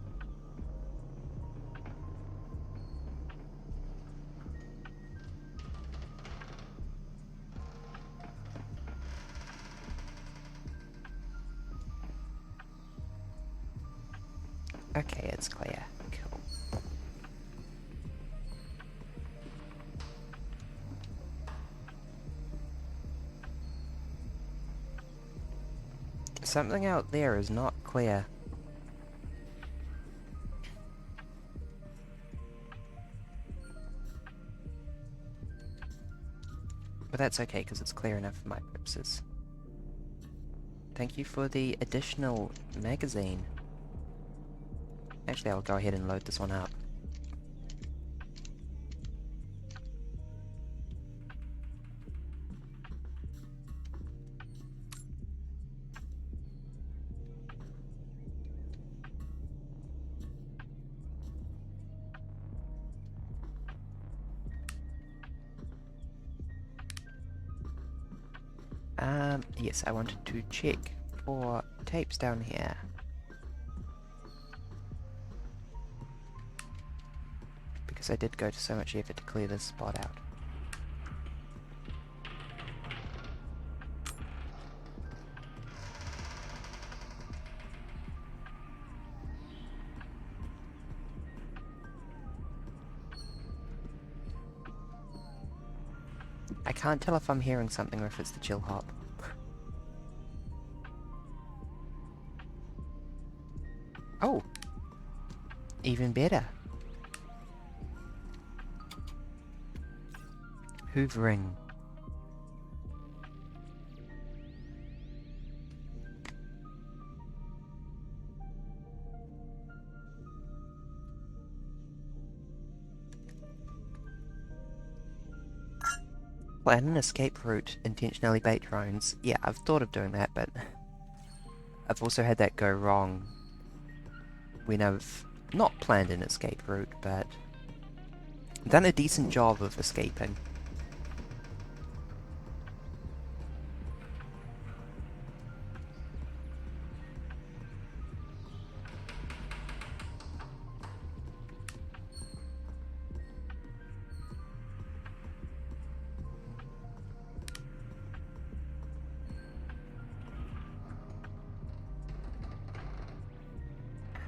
Okay, it's clear. Cool. Something out there is not clear. But that's okay, because it's clear enough for my purposes. Thank you for the additional magazine. Actually, I'll go ahead and load this one up. Yes, I wanted to check for tapes down here. Because I did go to so much effort to clear this spot out. I can't tell if I'm hearing something or if it's the chill hop. Oh! Even better. Hoovering. Plan an escape route, intentionally bait drones. Yeah, I've thought of doing that, but I've also had that go wrong when I've not planned an escape route, but done a decent job of escaping.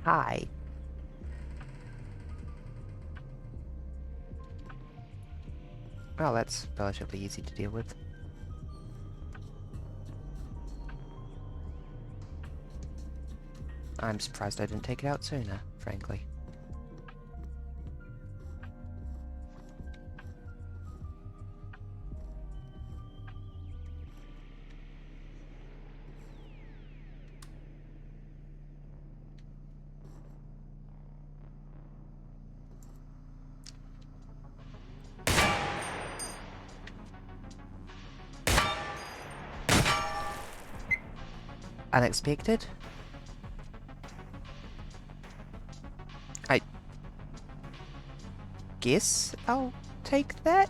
Hi. Well, that's relatively easy to deal with. I'm surprised I didn't take it out sooner, frankly. Unexpected? I guess I'll take that?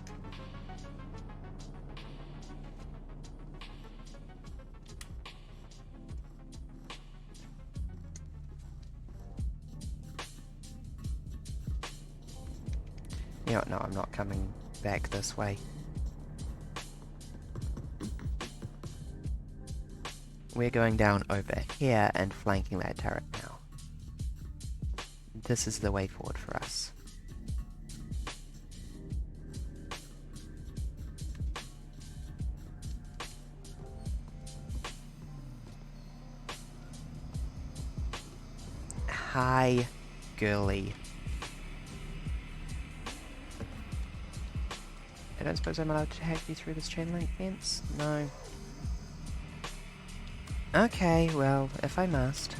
You know what, no, I'm not coming back this way. We're going down over here and flanking that turret now. This is the way forward for us. Hi, girly. I don't suppose I'm allowed to hack you through this chain link fence? No. Okay, well, if I must.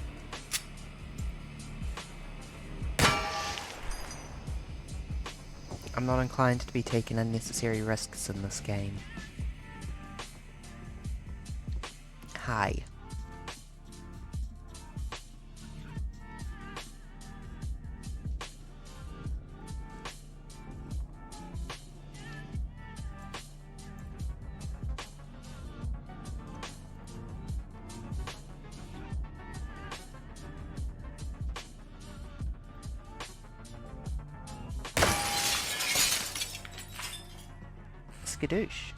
I'm not inclined to be taking unnecessary risks in this game. Hi. Skadoosh.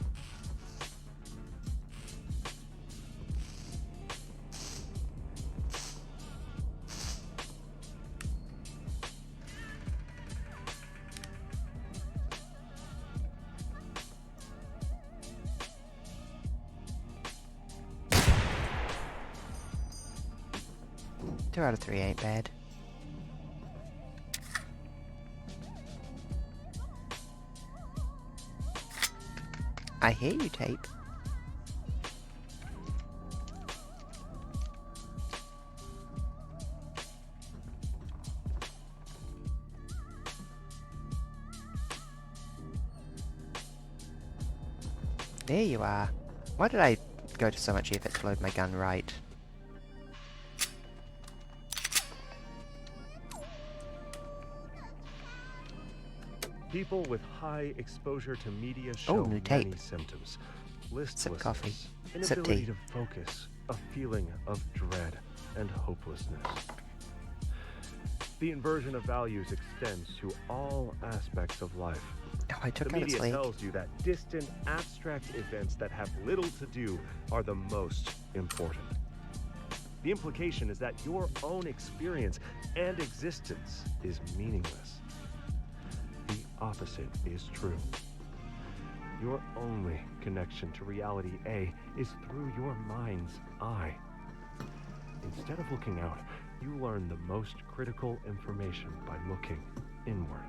Two out of 3 ain't bad. I hear you, Tape. There you are. Why did I go to so much effort to load my gun right? People with high exposure to media show new tape. many symptoms. Sip coffee. inability to focus, a feeling of dread and hopelessness. The inversion of values extends to all aspects of life. Oh, I took the out its media leg. tells you that distant, abstract events that have little to do are the most important. The implication is that your own experience and existence is meaningless. The opposite is true. Your only connection to reality A is through your mind's eye. Instead of looking out, you learn the most critical information by looking inward.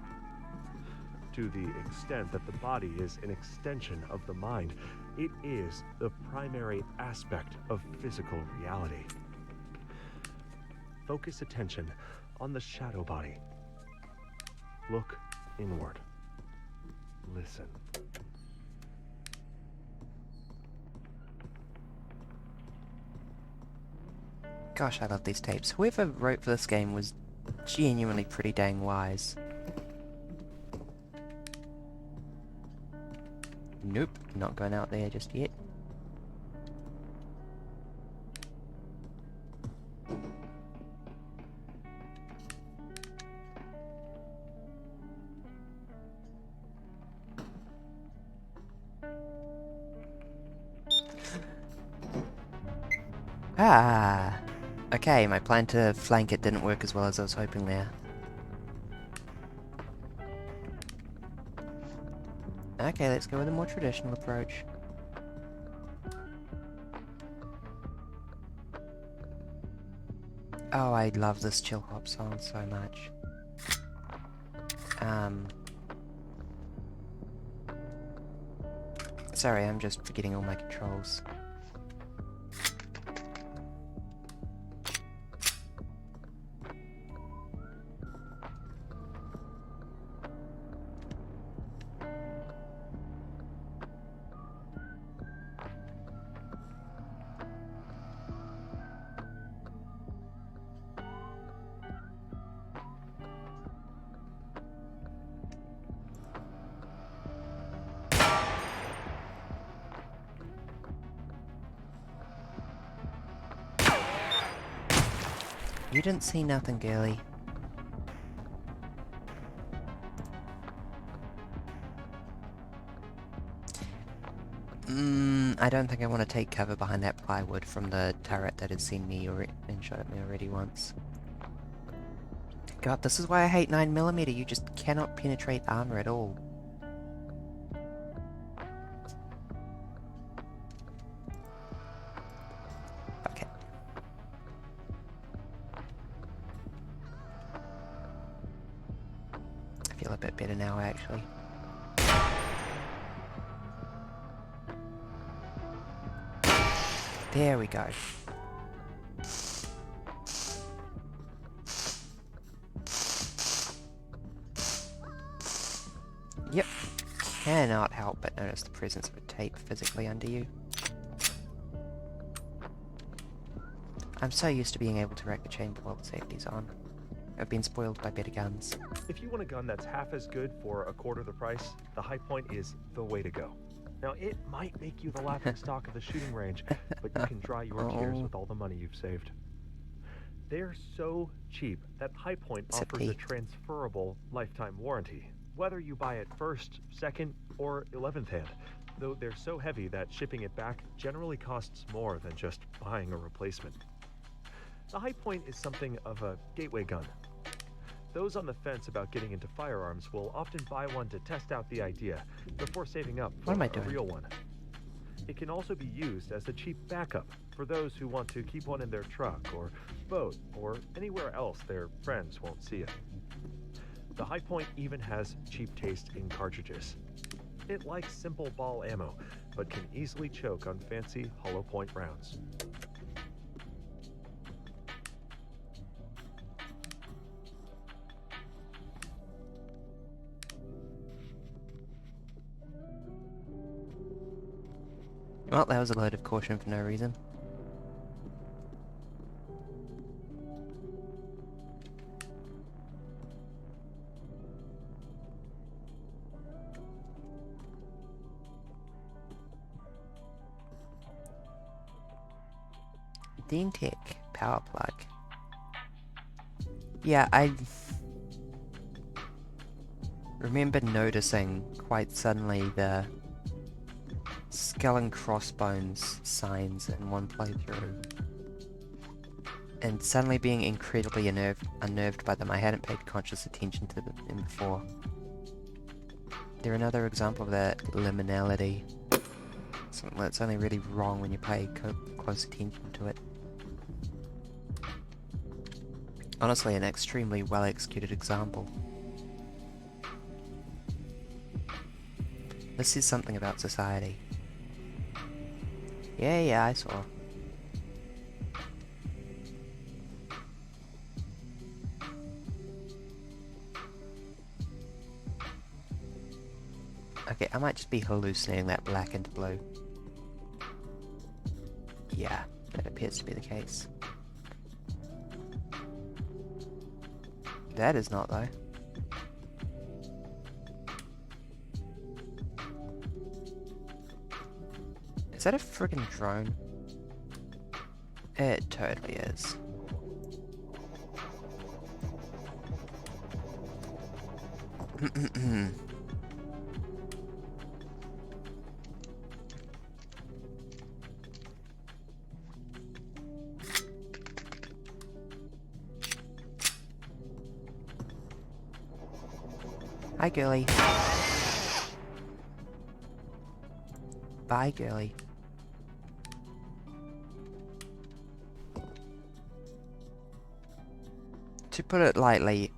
To the extent that the body is an extension of the mind, it is the primary aspect of physical reality. Focus attention on the shadow body. Look inward. Listen. Gosh, I love these tapes. Whoever wrote for this game was genuinely pretty dang wise. Nope, not going out there just yet. Ah! Okay, my plan to flank it didn't work as well as I was hoping there. Okay, let's go with a more traditional approach. Oh, I love this chill hop song so much. Sorry, I'm just forgetting all my controls. You didn't see nothing, girly. I don't think I want to take cover behind that plywood from the turret that has seen me and shot at me already once. God, this is why I hate 9mm. You just cannot penetrate armor at all. Okay. I feel a bit better now, actually. There we go. Yep. Cannot help but notice the presence of a tape physically under you. I'm so used to being able to rack the chamber while the safety's on. I've been spoiled by better guns. If you want a gun that's half as good for a quarter the price, the High Point is the way to go. Now, it might make you the laughing stock of the shooting range, but you can dry your tears with all the money you've saved. They're so cheap that High Point offers a transferable lifetime warranty, whether you buy it first, second, or 11th hand, though they're so heavy that shipping it back generally costs more than just buying a replacement. The High Point is something of a gateway gun. Those on the fence about getting into firearms will often buy one to test out the idea before saving up for a real one. It can also be used as a cheap backup for those who want to keep one in their truck or boat or anywhere else their friends won't see it. The High Point even has cheap taste in cartridges. It likes simple ball ammo, but can easily choke on fancy hollow point rounds. Well, that was a load of caution for no reason. Dentec power plug. Yeah, I remember noticing quite suddenly the skull and crossbones signs in one playthrough. And suddenly being incredibly unnerved by them. I hadn't paid conscious attention to them before. They're another example of that liminality. Something that's only really wrong when you pay close attention to it. Honestly, an extremely well executed example. This is something about society. Yeah, I saw. Okay, I might just be hallucinating that black into blue. Yeah, that appears to be the case. That is not, though. Is that a friggin' drone? It totally is. Hi, girly. Bye, girly. To put it lightly,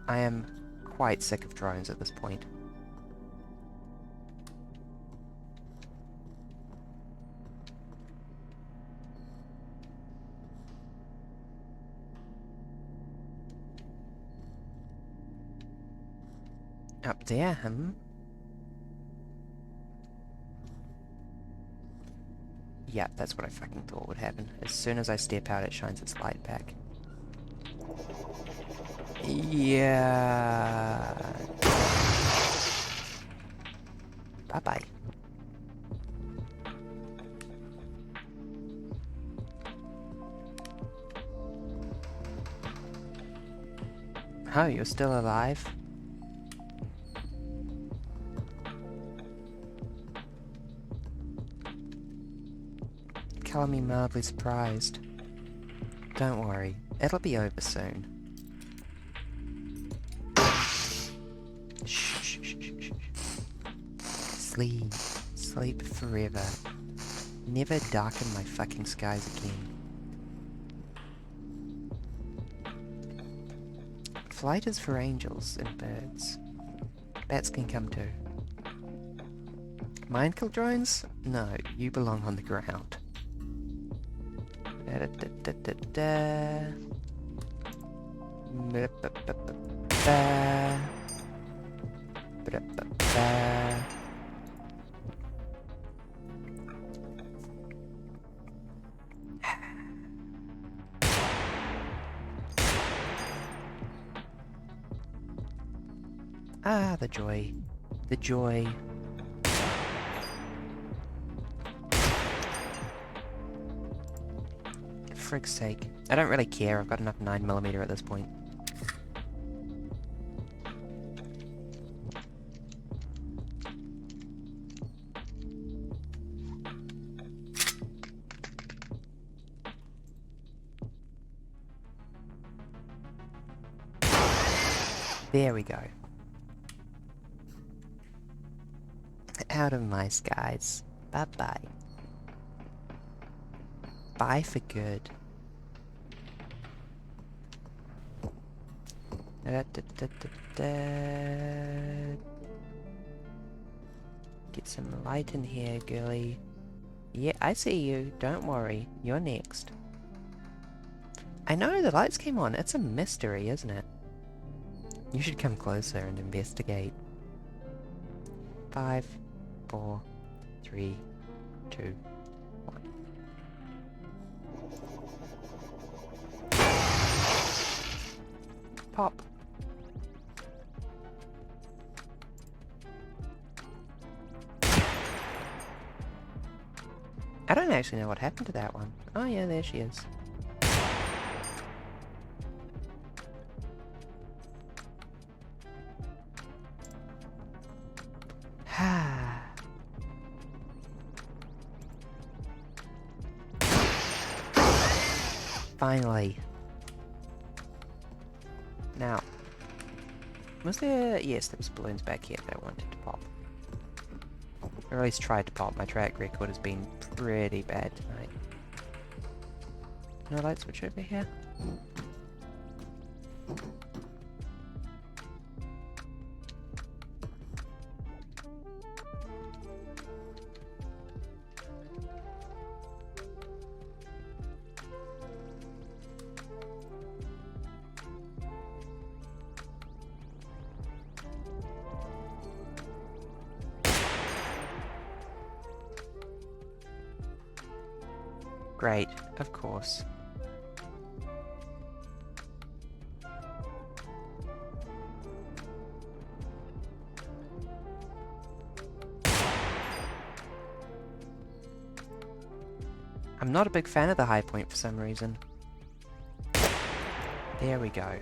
I am quite sick of drones at this point. Up there, Yeah, that's what I fucking thought would happen. As soon as I step out, it shines its light back. Yeah. Bye-bye. Oh, you're still alive? Color me mildly surprised. Don't worry, it'll be over soon. Shh. Sleep. Sleep forever. Never darken my fucking skies again. Flight is for angels and birds. Bats can come too. Mind kill drones? No, you belong on the ground. Ah, the joy. The joy. For frig's sake. I don't really care, I've got enough 9mm at this point. There we go. Out of my skies. Bye-bye. Bye for good. Get some light in here, girly. Yeah, I see you. Don't worry. You're next. I know, the lights came on. It's a mystery, isn't it? You should come closer and investigate. 5, 4, 3, 2, 1. Pop. I don't actually know what happened to that one. Oh yeah, there she is. Finally. Now, was there... Yes, there was balloons back here that I wanted to pop. Or at least tried to pop. My track record has been pretty bad tonight. No light switch over here? Great, of course. I'm not a big fan of the high point for some reason. There we go.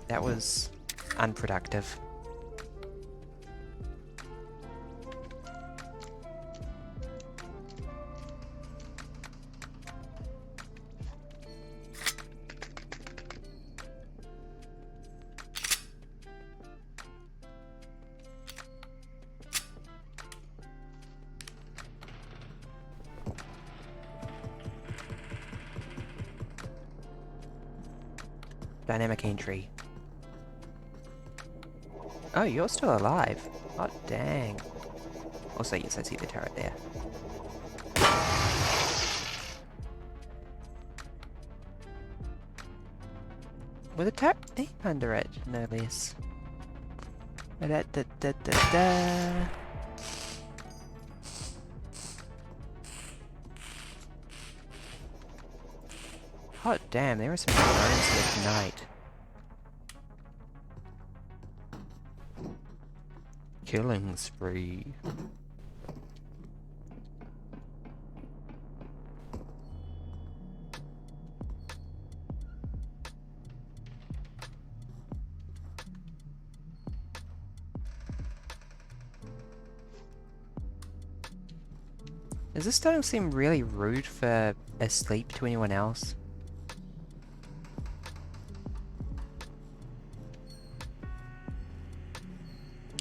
That was unproductive. Dynamic entry. Oh, you're still alive. Oh, dang. Also, yes, I see the turret there. With a turret deep under it, no less. Da da da da da. Hot damn, there are some drones here tonight. Killing spree. Is this starting to seem really rude for asleep to anyone else?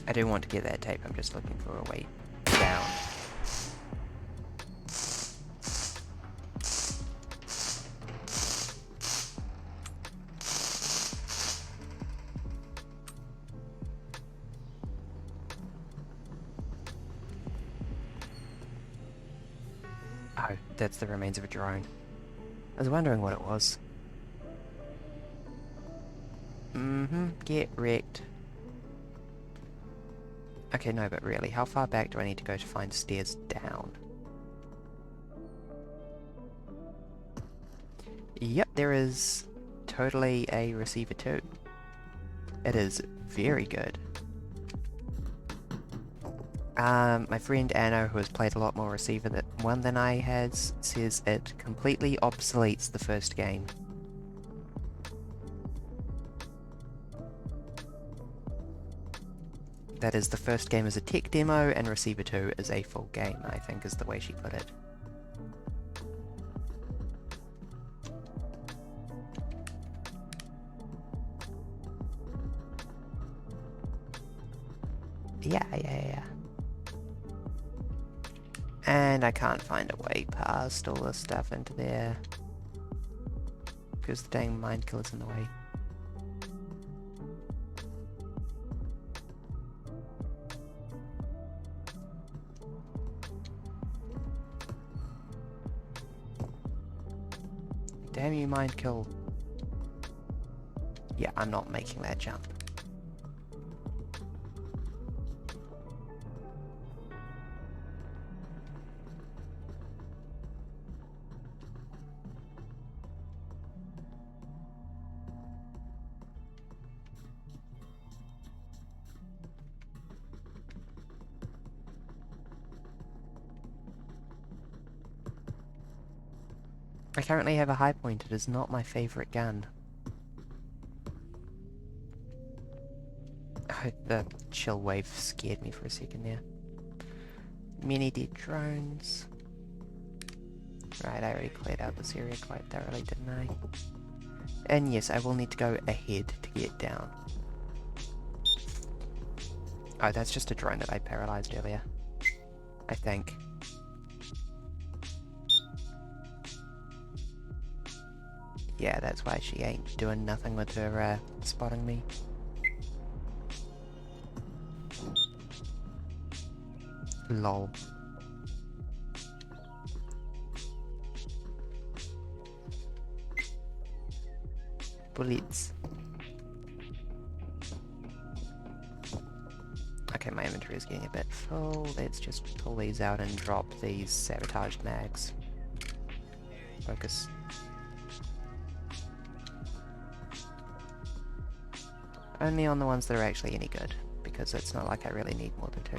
I do want to get that tape, I'm just looking for a way down. Oh, that's the remains of a drone. I was wondering what it was. Get wrecked. Okay, no, but really, how far back do I need to go to find stairs down? Yep, there is totally a receiver too. It is very good. My friend Anno, who has played a lot more receiver than I has, says it completely obsoletes the first game. That is, the first game is a tech demo, and Receiver 2 is a full game, I think is the way she put it. Yeah. And I can't find a way past all this stuff into there. Because the dang mind killer's in the way. Damn you, mind kill. Yeah, I'm not making that jump. I currently have a high point. It is not my favourite gun. Oh, the chill wave scared me for a second there. Many dead drones. Right, I already cleared out this area quite thoroughly, didn't I? And yes, I will need to go ahead to get down. Oh, that's just a drone that I paralysed earlier. I think. Yeah, that's why she ain't doing nothing with her, spotting me. Lol. Bullets. Okay, my inventory is getting a bit full. Let's just pull these out and drop these sabotaged mags. Focus. Only on the ones that are actually any good, because it's not like I really need more than 2.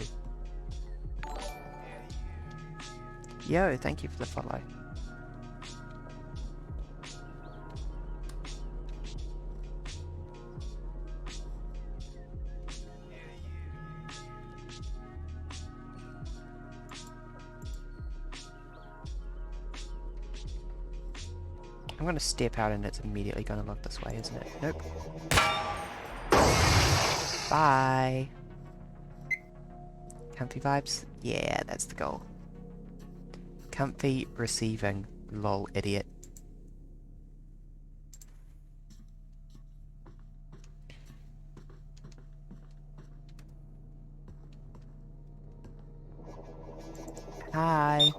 Yo, thank you for the follow. I'm gonna step out and it's immediately gonna look this way, isn't it? Nope. Bye! Comfy vibes? Yeah, that's the goal. Comfy receiving. Lol, idiot. Hi!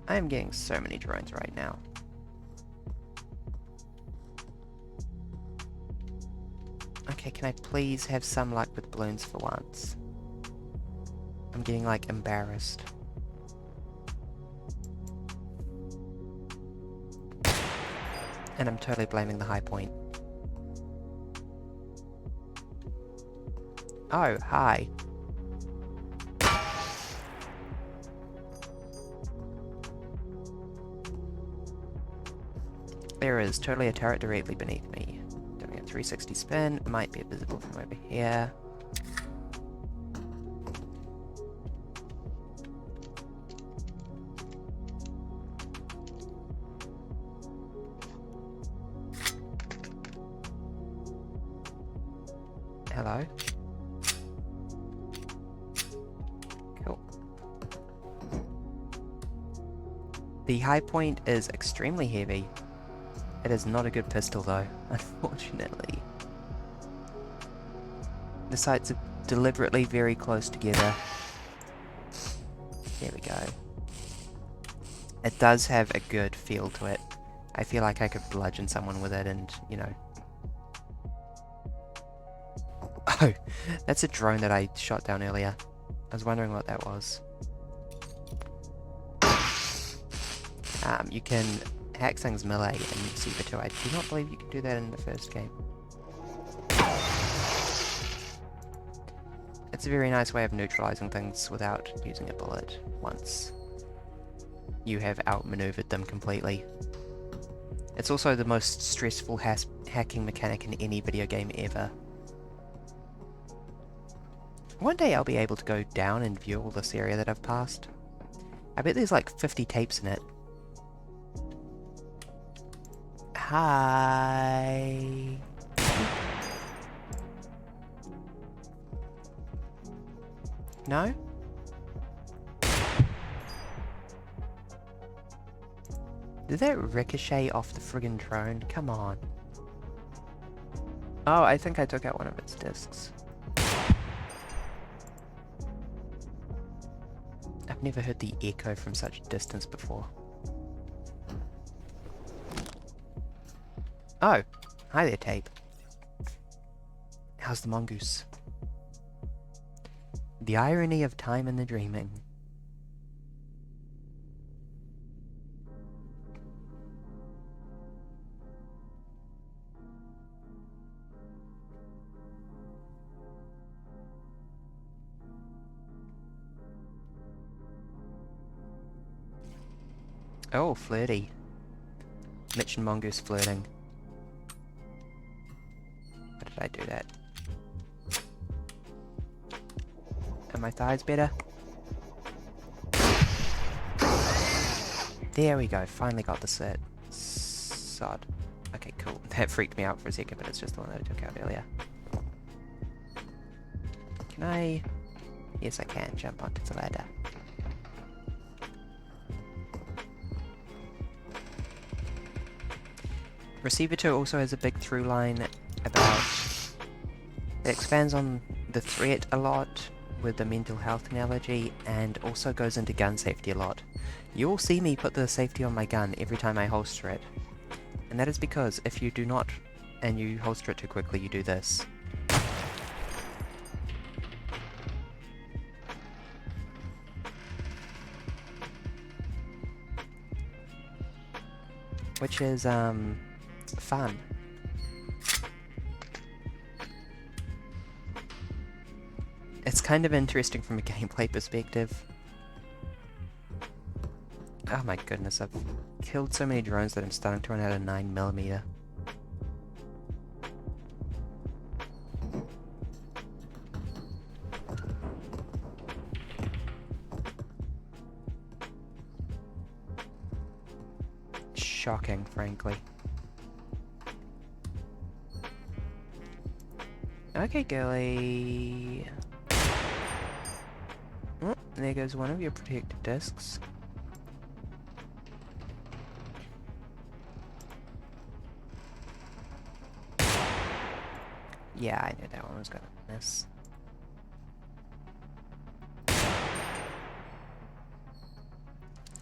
I am getting so many drones right now. Okay, can I please have some luck with balloons for once? I'm getting, like, embarrassed. And I'm totally blaming the high point. Oh, hi. There is totally a turret directly beneath me. Doing a 360 spin, might be visible from over here. Hello? Cool. The high point is extremely heavy. It is not a good pistol though, unfortunately. The sights are deliberately very close together. There we go. It does have a good feel to it. I feel like I could bludgeon someone with it and, you know... Oh, that's a drone that I shot down earlier. I was wondering what that was. You can hack things melee in Super 2. I do not believe you can do that in the first game. It's a very nice way of neutralizing things without using a bullet once you have outmaneuvered them completely. It's also the most stressful hacking mechanic in any video game ever. One day I'll be able to go down and view all this area that I've passed. I bet there's like 50 tapes in it. Hi. No? Did that ricochet off the friggin' drone? Come on. Oh, I think I took out one of its discs. I've never heard the echo from such distance before. Oh, hi there, tape. How's the mongoose? The irony of time and the dreaming. Oh, flirty. Mitch and Mongoose flirting. Why did I do that? Are my thighs better? There we go, finally got the set. Sod. Okay, cool. That freaked me out for a second, but it's just the one that I took out earlier. Can I... Yes, I can jump onto the ladder. Receiver 2 also has a big through line about... It expands on the threat a lot with the mental health analogy, and also goes into gun safety a lot. You'll see me put the safety on my gun every time I holster it. And that is because if you do not, and you holster it too quickly, you do this. Which is, fun. It's kind of interesting from a gameplay perspective. Oh my goodness, I've killed so many drones that I'm starting to run out of 9mm. Shocking, frankly. Okay, girly. Oh, there goes one of your protective discs. Yeah, I knew that one was gonna miss.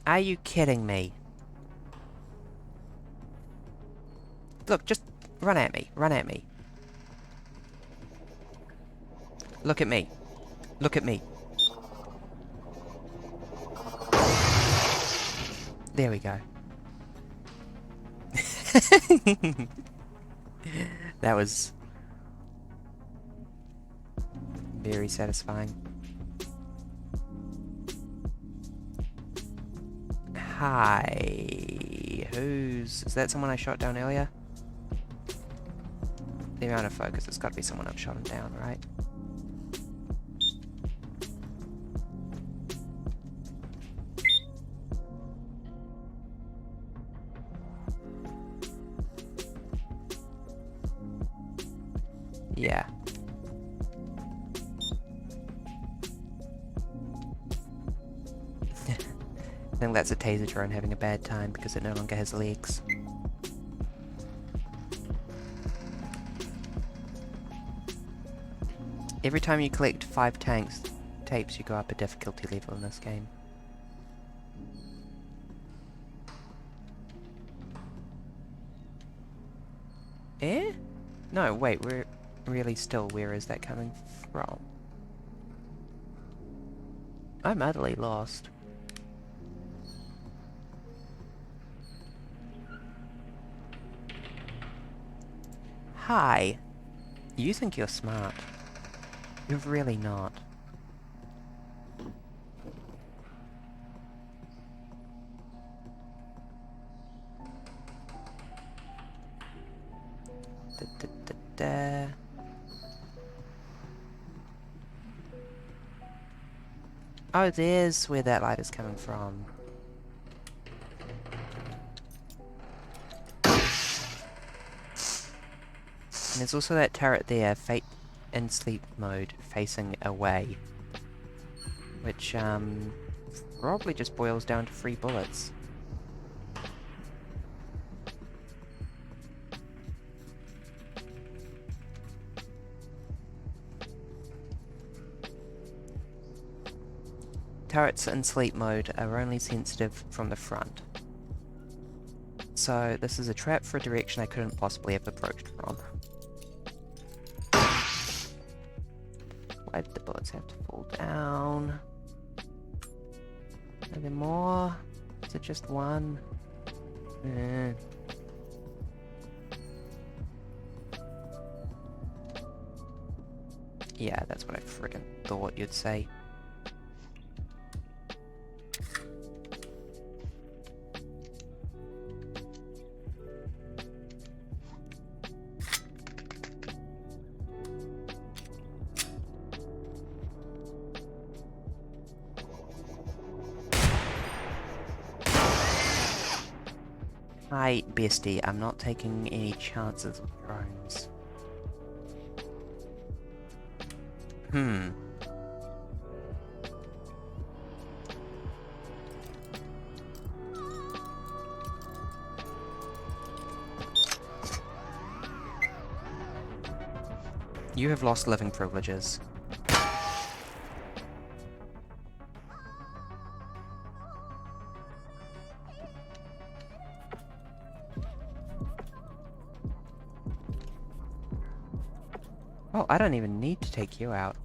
Are you kidding me? Look, just run at me. Run at me. Look at me. Look at me. There we go. That was very satisfying. Hi. Is that someone I shot down earlier? The amount of focus, it's got to be someone I've shot him down, right? Yeah. I think that's a taser drone having a bad time because it no longer has legs. Every time you collect 5 tapes, you go up a difficulty level in this game. Eh? No, wait, we're really still, where is that coming from? I'm utterly lost. Hi. You think you're smart. You're really not. Da. Oh, there's where that light is coming from. And there's also that turret there, in sleep mode, facing away. Which, probably just boils down to free bullets. Turrets in sleep mode are only sensitive from the front. So this is a trap for a direction I couldn't possibly have approached from. Why did the bullets have to fall down? Are there more? Is it just one? Yeah, that's what I friggin' thought you'd say. Hi, bestie. I'm not taking any chances with drones. You have lost living privileges. Oh, I don't even need to take you out.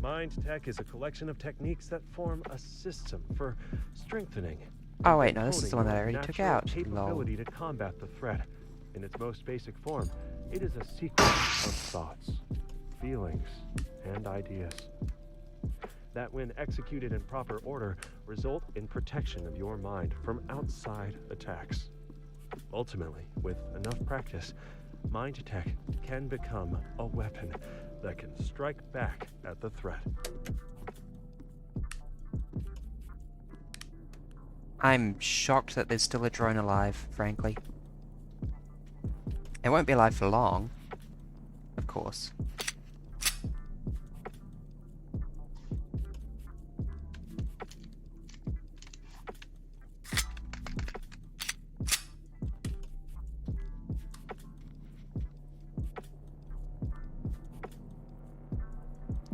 Mind tech is a collection of techniques that form a system for strengthening. Oh wait, no, this is the one that I your already took natural out. Lol. Capability to combat the threat. In its most basic form, it is a sequence of thoughts, feelings, and ideas that, when executed in proper order, result in protection of your mind from outside attacks. Ultimately, with enough practice, mind tech can become a weapon that can strike back at the threat. I'm shocked that there's still a drone alive, frankly. It won't be alive for long, of course.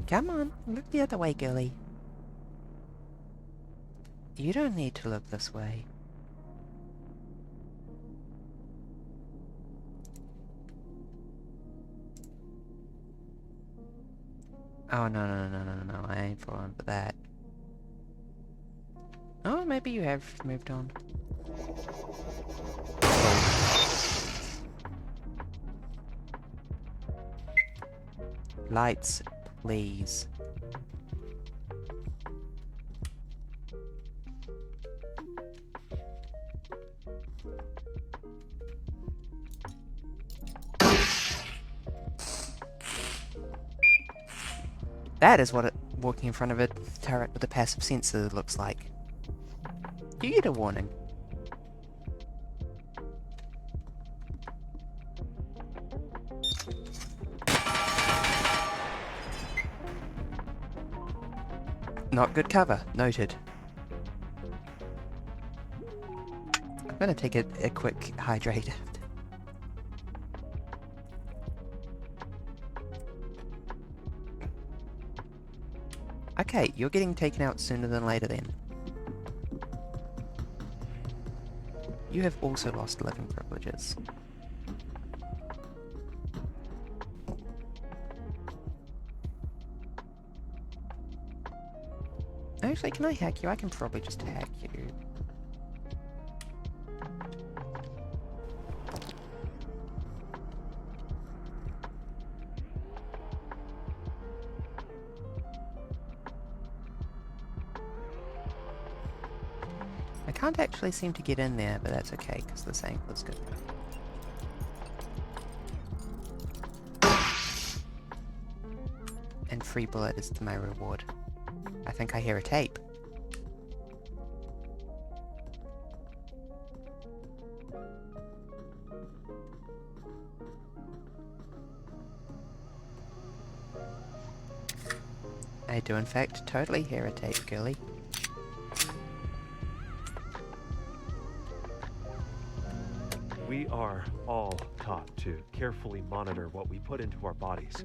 Come on, look the other way, girlie. You don't need to look this way. Oh, no, I ain't falling for that. Oh, maybe you have moved on. Lights, please. That is what walking in front of a turret with a passive sensor looks like. You get a warning. Not good cover, noted. I'm gonna take a quick hydrate. Okay, you're getting taken out sooner than later then. You have also lost living privileges. Actually, can I hack you? I can probably just hack you. I can't actually seem to get in there, but that's okay, because this angle is good. And free bullet is my reward. I think I hear a tape. I do in fact totally hear a tape, girlie. We are all taught to carefully monitor what we put into our bodies.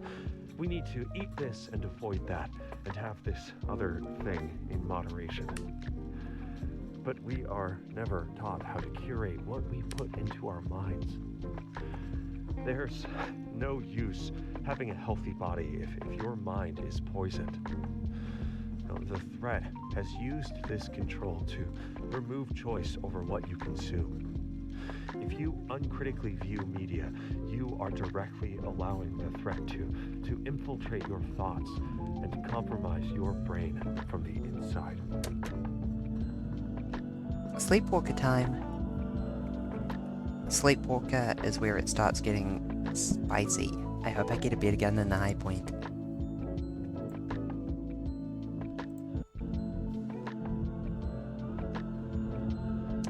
We need to eat this and avoid that, and have this other thing in moderation. But we are never taught how to curate what we put into our minds. There's no use having a healthy body if your mind is poisoned. Now, the threat has used this control to remove choice over what you consume. If you uncritically view media, you are directly allowing the threat to infiltrate your thoughts and to compromise your brain from the inside. Sleepwalker time. Sleepwalker is where it starts getting spicy. I hope I get a better gun than the high point.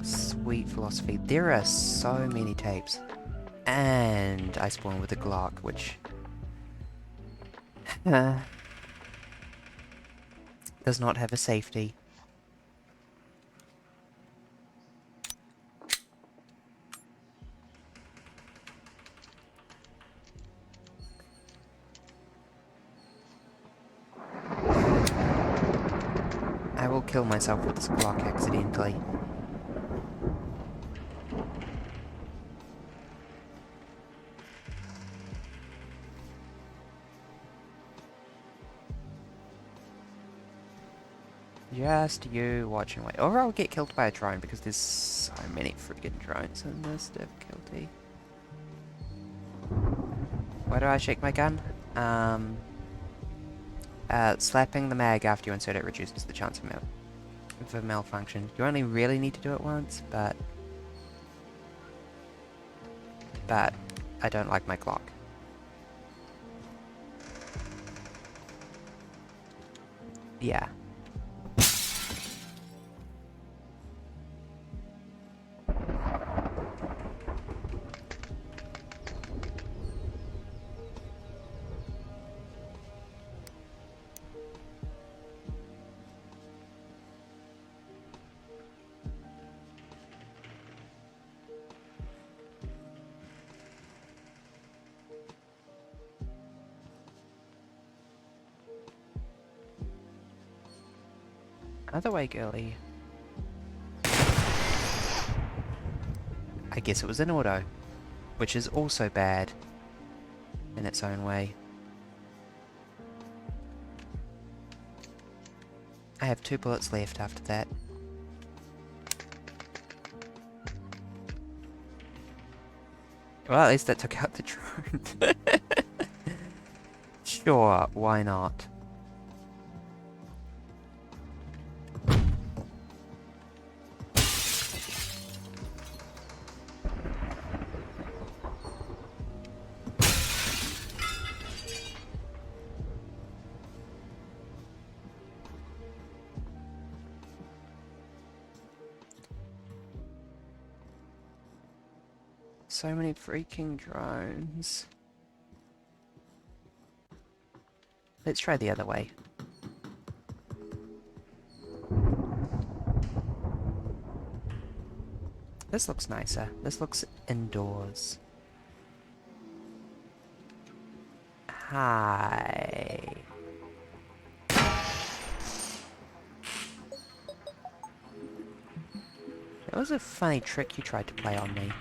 Sweet philosophy. There are so many tapes. And I spawn with a Glock, which... does not have a safety. I will kill myself with this Glock accidentally. Just you watch and wait. Or I'll get killed by a drone because there's so many freaking drones in this difficulty. Why do I shake my gun? Slapping the mag after you insert it reduces the chance of a malfunction. You only really need to do it once, but I don't like my Glock. Yeah. Other way, girly. I guess it was an auto, which is also bad in its own way. I have 2 bullets left after that. Well, at least that took out the drone. Sure, why not? So many freaking drones. Let's try the other way. This looks nicer. This looks indoors. Hi. That was a funny trick you tried to play on me.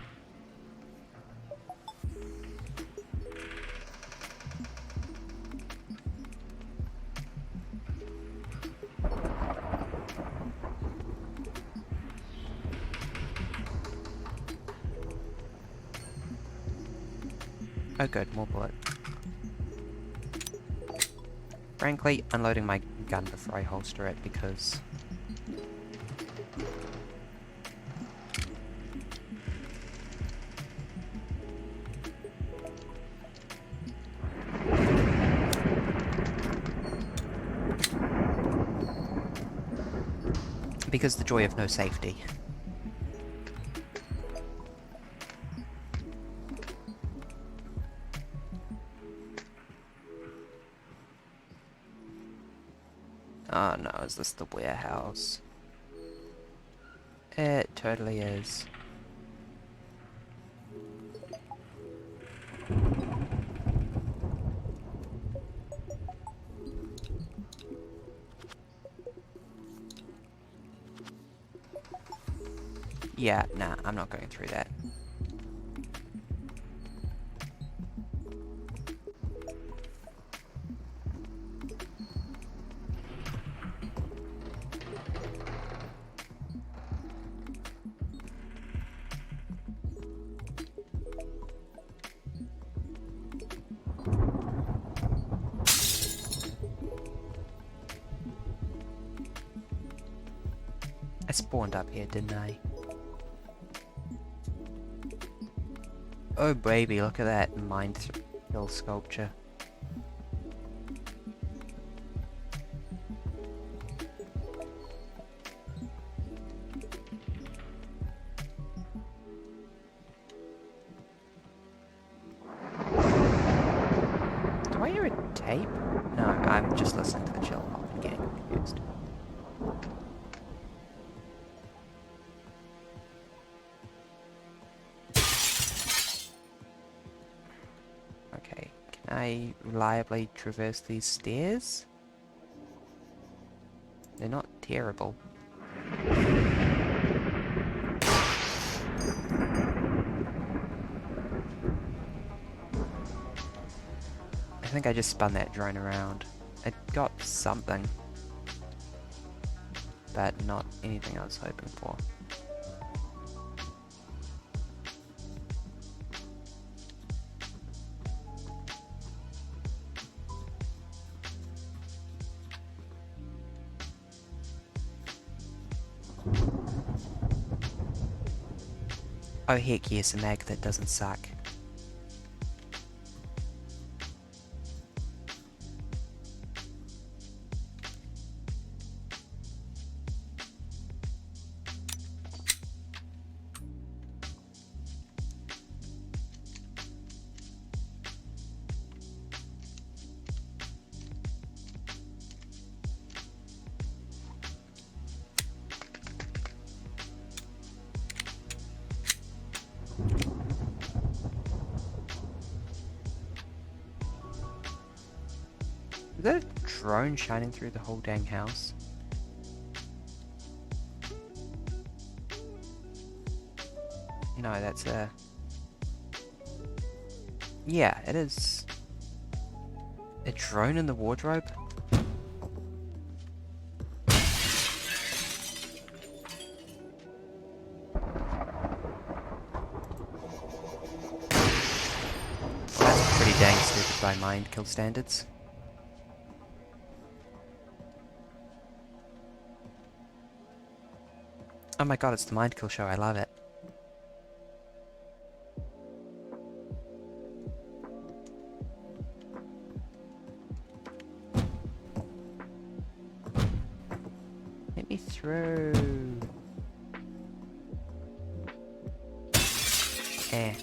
Oh good, more bullet. Frankly, unloading my gun before I holster it because... because the joy of no safety. Oh no, is this the warehouse? It totally is. Yeah, nah, I'm not going through that. I spawned up here, didn't I? Oh baby, look at that Hill sculpture. Do I hear a tape? No, I'm just listening to the chill hop and getting confused. Okay, can I reliably traverse these stairs? They're not terrible. I think I just spun that drone around. It got something, but not anything I was hoping for. Oh heck yes, a mag that doesn't suck. Is that a drone shining through the whole dang house? No, that's a... Yeah, it is. A drone in the wardrobe? That's pretty dang stupid by mind kill standards. Oh my god, it's the mind kill show, I love it. Let me through. Eh.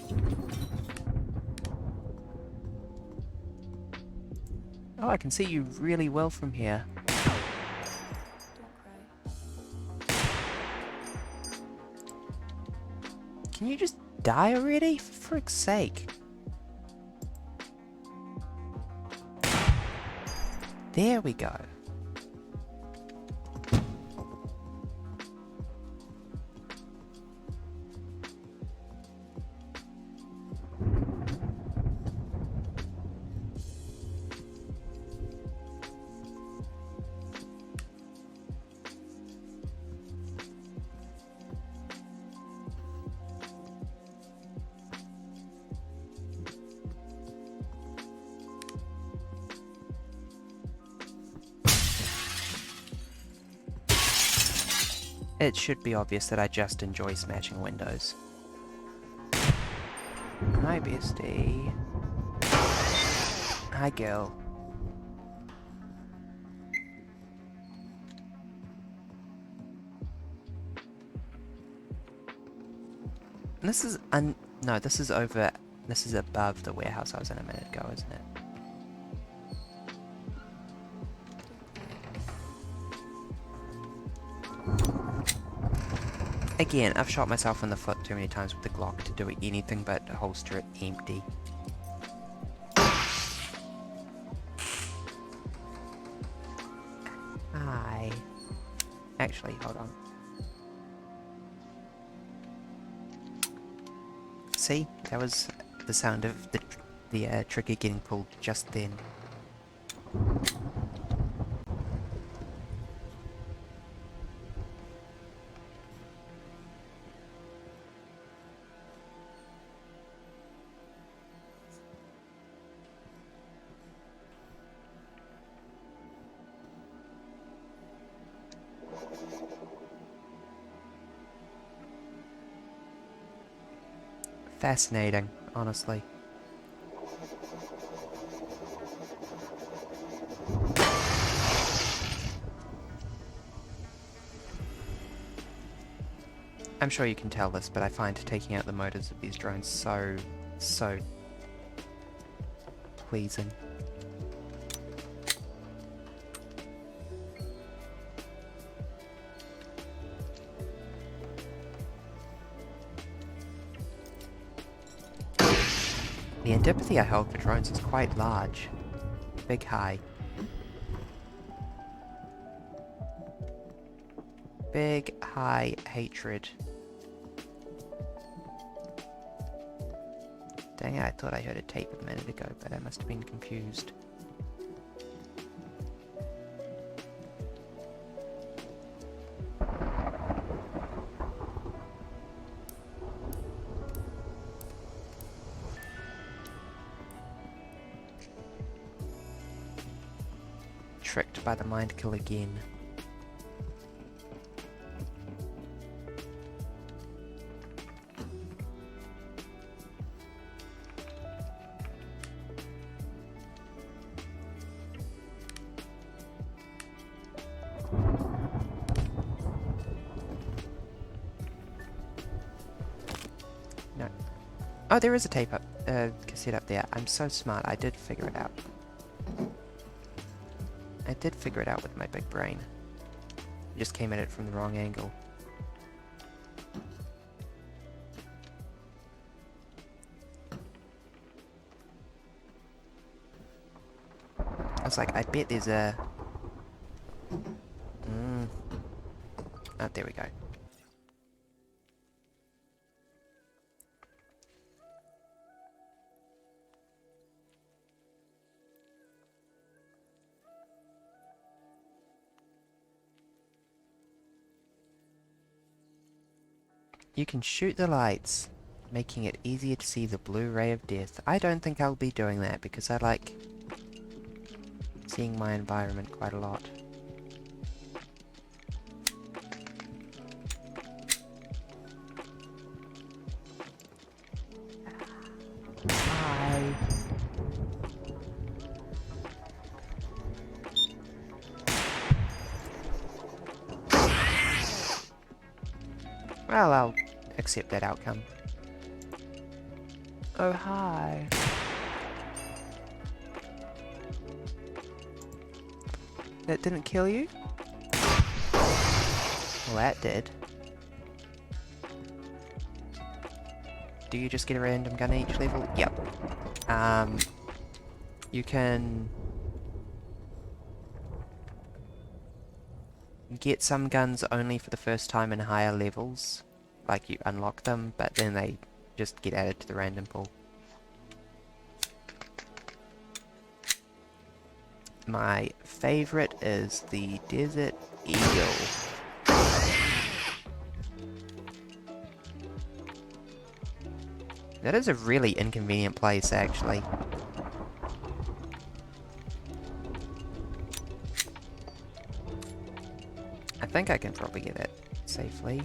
Oh, I can see you really well from here. Can you just die already? For frick's sake. There we go. It should be obvious that I just enjoy smashing windows. Hi, bestie. Hi, girl. This is no, this is over. This is above the warehouse I was in a minute ago, isn't it? Again, I've shot myself in the foot too many times with the Glock to do anything but holster it empty. Hi. Actually, hold on. See? That was the sound of the trigger getting pulled just then. Fascinating, honestly. I'm sure you can tell this, but I find taking out the motors of these drones so pleasing. The antipathy I hold for drones is quite large. Big high. Big high hatred. Dang it, I thought I heard a tape a minute ago, but I must have been confused. Tricked by the mind kill again. No. Oh, there is a tape up, cassette up there. I'm so smart, I did figure it out. I did figure it out with my big brain. I just came at it from the wrong angle. I was like, I bet there's a... Oh, there we go. You can shoot the lights, making it easier to see the blue ray of death. I don't think I'll be doing that because I like seeing my environment quite a lot. Hi. Well, I'll accept that outcome. Oh, hi. That didn't kill you? Well, that did. Do you just get a random gun each level? Yep. You can get some guns only for the first time in higher levels. Like, you unlock them, but then they just get added to the random pool. My favorite is the Desert Eagle. That is a really inconvenient place, actually. I think I can probably get it safely.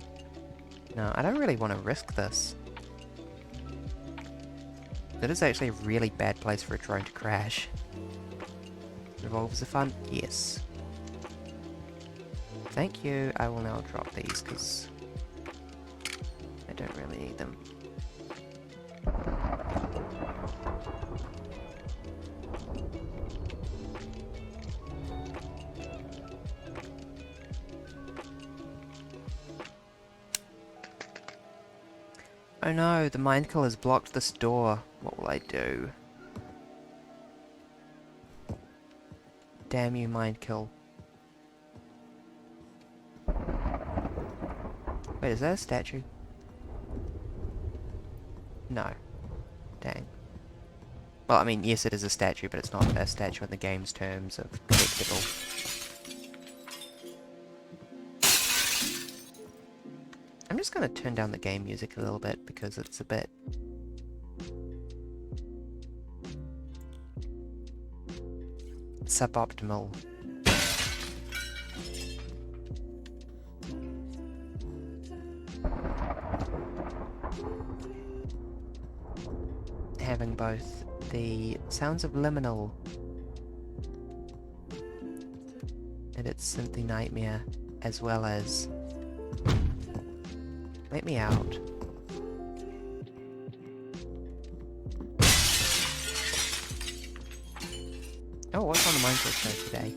No, I don't really want to risk this. That is actually a really bad place for a drone to crash. Revolvers are fun? Yes. Thank you. I will now drop these because I don't really need them. Oh no, the mind kill has blocked this door. What will I do? Damn you, mind kill. Wait, is that a statue? No. Dang. Well, I mean, yes, it is a statue, but it's not a statue in the game's terms of collectible. I'm just gonna turn down the game music a little bit because it's a bit... suboptimal. Having both the sounds of Liminal and its Synthy Nightmare, as well as... Let me out. Oh, what's on the Mindful show today?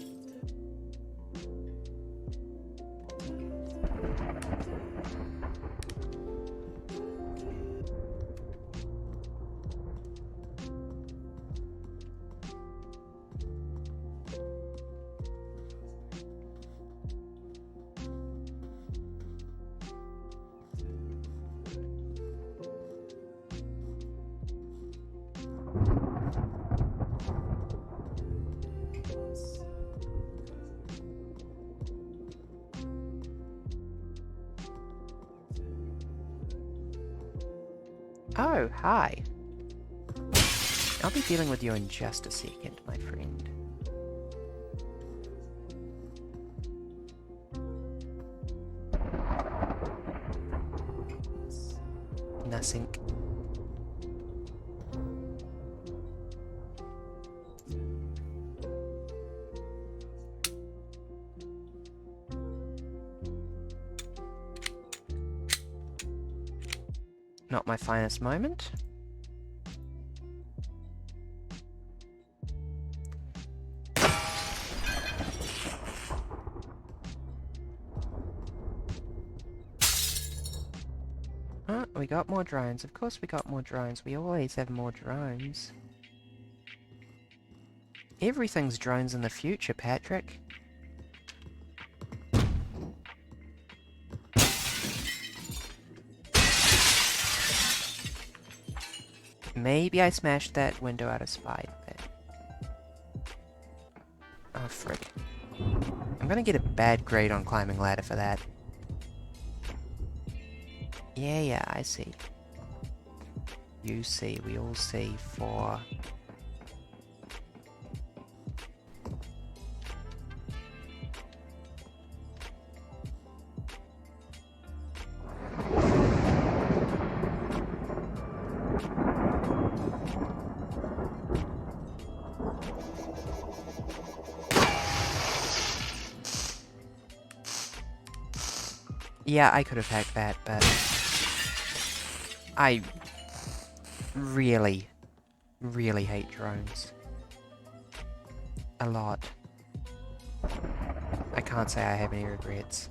Oh, hi. I'll be dealing with you in just a second, my friend. Nothing. Not my finest moment. We got more drones. Of course we got more drones. We always have more drones. Everything's drones in the future, Patrick. Maybe I smashed that window out of spite, but... Oh, frick. I'm gonna get a bad grade on climbing ladder for that. Yeah, I see. You see, we all see for... Yeah, I could have hacked that, but... I really, really hate drones. A lot. I can't say I have any regrets.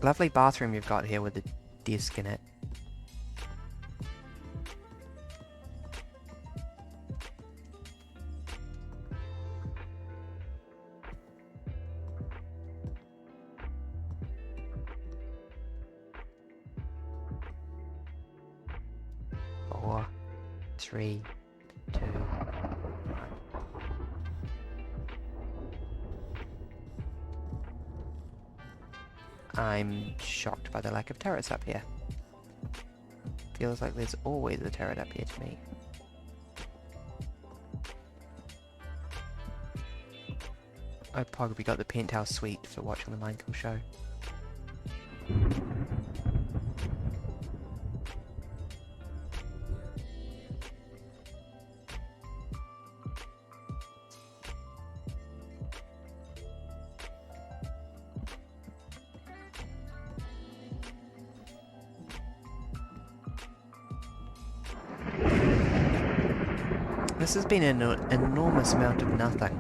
Lovely bathroom you've got here with the desk in it. Four, 3, 2, 1. I'm shocked by the lack of turrets up here. Feels like there's always a turret up here to me. I probably got the penthouse suite for watching the Mindkill show. This has been an enormous amount of nothing.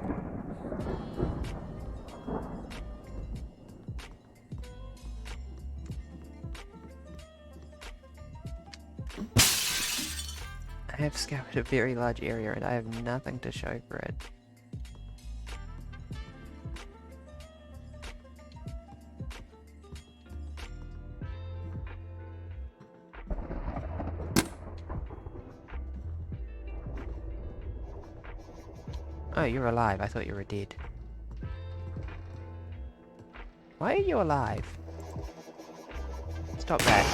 I have scoured a very large area and I have nothing to show for it. Oh, you're alive. I thought you were dead. Why are you alive? Stop that.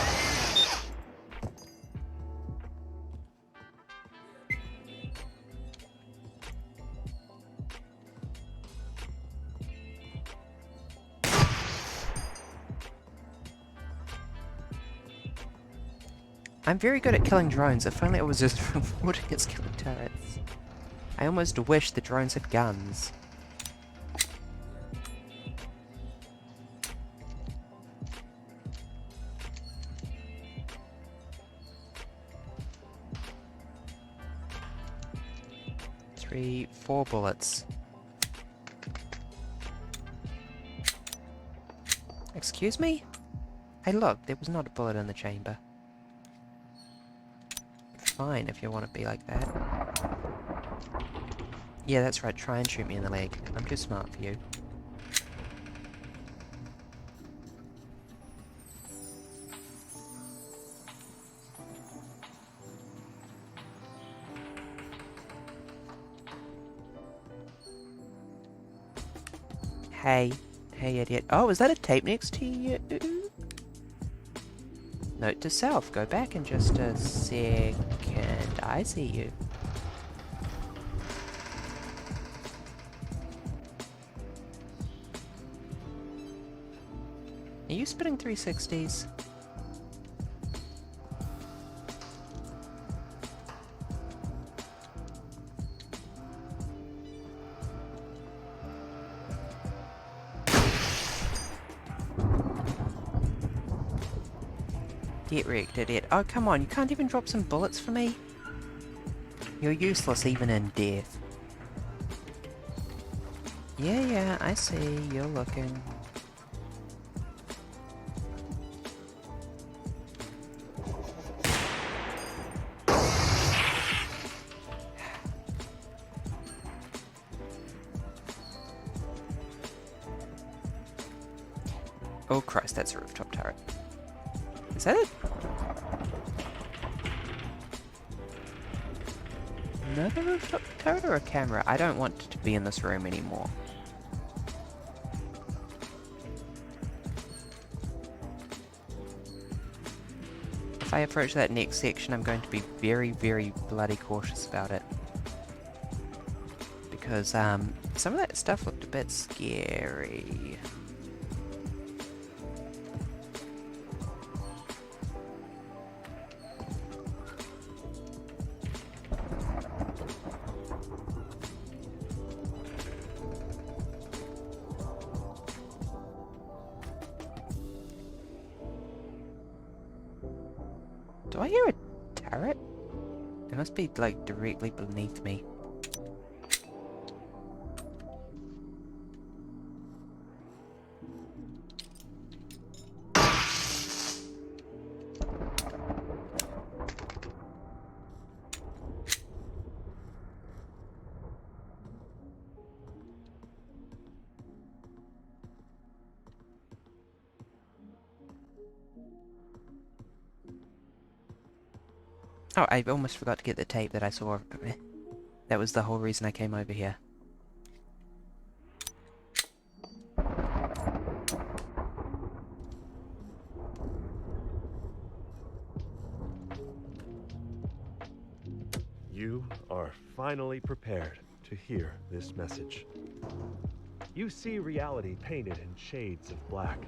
I'm very good at killing drones. If only I was just rewarding its killing turrets. I almost wish the drones had guns. 3, 4 bullets. Excuse me? Hey look, there was not a bullet in the chamber. Fine, if you want to be like that. Yeah, that's right, try and shoot me in the leg. I'm too smart for you. Hey. Hey, idiot. Oh, is that a tape next to you? Note to self, go back in just a second. I see you. Are you spinning 360s? Get wrecked, idiot. Oh, come on, you can't even drop some bullets for me? You're useless even in death. Yeah, I see. You're looking. Oh Christ, that's a rooftop turret. Is that it? Another rooftop turret or a camera? I don't want to be in this room anymore. If I approach that next section, I'm going to be very, very bloody cautious about it. Because, some of that stuff looked a bit scary. Do I hear a turret? It must be, like, directly beneath me. Oh, I almost forgot to get the tape that I saw. That was the whole reason I came over here. You are finally prepared to hear this message. You see reality painted in shades of black,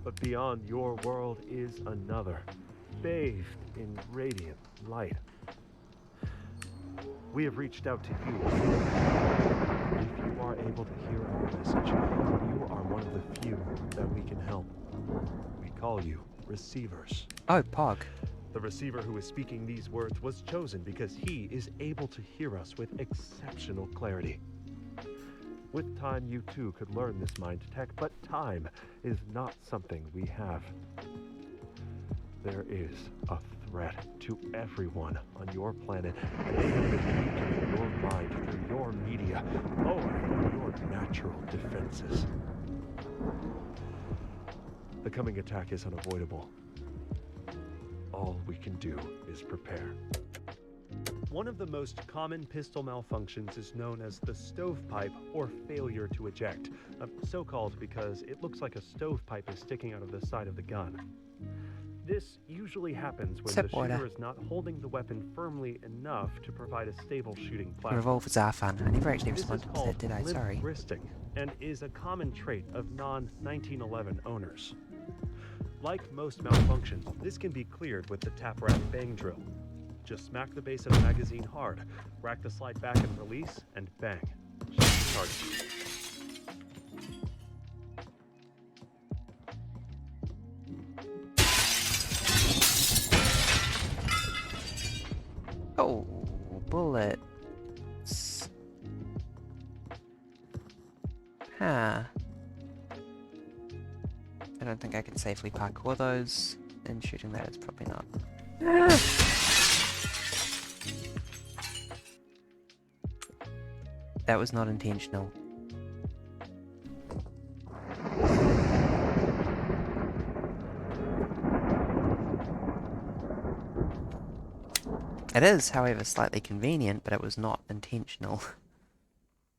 but beyond your world is another, bathed in radiant light. We have reached out to you. If you are able to hear our message, you are one of the few that we can help. We call you receivers. Oh, Pog. The receiver who is speaking these words was chosen because he is able to hear us with exceptional clarity. With time, you too could learn this mind tech, but time is not something we have. There is a threat to everyone on your planet, and they have been weakening your mind through your media, lowering your natural defenses. The coming attack is unavoidable. All we can do is prepare. One of the most common pistol malfunctions is known as the stovepipe or failure to eject, so called because it looks like a stovepipe is sticking out of the side of the gun. This usually happens when the shooter is not holding the weapon firmly enough to provide a stable shooting platform. Revolvers are fun. I never actually responded to that, did I? Sorry. Limp wristing, and is a common trait of non-1911 owners. Like most malfunctions, this can be cleared with the tap rack bang drill. Just smack the base of the magazine hard, rack the slide back and release, and bang. Shoot the target. Oh, bullets. I don't think I can safely parkour those, and shooting that is probably not. That was not intentional. It is, however, slightly convenient, but it was not intentional.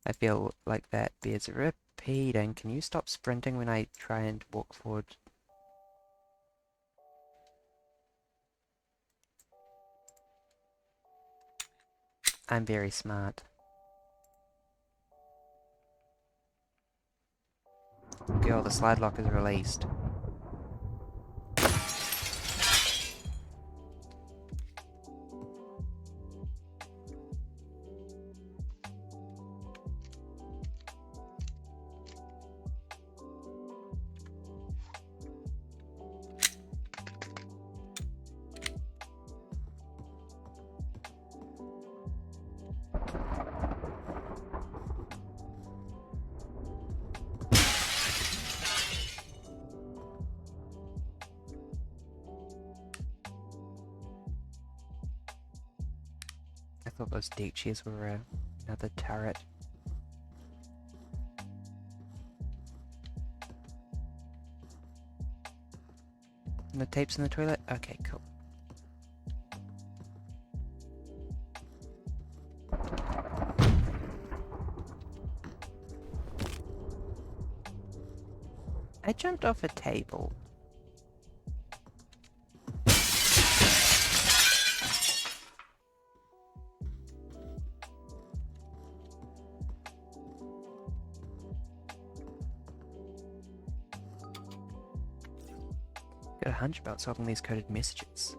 I feel like that bears repeating. Can you stop sprinting when I try and walk forward? I'm very smart. Girl, the slide lock is released. I thought those deck chairs were another turret. And the tape's in the toilet? Okay, cool. I jumped off a table. Got a hunch about solving these coded messages.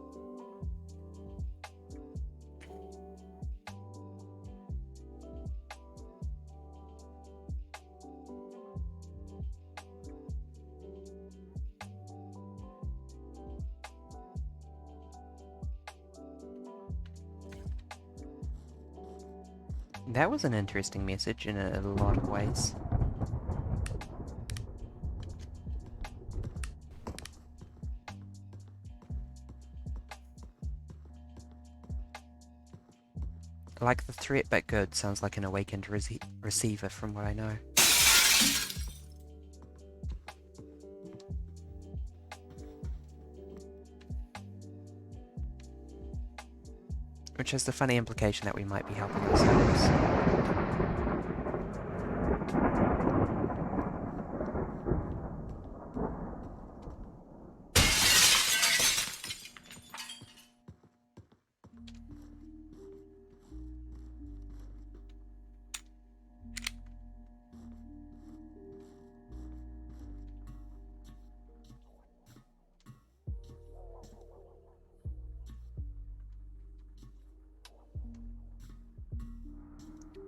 That was an interesting message in a lot of ways. I like the threat, but good. Sounds like an awakened receiver from what I know. Which has the funny implication that we might be helping ourselves.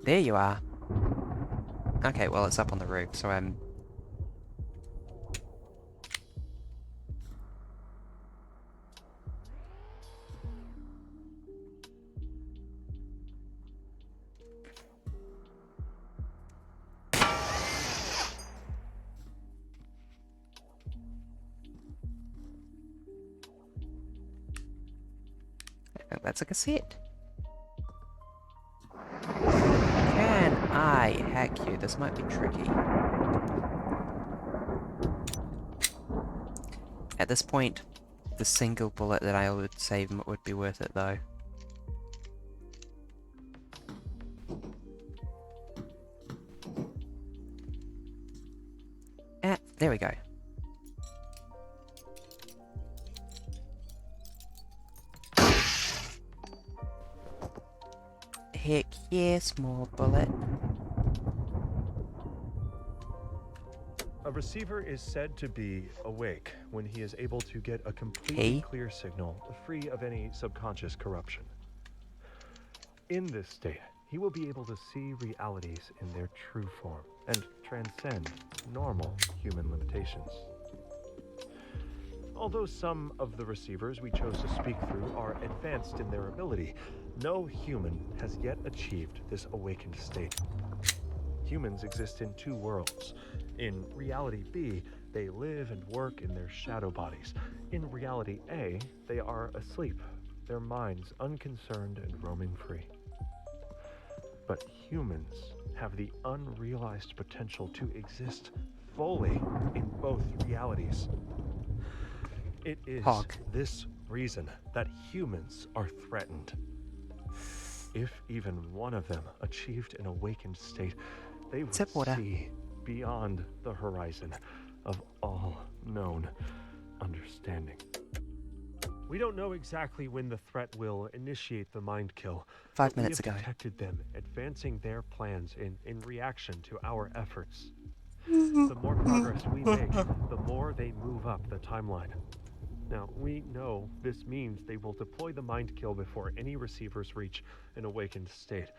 There you are. Okay, well, it's up on the roof, so I'm... I think that's a cassette. Can I hack you? This might be tricky. At this point, the single bullet that I would save would be worth it, though. Ah, there we go. Heck yes, more bullet. A receiver is said to be awake when he is able to get a completely clear signal, free of any subconscious corruption. In this state, he will be able to see realities in their true form and transcend normal human limitations. Although some of the receivers we chose to speak through are advanced in their ability, no human has yet achieved this awakened state. Humans exist in two worlds. In reality B, They live and work in their shadow bodies. In reality A, they are asleep, their minds unconcerned and roaming free. But humans have the unrealized potential to exist fully in both realities. It is this reason that humans are threatened. If even one of them achieved an awakened state, they would see beyond the horizon of all known understanding. We don't know exactly when the threat will initiate the mind kill. 5 minutes ago. We have detected them advancing their plans in reaction to our efforts. The more progress we make, the more they move up the timeline. Now, we know this means they will deploy the mind kill before any receivers reach an awakened state.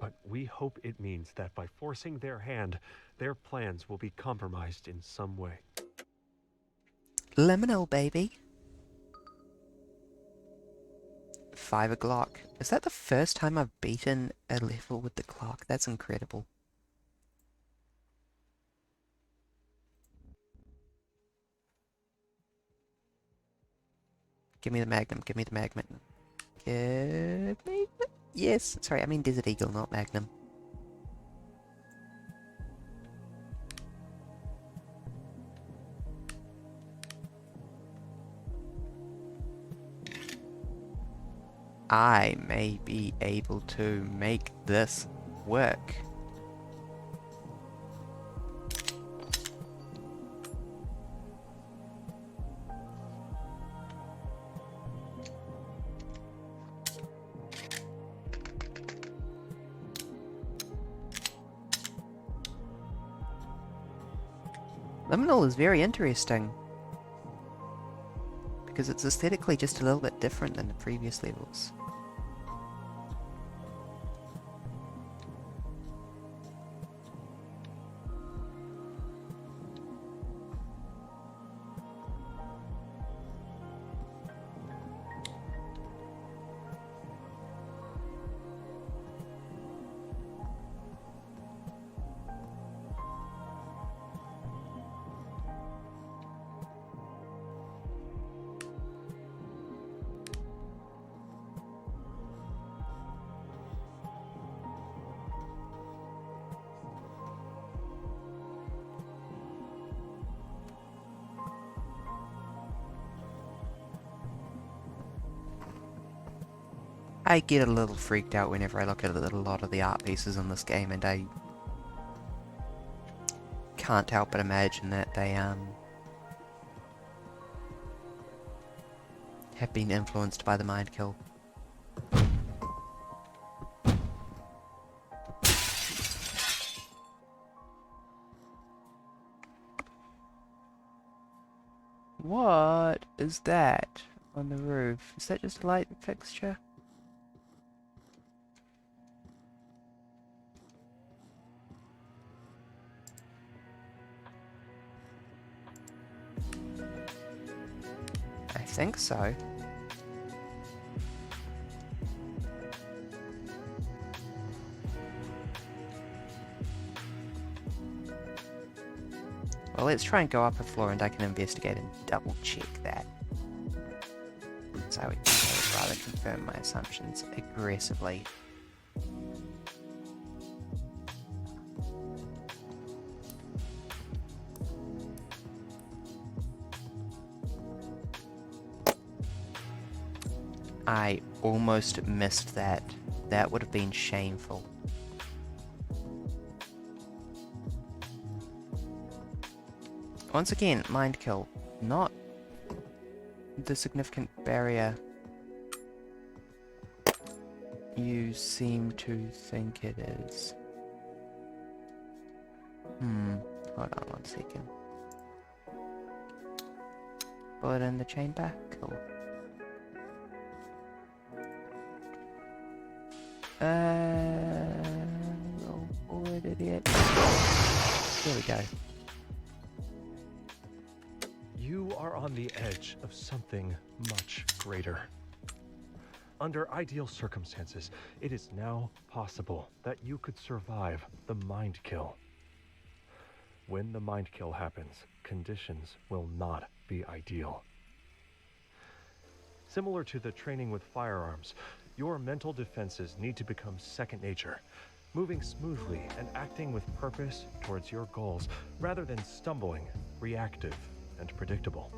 But we hope it means that by forcing their hand, their plans will be compromised in some way. Liminal, baby. 5 o'clock. Is that the first time I've beaten a level with the clock? That's incredible. Give me the magnum, give me the magnum. Give me the... Yes, sorry, I mean Desert Eagle, not magnum. I may be able to make this work. Liminal is very interesting, because it's aesthetically just a little bit different than the previous levels. I get a little freaked out whenever I look at a lot of the art pieces in this game, and I can't help but imagine that they have been influenced by the mind kill. What is that on the roof? Is that just a light fixture? I think so. Well, let's try and go up a floor and I can investigate and double check that. So I would rather confirm my assumptions aggressively. I almost missed that. That would have been shameful. Once again, mind kill. Not the significant barrier you seem to think it is. Hold on 1 second. Bullet in the chamber? Cool. Roll forward, idiot. There we go. You are on the edge of something much greater. Under ideal circumstances, it is now possible that you could survive the mind kill. When the mind kill happens, conditions will not be ideal. Similar to the training with firearms, your mental defenses need to become second nature, moving smoothly and acting with purpose towards your goals rather than stumbling, reactive, and predictable.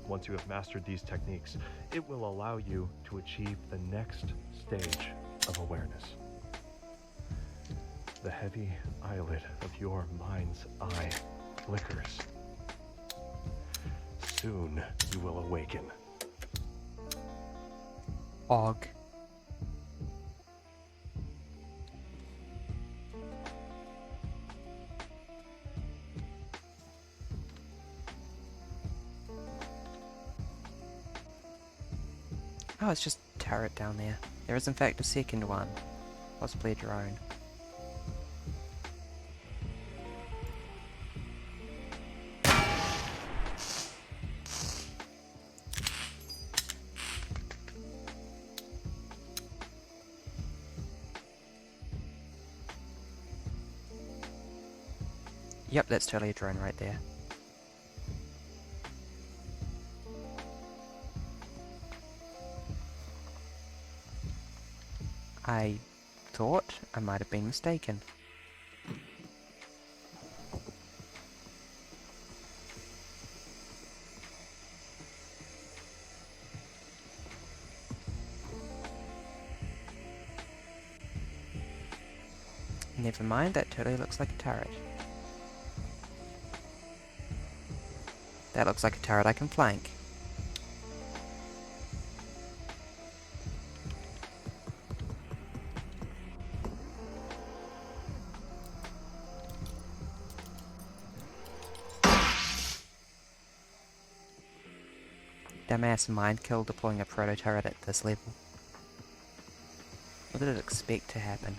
Once you have mastered these techniques, it will allow you to achieve the next stage of awareness. The heavy eyelid of your mind's eye flickers. Soon you will awaken. Og. Oh, it's just a turret down there. There is in fact a second one. Possibly a drone. Yep, that's totally a drone right there. I thought I might have been mistaken. Never mind, that totally looks like a turret. That looks like a turret I can flank. Dumbass mind kill deploying a proto-turret at this level. What did it expect to happen?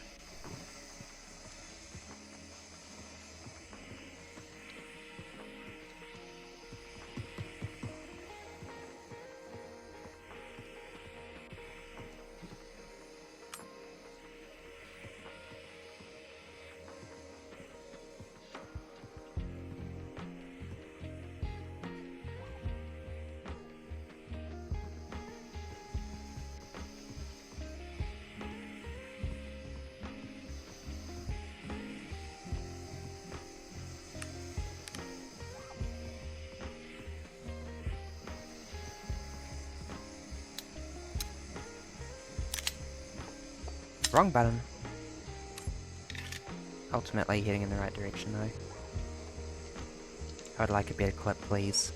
Wrong button. Ultimately heading in the right direction though. I would like a better clip, please.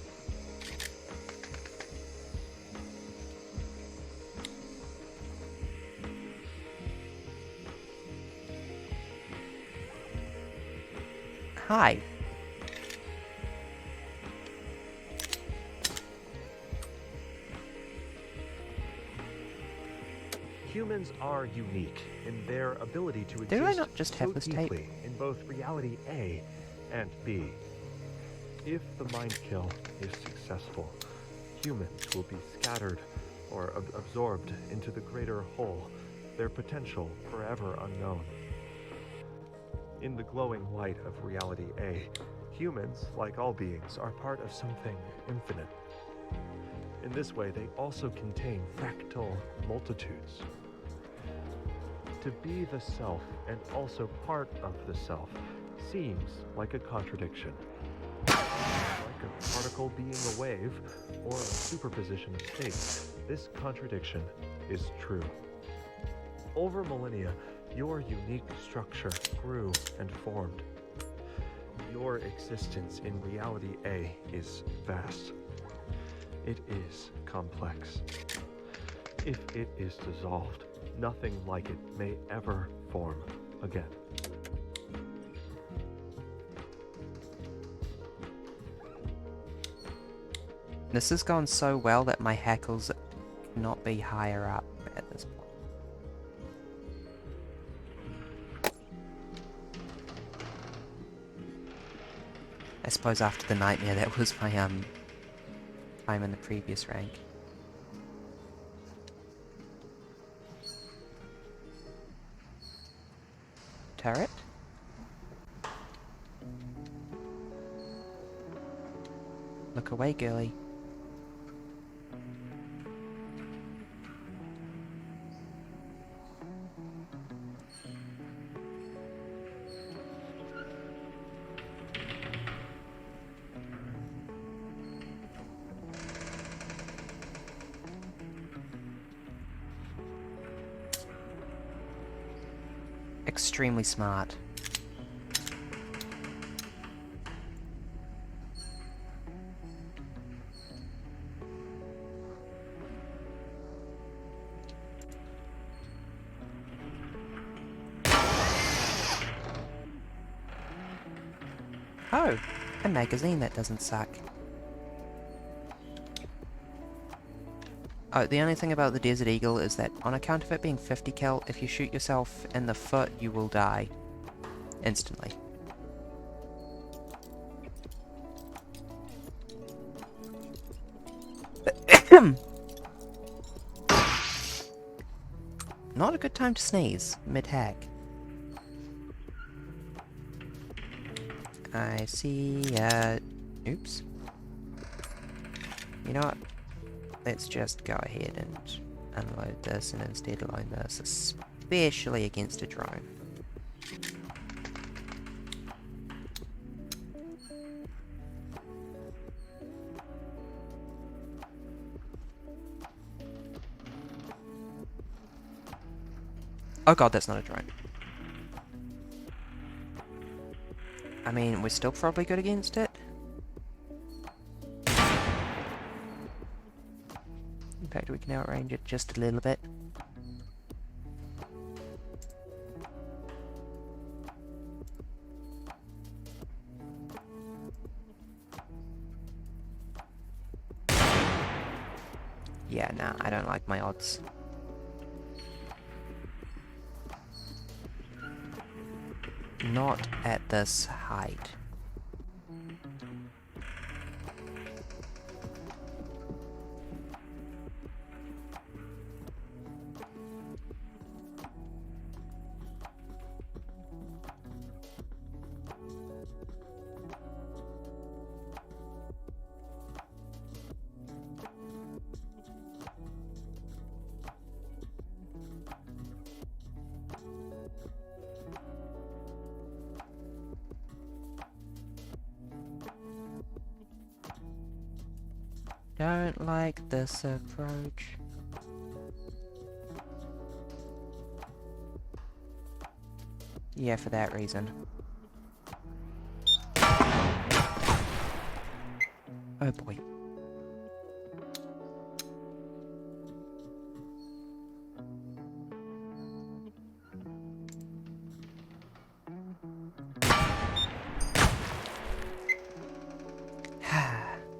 Hi. Humans are unique in their ability to Did I exist not just so have this tape? deeply in both reality A and B. If the mind kill is successful, humans will be scattered or absorbed into the greater whole, their potential forever unknown. In the glowing light of reality A, humans, like all beings, are part of something infinite. In this way, they also contain fractal multitudes. To be the self and also part of the self seems like a contradiction. Like a particle being a wave or a superposition of states, this contradiction is true. Over millennia, your unique structure grew and formed. Your existence in reality A is vast. It is complex. If it is dissolved, nothing like it may ever form again. This has gone so well that my hackles cannot be higher up at this point. I suppose after the nightmare that was my time in the previous rank. Turret? Look away, girly. Extremely smart. Oh, a magazine that doesn't suck. Oh, the only thing about the Desert Eagle is that on account of it being 50 cal, if you shoot yourself in the foot, you will die. Instantly. Not a good time to sneeze, mid-hack. I see, oops. You know what? Let's just go ahead and unload this and instead load this, especially against a drone. Oh god, that's not a drone. I mean, we're still probably good against it. In fact, we can outrange it just a little bit. Yeah, nah, I don't like my odds. Not at this height. Don't like this approach. Yeah, for that reason. Oh boy.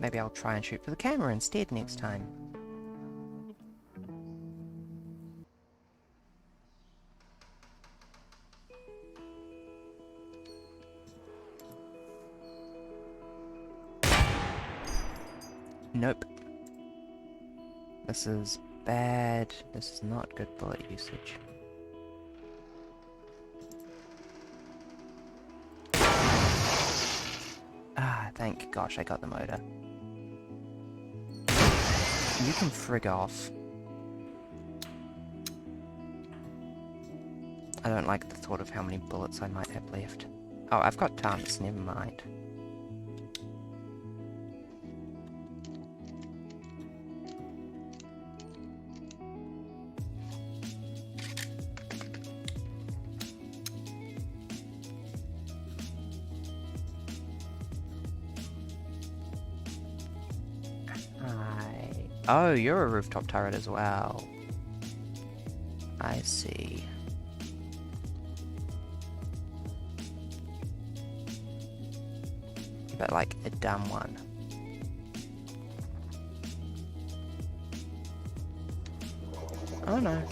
Maybe I'll try and shoot for the camera instead next time. Nope. This is bad. This is not good bullet usage. Ah, thank gosh I got the motor. You can frig off. I don't like the thought of how many bullets I might have left. Oh, I've got tons, never mind. Oh, you're a rooftop turret as well. I see. But like a dumb one. Oh no.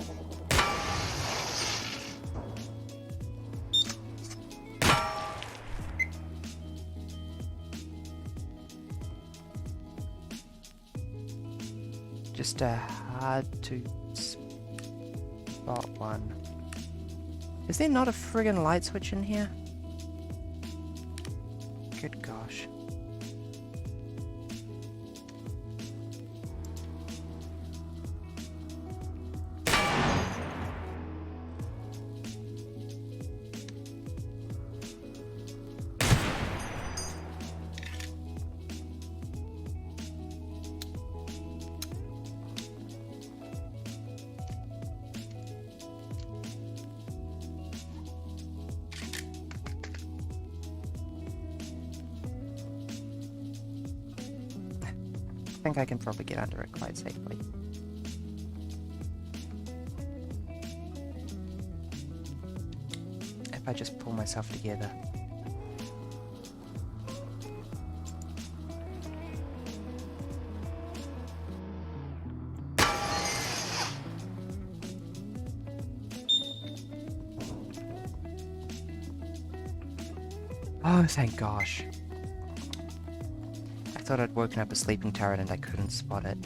Just a hard to spot one. Is there not a friggin' light switch in here? Good gosh. think I can probably get under it quite safely. If I just pull myself together. Oh, thank gosh. I thought I'd woken up a sleeping turret and I couldn't spot it.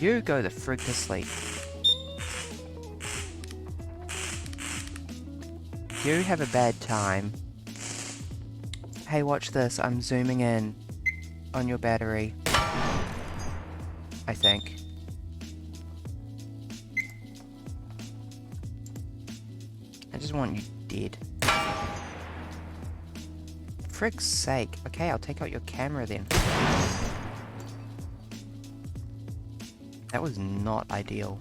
You go the frig to sleep. You have a bad time. Hey, watch this. I'm zooming in on your battery. I think. I just want you dead. Frig's sake. Okay, I'll take out your camera then. That was not ideal.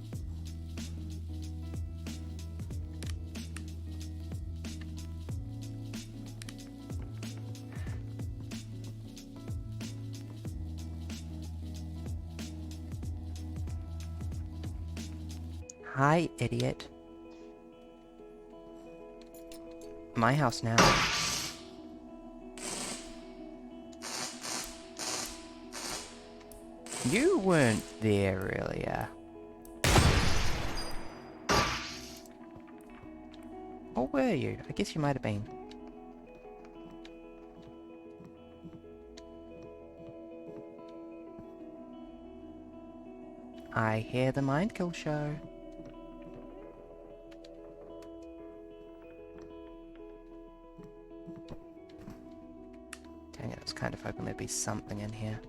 Hi, idiot. My house now. You weren't there earlier. Or were you? I guess you might have been. I hear the mind kill show. Dang it, I was kind of hoping there'd be something in here.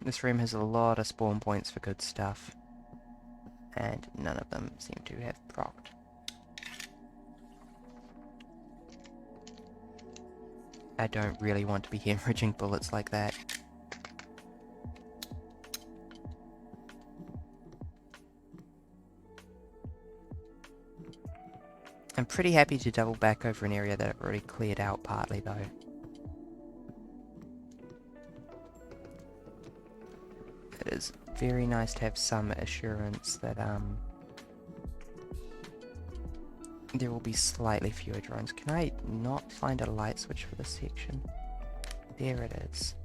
This room has a lot of spawn points for good stuff. And none of them seem to have procced. I don't really want to be hemorrhaging bullets like that. I'm pretty happy to double back over an area that I've already cleared out partly though. It is very nice to have some assurance that there will be slightly fewer drones. Can I not find a light switch for this section? There it is.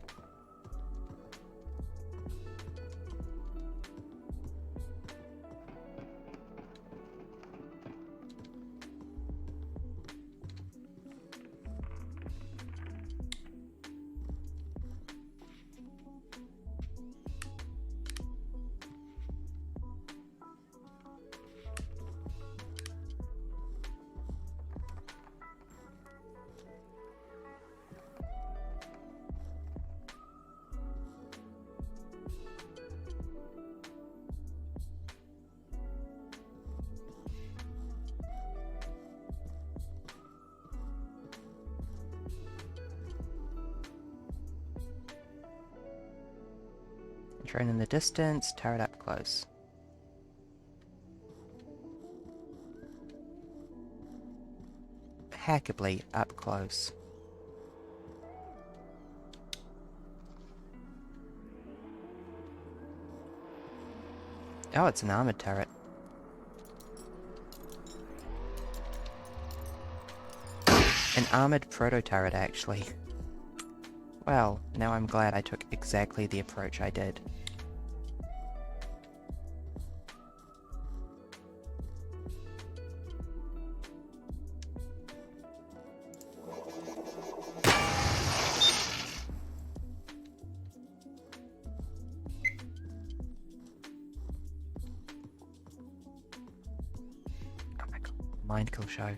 Drone in the distance, turret up close. Hackably up close. Oh, it's an armored turret. An armored proto-turret, actually. Well, now I'm glad I took exactly the approach I did. Oh my god, mind kill show.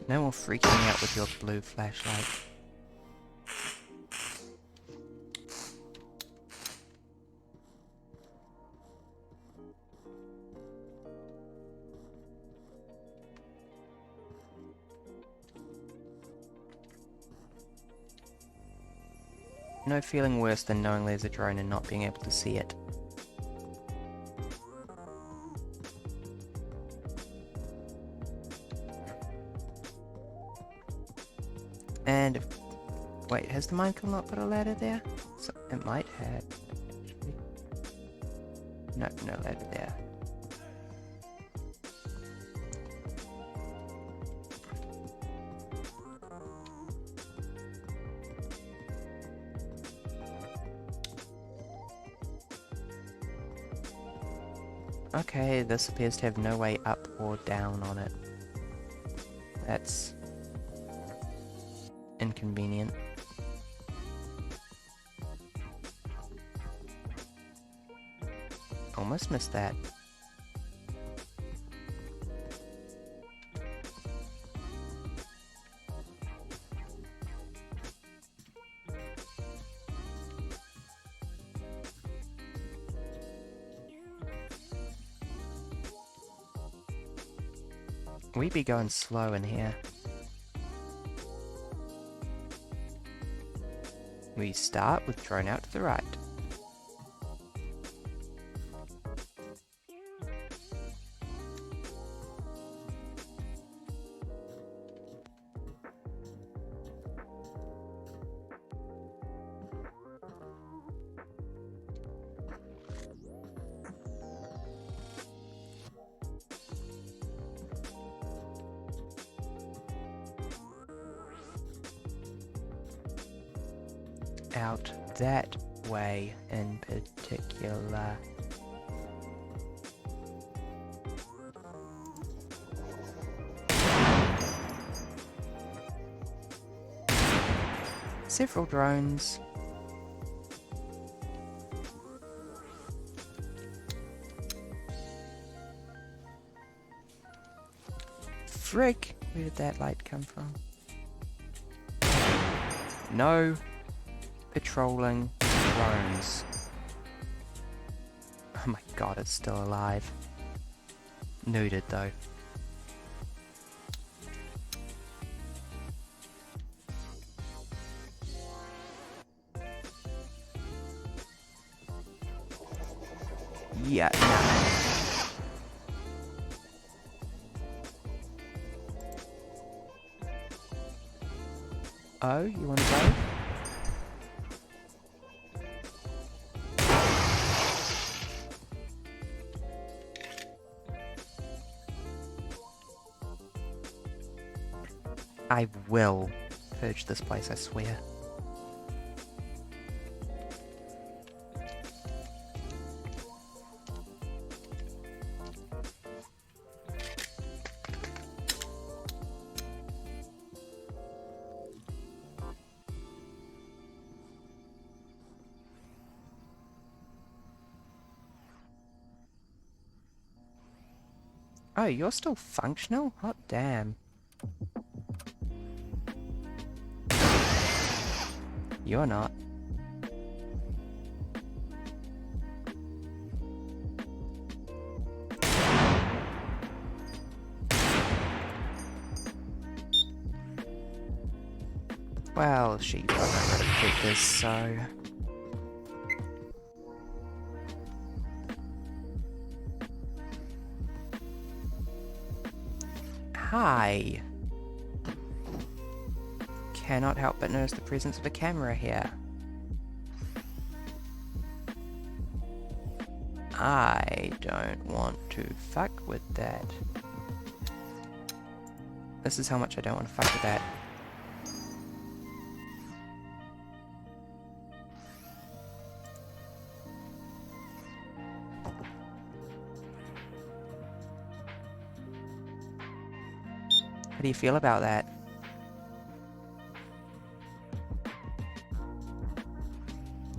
No more freaking me out with your blue flashlight. No feeling worse than knowing there's a drone and not being able to see it. And wait, has the Minekill not put a ladder there? So, it might have. No, no ladder there. Okay, this appears to have no way up or down on it. That's inconvenient. Almost missed that. We be going slow in here. We start with drone out to the right. Out that way in particular. Several drones. Frick! Where did that light come from? No patrolling drones. Oh my god, it's still alive. Nuded though. Yeah, no. Oh, you wanna go? I will purge this place, I swear. Oh, you're still functional? Hot damn. You're not. Well, she doesn't really keep this, so... Hi. Cannot help but notice the presence of a camera here. I don't want to fuck with that. This is how much I don't want to fuck with that. How do you feel about that?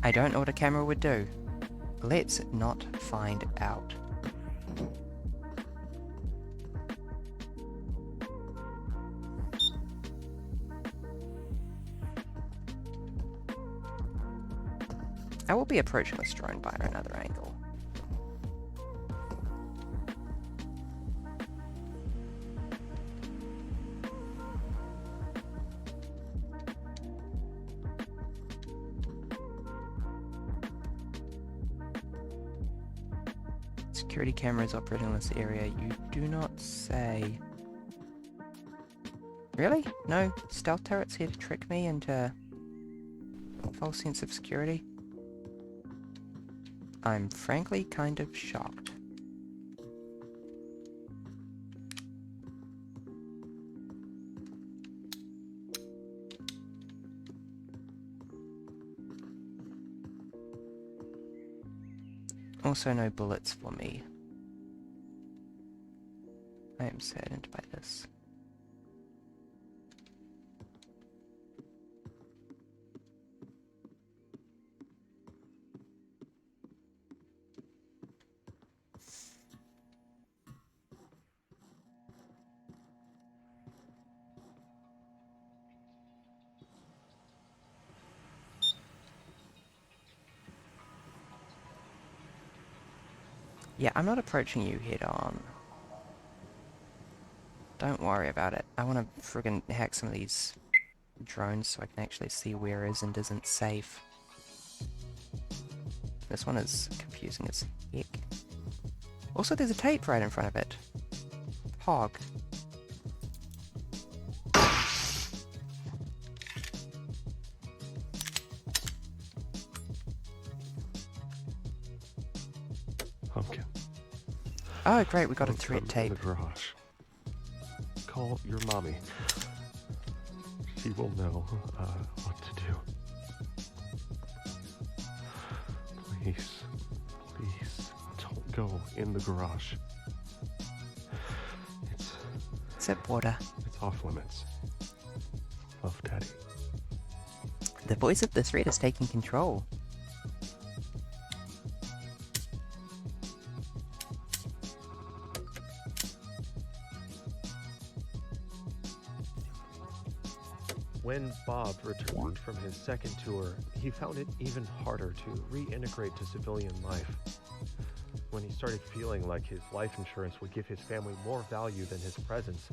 I don't know what a camera would do. Let's not find out. I will be approaching this drone via another angle. Security cameras operating in this area. You do not say. Really? No stealth turrets here to trick me into a false sense of security? I'm frankly kind of shocked. Also no bullets for me. I am saddened by this. Yeah, I'm not approaching you head on. Don't worry about it. I want to friggin' hack some of these drones so I can actually see where is and isn't safe. This one is confusing as heck. Also, there's a tape right in front of it. Hog. Pumpkin. Oh, great, we got a Don't threat come tape. in the garage. Call your mommy. She will know what to do. Please, please, don't go in the garage. Is it water? It's off limits. Love, Daddy. The voice of the threat is taking control. When Bob returned from his second tour, he found it even harder to reintegrate to civilian life. When he started feeling like his life insurance would give his family more value than his presence,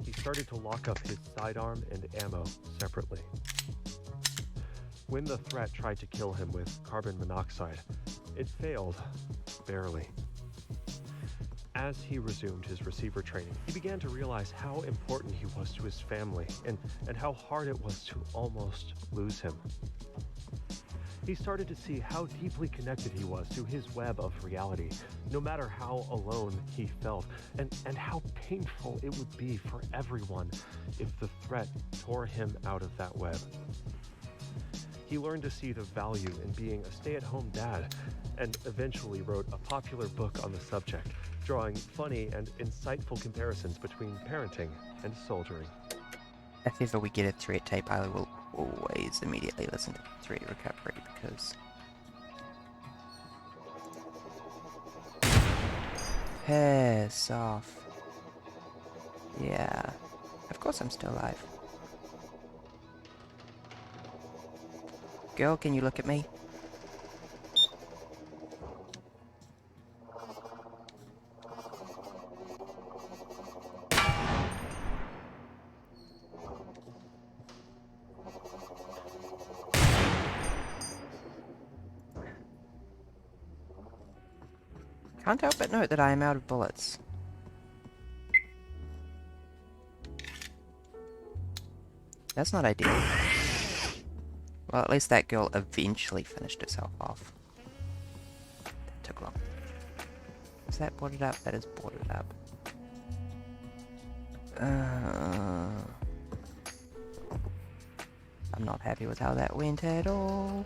he started to lock up his sidearm and ammo separately. When the threat tried to kill him with carbon monoxide, it failed, barely. As he resumed his receiver training, he began to realize how important he was to his family and how hard it was to almost lose him. He started to see how deeply connected he was to his web of reality, no matter how alone he felt, and how painful it would be for everyone if the threat tore him out of that web. He learned to see the value in being a stay-at-home dad, and eventually wrote a popular book on the subject, drawing funny and insightful comparisons between parenting and soldiering. If ever we get a threat tape, I will always immediately listen to threat recovery because... Piss off. Yeah. Of course I'm still alive. Girl, can you look at me? Can't help but note that I am out of bullets. That's not ideal. Well, at least that girl eventually finished herself off. That took long. Is that boarded up? That is boarded up. I'm not happy with how that went at all.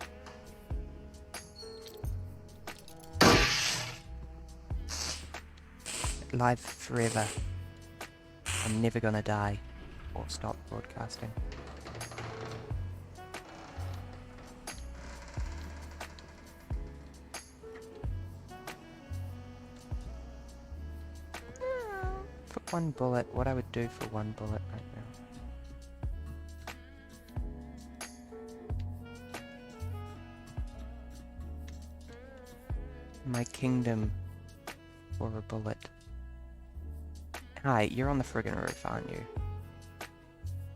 Live forever. I'm never gonna die or stop broadcasting. For one bullet, what I would do for one bullet right now. my kingdom for a bullet. Hi, you're on the friggin' roof, aren't you?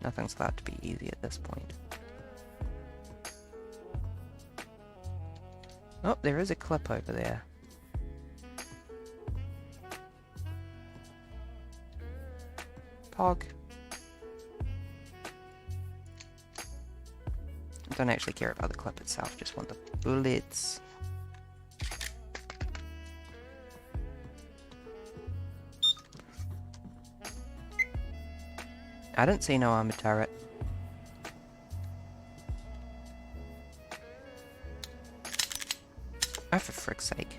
Nothing's allowed to be easy at this point. Oh, there is a clip over there. Pog. I don't actually care about the clip itself, just want the bullets. I didn't see no armored turret. Oh, for frick's sake.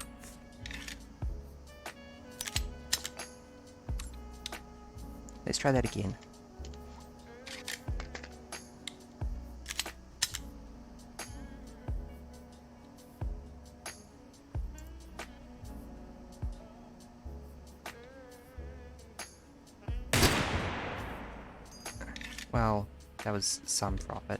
Let's try that again. Well, that was some profit.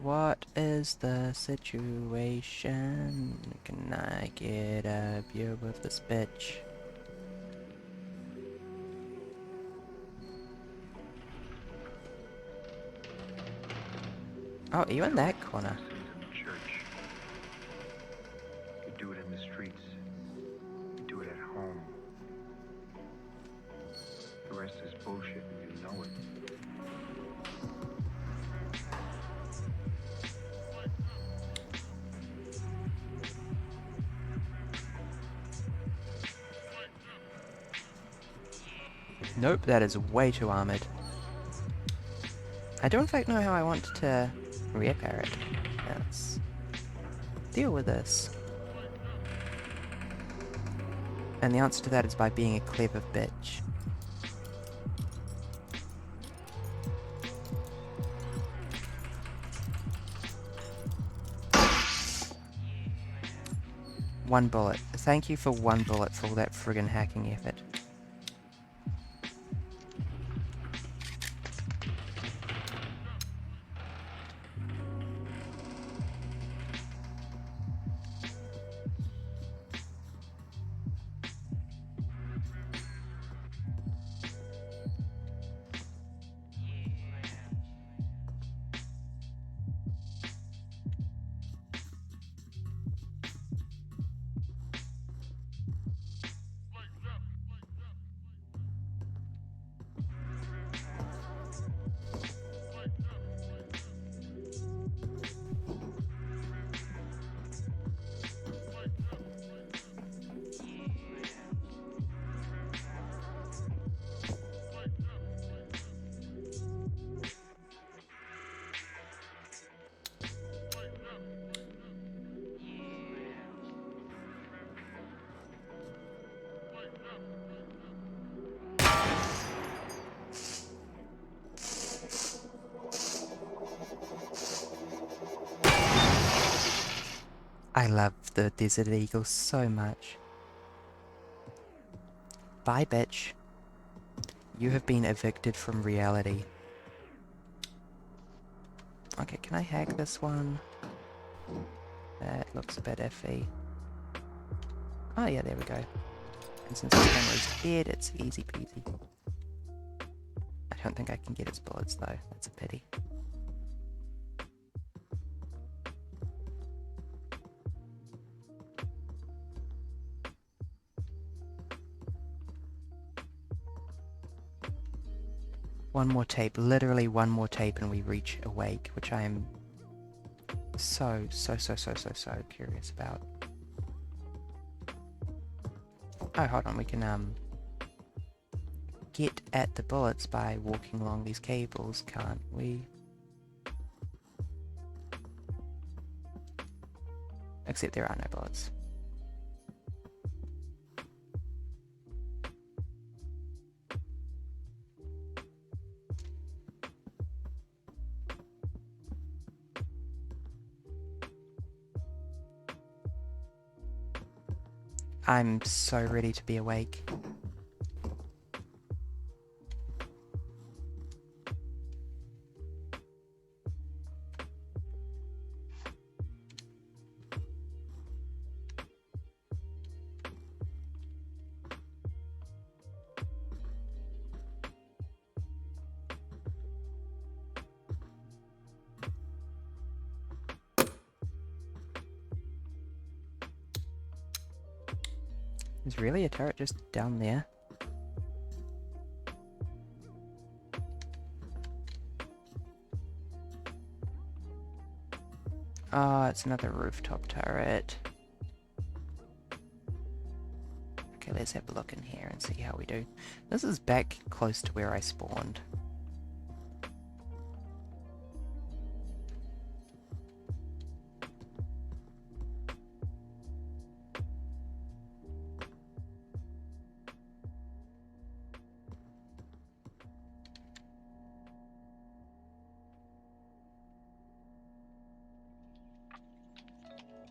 What is the situation? Can I get a view of this bitch? Oh, are you in that corner? Church. You do it in the streets. You do it at home. The rest is bullshit and you know it. Nope, that is way too armored. I don't in fact know how I want to repair it. Let's deal with this. And the answer to that is by being a clever bitch. One bullet. Thank you for one bullet for all that friggin' hacking effort. I love the Desert Eagle so much. Bye, bitch. You have been evicted from reality. Okay, can I hack this one? That looks a bit iffy. Oh yeah, there we go. And since the camera's dead, it's easy peasy. I don't think I can get its bullets though, that's a pity. One more tape, literally one more tape and we reach Awake, which I am so curious about. Oh, hold on, we can get at the bullets by walking along these cables, can't we? Except there are no bullets. I'm so ready to be awake. Is really a turret just down there? Oh, it's another rooftop turret. Okay, let's have a look in here and see how we do. This is back close to where I spawned.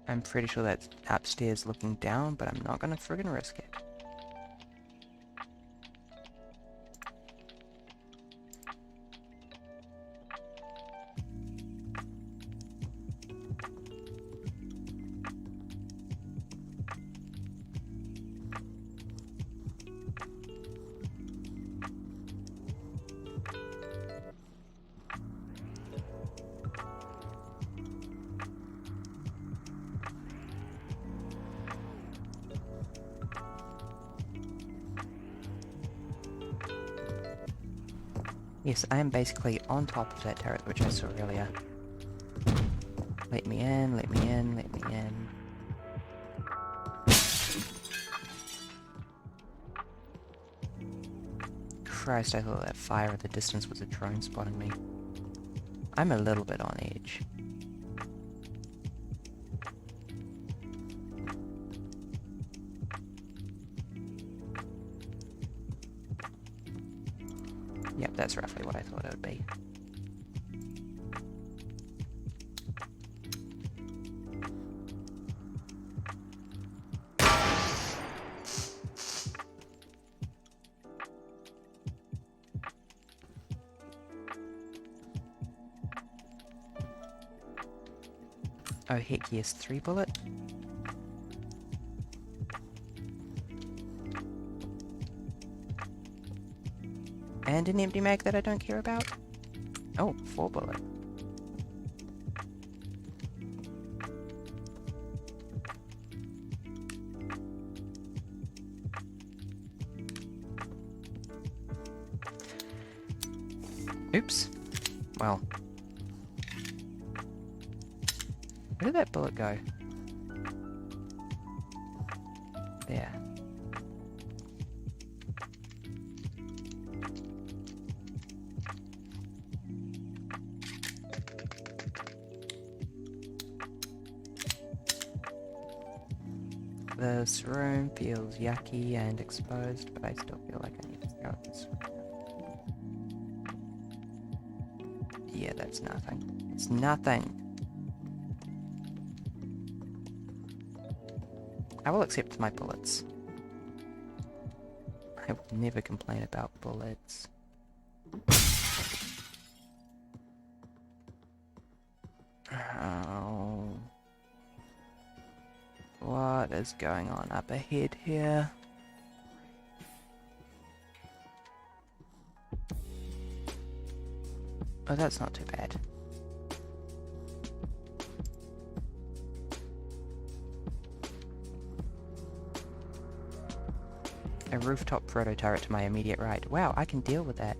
I'm pretty sure that's upstairs looking down, but I'm not gonna friggin' risk it. Yes, I am basically on top of that turret which I saw earlier. Let me in, let me in, let me in. Christ, I thought that fire at the distance was a drone spotting me. I'm a little bit on edge. Yep, that's roughly what I thought it would be. Oh heck yes, 3 bullet. And an empty mag that I don't care about. Oh, 4 bullet. Oops. Well. Where did that bullet go? There. This room feels yucky and exposed, but I still feel like I need to go this way. Yeah, that's nothing. It's nothing. I will accept my bullets. I will never complain about bullets. Oh. What is going on up ahead here? Oh, that's not too bad. A rooftop proto turret to my immediate right. Wow, I can deal with that.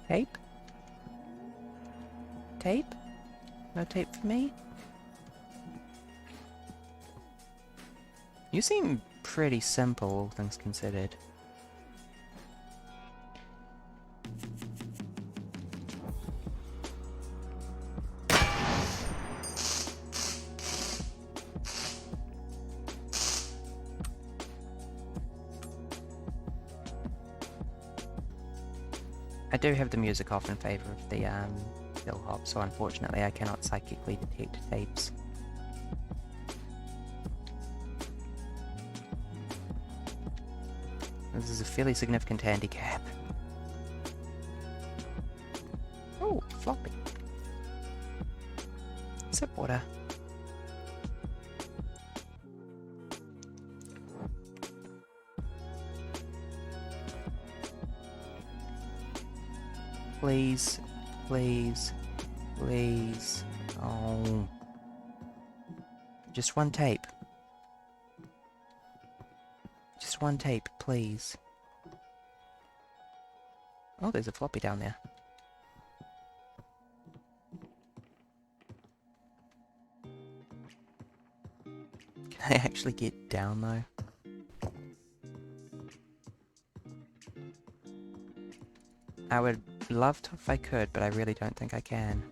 Tape? Tape? No tape for me? You seem pretty simple, all things considered. I do have the music off in favor of the bellhop, so unfortunately I cannot psychically detect tapes. This is a fairly significant handicap. Oh, floppy. Sip water. Please, please, please. Oh. Just one tape. Just one tape, please. Oh, there's a floppy down there. Can I actually get down though? I would love to if I could, but I really don't think I can.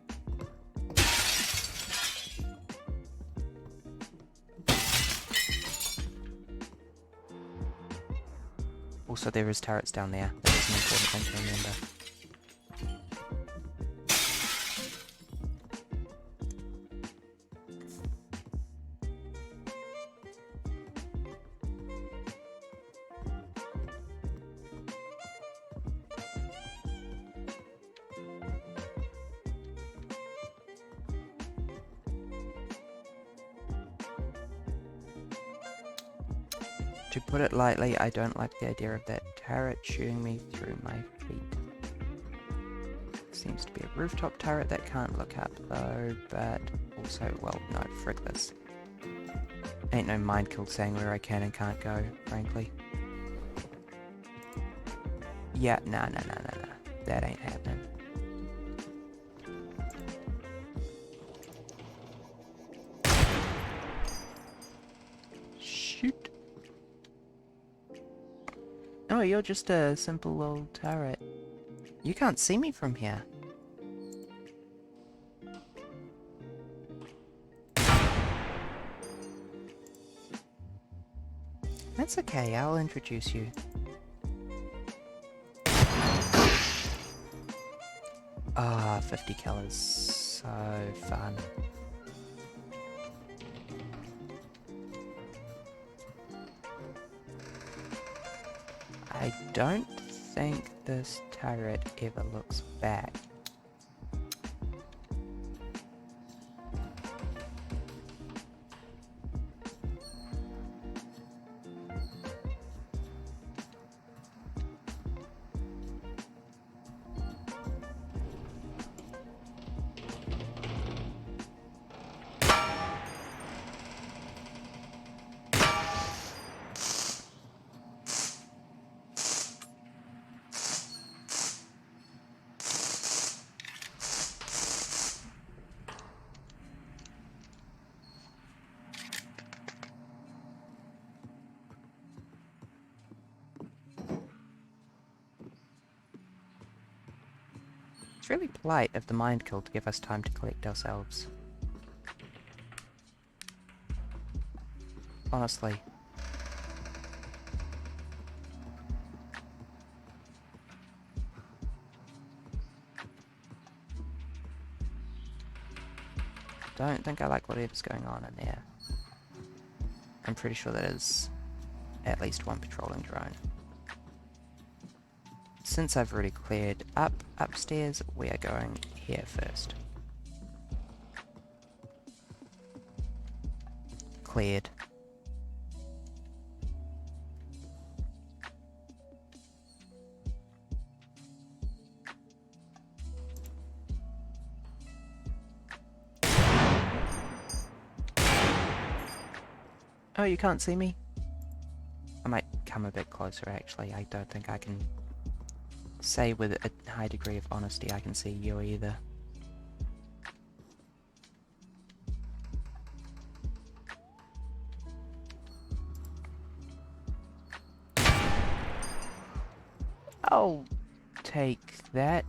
Also, there is turrets down there. That is an important thing to remember. To put it lightly, I don't like the idea of that turret shooting me through my feet. Seems to be a rooftop turret that can't look up though, but also, well, no, frick this. Ain't no mind kill saying where I can and can't go, frankly. Yeah, nah. That ain't happening. Shoot. Oh, you're just a simple old turret. You can't see me from here. That's okay, I'll introduce you. Ah, 50 killers. So fun. I don't think this turret ever looks back. It's really polite of the mind kill to give us time to collect ourselves. Honestly. Don't think I like whatever's going on in there. I'm pretty sure that is at least one patrolling drone. Since I've already cleared upstairs, we are going here first. Cleared. Oh, you can't see me? I might come a bit closer actually. I don't think I can say with a high degree of honesty I can see you either. I'll take that.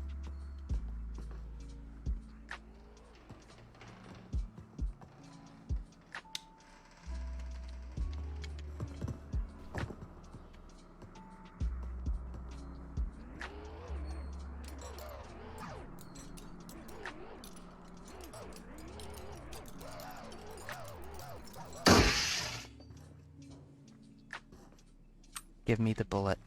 Give me the bullet.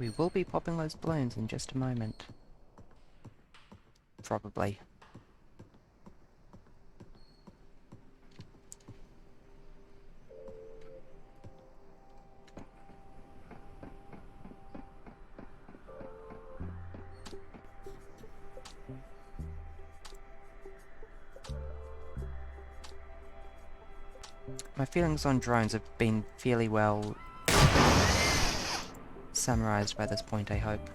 We will be popping those balloons in just a moment. Probably. My feelings on drones have been fairly well summarized by this point, I hope.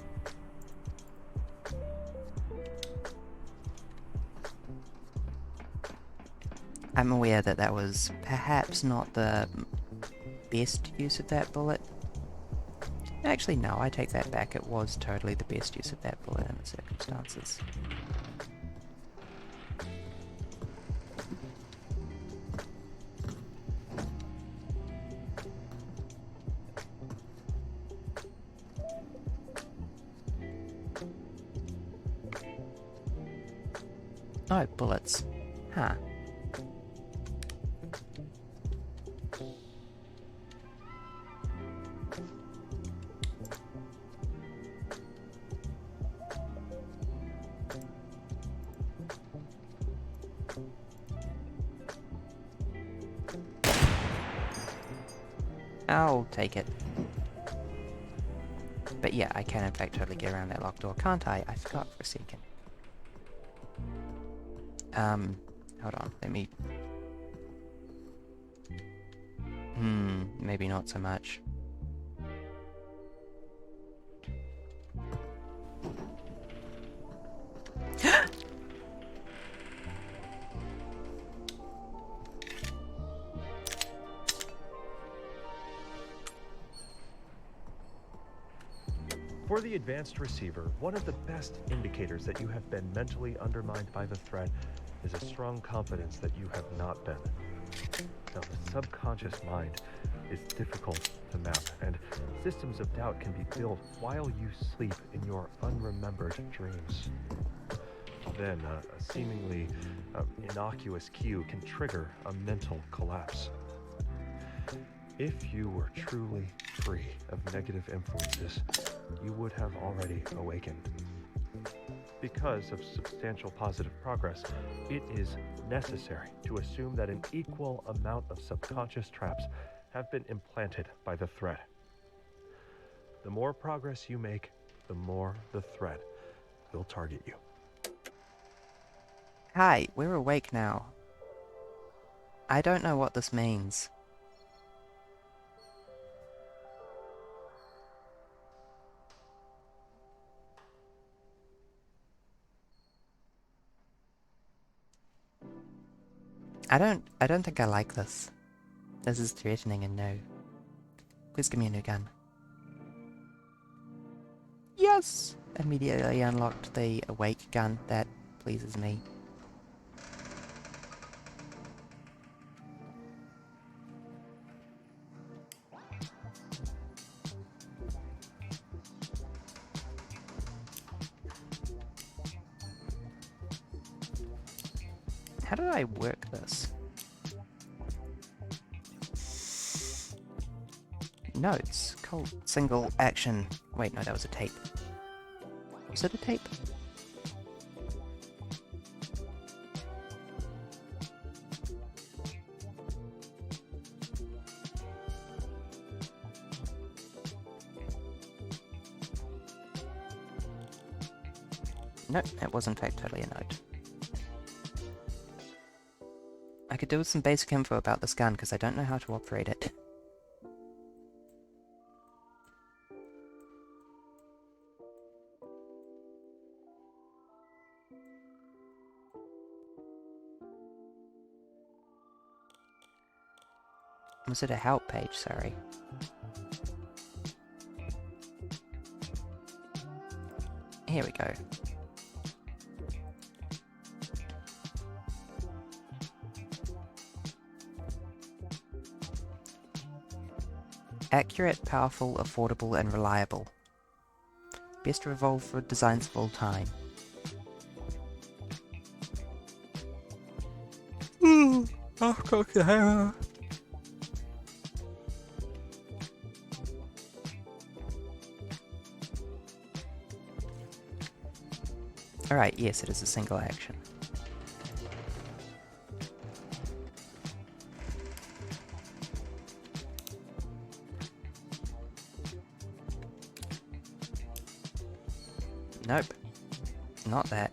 I'm aware that that was perhaps not the best use of that bullet. Actually, no, I take that back. It was totally the best use of that bullet in the circumstances. Oh, bullets. Huh. I'll take it. But yeah, I can in fact totally get around that locked door, can't I? I forgot for a second. Hold on, let me... maybe not so much. For the advanced receiver, one of the best indicators that you have been mentally undermined by the threat is a strong confidence that you have not been. Now, the subconscious mind is difficult to map, and systems of doubt can be built while you sleep in your unremembered dreams. Then, a seemingly innocuous cue can trigger a mental collapse. If you were truly free of negative influences, you would have already awakened. Because of substantial positive progress, it is necessary to assume that an equal amount of subconscious traps have been implanted by the threat. The more progress you make, the more the threat will target you. Hi, we're awake now. I don't know what this means. I don't think I like this. This is threatening and no. Please give me a new gun. Yes! Immediately unlocked the awake gun. That pleases me. How do I work this? Notes. Cold. Single action. Wait, no, that was a tape. Was it a tape? Nope, it was in fact totally a note. I could do with some basic info about this gun because I don't know how to operate it. Was it a help page? Sorry. Here we go. Accurate, powerful, affordable, and reliable. Best revolver designs of all time. I've got the hammer. Alright, yes, it is a single action. Nope. Not that.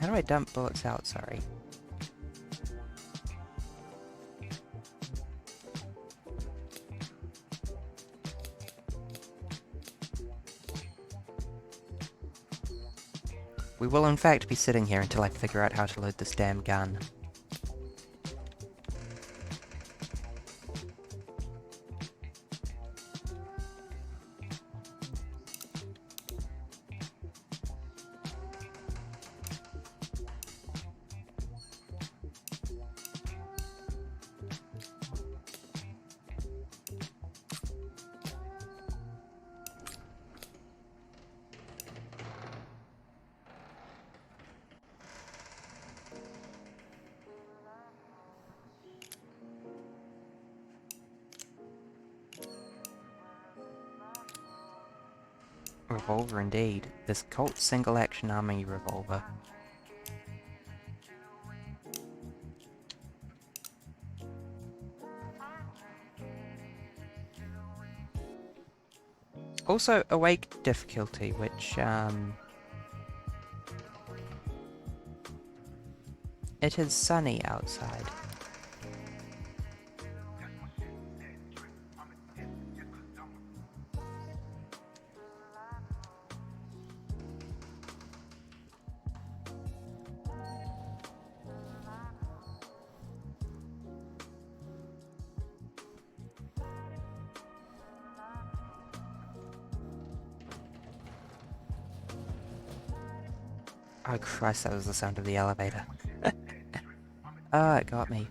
How do I dump bullets out? Sorry. We will in fact be sitting here until I figure out how to load this damn gun. Revolver indeed. This Colt single-action army revolver. Also, awake difficulty, which, it is sunny outside. Oh Christ, that was the sound of the elevator. Ah, it got me.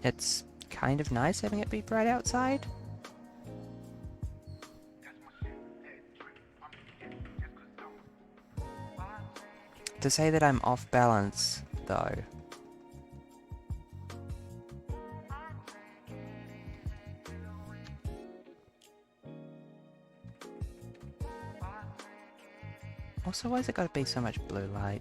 It's kind of nice having it be bright outside. To say that I'm off balance, though. Also, why's it gotta be so much blue light?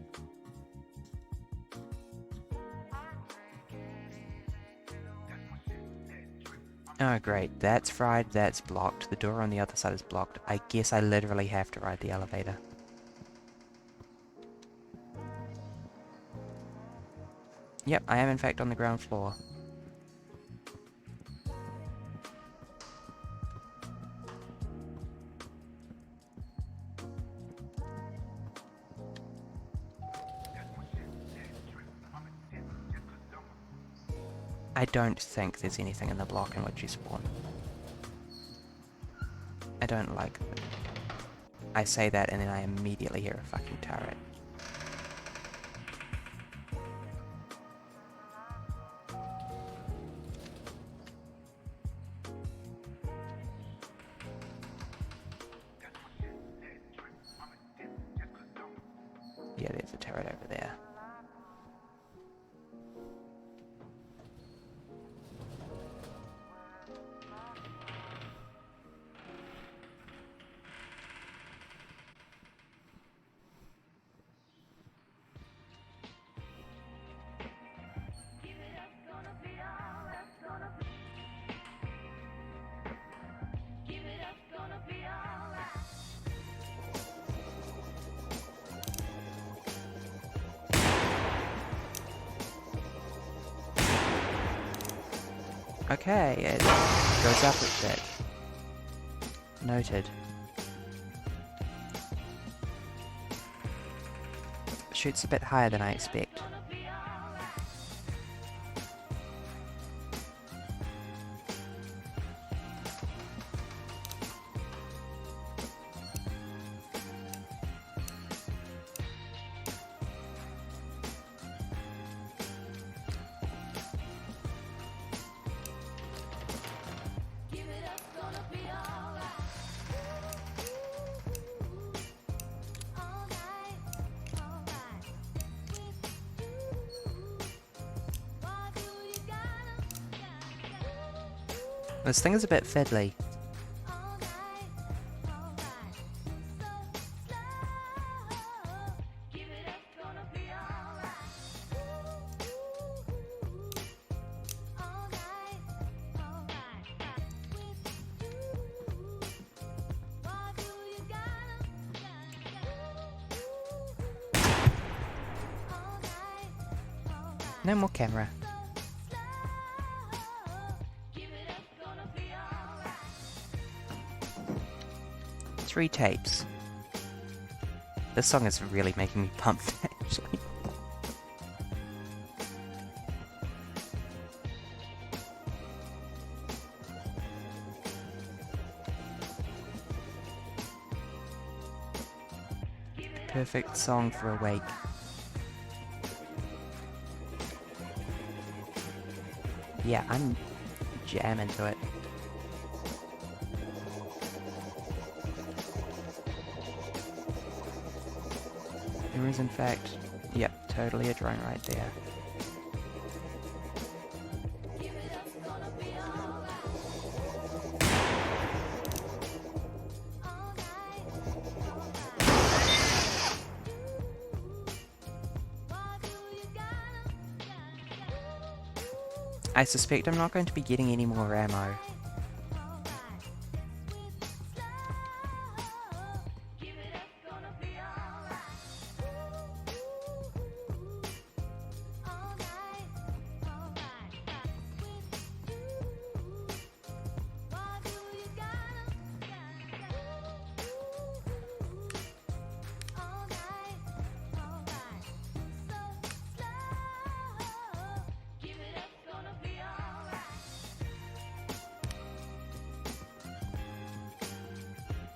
Oh great, that's fried, that's blocked. The door on the other side is blocked. I guess I literally have to ride the elevator. Yep, I am in fact on the ground floor. I don't think there's anything in the block in which you spawn. I don't like it. I say that and then I immediately hear a fucking turret. Yeah, there's a turret over there. Okay, it goes up a bit. Noted. Shoots a bit higher than I expect. This thing is a bit fiddly. No more camera. 3 tapes. This song is really making me pumped, actually. Perfect song for a wake. Yeah, I'm jamming to it. There is in fact, yep, totally a drone right there. I suspect I'm not going to be getting any more ammo.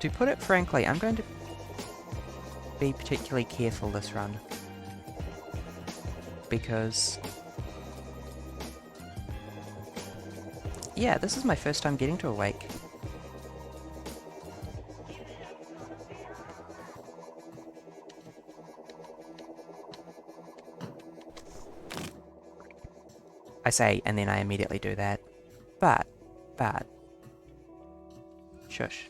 To put it frankly, I'm going to be particularly careful this run. Because... yeah, this is my first time getting to a wake. I say, and then I immediately do that. But... Shush.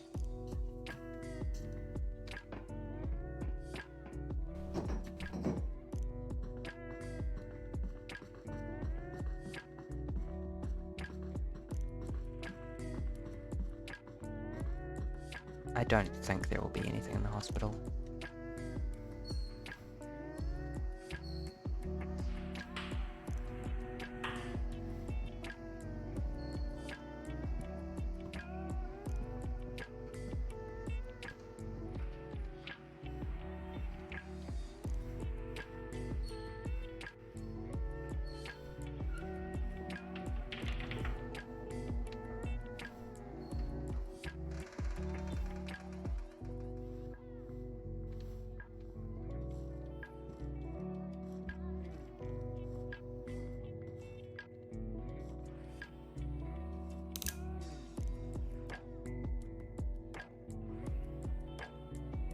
I don't think there will be anything in the hospital.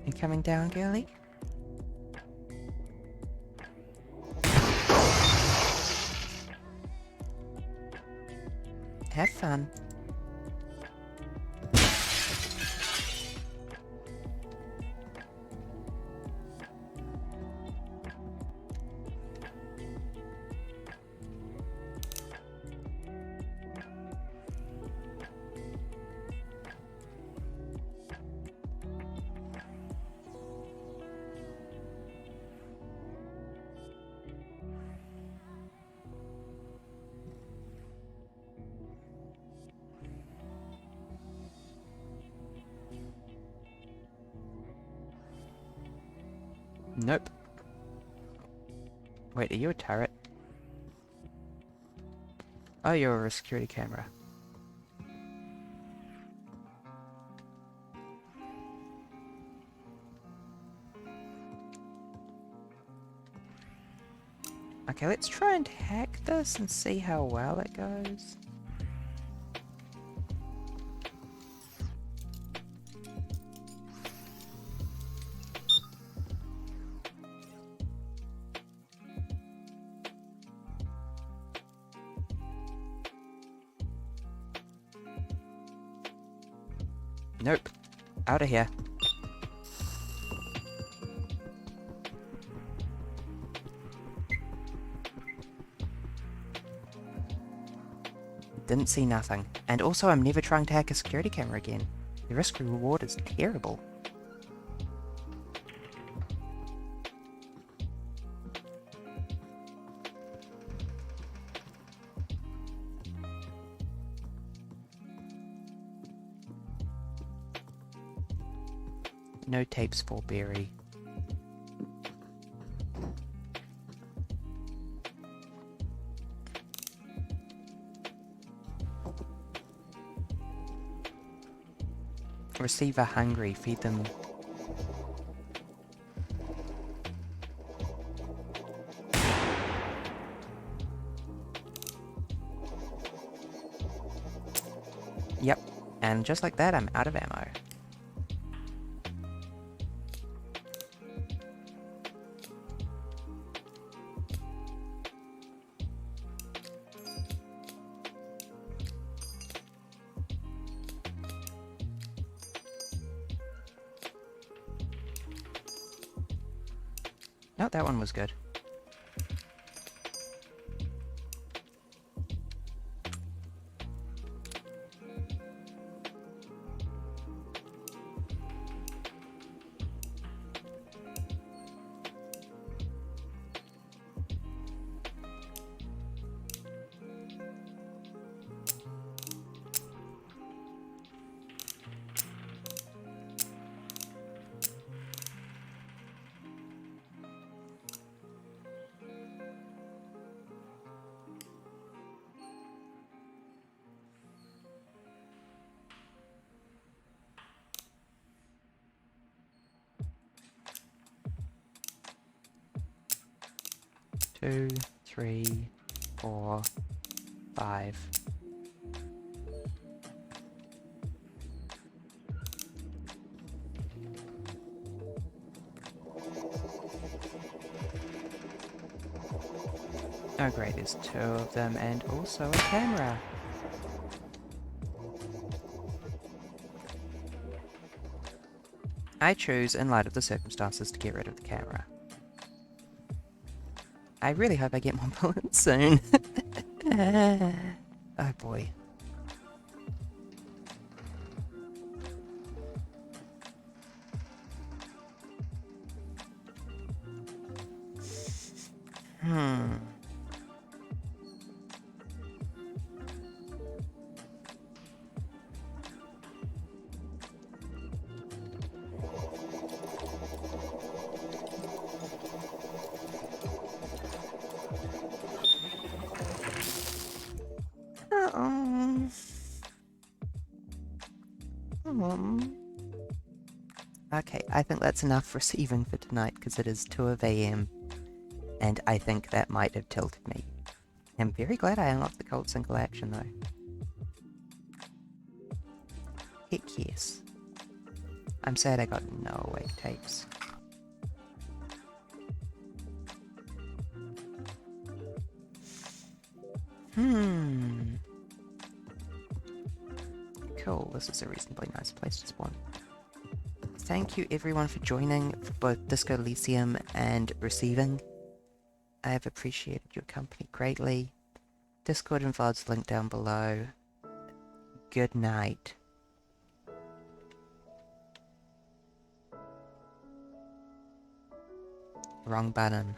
You coming down, girlie? Have fun. Nope. Wait, are you a turret? Oh, you're a security camera. Okay, let's try and hack this and see how well it goes. Nope. Out of here. Didn't see nothing. And also, I'm never trying to hack a security camera again. The risk reward is terrible. No tapes for Barry. Receiver hungry, feed them. Yep, and just like that, I'm out of ammo. No, that one was good. Two, 3, 4, 5. Oh great, there's 2 of them and also a camera. I choose, in light of the circumstances, to get rid of the camera. I really hope I get more bullets soon. Oh boy. Okay, I think that's enough receiving for tonight, because it is 2 AM, and I think that might have tilted me. I'm very glad I unlocked the cold single action, though. Heck yes. I'm sad I got no awake tapes. Cool, this is a reasonably nice place to spawn. Thank you everyone for joining for both Disco Elysium and receiving. I have appreciated your company greatly. Discord and VOD's linked down below. Good night. Wrong button.